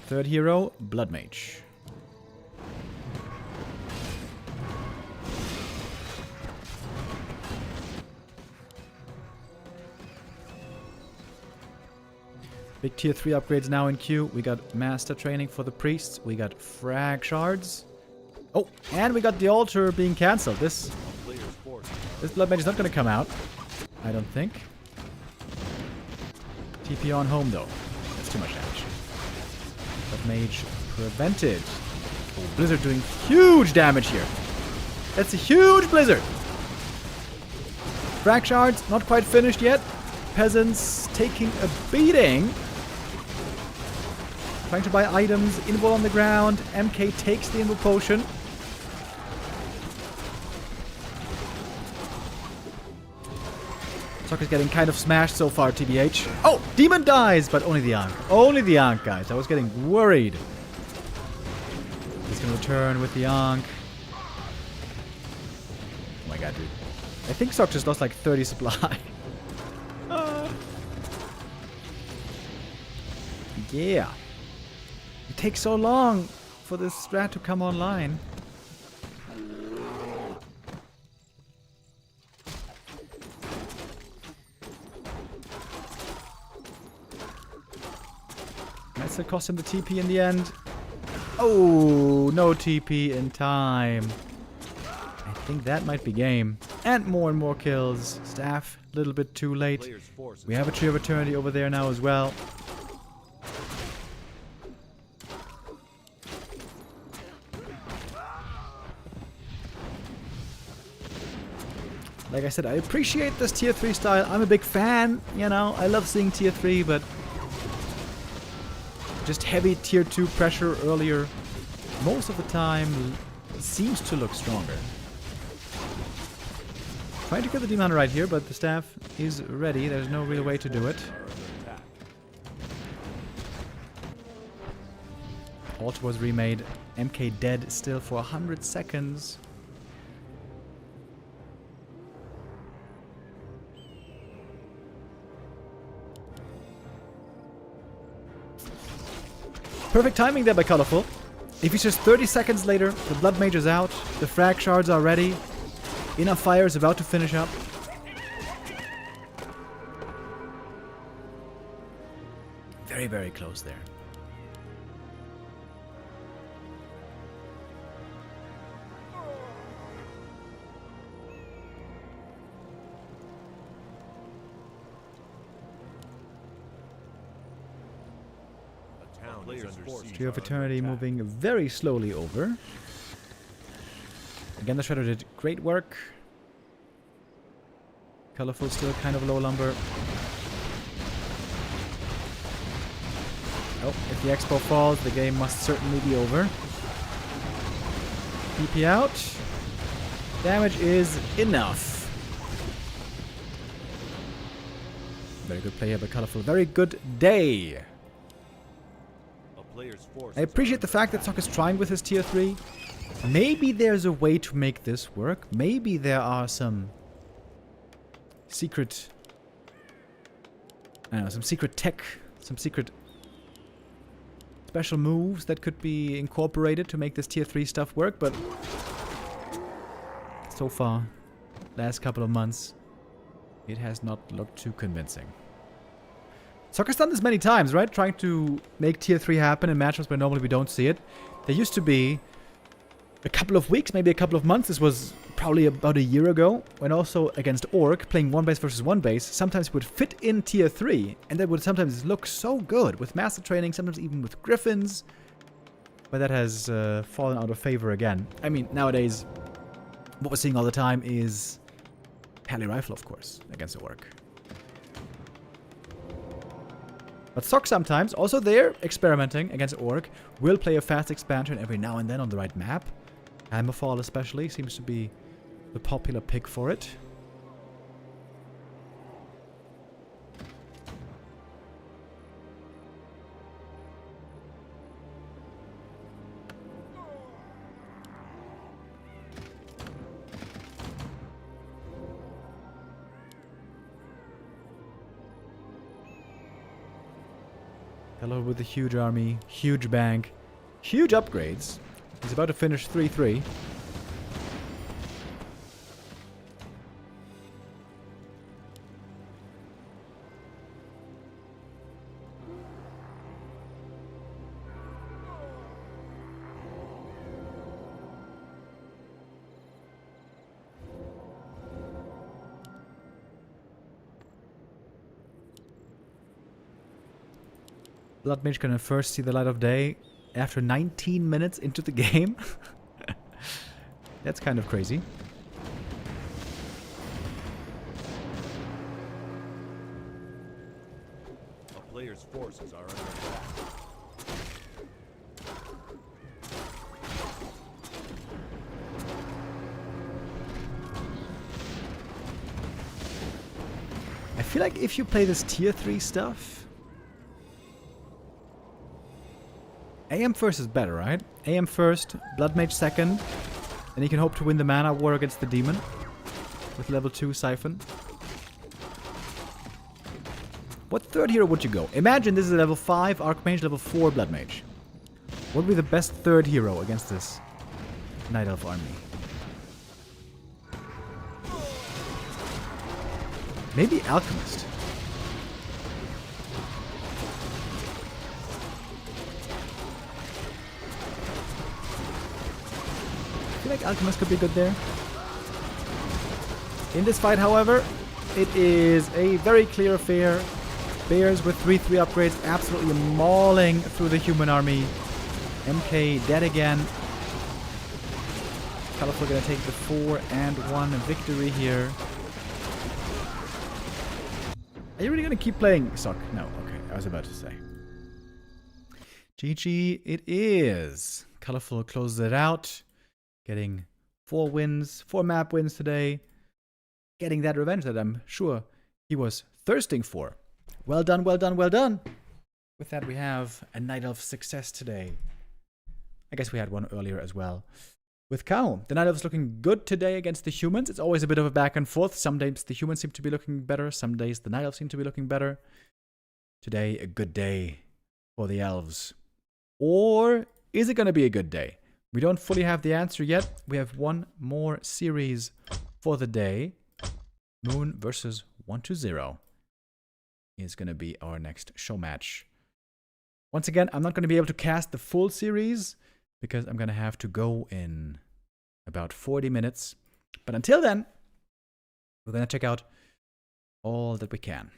Third hero, Blood Mage. Big tier 3 upgrades now in queue. We got Master Training for the Priests. We got Frag Shards. Oh, and we got the Altar being cancelled. This Blood Mage is not going to come out, I don't think. TP on home though. That's too much damage. Mage prevented. Oh, Blizzard doing huge damage here. That's a huge Blizzard. Frag Shards not quite finished yet. Peasants taking a beating. Trying to buy items. Invul on the ground. MK takes the Invul Potion. Sock is getting kind of smashed so far, TBH. Oh, Demon dies, but only the Ankh. Only the Ankh, guys. I was getting worried. He's going to return with the Ankh. Oh my god, dude. I think Sock just lost like 30 supply. Yeah. It takes so long for this strat to come online. Might still cost him the TP in the end. Oh, no TP in time. I think that might be game. And more kills. Staff, a little bit too late. Player's forces We have a Tree of Eternity over there now as well. Like I said, I appreciate this tier 3 style. I'm a big fan, you know. I love seeing tier 3, but just heavy tier 2 pressure earlier most of the time seems to look stronger. Trying to kill the demon right here, but the staff is ready. There's no real way to do it. Alt was remade. MK dead still for 100 seconds. Perfect timing there by Colorful. If he's just 30 seconds later, the Blood Mage is out, the frag shards are ready, Inner Fire is about to finish up. Very, very close there. Tree of Eternity moving very slowly over. Again, the Shredder did great work. Colorful still kind of low lumber. Oh, if the Expo falls, the game must certainly be over. PP out. Damage is enough. Very good play here by Colorful. Very good day. I appreciate the fact that Sok is trying with his tier 3. Maybe there's a way to make this work. Maybe there are some secret... I don't know, some secret tech, some secret special moves that could be incorporated to make this tier 3 stuff work, but so far, last couple of months, it has not looked too convincing. Sok has done this many times, right? Trying to make tier 3 happen in matchups where normally we don't see it. There used to be a couple of weeks, maybe a couple of months. This was probably about a year ago, when also against Orc, playing 1 base versus 1 base, sometimes would fit in tier 3, and that would sometimes look so good with Master Training, sometimes even with Griffins. But that has fallen out of favor again. I mean, nowadays, what we're seeing all the time is Pally Rifle, of course, against Orc. But Sok sometimes, also there, experimenting against Orc, will play a fast expansion every now and then on the right map. Hammerfall especially seems to be the popular pick for it. Hello with a huge army, huge bank, huge upgrades. He's about to finish 3-3. Blood Mage gonna first see the light of day after 19 minutes into the game. That's kind of crazy. A player's forces are under attack. I feel like if you play this tier 3 stuff, AM first is better, right? AM first, Blood Mage second, then you can hope to win the mana war against the demon with level 2 Siphon. What third hero would you go? Imagine this is a level 5 Archmage, level 4 Blood Mage. What would be the best third hero against this Night Elf army? Maybe Alchemist. feel like Alchemist could be good there. In this fight, however, it is a very clear affair. Bears with 3-3 upgrades absolutely mauling through the human army. MK dead again. Colorful gonna take the 4-1 victory here. Are you really gonna keep playing Sock? No, okay, I was about to say. GG it is. Colorful closes it out. Getting 4 wins, 4 map wins today. Getting that revenge that I'm sure he was thirsting for. Well done, well done, well done. With that, we have a Night Elf success today. I guess we had one earlier as well. With Kaho, the Night Elf's looking good today against the humans. It's always a bit of a back and forth. Some days the humans seem to be looking better. Some days the Night Elves seem to be looking better. Today, a good day for the Elves. Or is it going to be a good day? We don't fully have the answer yet. We have one more series for the day. Moon versus 120 is going to be our next show match. Once again, I'm not going to be able to cast the full series because I'm going to have to go in about 40 minutes. But until then, we're going to check out all that we can.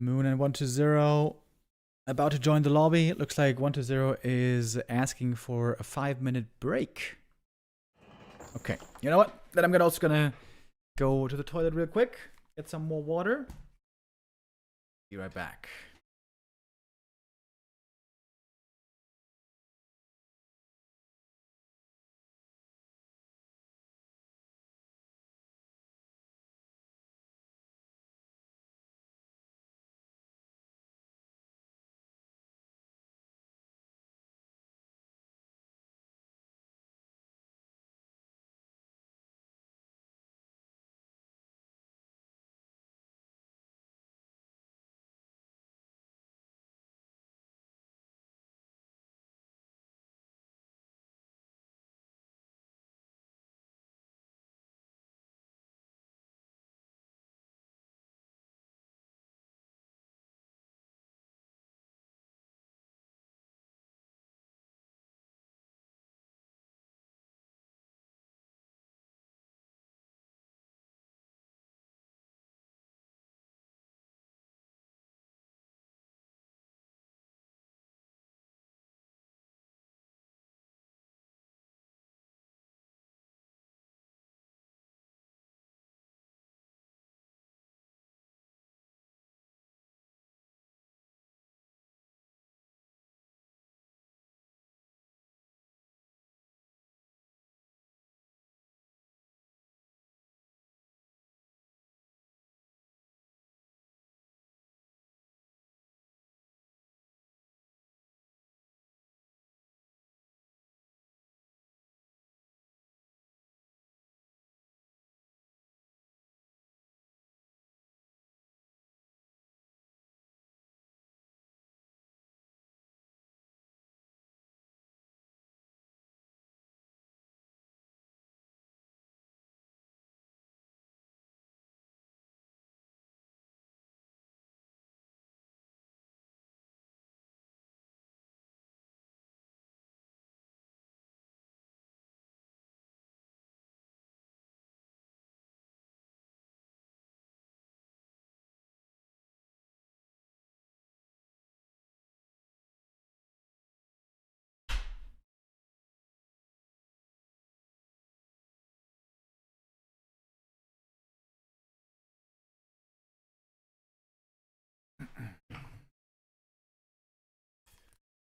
Moon and 120 about to join the lobby. It looks like 120 is asking for a 5-minute break. Okay, you know what? Then I'm also gonna go to the toilet real quick, get some more water. Be right back.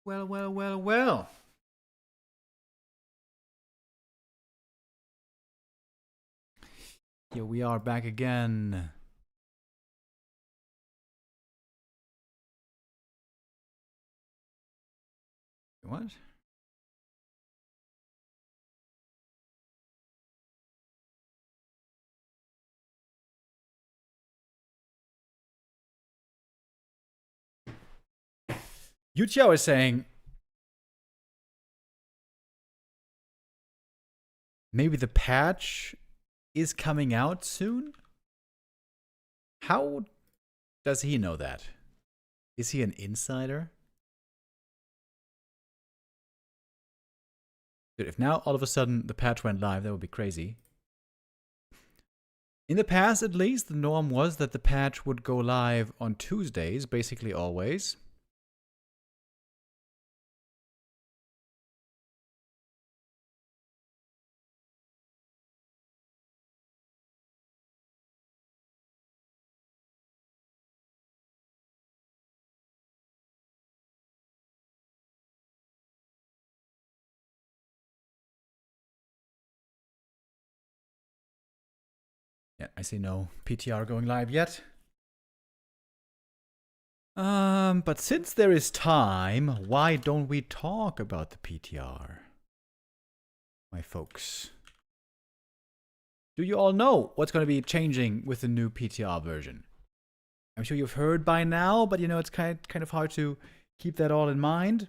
Well, well, well, well. Here we are back again. what? Yuchiao is saying maybe the patch is coming out soon? How does he know that? Is he an insider? Dude, if now all of a sudden the patch went live, that would be crazy. In the past, at least, the norm was that the patch would go live on Tuesdays, basically always. Yeah, I see no PTR going live yet. But since there is time, why don't we talk about the PTR? My folks. Do you all know what's going to be changing with the new PTR version? I'm sure you've heard by now, but you know, it's kind of hard to keep that all in mind.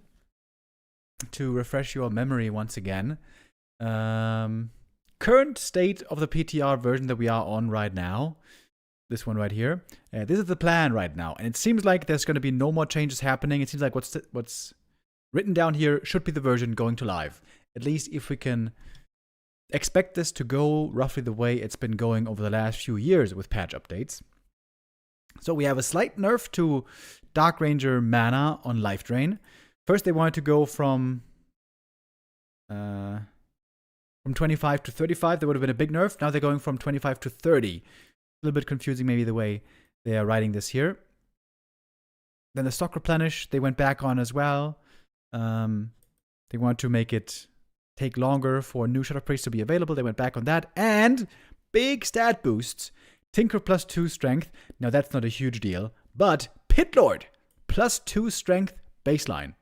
To refresh your memory once again. Current state of the PTR version that we are on right now. This one right here. This is the plan right now. And it seems like there's going to be no more changes happening. It seems like what's written down here should be the version going to live. At least if we can expect this to go roughly the way it's been going over the last few years with patch updates. So we have a slight nerf to Dark Ranger mana on Life Drain. First they wanted to go from 25 to 35. That would have been a big nerf. Now they're going from 25 to 30. A little bit confusing maybe the way they are writing this here. Then the stock replenish, they went back on as well. They want to make it take longer for new Shadow Priest to be available. They went back on that. And big stat boosts. Tinker +2 strength. Now that's not a huge deal. But Pitlord +2 strength baseline.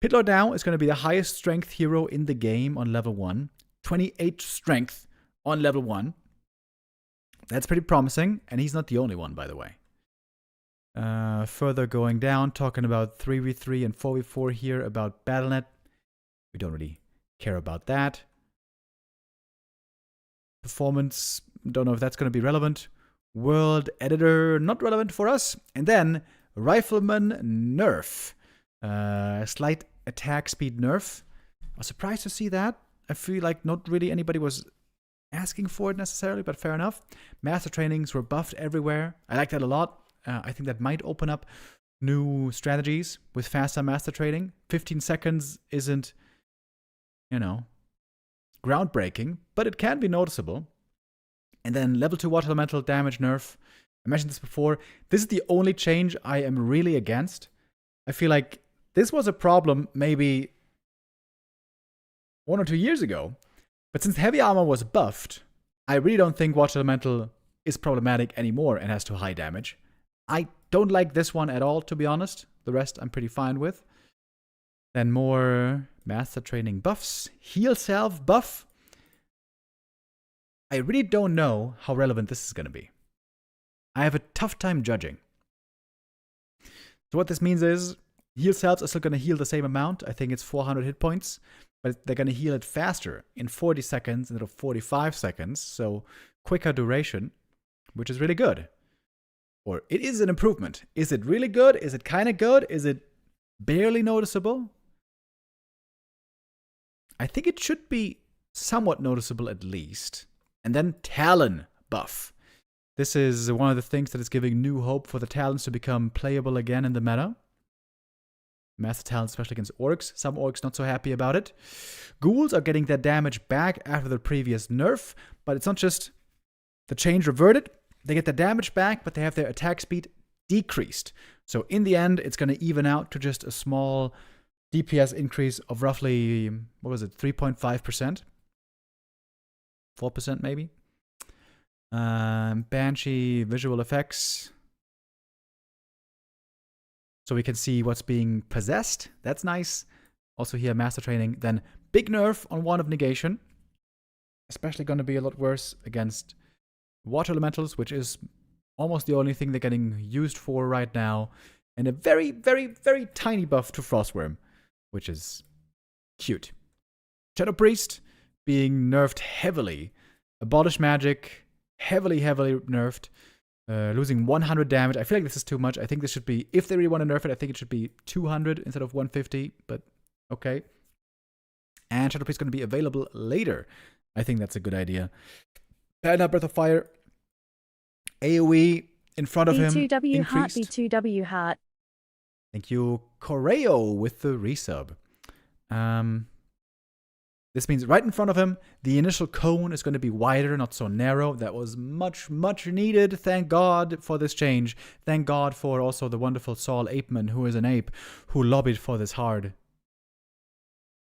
Pitlord now is going to be the highest strength hero in the game on level 1. 28 strength on level 1. That's pretty promising, and he's not the only one, by the way. Further going down, talking about 3v3 and 4v4 here, about BattleNet. We don't really care about that. Performance, don't know if that's going to be relevant. World Editor, not relevant for us. And then, Rifleman nerf. Slight attack speed nerf. I was surprised to see that. I feel like not really anybody was asking for it necessarily, but fair enough. Master trainings were buffed everywhere. I like that a lot. I think that might open up new strategies with faster master training. 15 seconds isn't, you know, groundbreaking, but it can be noticeable. And then level 2 water elemental damage nerf. I mentioned this before. This is the only change I am really against. I feel like this was a problem maybe 1 or 2 years ago. But since heavy armor was buffed, I really don't think water elemental is problematic anymore and has too high damage. I don't like this one at all, to be honest. The rest I'm pretty fine with. Then more master training buffs. Heal self buff. I really don't know how relevant this is going to be. I have a tough time judging. So what this means is, heal selves are still going to heal the same amount. I think it's 400 hit points. But they're going to heal it faster in 40 seconds instead of 45 seconds. So quicker duration, which is really good. Or it is an improvement. Is it really good? Is it kind of good? Is it barely noticeable? I think it should be somewhat noticeable at least. And then Talon buff. This is one of the things that is giving new hope for the Talons to become playable again in the meta. Master Talons, especially against Orcs. Some Orcs not so happy about it. Ghouls are getting their damage back after the previous nerf. But it's not just the change reverted. They get their damage back, but they have their attack speed decreased. So in the end, it's going to even out to just a small DPS increase of roughly, what was it, 3.5%? 4% maybe? Banshee visual effects. so we can see what's being possessed. That's nice. Also here, Master Training. Then big nerf on Wand of Negation. Especially going to be a lot worse against Water Elementals, which is almost the only thing they're getting used for right now. And a very, very, very tiny buff to Frostworm, which is cute. Shadow Priest being nerfed heavily. Abolish Magic, heavily, heavily nerfed. Losing 100 damage. I feel like this is too much. I think this should be, if they really want to nerf it, I think it should be 200 instead of 150, but okay. And Shadow Priest is going to be available later. I think that's a good idea. Panda Breath of Fire. AoE in front of him. B2W Heart, increased. B2W Heart. Thank you, Correo, with the resub. This means right in front of him, the initial cone is going to be wider, not so narrow. That was much, much needed. Thank God for this change. Thank God for also the wonderful Saul Apeman, who is an ape, who lobbied for this hard.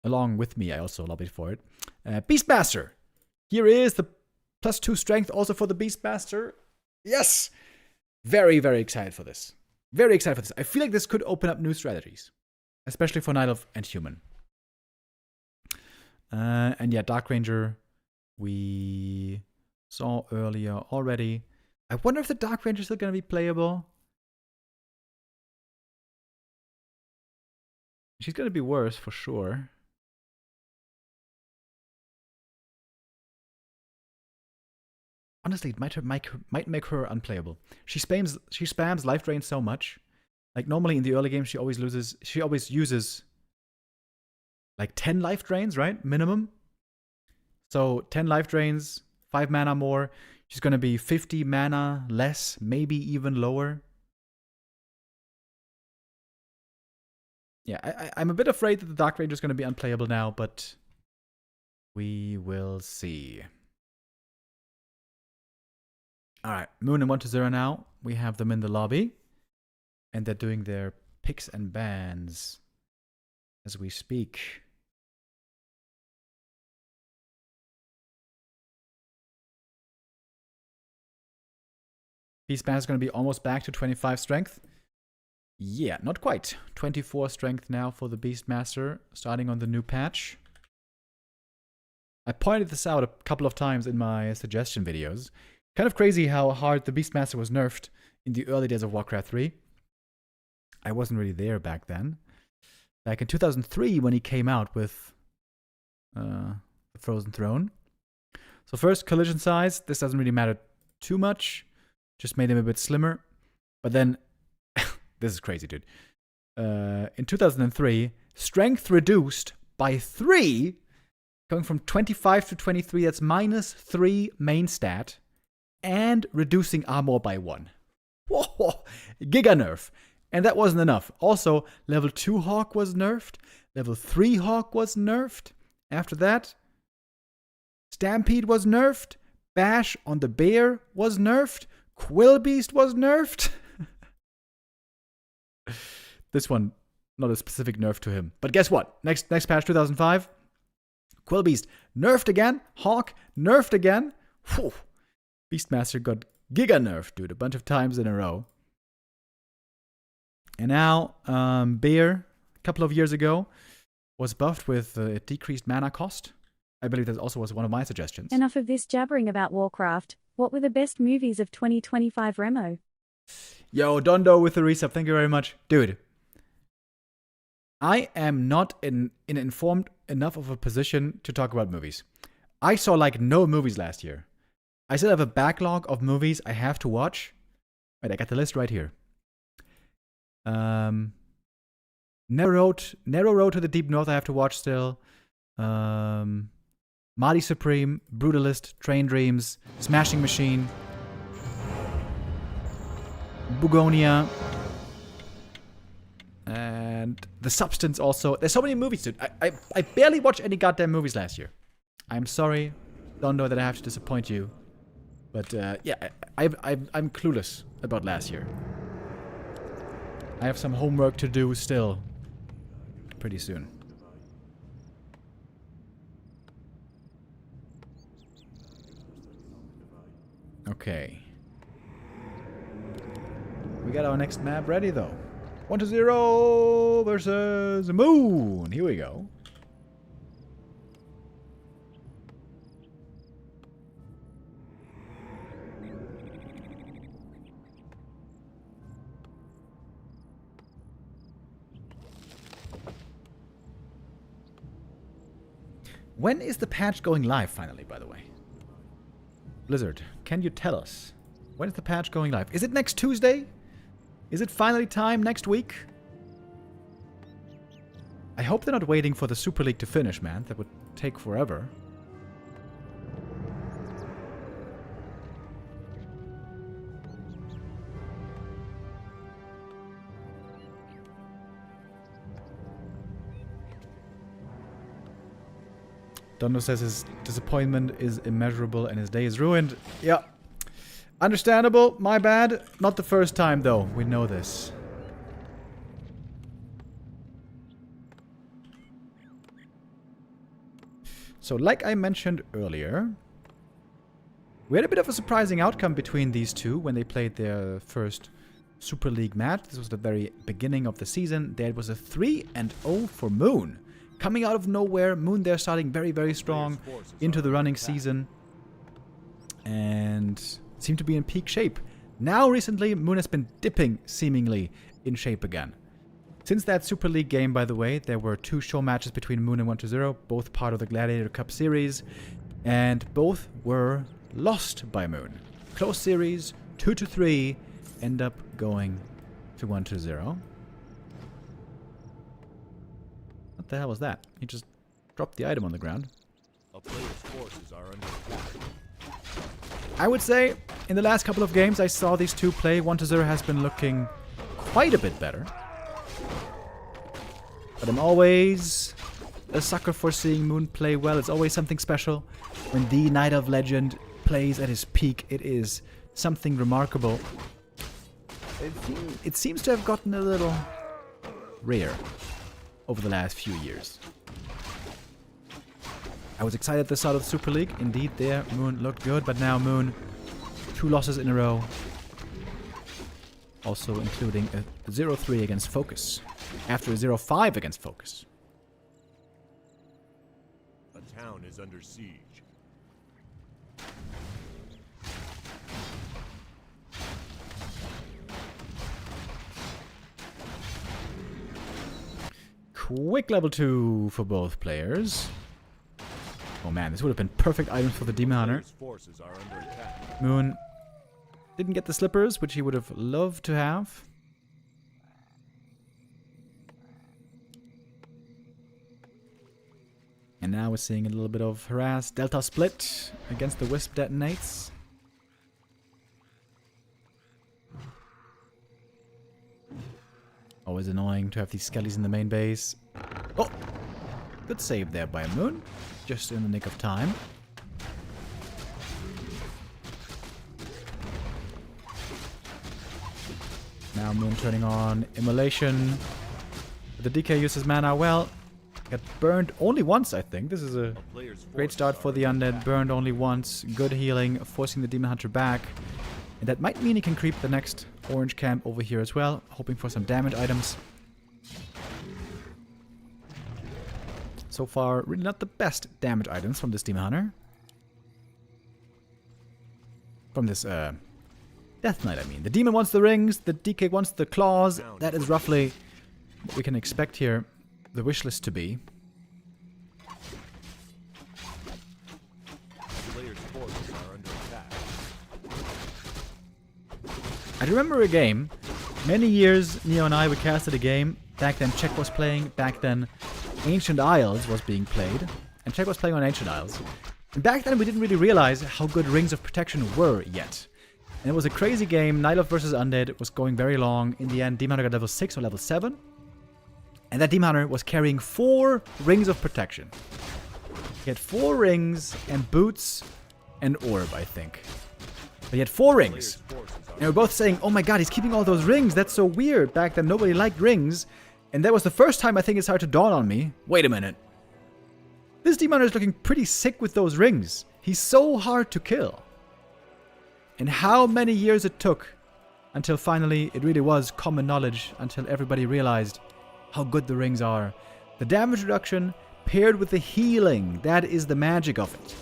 Along with me, I also lobbied for it. Beastmaster. Here is the +2 strength also for the Beastmaster. Yes! Very, very excited for this. Very excited for this. I feel like this could open up new strategies. Especially for Night Elf and Human. And yeah, Dark Ranger, we saw earlier already. I wonder if the Dark Ranger is still going to be playable. She's going to be worse for sure. Honestly, it might make her unplayable. She spams life drain so much. Like normally in the early game, she always uses like 10 life drains, right? Minimum. So 10 life drains, 5 mana more. She's going to be 50 mana less, maybe even lower. Yeah, I'm a bit afraid that the Dark Ranger is going to be unplayable now, but we will see. Alright, Moon and 1-0 now. We have them in the lobby. And they're doing their picks and bans as we speak. Beastmaster is going to be almost back to 25 strength. Yeah, not quite. 24 strength now for the Beastmaster, starting on the new patch. I pointed this out a couple of times in my suggestion videos. Kind of crazy how hard the Beastmaster was nerfed in the early days of Warcraft 3. I wasn't really there back then. Back in 2003 when he came out with the Frozen Throne. So first, collision size. This doesn't really matter too much. Just made him a bit slimmer. But then, this is crazy, dude. In 2003, strength reduced by 3. Going from 25 to 23, that's -3 main stat. And reducing armor by 1. Whoa, giga nerf. And that wasn't enough. Also, level 2 Hawk was nerfed. Level 3 Hawk was nerfed. After that, Stampede was nerfed. Bash on the Bear was nerfed. Quillbeast was nerfed. This one, not a specific nerf to him. But guess what? Next patch, 2005. Quillbeast nerfed again. Hawk nerfed again. Whew. Beastmaster got giga nerfed, dude, a bunch of times in a row. And now, Bear, a couple of years ago, was buffed with a decreased mana cost. I believe that also was one of my suggestions. Enough of this jabbering about Warcraft. What were the best movies of 2025, Remo? Yo, Dondo with the resub, thank you very much. Dude, I am not in informed enough of a position to talk about movies. I saw like no movies last year. I still have a backlog of movies I have to watch. Wait, I got the list right here. Narrow Road to the Deep North I have to watch still. Mali Supreme, Brutalist, Train Dreams, Smashing Machine, Bugonia, and The Substance also. There's so many movies, dude. I barely watched any goddamn movies last year. I'm sorry, Dondo, that I have to disappoint you. But yeah, I'm clueless about last year. I have some homework to do still. Pretty soon. Okay. We got our next map ready though. 1-0 versus Moon. Here we go. When is the patch going live finally, by the way? Blizzard, can you tell us? When is the patch going live? Is it next Tuesday? Is it finally time next week? I hope they're not waiting for the Super League to finish, man. That would take forever. Dondo says his disappointment is immeasurable and his day is ruined. Yeah. Understandable. My bad. Not the first time, though. We know this. So, like I mentioned earlier, we had a bit of a surprising outcome between these two when they played their first Super League match. This was the very beginning of the season. There was a 3-0 for Moon. Coming out of nowhere, Moon there starting very, very strong into the running season. And seemed to be in peak shape. Now, recently, Moon has been dipping, seemingly, in shape again. Since that Super League game, by the way, there were 2 show matches between Moon and 1-0, both part of the Gladiator Cup series. And both were lost by Moon. Close series, 2-3, end up going to 1-0. What the hell was that? He just dropped the item on the ground. A player's forces are under attack. I would say, in the last couple of games I saw these two play, 1-0 has been looking quite a bit better. But I'm always a sucker for seeing Moon play well. It's always something special. When the Knight of Legend plays at his peak, it is something remarkable. It seems to have gotten a little rare over the last few years. I was excited at the start of the Super League. Indeed, there, Moon looked good, but now Moon, 2 losses in a row. Also including a 0-3 against FoCuS, after a 0-5 against FoCuS. A town is under siege. Quick level 2 for both players. Oh man, this would have been perfect items for the Demon Hunter. Forces are under attack. Moon didn't get the slippers, which he would have loved to have. And now we're seeing a little bit of harass. Delta split against the Wisp detonates. Always annoying to have these skellies in the main base. Oh! Good save there by Moon. Just in the nick of time. Now Moon turning on Immolation. The DK uses mana well. Got burned only once, I think. This is a great start for the Undead. Burned only once. Good healing, forcing the Demon Hunter back. And that might mean he can creep the next orange camp over here as well. Hoping for some damage items. So far, really not the best damage items from this Demon Hunter. From this, Death Knight, I mean. The Demon wants the rings, the DK wants the claws. That is roughly what we can expect here the wishlist to be. Player's forces are under attack. I remember a game. Many years, Neo and I, we casted a game. Back then, Czech was playing. Back then, Ancient Isles was being played. And Czech was playing on Ancient Isles. And back then, we didn't really realize how good Rings of Protection were yet. And it was a crazy game. Night Elf versus Undead. It was going very long. In the end, Demon Hunter got level 6 or level 7. And that Demon Hunter was carrying 4 Rings of Protection. He had 4 rings and boots and orb, I think. But he had 4 rings. And we're both saying, oh my god, he's keeping all those rings. That's so weird. Back then, nobody liked rings. And that was the first time I think it started to dawn on me. Wait a minute. This Demon Hunter is looking pretty sick with those rings. He's so hard to kill. And how many years it took until finally it really was common knowledge, until everybody realized how good the rings are. The damage reduction paired with the healing, that is the magic of it.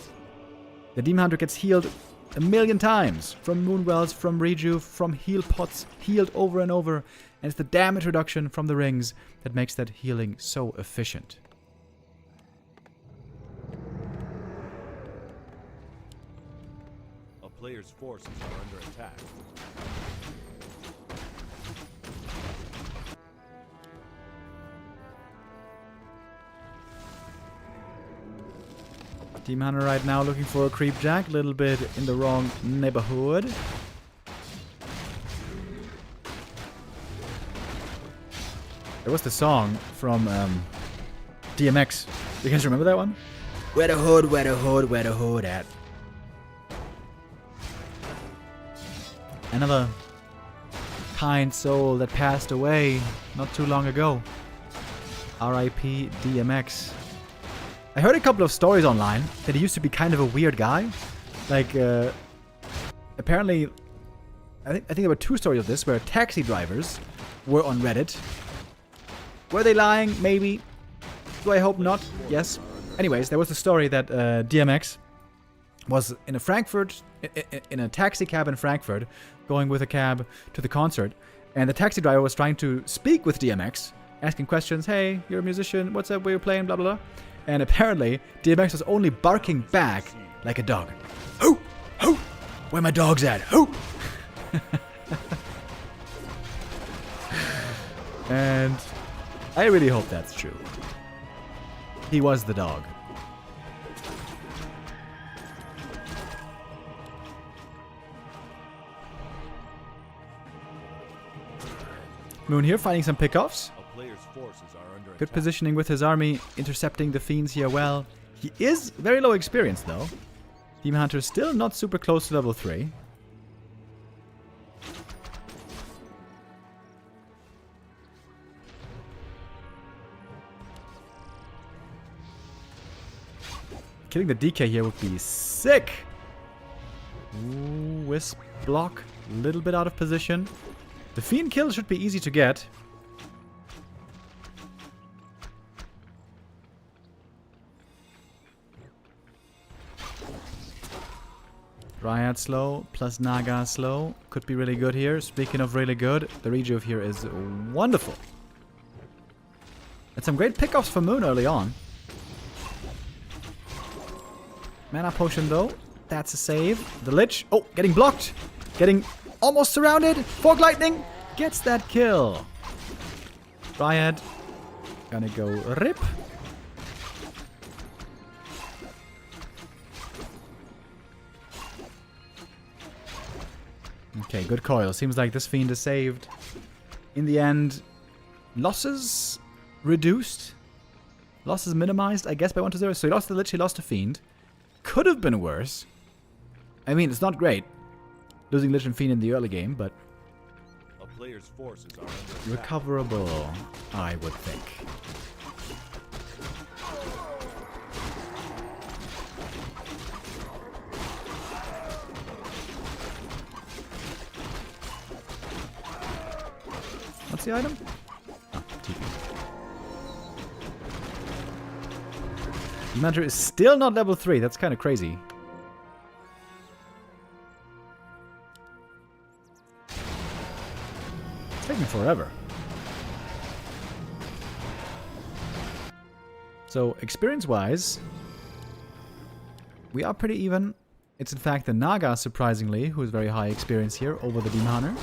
The Demon Hunter gets healed 1,000,000 times from Moonwells, from Rejuve, from heal pots, healed over and over, and it's the damage reduction from the rings that makes that healing so efficient. A player's forces are under attack. Demon Hunter right now looking for a creep jack, a little bit in the wrong neighborhood. There was the song from DMX. You guys remember that one? Where the hood, where the hood, where the hood at? Another kind soul that passed away not too long ago. R.I.P. DMX. I heard a couple of stories online that he used to be kind of a weird guy. Like, apparently, I think there were 2 stories of this where taxi drivers were on Reddit. Were they lying? Maybe. Do I hope not? Yes. Anyways, there was a story that DMX was in a Frankfurt, in a taxi cab in Frankfurt, going with a cab to the concert, and the taxi driver was trying to speak with DMX, asking questions. Hey, you're a musician. What's up? Where you playing? Blah blah blah. And apparently, DMX was only barking back like a dog. Who? Who? Where my dogs at? Who? And I really hope that's true. He was the dog. Moon here, finding some pickoffs. A player's forces are under Good attack. positioning with his army, intercepting the fiends here well. He is very low experience though. Demon Hunter still not super close to level 3. Killing the DK here would be sick. Ooh, Wisp block, a little bit out of position. The Fiend kill should be easy to get. Dryad slow plus Naga slow. Could be really good here. Speaking of really good, the Rejuve here is wonderful. And some great pickoffs for Moon early on. Mana potion though. That's a save. The Lich. Oh, getting blocked. Getting almost surrounded. Fog Lightning gets that kill. Dryad. Gonna go rip. Okay, good coil. Seems like this Fiend is saved. In the end, losses reduced. Losses minimized, I guess, by 1-0. So he lost the Lich, he lost a Fiend. Could have been worse. I mean, it's not great losing Lich and Fiend in the early game, but A player's forces are under attack. recoverable, I would think. What's the item? Oh, TP. Commander is still not level 3. That's kind of crazy. It's taking forever. So, experience-wise, we are pretty even. It's in fact the Naga, surprisingly, who is very high experience here over the Demon Hunter.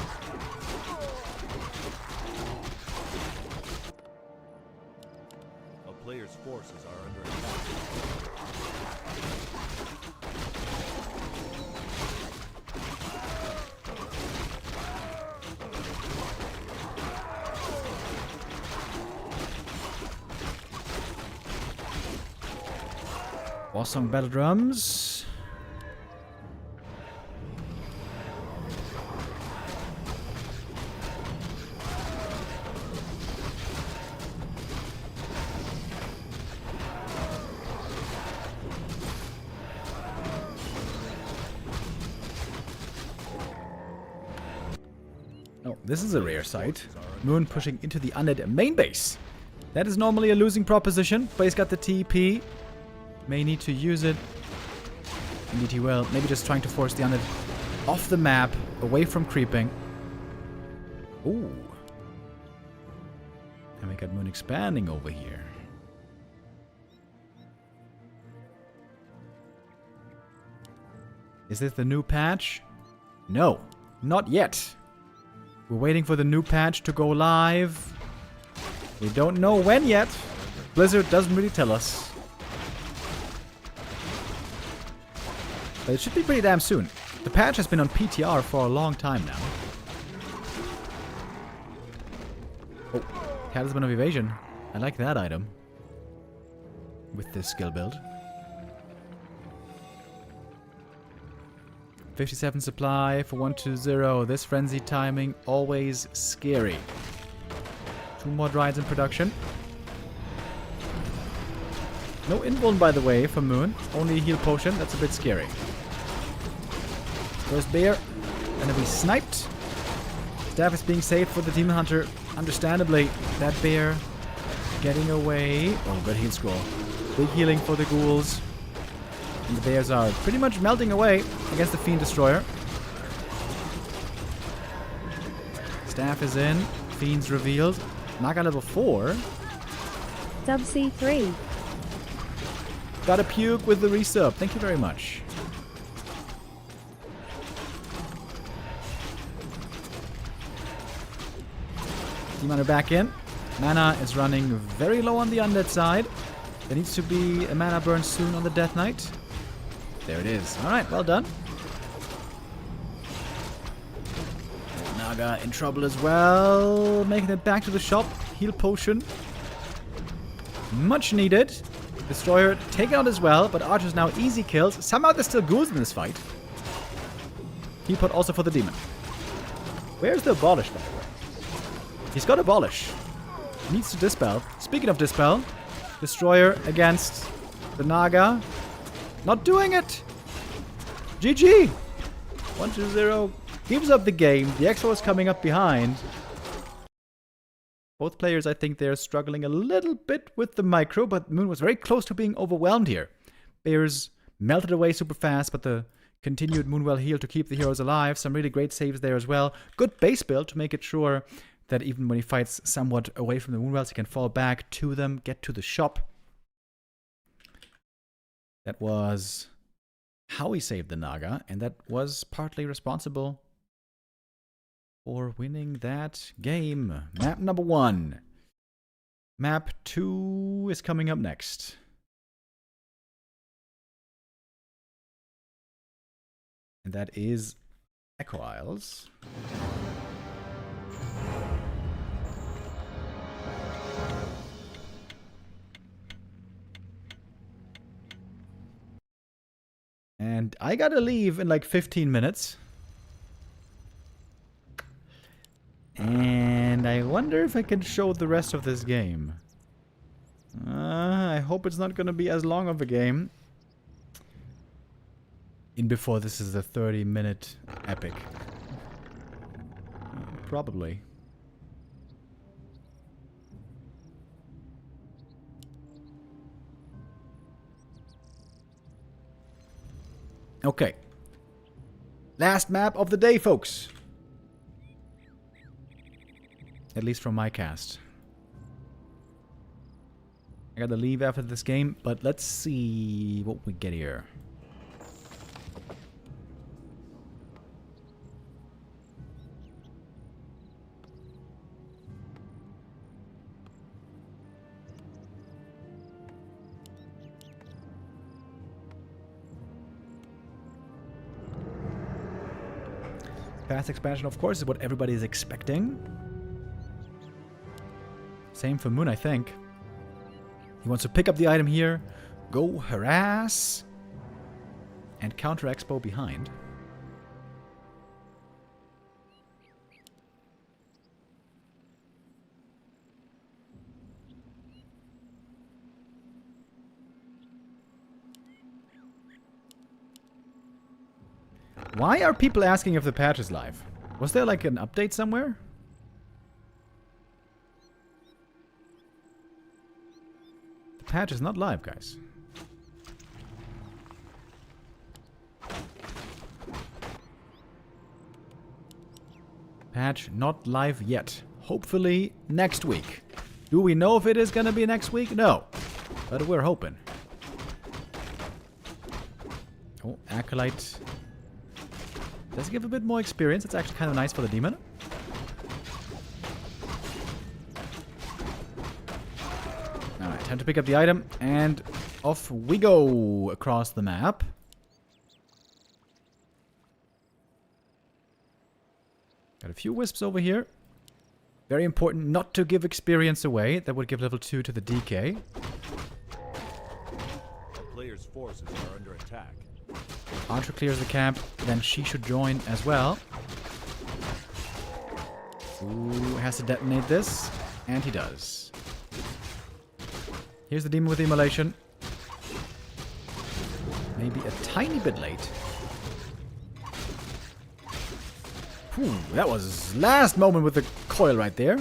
A player's forces are under attack. Boss Song Battle Drums. Oh, this is a rare sight. Moon pushing into the undead main base. That is normally a losing proposition, but he's got the TP. May need to use it. Indeed he will. Maybe just trying to force the undead off the map, away from creeping. Ooh. And we got Moon expanding over here. Is this the new patch? No, not yet. We're waiting for the new patch to go live. We don't know when yet. Blizzard doesn't really tell us. But it should be pretty damn soon. The patch has been on PTR for a long time now. Oh, Talisman of Evasion. I like that item. With this skill build. 57 supply for 120. This frenzy timing, always scary. 2 more Dryades in production. No invuln, by the way, for Moon. Only a heal potion. That's a bit scary. First bear. Gonna be sniped. Staff is being saved for the Demon Hunter. Understandably, that bear getting away. Oh, good heal scroll. Big healing for the ghouls. And the bears are pretty much melting away against the Fiend Destroyer. Staff is in. Fiend's revealed. Naga level 4. Dub C3. Got a puke with the resub. Thank you very much. Demon are back in. Mana is running very low on the undead side. There needs to be a mana burn soon on the Death Knight. There it is. Alright, well done. Naga in trouble as well. Making it back to the shop. Heal potion. Much needed. Destroyer taken out as well, but Archer's now easy kills. Somehow there's still ghouls in this fight. Heal pot also for the demon. Where's the Abolish, by the way? He's got Abolish. Needs to Dispel. Speaking of Dispel, Destroyer against the Naga. Not doing it! GG! 1-0. Gives up the game. The Exo is coming up behind. Both players, I think they're struggling a little bit with the micro, but Moon was very close to being overwhelmed here. Bears melted away super fast, but the continued Moonwell heal to keep the heroes alive. Some really great saves there as well. Good base build to make it sure that even when he fights somewhat away from the Moonwells, he can fall back to them, get to the shop. That was how he saved the Naga, and that was partly responsible for winning that game. Map number 1. Map 2 is coming up next. And that is Echo Isles. And I gotta leave in like 15 minutes. And I wonder if I can show the rest of this game. I hope it's not gonna be as long of a game. In before this is a 30-minute epic. Probably. Okay. Last map of the day, folks. At least from my cast. I gotta leave after this game, but let's see what we get here. Fast expansion, of course, is what everybody is expecting. Same for Moon, I think. He wants to pick up the item here, go harass, and counter Expo behind. Why are people asking if the patch is live? Was there like an update somewhere? The patch is not live, guys. Patch not live yet. Hopefully next week. Do we know if it is gonna be next week? No. But we're hoping. Oh, Acolyte. Does give a bit more experience. It's actually kind of nice for the demon. Alright, time to pick up the item. And off we go across the map. Got a few wisps over here. Very important not to give experience away. That would give level 2 to the DK. The player's forces are under attack. Archer clears the camp, then she should join as well. Ooh, has to detonate this. And he does. Here's the demon with the immolation. Maybe a tiny bit late. Whew, that was his last moment with the coil right there.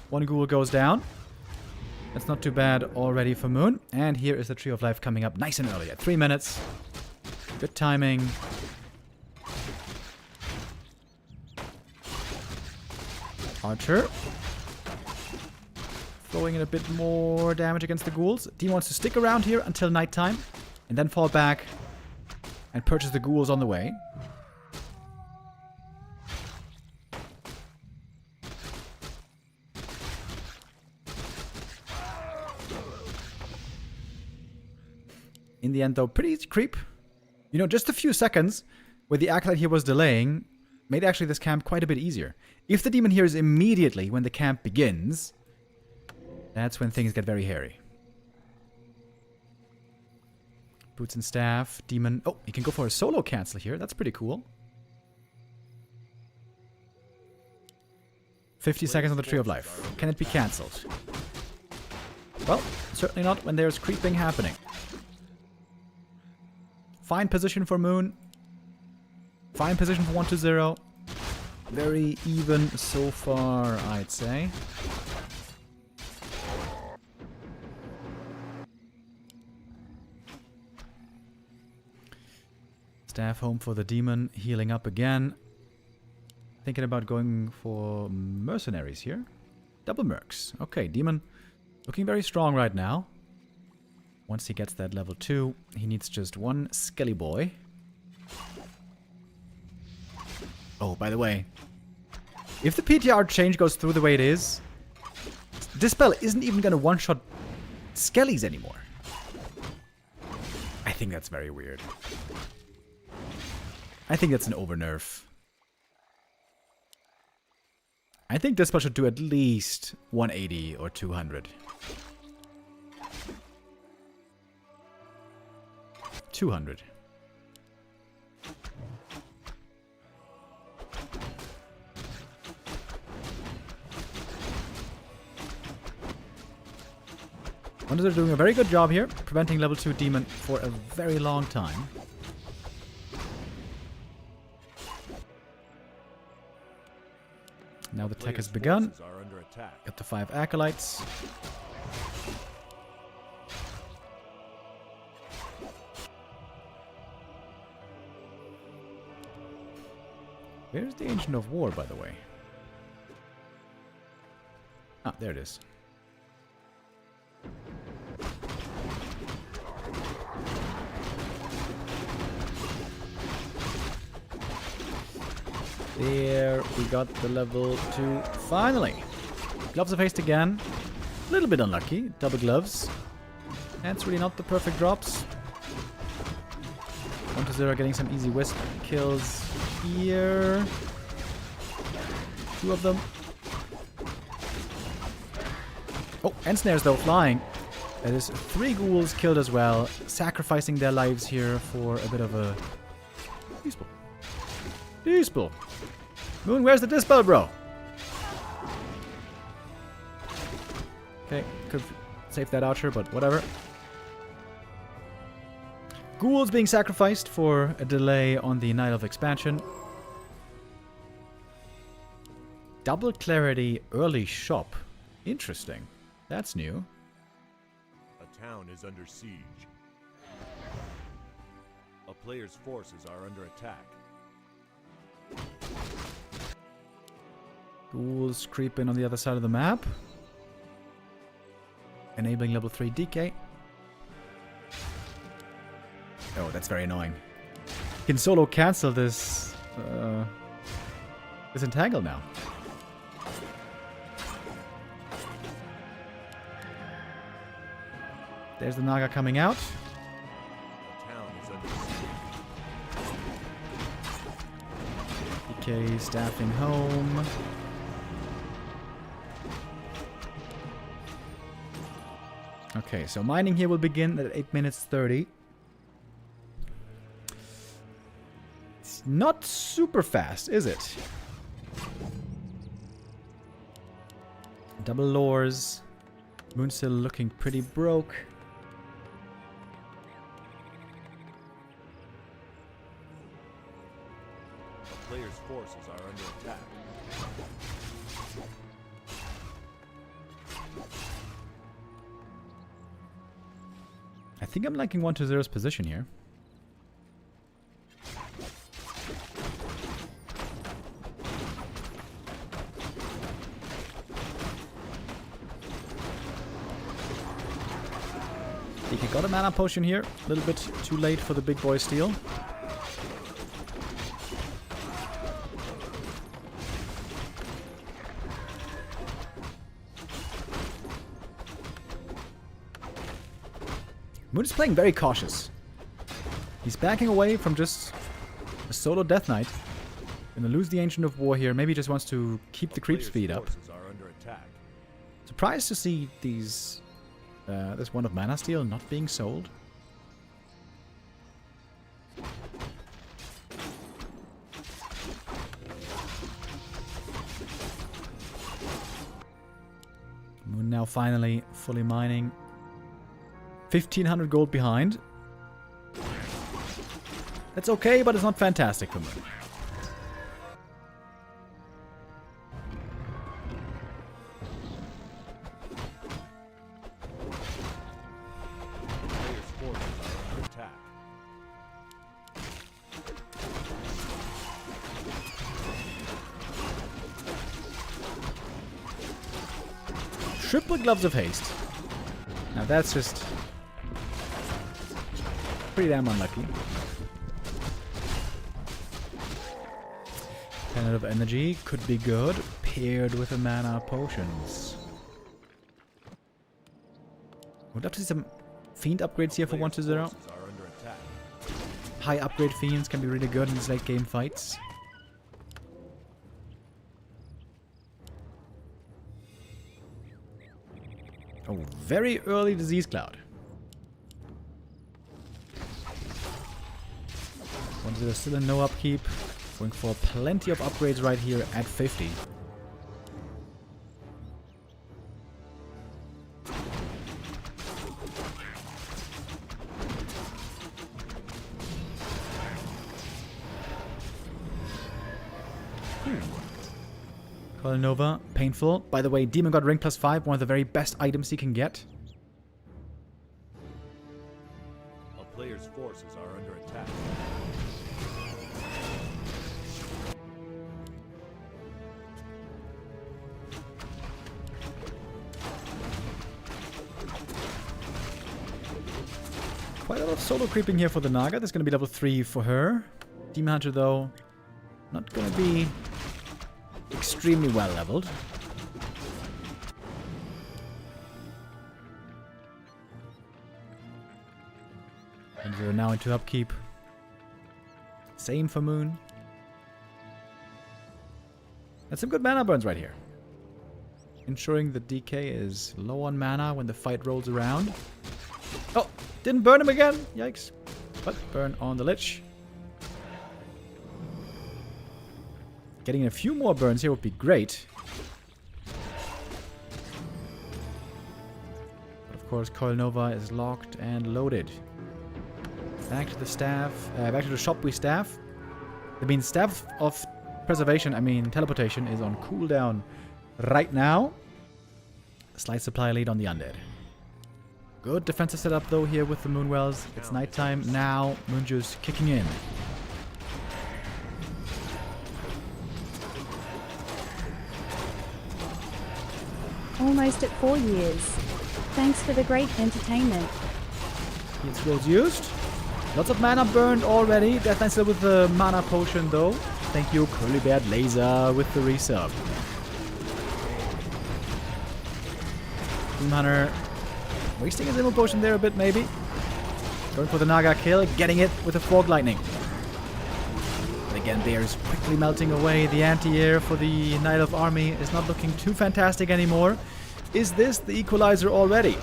One ghoul goes down. That's not too bad already for Moon. And here is the Tree of Life coming up nice and early at 3 minutes. Good timing. Archer. Throwing in a bit more damage against the ghouls. Demon wants to stick around here until nighttime. And then fall back and purchase the ghouls on the way. In the end, though, pretty easy creep. You know, just a few seconds where the Acolyte here was delaying made actually this camp quite a bit easier. If the demon here is immediately when the camp begins, that's when things get very hairy. Boots and staff, demon. Oh, he can go for a solo cancel here. That's pretty cool. 50 seconds on the Tree of Life. Can it be cancelled? Well, certainly not when there's creeping happening. Fine position for Moon. Fine position for 1-0. Very even so far, I'd say. Staff home for the demon. Healing up again. Thinking about going for mercenaries here. Double mercs. Okay, demon looking very strong right now. Once he gets that level 2, he needs just one skelly boy. Oh, by the way, if the PTR change goes through the way it is, Dispel isn't even going to one-shot skellies anymore. I think that's very weird. I think that's an over-nerf. I think Dispel should do at least 180 or 200. 200. Wonders are doing a very good job here, preventing level 2 demon for a very long time. Now the tech has begun. Got the 5 acolytes. Where's the Ancient of War, by the way? Ah, there it is. There, we got the level 2 finally. Gloves of Haste again. A little bit unlucky. Double gloves. That's really not the perfect drops. 1-0 getting some easy wisp kills here. 2 of them. Oh, and snares though, flying. That is 3 ghouls killed as well, sacrificing their lives here for a bit of a... Dispel. Dispel. Moon, where's the Dispel, bro? Okay, could save that Archer, but whatever. Ghouls being sacrificed for a delay on the Night of Expansion. Double clarity early shop. Interesting. That's new. A town is under siege. A player's forces are under attack. Ghouls creep in on the other side of the map. Enabling level 3 DK. Oh, that's very annoying. You can solo cancel this entangle now. There's the Naga coming out. A town is under siege. DK staffing home. Okay, so mining here will begin at 8 minutes 30. It's not super fast, is it? Double lures. Moonsill looking pretty broke. A player's forces are under attack. I think I'm liking 1-0's position here. DK got a mana potion here. A little bit too late for the big boy steal. Moon is playing very cautious. He's backing away from just a solo Death Knight. Gonna lose the Ancient of War here. Maybe he just wants to keep the creep speed up. Forces are under attack. Surprised to see these this one of Mana Steal not being sold. Moon now finally fully mining. 1,500 gold behind. That's okay, but it's not fantastic for Moon. Player's forces are under attack. Triple Gloves of Haste. Now that's just pretty damn unlucky. Planet of Energy could be good, paired with a mana potions. Would love to see some Fiend upgrades here for 1-0. Forces are under attack. High upgrade Fiends can be really good in these late game fights. Oh, very early Disease Cloud. 1-0 still in no upkeep. Going for plenty of upgrades right here at 50. Call Nova, painful. By the way, Demon God Ring +5, one of the very best items he can get. A player's forces are under attack. Quite a lot of solo creeping here for the Naga. There's going to be level 3 for her. Demon Hunter, though, not going to be extremely well leveled. And we're now into upkeep. Same for Moon. That's some good mana burns right here. Ensuring the DK is low on mana when the fight rolls around. Oh, didn't burn him again. Yikes. But burn on the Lich. Getting a few more burns here would be great. But of course, Coil Nova is locked and loaded. Back to the staff. Back to the shop we staff. I mean, staff of teleportation is on cooldown right now. Slight supply lead on the undead. Good defensive setup though here with the Moonwells. It's nighttime now. Moonjuice kicking in. Almost at 4 years. Thanks for the great entertainment. Heal scrolls used. Lots of mana burned already. Death Knight still with the mana potion though. Thank you, Curly Beard Laser with the resub. Doom Hunter wasting his ammo potion there a bit maybe. Going for the Naga kill, getting it with a Fog Lightning. And again, Bear's quickly melting away. The anti-air for the Knight of Army is not looking too fantastic anymore. Is this the equalizer already?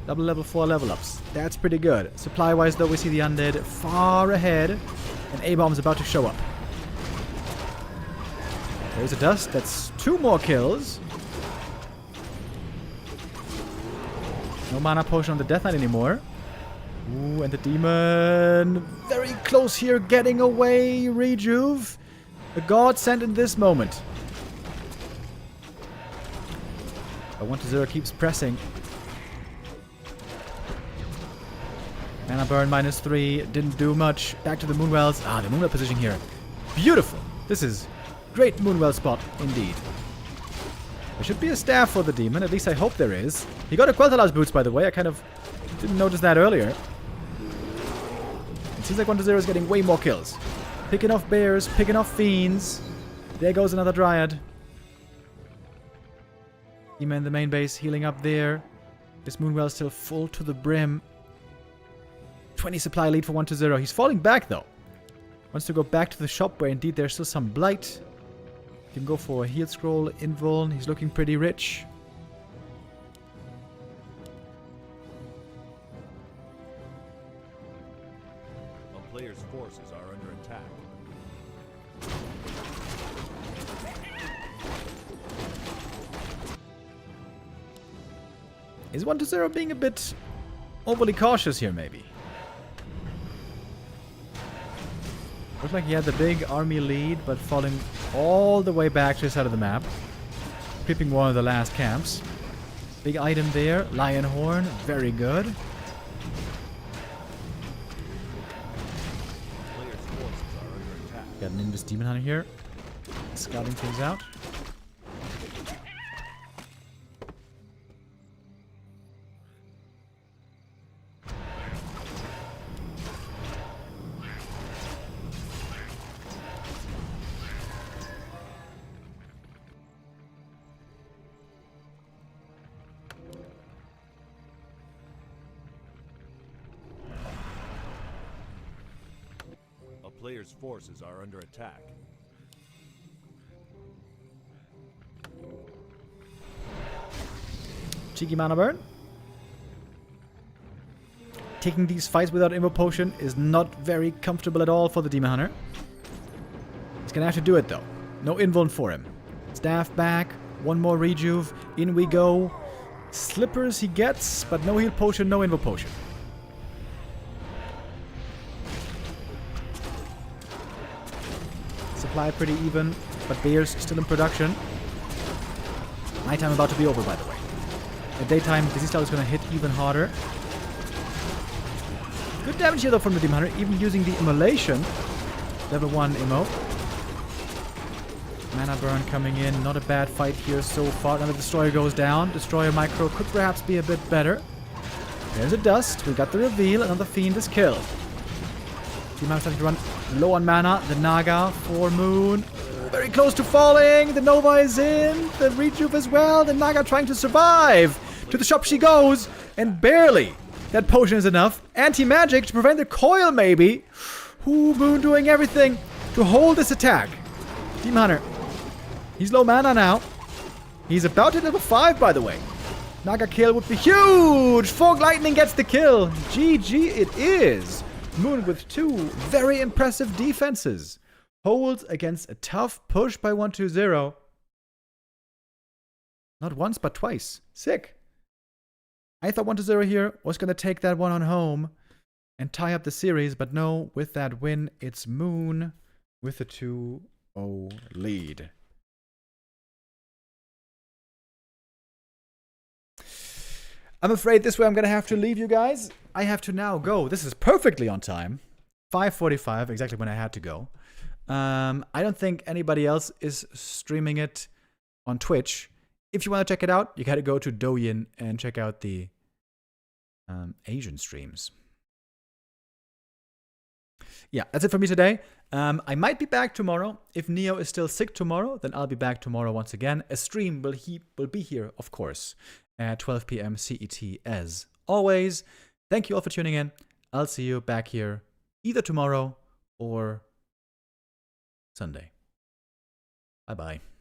Double level 4 level ups. That's pretty good. Supply-wise though, we see the undead far ahead. And A-Bomb's about to show up. There's a dust. That's 2 more kills. No mana potion on the Death Knight anymore. Ooh, and the Demon very close here, getting away. Rejuve. A godsend in this moment. But 1-0 keeps pressing. Mana burn -3. Didn't do much. Back to the Moonwells. Ah, the Moonwell position here. Beautiful. This is great Moonwell spot indeed. There should be a staff for the demon. At least I hope there is. He got a Quel'Thala's boots, by the way. I kind of didn't notice that earlier. It seems like 1-0 is getting way more kills. Picking off bears, picking off fiends. There goes another Dryad. Demon in the main base, healing up there. This Moonwell is still full to the brim. 20 supply lead for 1-0. He's falling back, though. Wants to go back to the shop where indeed there's still some blight. He can go for a heal scroll, invuln. He's looking pretty rich. A player's forces are under attack. Is 1-0 being a bit overly cautious here, maybe? Looks like he had the big army lead, but falling all the way back to his side of the map. Creeping one of the last camps. Big item there. Lion Horn. Very good. Player's forces are under attack. Got an Invis Demon Hunter here. Scouting things out. A player's forces are under attack. Cheeky mana burn. Taking these fights without Invo Potion is not very comfortable at all for the Demon Hunter. He's gonna have to do it though. No invuln for him. Staff back. One more rejuve. In we go. Slippers he gets, but no heal potion, no Invo Potion. Supply pretty even, but Bear's still in production. Nighttime about to be over, by the way. At daytime, Dizzy Style is going to hit even harder. Good damage here, though, from the Demon Hunter, even using the Immolation. Level 1 Immo. Mana burn coming in. Not a bad fight here so far. Now the Destroyer goes down. Destroyer Micro could perhaps be a bit better. There's a Dust. We got the reveal. Another Fiend is killed. Demon Hunter starting to run low on mana. The Naga for Moon. Very close to falling. The Nova is in. The Rejuve as well. The Naga trying to survive. To the shop she goes. And barely. That potion is enough. Anti-magic to prevent the coil, maybe. Ooh, Moon doing everything to hold this attack. Demon Hunter. He's low mana now. He's about to level 5, by the way. Naga kill would be huge. Fog Lightning gets the kill. GG it is. Moon with 2 very impressive defenses. Holds against a tough push by 1-2-0. Not once, but twice. Sick. I thought 1-0 here was going to take that one on home and tie up the series, but no, with that win, it's Moon with a 2-0 lead. I'm afraid this way I'm going to have to leave you guys. I have to now go. This is perfectly on time. 5:45, exactly when I had to go. I don't think anybody else is streaming it on Twitch. If you want to check it out, you got to go to Douyin and check out the Asian streams. Yeah, that's it for me today. I might be back tomorrow. If Neo is still sick tomorrow, then I'll be back tomorrow once again. A stream will be here, of course, at 12 p.m. CET as always. Thank you all for tuning in. I'll see you back here either tomorrow or Sunday. Bye-bye.